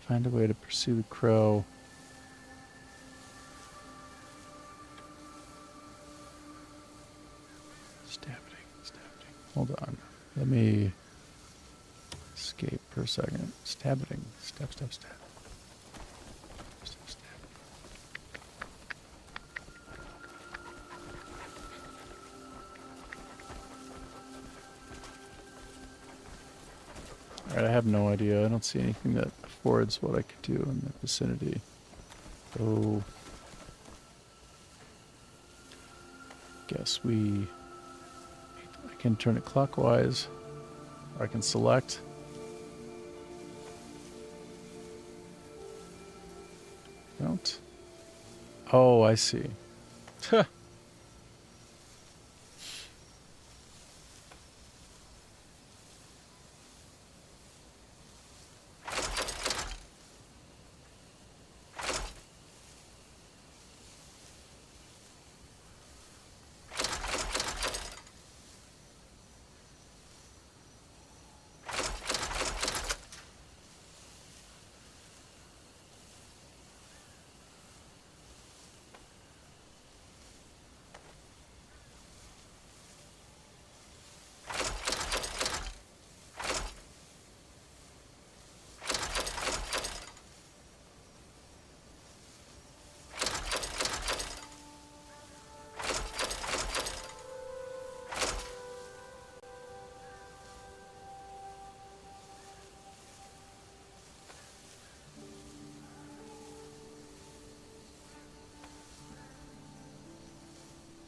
Find a way to pursue the crow. Stabbing. Hold on. Let me escape for a second. Stabbing. Stab. Alright, I have no idea. I don't see anything that affords what I could do in the vicinity. Oh. Guess I can turn it clockwise. Or I can select. Don't. Oh, I see.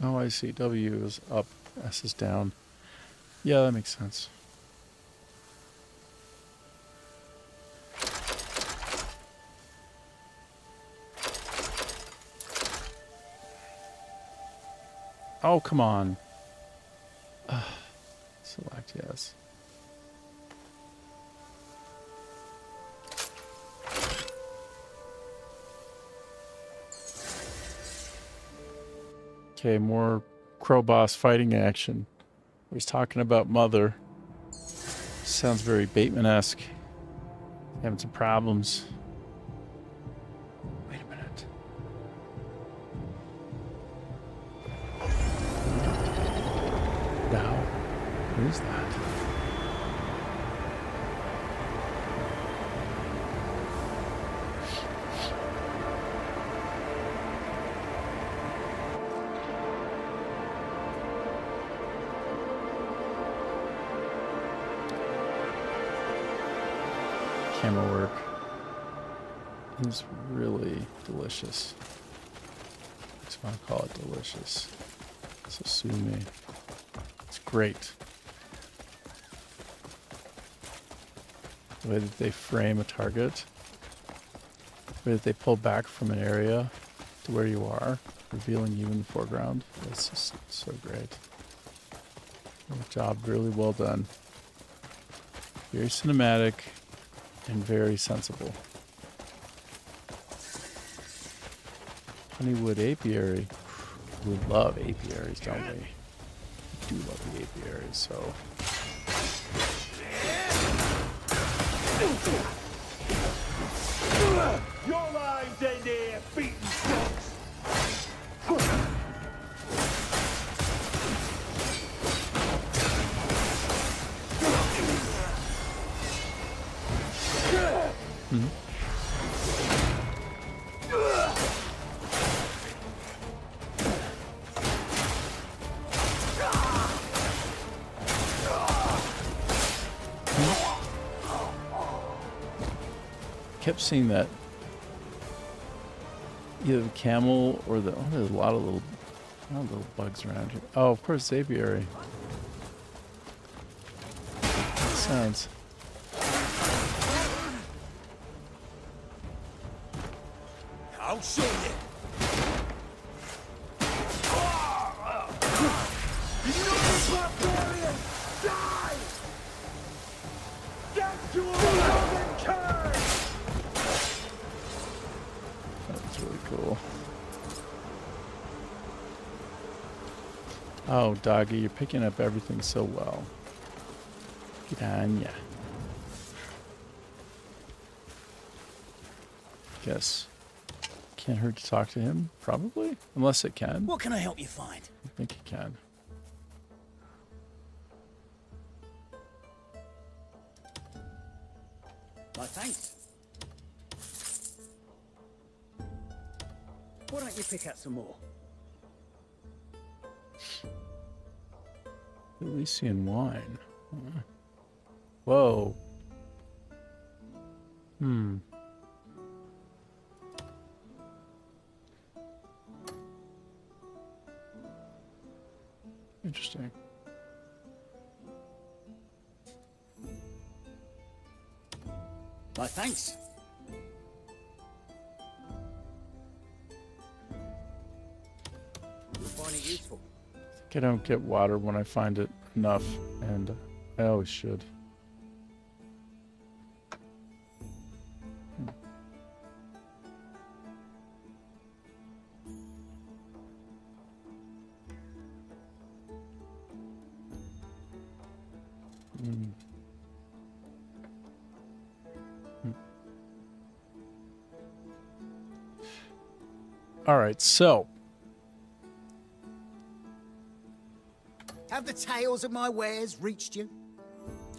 Oh, I see. W is up, S is down. Yeah, that makes sense. Oh, come on. Select yes. Okay, more Crow Boss fighting action. He's talking about Mother. Sounds very Bateman-esque. Having some problems. Wait a minute. Now, what is that? Camera work is really delicious. I just want to call it delicious. So sue me. It's great. The way that they frame a target, the way that they pull back from an area to where you are, revealing you in the foreground. It's just so great. Job really well done. Very cinematic. And very sensible. Honeywood apiary. We love apiaries, don't we? We do love the apiaries, so. Your line's in there, beaten dogs. kept seeing that either the camel or the... Oh, there's a lot of little bugs around here. Oh, of course, aviary. Makes sense. I'll show you. Die! Death to a Roman curse! That's really cool. Oh, doggy, you're picking up everything so well. Get on ya. Guess. Can't hurt to talk to him, probably? Unless it can. What can I help you find? I think it can. My thanks. Why don't you pick out some more? Elysian wine. Huh. Whoa. Hmm. Interesting. My thanks. You'll find it useful. I think I don't get water when I find it enough, and I always should. All right, so Have the tales of my wares reached you?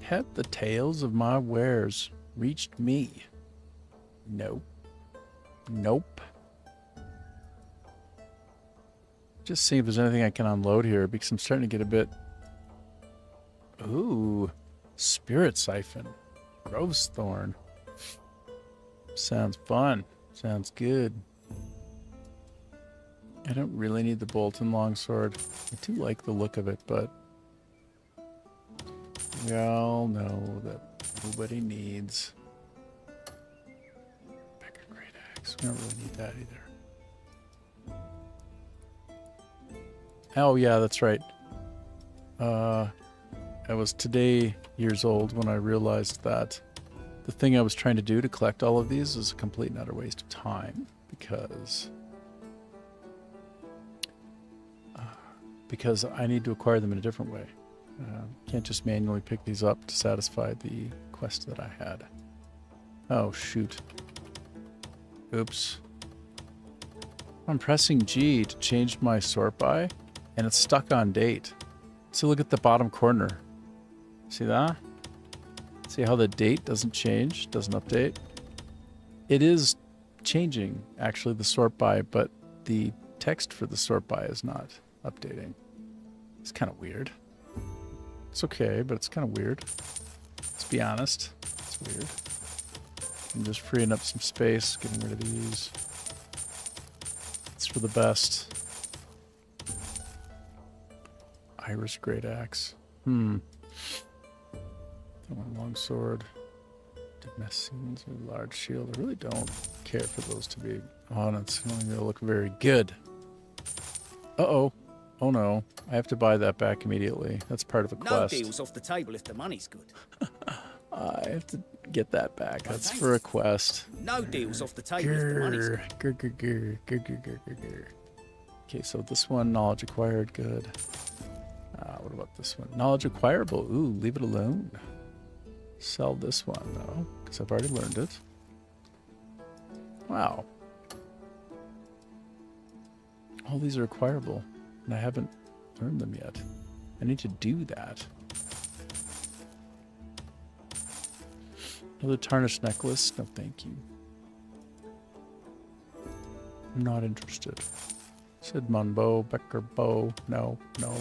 have the tales of my wares reached me? Nope. Nope. Just see if there's anything I can unload here because I'm starting to get a bit... Ooh, Spirit Siphon. Rose Thorn. Sounds fun. Sounds good. I don't really need the Bolton Longsword. I do like the look of it, but we all know that nobody needs Becker Great Axe. We don't really need that either. Oh yeah, that's right. I was today years old when I realized that the thing I was trying to do to collect all of these is a complete and utter waste of time because I need to acquire them in a different way. Can't just manually pick these up to satisfy the quest that I had. Oh, shoot. Oops. I'm pressing G to change my sort by, and it's stuck on date. So look at the bottom corner. See that? See how the date doesn't change, doesn't update? It is changing, actually, the sort by, but the text for the sort by is not updating. It's kind of weird. It's okay, but it's kind of weird. Let's be honest. It's weird. I'm just freeing up some space, getting rid of these. It's for the best. Iris Great Axe. One longsword. Messines or large shield. I really don't care for those to be on. It's only going to look very good. Uh-oh. Oh no. I have to buy that back immediately. That's part of a quest. No deals off the table if the money's good. I have to get that back. That's for a quest. No deals off the table if the money's good. Okay, so this one, knowledge acquired, good. What about this one? Knowledge acquirable. Ooh, leave it alone. Sell this one, though, because I've already learned it. Wow. All these are acquirable, and I haven't learned them yet. I need to do that. Another tarnished necklace? No, thank you. I'm not interested. Sidmon bow, Becker bow. No, no.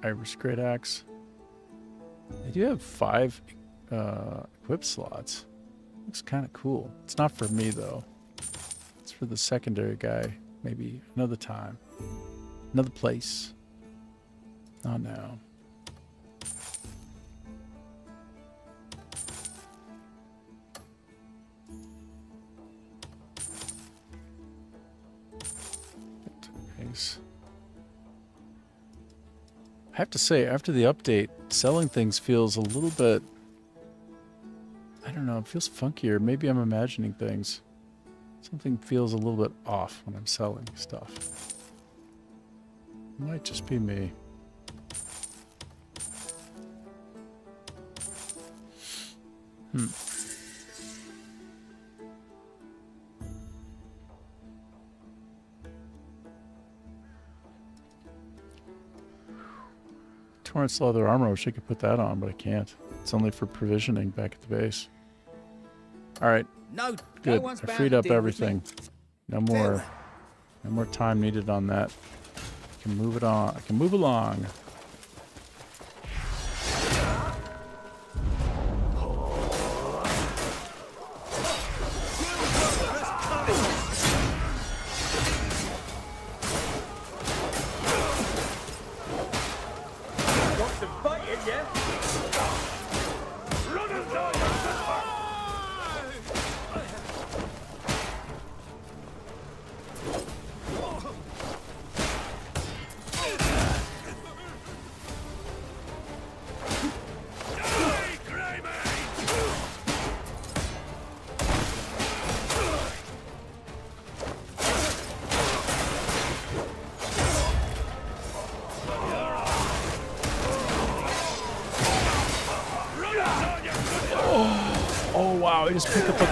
Iris Great Axe. I do have 5 equip slots. Looks kind of cool. It's not for me, though. It's for the secondary guy. Maybe another time. Another place. Not now. Nice. I have to say, after the update, selling things feels a little bit... I don't know, it feels funkier. Maybe I'm imagining things. Something feels a little bit off when I'm selling stuff. Might just be me. Torrance leather armor, I wish I could put that on, but I can't. It's only for provisioning back at the base. Alright. No, good. no one's I bound freed to up deal with everything. No more time needed on that. I can move it on. I can move along. Want to fight it, yeah? Run and die, Oh wow! I just picked up a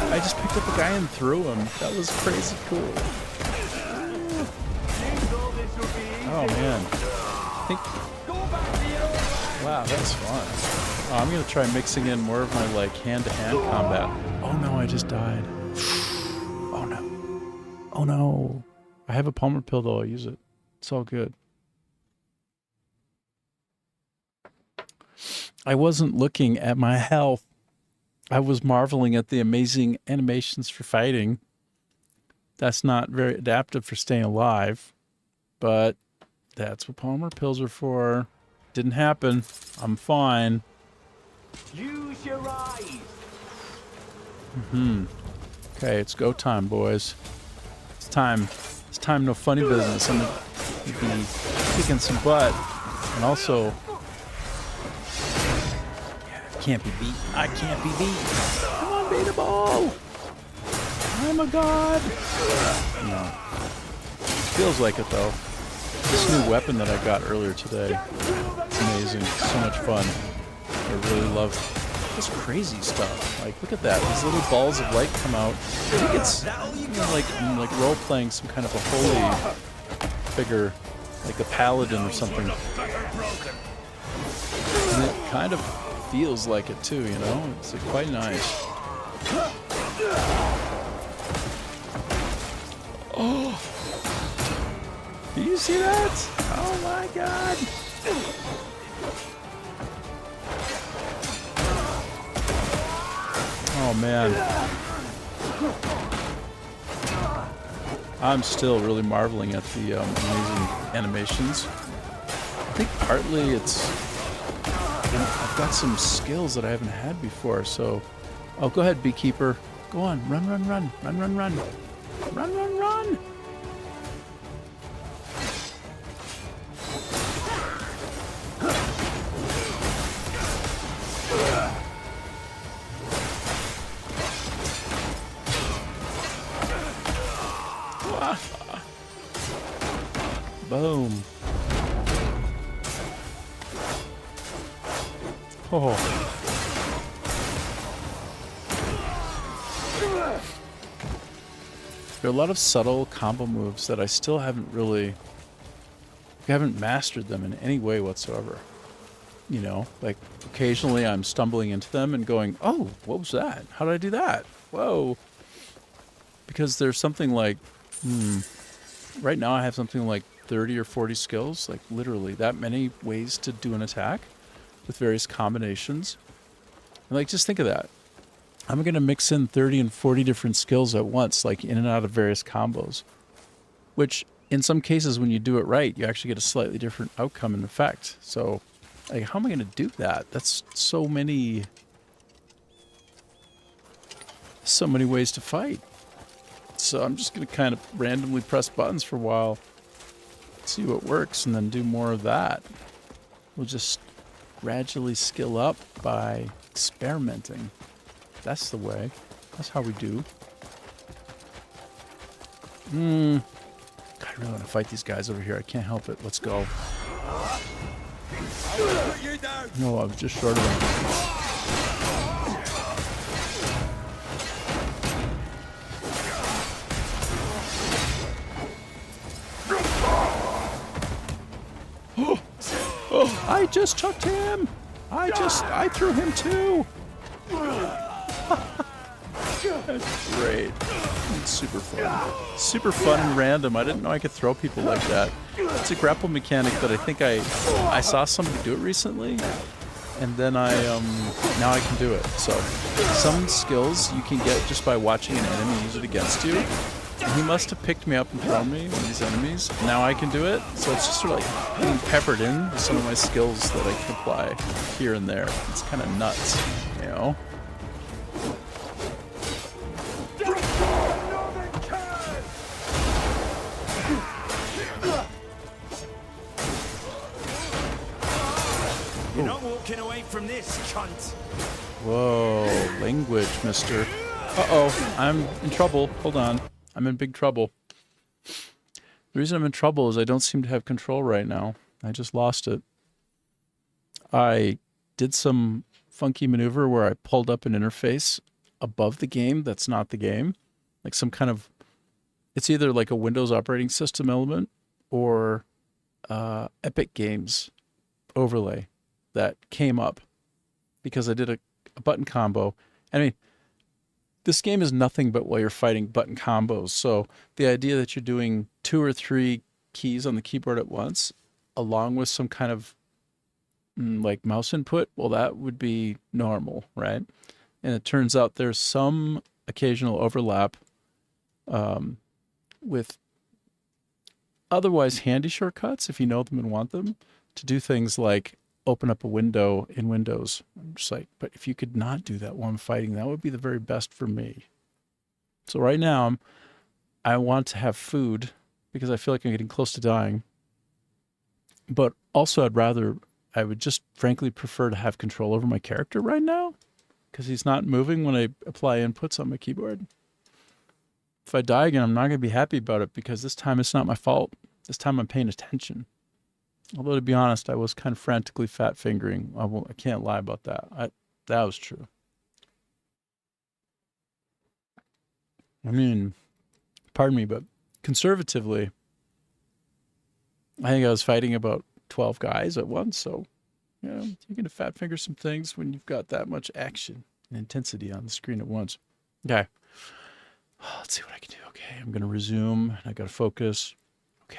guy and threw him. That was crazy cool. Oh man! I think. Wow, that's fun. Oh, I'm gonna try mixing in more of my like hand-to-hand combat. Oh no! I just died. Oh no! Oh no! I have a Palmer pill though. I'll use it. It's all good. I wasn't looking at my health. I was marveling at the amazing animations for fighting. That's not very adaptive for staying alive, but that's what Palmer pills are for. Didn't happen. I'm fine. use your eyes. Okay, it's go time, boys. It's time. It's time, no funny business. I'm gonna be kicking some butt. And also... can't be beat. I can't be beat. I'm unbeatable. I'm a god. No. Feels like it though. This new weapon that I got earlier today. It's amazing. So much fun. I really love this crazy stuff. Like, look at that. These little balls of light come out. I think it's like I'm like role playing some kind of a holy figure, like a paladin or something. And it kind of feels like it too, you know? It's like quite nice. Oh! Do you see that? Oh my god! Oh man. I'm still really marveling at the amazing animations. I think partly it's... I've got some skills that I haven't had before, so... Oh, go ahead, Beekeeper. Go on. Run, run, run. Run, run, run. Run, run, run! Boom. Oh. There are a lot of subtle combo moves that I still haven't mastered them in any way whatsoever. You know, like occasionally I'm stumbling into them and going, oh, what was that? How did I do that? Whoa. Because there's something like, right now I have something like 30 or 40 skills, like literally that many ways to do an attack with various combinations. And like, just think of that. I'm going to mix in 30 and 40 different skills at once, like in and out of various combos. Which, in some cases, when you do it right, you actually get a slightly different outcome and effect. So, like, how am I going to do that? That's so many ways to fight. So I'm just going to kind of randomly press buttons for a while, see what works, and then do more of that. We'll just gradually skill up by experimenting. That's the way. That's how we do. God, I really want to fight these guys over here. I can't help it. Let's go. No, I was just short of them. Oh, I just chucked him! I threw him too! Great. It's super fun. Super fun and random. I didn't know I could throw people like that. It's a grapple mechanic that I think I saw somebody do it recently, and then now I can do it. So some skills you can get just by watching an enemy use it against you. And he must have picked me up and thrown me, one of these enemies. Now I can do it. So it's just sort of like being peppered in with some of my skills that I can apply here and there. It's kind of nuts, you know? You're not walking away from this, cunt. Whoa, language, mister. Uh-oh, I'm in trouble. Hold on. I'm in big trouble. The reason I'm in trouble is I don't seem to have control right now. I just lost it. I did some funky maneuver where I pulled up an interface above the game that's not the game. Like some kind of... It's either like a Windows operating system element or Epic Games overlay that came up because I did a button combo. I mean... This game is nothing but while you're fighting button combos. So the idea that you're doing 2 or 3 keys on the keyboard at once, along with some kind of like mouse input, well, that would be normal, right? And it turns out there's some occasional overlap with otherwise handy shortcuts, if you know them and want them, to do things like open up a window in Windows. I'm just like, but if you could not do that while I'm fighting, that would be the very best for me. So right now, I want to have food because I feel like I'm getting close to dying. But also I would just frankly prefer to have control over my character right now because he's not moving when I apply inputs on my keyboard. If I die again, I'm not going to be happy about it because this time it's not my fault. This time I'm paying attention. Although, to be honest, I was kind of frantically fat fingering. I can't lie about that. That was true. I mean, pardon me, but conservatively, I think I was fighting about 12 guys at once. So, you know, you're going to fat finger some things when you've got that much action and intensity on the screen at once. Okay. Let's see what I can do. Okay, I'm going to resume. I got to focus. Okay.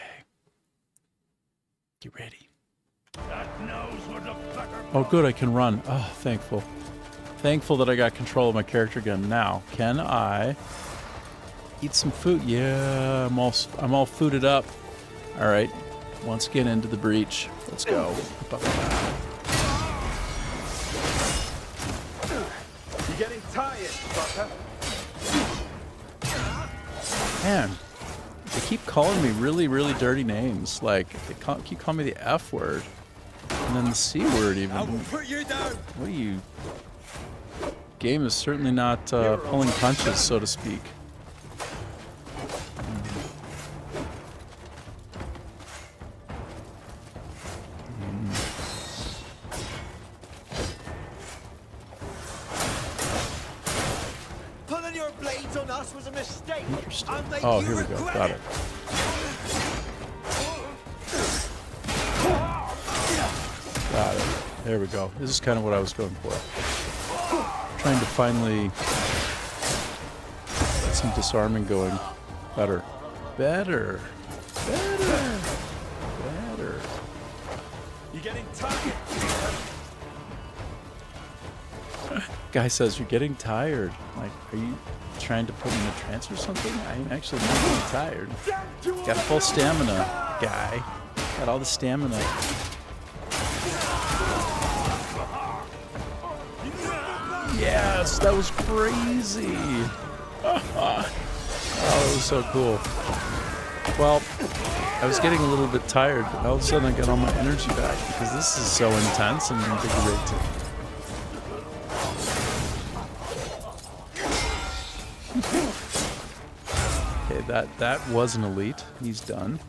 Get ready. Oh, good, I can run. Oh, thankful. Thankful that I got control of my character again. Now, can I eat some food? Yeah, I'm all fooded up. All right, once again into the breach. Let's go. You getting tired, Butter? Man. They keep calling me really, really dirty names. Like, they keep calling me the F word. And then the C word even. I will put you down. What are you... Game is certainly not pulling punches, so to speak. Pulling your blades on us was a mistake. Oh, here we go. Got it. Got it. There we go. This is kind of what I was going for. Trying to finally get some disarming going. Better. Better. Better. Better. You getting tired? Guy says, you're getting tired. Like, are you trying to put me in a trance or something? I'm actually not getting tired. Got full stamina, guy. Got all the stamina. Yes, that was crazy. Oh, that was so cool. Well, I was getting a little bit tired, but all of a sudden I got all my energy back because this is so intense and invigorating. Okay, that was an elite. He's done.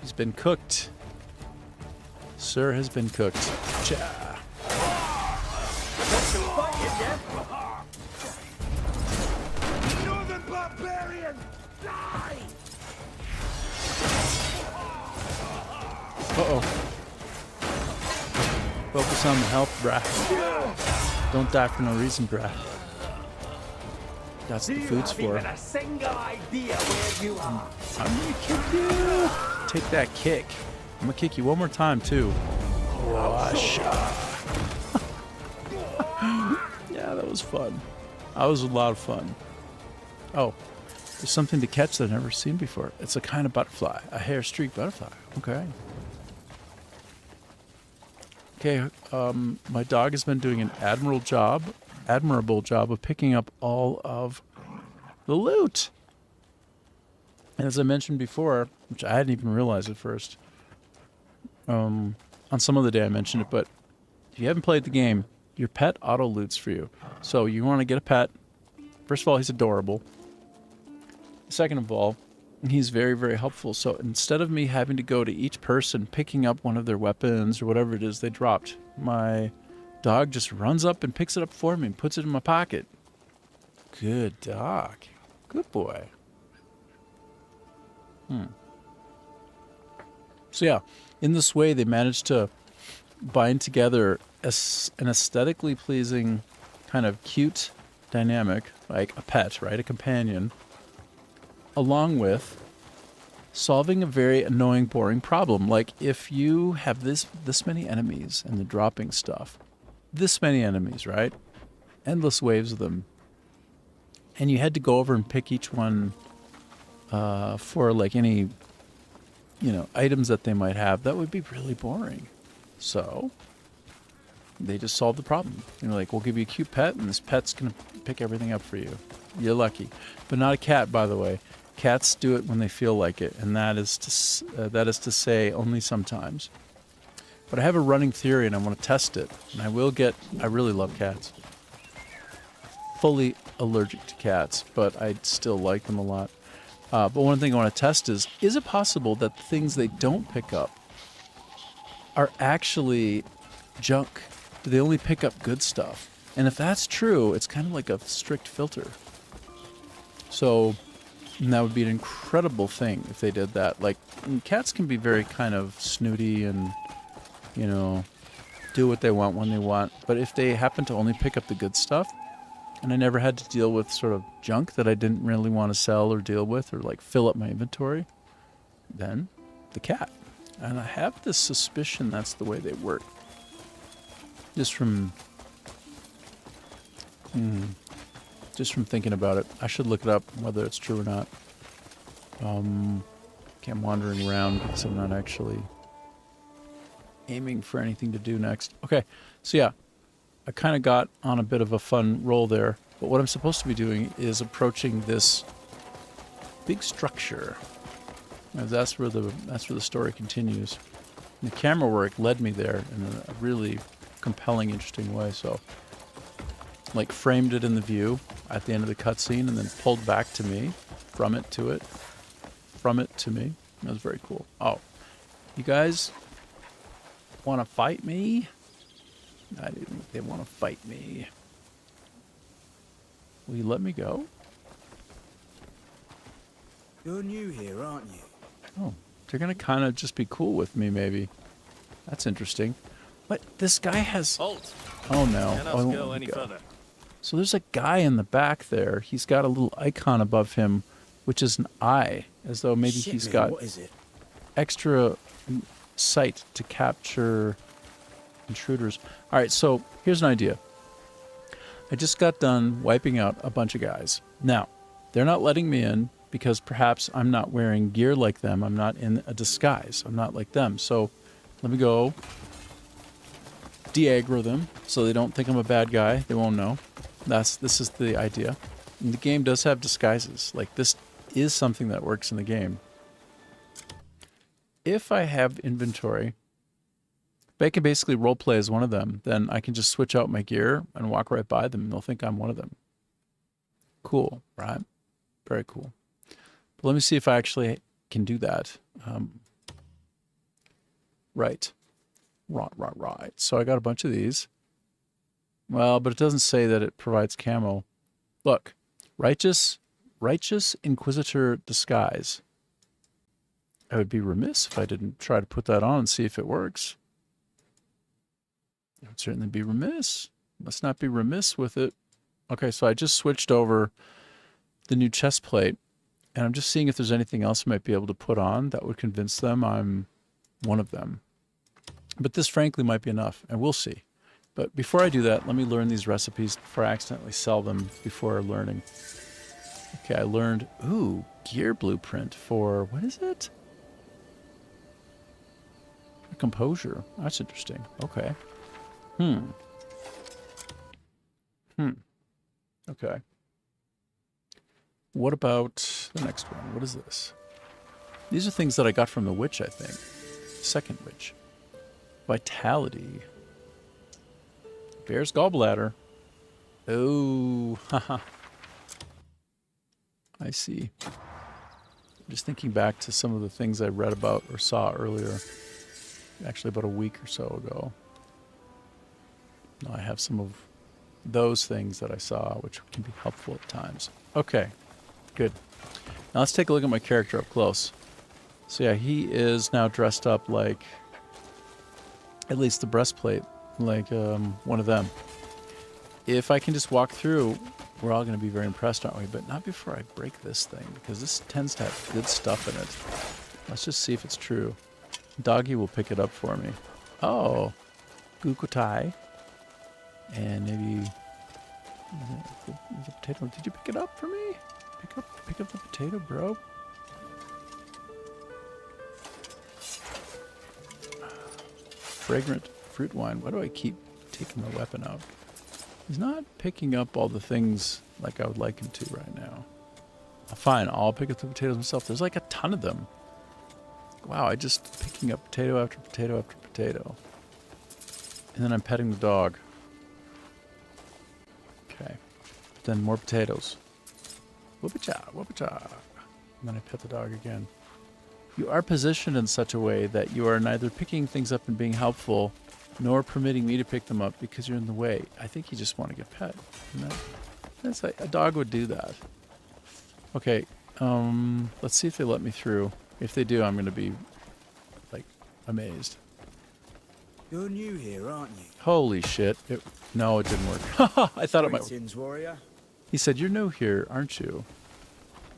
He's been cooked. Sir has been cooked. Cha. Northern barbarian! Die! Uh-oh. Focus on the health, brah. Don't die for no reason, brah. That's what the food's for. A single idea where you are. I'm gonna kick you. Take that kick. I'm gonna kick you one more time, too. Wash. Yeah, that was fun. That was a lot of fun. Oh, there's something to catch that I've never seen before. It's a kind of butterfly. A hair-streaked butterfly. Okay. Okay, my dog has been doing an admirable job of picking up all of the loot. And as I mentioned before, which I hadn't even realized at first, on some other day I mentioned it, but if you haven't played the game, your pet auto-loots for you. So you want to get a pet. First of all, he's adorable. Second of all, he's very, very helpful. So instead of me having to go to each person picking up one of their weapons or whatever it is they dropped, my dog just runs up and picks it up for me and puts it in my pocket. Good dog. Good boy. So yeah, in this way they managed to bind together an aesthetically pleasing kind of cute dynamic, like a pet, right? A companion, along with solving a very annoying, boring problem. Like if you have this many enemies and they're dropping stuff, this many enemies, right? Endless waves of them. And you had to go over and pick each one for like any, items that they might have. That would be really boring. So they just solved the problem. Like, we'll give you a cute pet, and this pet's going to pick everything up for you. You're lucky. But not a cat, by the way. Cats do it when they feel like it, and that is to say only sometimes. But I have a running theory, and I want to test it. And I really love cats. Fully allergic to cats, but I still like them a lot. But one thing I want to test is it possible that the things they don't pick up are actually junk? Do they only pick up good stuff? And if that's true, it's kind of like a strict filter. So that would be an incredible thing if they did that. Like, cats can be very kind of snooty and, do what they want when they want. But if they happen to only pick up the good stuff, and I never had to deal with sort of junk that I didn't really want to sell or deal with or like fill up my inventory, then the cat. And I have this suspicion that's the way they work. Just from thinking about it. I should look it up, whether it's true or not. Okay, I'm wandering around because I'm not actually aiming for anything to do next. Okay, so yeah, I kind of got on a bit of a fun roll there. But what I'm supposed to be doing is approaching this big structure. And that's where the story continues. And the camera work led me there in a really compelling, interesting way. So, like, framed it in the view at the end of the cutscene, and then pulled back to me, from it to it, from it to me. That was very cool. Oh, you guys want to fight me? I didn't think they want to fight me. Will you let me go? You're new here, aren't you? Oh, they're gonna kind of just be cool with me, maybe. That's interesting. But this guy has... Halt. Oh, no. Cannot I won't go any go. further. So there's a guy in the back there. He's got a little icon above him, which is an eye, as though maybe he's got what is it? extra sight to capture intruders. All right, so here's an idea. I just got done wiping out a bunch of guys. Now, they're not letting me in because perhaps I'm not wearing gear like them. I'm not in a disguise. I'm not like them. So let me go de-aggro them so they don't think I'm a bad guy. They won't know. This is the idea. And the game does have disguises. Like, this is something that works in the game. If I have inventory, if I can basically roleplay as one of them, then I can just switch out my gear and walk right by them and they'll think I'm one of them. Cool, right? Very cool. But let me see if I actually can do that. Right. So I got a bunch of these. Well, but it doesn't say that it provides camo. Look, Righteous Inquisitor disguise. I would be remiss if I didn't try to put that on and see if it works. I would certainly be remiss. Must not be remiss with it. Okay, so I just switched over the new chest plate, and I'm just seeing if there's anything else I might be able to put on that would convince them I'm one of them. But this, frankly, might be enough, and we'll see. But before I do that, let me learn these recipes before I accidentally sell them before learning. Okay, I learned, gear blueprint for, what is it? For composure. That's interesting. Okay. Okay. What about the next one? What is this? These are things that I got from the witch, I think. Second witch. Vitality. Bear's gallbladder. Oh, haha. I see. I'm just thinking back to some of the things I read about or saw earlier. Actually, about a week or so ago. I have some of those things that I saw, which can be helpful at times. Okay, good. Now let's take a look at my character up close. So yeah, he is now dressed up like, at least the breastplate, like one of them. If I can just walk through, we're all going to be very impressed, aren't we? But not before I break this thing, because this tends to have good stuff in it. Let's just see if it's true. Doggy will pick it up for me. Oh, Gukutai. And maybe the potato. Did you pick it up for me? Pick up the potato, bro. Fragrant fruit wine. Why do I keep taking my weapon out? He's not picking up all the things like I would like him to right now. Fine, I'll pick up the potatoes myself. There's like a ton of them. Wow, I just picking up potato after potato after potato. And then I'm petting the dog. Okay. Then more potatoes. Whoop-a-cha, whoop-a-cha. And then I pet the dog again. You are positioned in such a way that you are neither picking things up and being helpful, nor permitting me to pick them up because you're in the way. I think you just want to get pet. That's like, a dog would do that. Okay, let's see if they let me through. If they do, I'm going to be, like, amazed. You're new here, aren't you? Holy shit. No, it didn't work. I thought it might work. Warrior. He said, you're new here, aren't you?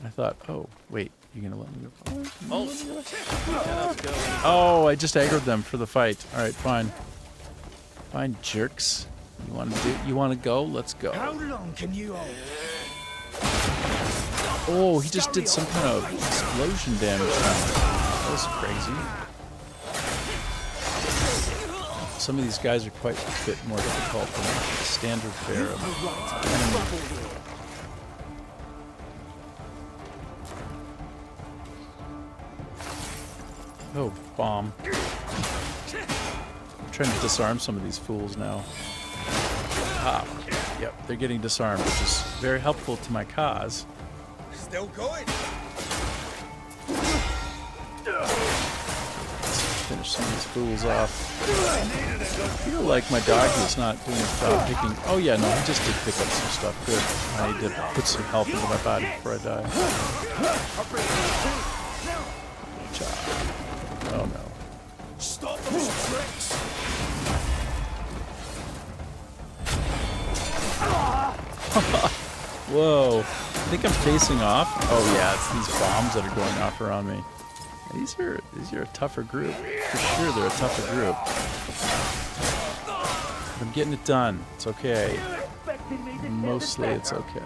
I thought, oh, wait, you're going to let me go? Oh, I just aggroed them for the fight. All right, fine. Fine, jerks. You want to go? Let's go. How long can you hold? Oh, he just did some kind of explosion damage. That was crazy. Some of these guys are quite a bit more difficult than the standard fare of enemy. Oh, bomb. I'm trying to disarm some of these fools now. Ah, yep, they're getting disarmed, which is very helpful to my cause. Still going. Let's finish some of these fools off. I feel like my dog is not doing his job picking. Oh yeah, no, he just did pick up some stuff. Good. I did put some health into my body before I die. Oh no. Stop those tricks. Whoa. I think I'm facing off. Oh yeah, it's these bombs that are going off around me. These are a tougher group. For sure they're a tougher group. But I'm getting it done. It's okay. Mostly it's okay.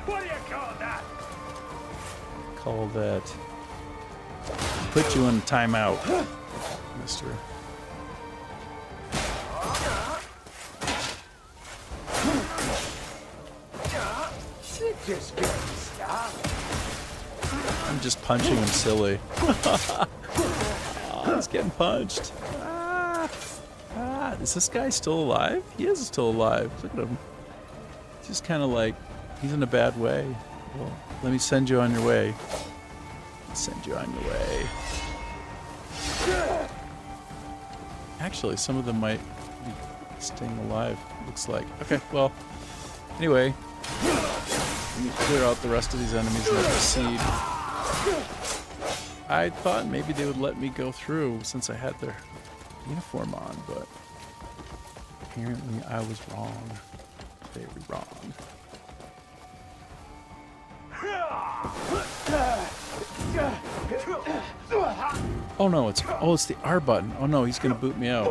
What do you call that? Call that. Put you in timeout, mister. Just getting started. I'm just punching him silly. Oh, he's getting punched. Is this guy still alive? He is still alive. Look at him. He's just kind of like, he's in a bad way. Well, let me send you on your way. Send you on your way. Actually, some of them might be staying alive, looks like. Okay, well, anyway. Let me clear out the rest of these enemies and then proceed. I thought maybe they would let me go through since I had their uniform on, but apparently I was wrong. Very wrong. Oh no, it's the R button. Oh no, he's gonna boot me out.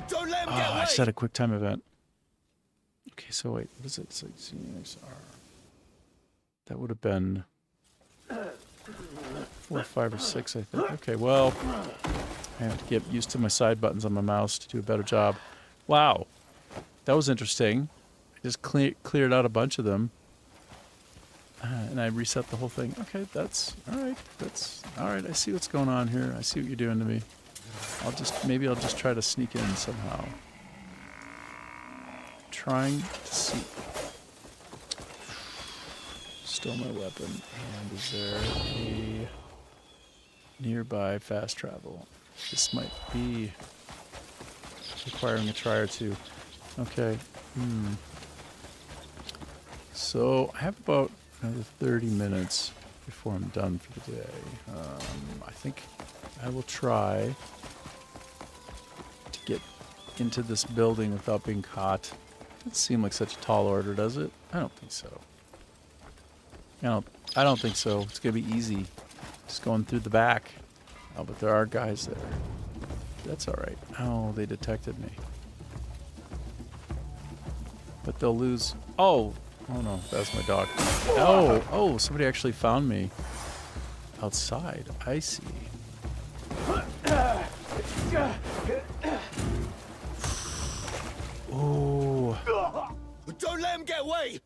Don't let him Oh, get away. I set a quick time event. Okay, so wait, what is it? It's like CXR. That would have been 4, 5, or 6, I think. Okay, well, I have to get used to my side buttons on my mouse to do a better job. Wow, that was interesting. I just cleared out a bunch of them, and I reset the whole thing. Okay, that's all right. That's all right. I see what's going on here. I see what you're doing to me. Maybe I'll just try to sneak in somehow. Trying to see. Stole my weapon. And is there a nearby fast travel? This might be requiring a try or two. Okay. So I have about another 30 minutes before I'm done for the day. I think I will try to get into this building without being caught. Doesn't seem like such a tall order, does it? I don't think so. I don't think so. It's gonna be easy. Just going through the back. Oh, but there are guys there. That's all right. Oh, they detected me. But they'll lose. Oh no, that's my dog. Oh, somebody actually found me outside. I see. Oh. Don't let him get away.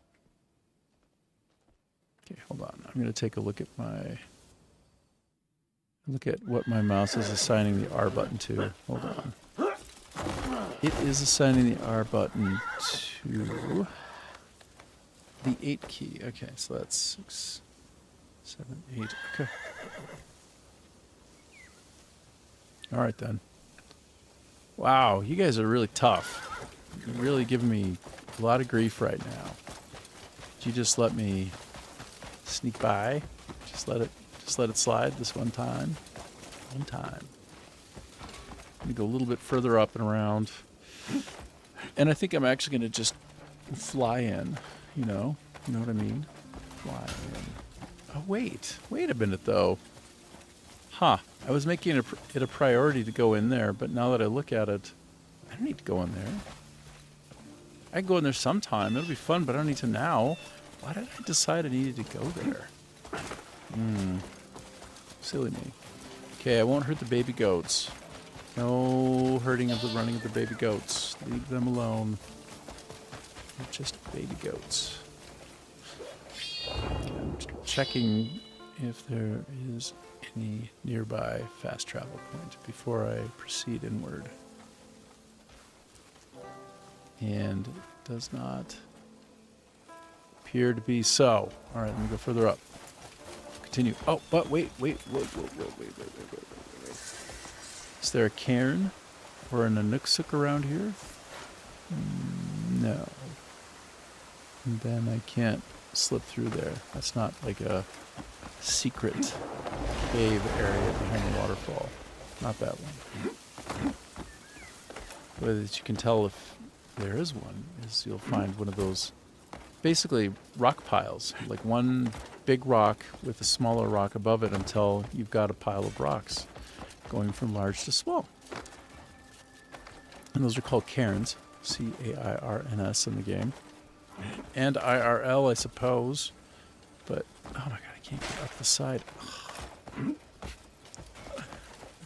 Okay, hold on. I'm gonna take a look at what my mouse is assigning the R button to. Hold on. It is assigning the R button to the 8 key. Okay, so that's 6, 7, 8. Okay. All right then. Wow, you guys are really tough. You're really giving me a lot of grief right now. Did you just let me sneak by? Just let it slide this one time. One time. Let me go a little bit further up and around. And I think I'm actually going to just fly in, you know what I mean? Fly in. Oh, wait a minute though. Huh, I was making it a priority to go in there, but now that I look at it, I don't need to go in there. I can go in there sometime, it'll be fun, but I don't need to now. Why did I decide I needed to go there? Silly me. Okay, I won't hurt the baby goats. No hurting of the running of the baby goats. Leave them alone. They're just baby goats. Okay, I'm checking if there is any nearby fast travel point before I proceed inward. And it does not appear to be so. All right, let me go further up. Continue. Oh, but wait. Is there a cairn or an Anuksuk around here? No. And then I can't slip through there. That's not like a secret cave area behind the waterfall. Not that one. The way that you can tell if there is one is you'll find one of those basically rock piles, like one big rock with a smaller rock above it until you've got a pile of rocks going from large to small. And those are called cairns, C-A-I-R-N-S in the game. And IRL, I suppose. But, oh my god, I can't get up the side.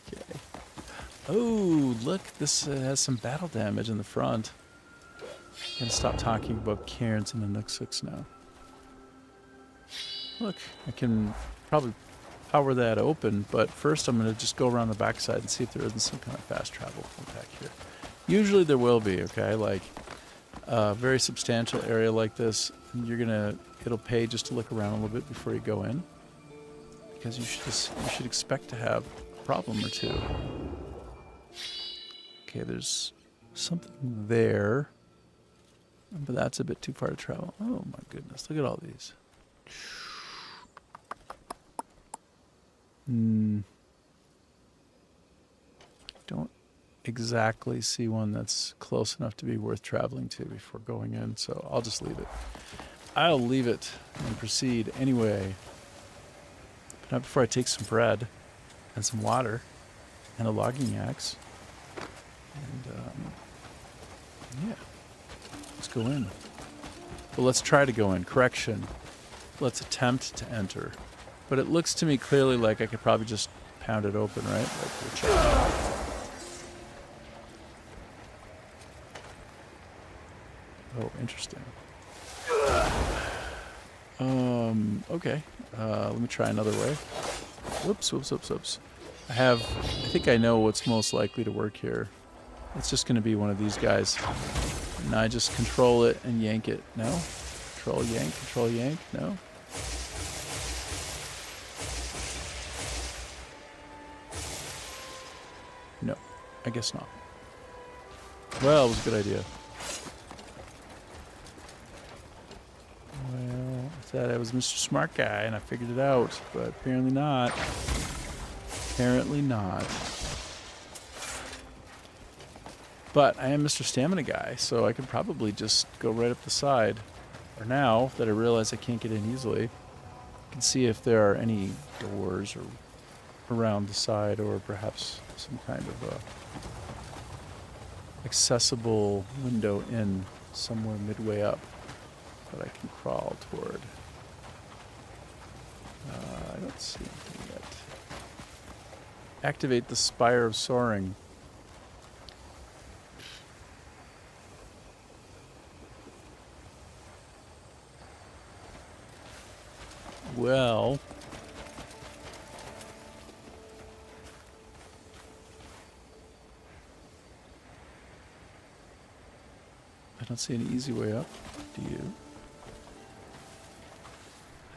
Okay. Oh, look, this has some battle damage in the front. I'm going to stop talking about cairns and the Nooksooks now. Look, I can probably power that open, but first I'm going to just go around the backside and see if there isn't some kind of fast travel back here. Usually there will be, okay? Like a very substantial area like this, it'll pay just to look around a little bit before you go in, because you should expect to have a problem or two. Okay, there's something there, but that's a bit too far to travel. Oh my goodness, look at all these. Don't exactly see one that's close enough to be worth traveling to before going in, so I'll just leave it. I'll leave it and proceed anyway. But not before I take some bread and some water and a logging axe. And yeah, let's go in. Well, let's try to go in. Correction. Let's attempt to enter. But it looks to me clearly like I could probably just pound it open, right? Like we'll check. Oh, interesting. Okay. Let me try another way. Whoops. I think I know what's most likely to work here. It's just going to be one of these guys. And I just control it and yank it. No? Control yank. No? No. I guess not. Well, it was a good idea. Well, I thought I was Mr. Smart Guy and I figured it out, but apparently not. Apparently not. But I am Mr. Stamina Guy, so I could probably just go right up the side. Or now that I realize I can't get in easily, I can see if there are any doors or around the side, or perhaps some kind of accessible window in somewhere midway up that I can crawl toward. I don't see anything yet. Activate the Spire of Soaring. Well, I don't see any easy way up. Do you? What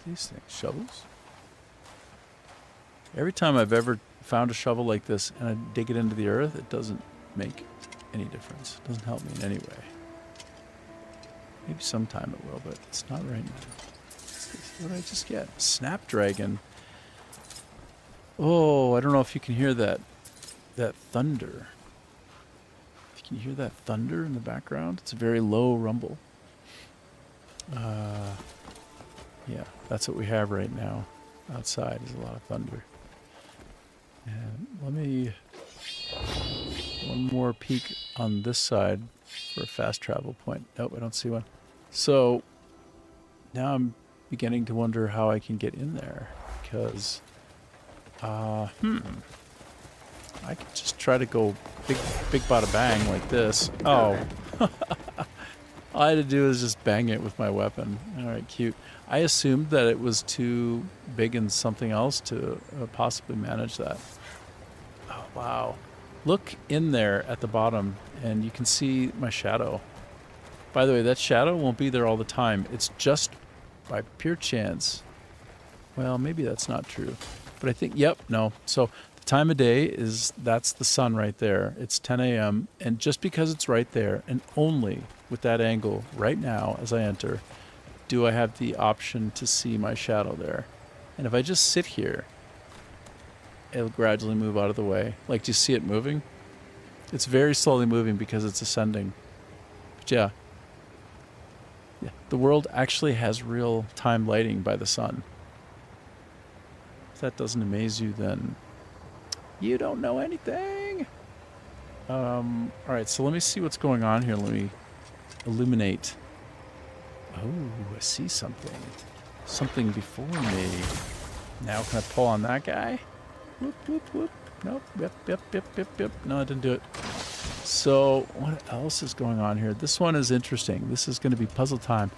are these things? Shovels? Every time I've ever found a shovel like this and I dig it into the earth, it doesn't make any difference. It doesn't help me in any way. Maybe sometime it will, but it's not right now. What did I just get? Snapdragon. Oh, I don't know if you can hear that thunder. If you can hear that thunder in the background, it's a very low rumble. Yeah, that's what we have right now. Outside is a lot of thunder. And let me one more peek on this side for a fast travel point. Nope, I don't see one. So now I'm beginning to wonder how I can get in there, because I could just try to go big bada bang like this. Oh. All I had to do is just bang it with my weapon. Alright, cute. I assumed that it was too big and something else to possibly manage that. Oh, wow. Look in there at the bottom and you can see my shadow. By the way, that shadow won't be there all the time. It's just by pure chance. Well, maybe that's not true. But I think, yep, no. So the time of day that's the sun right there. It's 10 a.m. And just because it's right there, and only with that angle right now as I enter, do I have the option to see my shadow there. And if I just sit here, it'll gradually move out of the way. Like, do you see it moving? It's very slowly moving because it's ascending. But yeah. Yeah, the world actually has real-time lighting by the sun. If that doesn't amaze you, then you don't know anything. All right, so let me see what's going on here. Let me illuminate. Oh, I see something. Something before me. Now can I pull on that guy? Whoop, whoop, whoop. Nope. Yep. No, I didn't do it. So what else is going on here? This one is interesting. This is going to be puzzle time.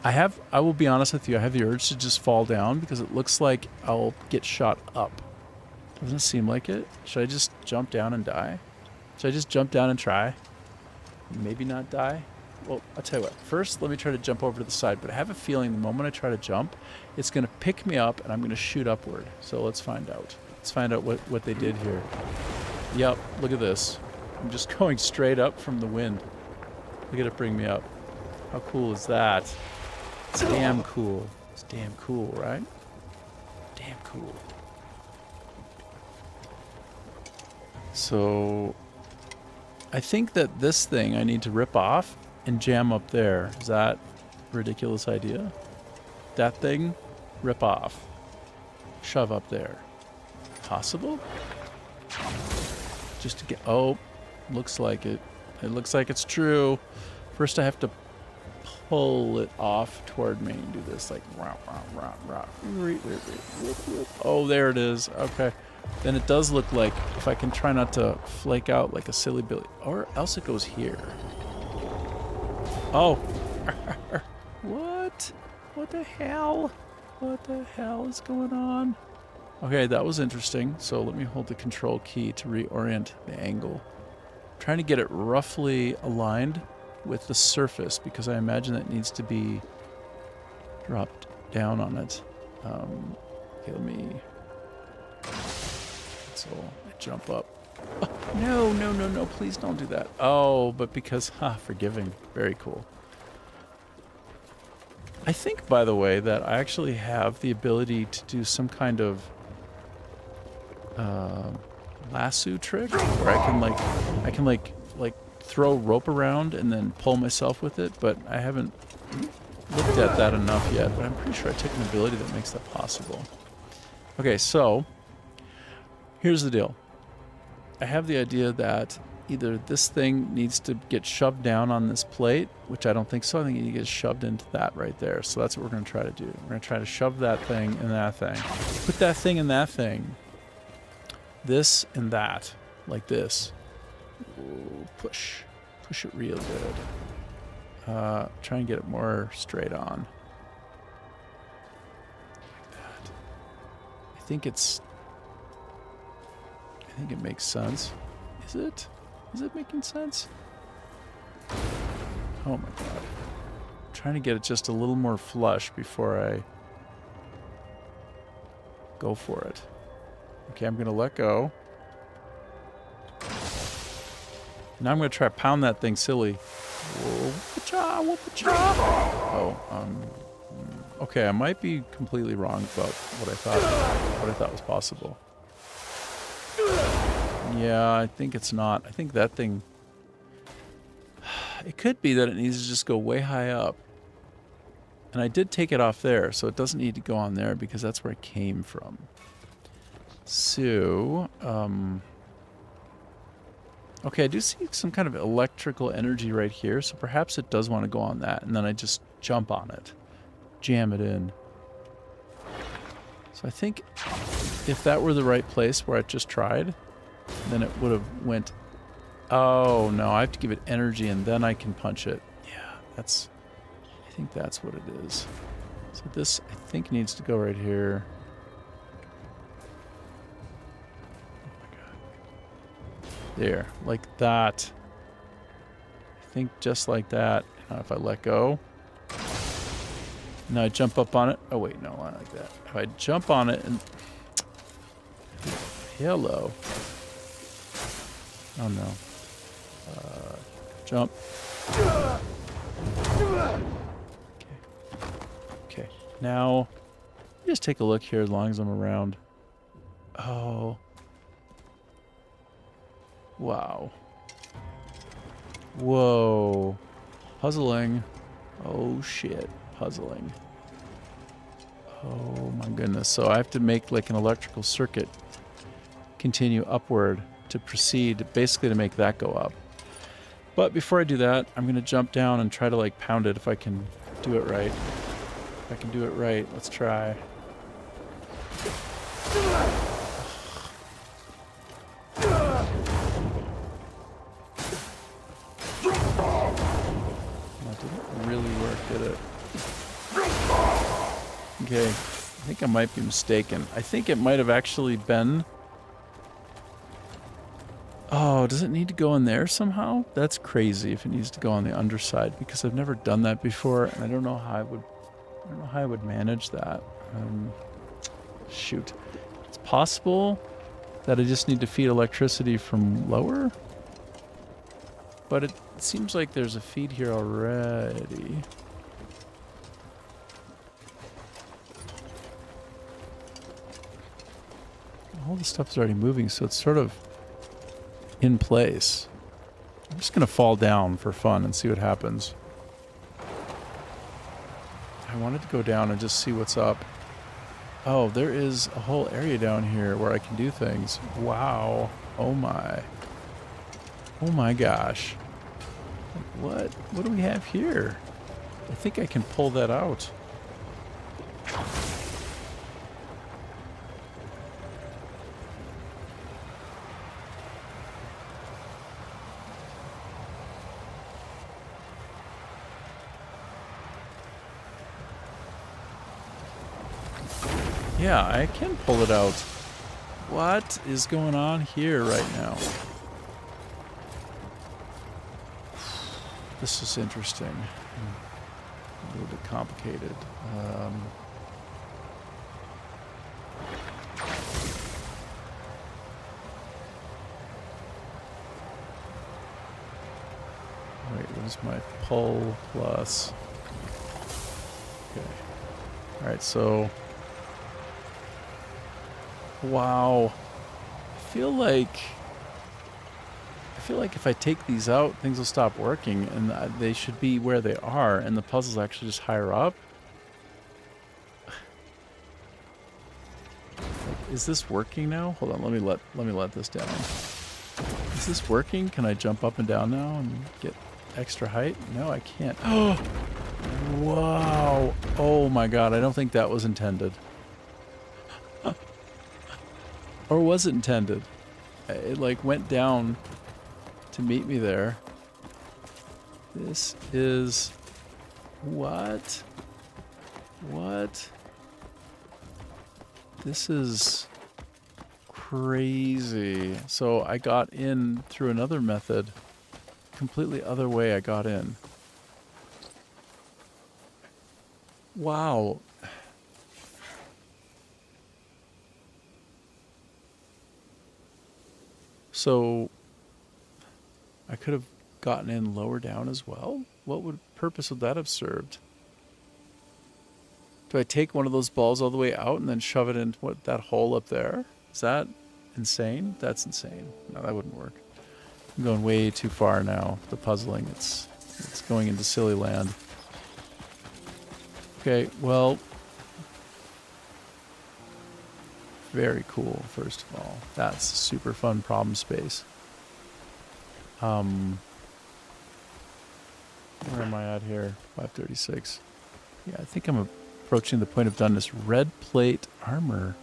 I will be honest with you, I have the urge to just fall down because it looks like I'll get shot up. Doesn't it seem like it? Should I just jump down and die? Should I just jump down and try? Maybe not die? Well, I'll tell you what. First, let me try to jump over to the side, but I have a feeling the moment I try to jump, it's going to pick me up and I'm going to shoot upward. So let's find out. Let's find out what they did here. Yep, look at this. I'm just going straight up from the wind. Look at it bring me up. How cool is that? It's damn cool. It's damn cool, right? Damn cool. So I think that this thing I need to rip off and jam up there. Is that a ridiculous idea? That thing, rip off. Shove up there. Possible? Just to get... Oh, looks like it. It looks like it's true. First I have to pull it off toward me and do this like... Oh, there it is. Okay. Then it does look like if I can try not to flake out like a silly Billy. Or else it goes here. Oh. What? What the hell? What the hell is going on? Okay, that was interesting. So let me hold the control key to reorient the angle. I'm trying to get it roughly aligned with the surface because I imagine that needs to be dropped down on it. Okay, let me... So I jump up. Oh, no, please don't do that. Oh, but because, forgiving. Very cool. I think, by the way, that I actually have the ability to do some kind of lasso trick where I can like throw rope around and then pull myself with it, but I haven't looked at that enough yet, but I'm pretty sure I took an ability that makes that possible. Okay, so here's the deal. I have the idea that either this thing needs to get shoved down on this plate, which I don't think so. I think it gets shoved into that right there. So that's what we're going to try to do. We're going to try to shove that thing in that thing. Put that thing in that thing. This and that. Like this. Ooh, push. Push it real good. Try and get it more straight on. Like that. I think it makes sense. Is it? Is it making sense? Oh my god. I'm trying to get it just a little more flush before I go for it. Okay, I'm going to let go. Now I'm going to try to pound that thing silly. Whoop-a-cha, whoop-a-cha. Oh, okay, I might be completely wrong about what I thought was possible. Yeah, I think it's not. I think that thing... It could be that it needs to just go way high up. And I did take it off there, so it doesn't need to go on there because that's where it came from. So, okay, I do see some kind of electrical energy right here, so perhaps it does want to go on that, and then I just jump on it. Jam it in. So I think if that were the right place where I just tried, then it would have went... Oh, no, I have to give it energy and then I can punch it. Yeah, that's... I think that's what it is. So this, I think, needs to go right here. Oh my god. There, like that. I think just like that. Now if I let go... Now I jump up on it. Oh wait, no, not like that. If I jump on it and... Hello. Oh no. Jump. Okay. Now, just take a look here as long as I'm around. Oh. Wow. Whoa. Puzzling. Oh shit, puzzling. Oh my goodness. So I have to make like an electrical circuit continue upward to proceed, basically to make that go up. But before I do that, I'm going to jump down and try to like pound it if I can do it right. If I can do it right, let's try. That didn't really work, did it? Okay, I think I might be mistaken. I think it might have actually been... Oh, does it need to go in there somehow? That's crazy if it needs to go on the underside, because I've never done that before, and I don't know how I would manage that. Shoot. It's possible that I just need to feed electricity from lower? But it seems like there's a feed here already. All the stuff is already moving, so it's sort of in place. I'm just gonna fall down for fun and see what happens. I wanted to go down and just see what's up. Oh, there is a whole area down here where I can do things. Wow. Oh my. Oh my gosh. Like what do we have here? I think I can pull that out. Yeah, I can pull it out. What is going on here right now? This is interesting. A little bit complicated. Wait, what is my pull plus? Okay. Alright, so... Wow. I feel like if I take these out, things will stop working, and they should be where they are, and the puzzle's actually just higher up. Like, is this working now? Hold on, let me let this down. Is this working? Can I jump up and down now and get extra height? No, I can't. Oh! Wow. Oh my god, I don't think that was intended. Or was it intended? It like went down to meet me there. This is... What? What? This is crazy. So I got in through another method. Completely other way I got in. Wow. So I could have gotten in lower down as well? What purpose would that have served? Do I take one of those balls all the way out and then shove it into that hole up there? Is that insane? That's insane. No, that wouldn't work. I'm going way too far now. The puzzling, it's going into silly land. Okay, well, very cool, first of all. That's a super fun problem space. Where am I at here? 536. Yeah, I think I'm approaching the point of doneness. Red plate armor.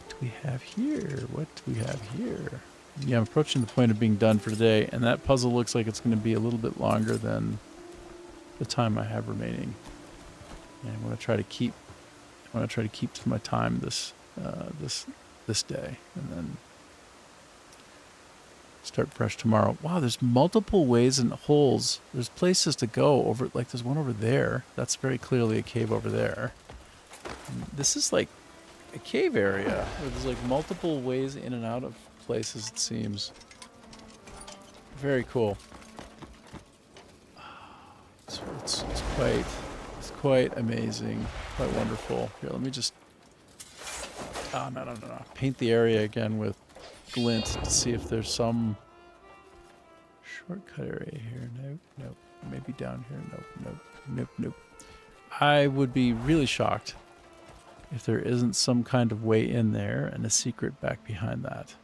What do we have here? What do we have here? Yeah, I'm approaching the point of being done for today, and that puzzle looks like it's going to be a little bit longer than the time I have remaining. And I'm going to try to keep to my time this day, and then start fresh tomorrow. Wow, there's multiple ways and holes. There's places to go over, like there's one over there. That's very clearly a cave over there. And this is like a cave area where there's like multiple ways in and out of places, it seems. Very cool. It's quite amazing, quite wonderful. Here, let me just... Oh, no. Paint the area again with glint to see if there's some shortcut area here. Nope. maybe down here. Nope. I would be really shocked if there isn't some kind of way in there and a secret back behind that.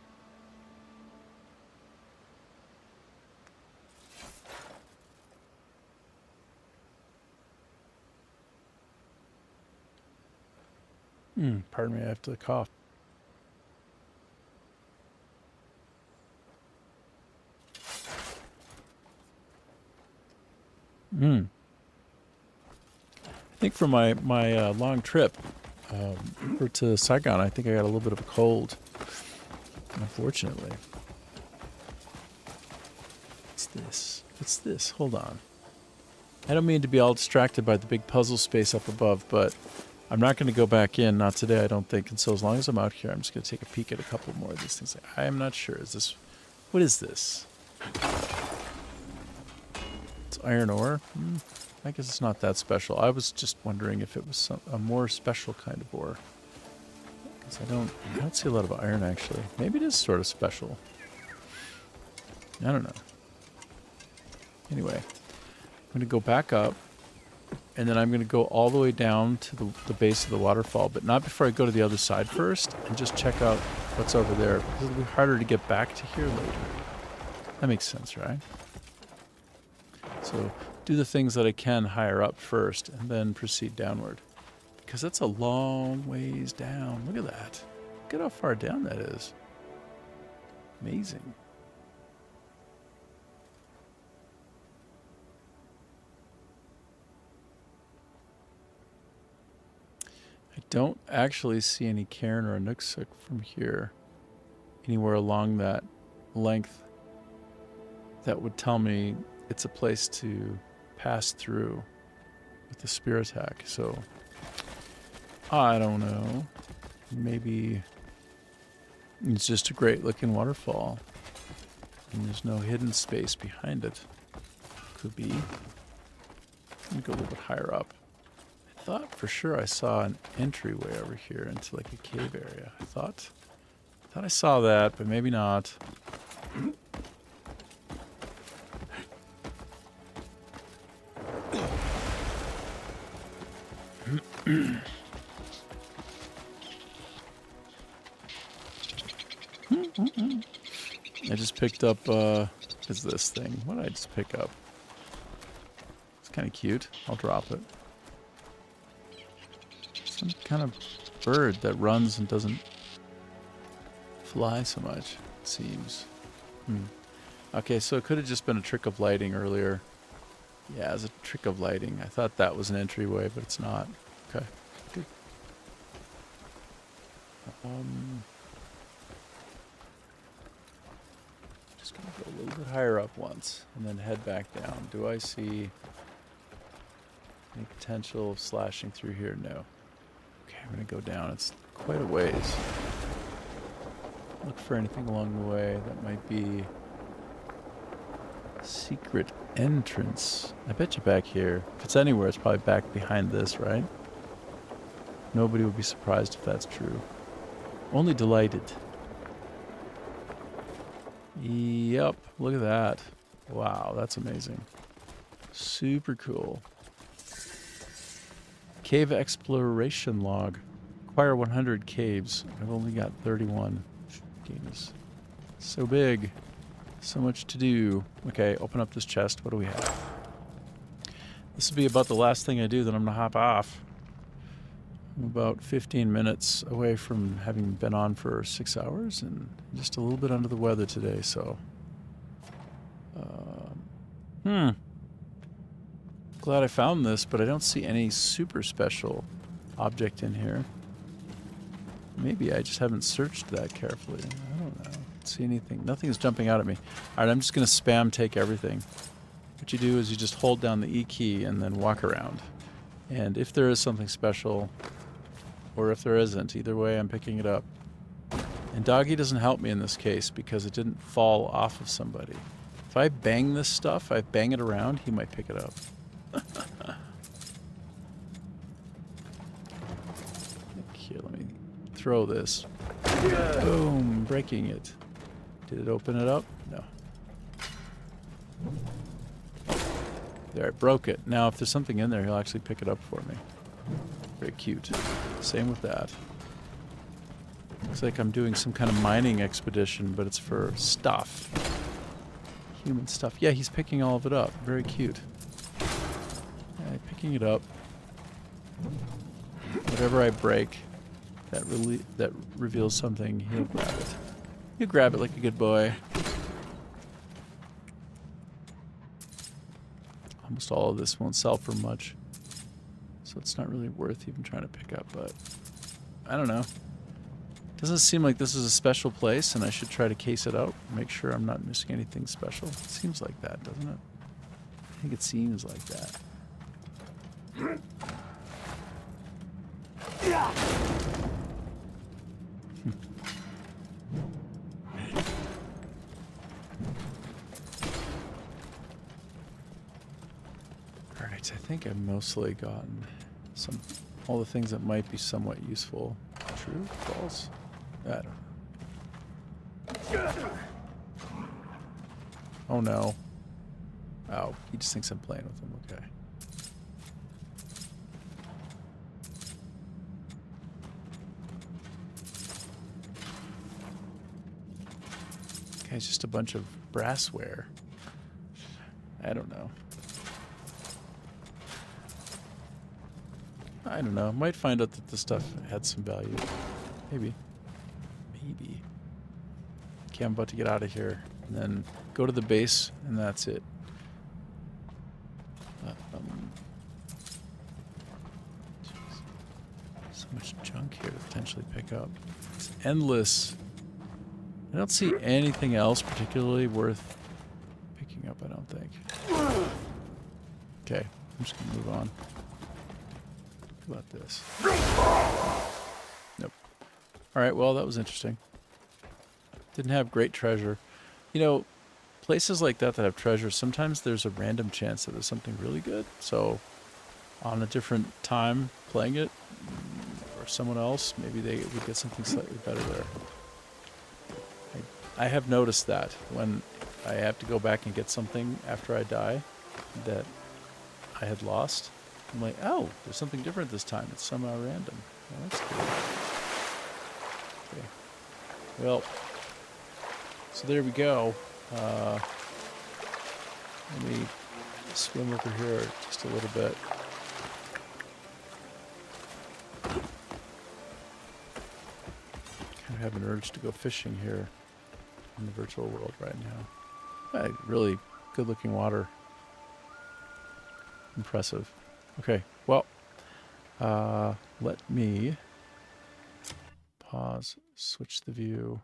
Pardon me, I have to cough. I think for my long trip over to Saigon, I think I got a little bit of a cold, unfortunately. What's this? Hold on. I don't mean to be all distracted by the big puzzle space up above, but I'm not going to go back in, not today, I don't think. And so as long as I'm out here, I'm just going to take a peek at a couple more of these things. I am not sure. What is this? It's iron ore? I guess it's not that special. I was just wondering if it was a more special kind of ore. Because I don't see a lot of iron, actually. Maybe it is sort of special. I don't know. Anyway, I'm going to go back up. And then I'm going to go all the way down to the base of the waterfall, but not before I go to the other side first and just check out what's over there, because it'll be harder to get back to here later. That makes sense, right? So do the things that I can higher up first and then proceed downward, because that's a long ways down. Look at that. Look at how far down that is. Amazing. I don't actually see any cairn or a Nooksuk from here anywhere along that length that would tell me it's a place to pass through with the spear attack. So I don't know. Maybe it's just a great looking waterfall and there's no hidden space behind it. Could be. Let me go a little bit higher up. I thought for sure I saw an entryway over here into like a cave area. I thought I saw that, but maybe not. I just picked up, is this thing? What did I just pick up? It's kind of cute. I'll drop it. Some kind of bird that runs and doesn't fly so much, it seems. Okay, so it could have just been a trick of lighting earlier. Yeah, it's a trick of lighting. I thought that was an entryway, but it's not. Okay, good. Just gonna go a little bit higher up once and then head back down. Do I see any potential of slashing through here? No. Okay, I'm going to go down. It's quite a ways. Look for anything along the way that might be secret entrance. I bet you back here. If it's anywhere, it's probably back behind this, right? Nobody would be surprised if that's true. Only delighted. Yep, look at that. Wow, that's amazing. Super cool. Cave exploration log. Acquire 100 caves. I've only got 31. Game is so big. So much to do. Okay, open up this chest. What do we have? This will be about the last thing I do, then I'm going to hop off. I'm about 15 minutes away from having been on for 6 hours and just a little bit under the weather today, so... Glad I found this, but I don't see any super special object in here. Maybe I just haven't searched that carefully. I don't know. See anything. Nothing's jumping out at me. Alright, I'm just going to spam take everything. What you do is you just hold down the E key and then walk around. And if there is something special, or if there isn't, either way I'm picking it up. And Doggy doesn't help me in this case because it didn't fall off of somebody. If I bang this stuff, I bang it around, he might pick it up. Here, let me throw this. Boom, breaking it. Did it open it up? No. There, I broke it. Now, if there's something in there, he'll actually pick it up for me. Very cute. Same with that. Looks like I'm doing some kind of mining expedition, but it's for stuff. Human stuff. Yeah, he's picking all of it up. Very cute. Yeah, picking it up. Whatever I break, that reveals something, he'll grab it. He'll grab it like a good boy. Almost all of this won't sell for much, so it's not really worth even trying to pick up, but I don't know. Doesn't seem like this is a special place, and I should try to case it out, make sure I'm not missing anything special. It seems like that, doesn't it? I think it seems like that. Alright, I think I've mostly gotten all the things that might be somewhat useful. True? False? I don't know. Oh no. Oh, he just thinks I'm playing with him. Okay. Okay, it's just a bunch of brassware. I don't know. I don't know. Might find out that the stuff had some value. Maybe. Maybe. Okay, I'm about to get out of here. And then go to the base, and that's it. So much junk here to potentially pick up. It's endless. I don't see anything else particularly worth picking up, I don't think. Okay, I'm just going to move on. How about this? Nope. Alright, well, that was interesting. Didn't have great treasure. You know, places like that have treasure, sometimes there's a random chance that there's something really good. So, on a different time playing it, or someone else, maybe they would get something slightly better there. I have noticed that when I have to go back and get something after I die that I had lost, I'm like, oh, there's something different this time. It's somehow random. Well, that's cool. Okay. Well, so there we go. Let me swim over here just a little bit. Kind of have an urge to go fishing here in the virtual world right now. Really good looking water. Impressive. Okay, well, let me pause, switch the view,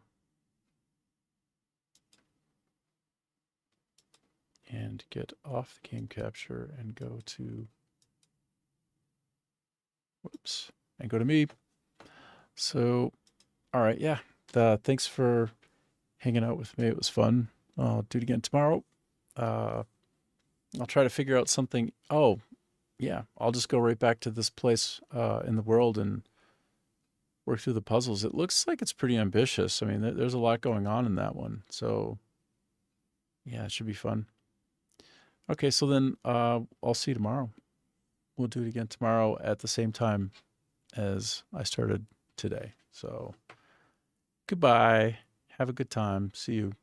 and get off the game capture and go to, whoops, and go to me. So, all right, yeah, thanks for hanging out with me. It was fun. I'll do it again tomorrow. I'll try to figure out something. Oh, yeah, I'll just go right back to this place in the world and work through the puzzles. It looks like it's pretty ambitious. I mean, there's a lot going on in that one. So, yeah, it should be fun. Okay, so then I'll see you tomorrow. We'll do it again tomorrow at the same time as I started today. So, goodbye. Have a good time. See you.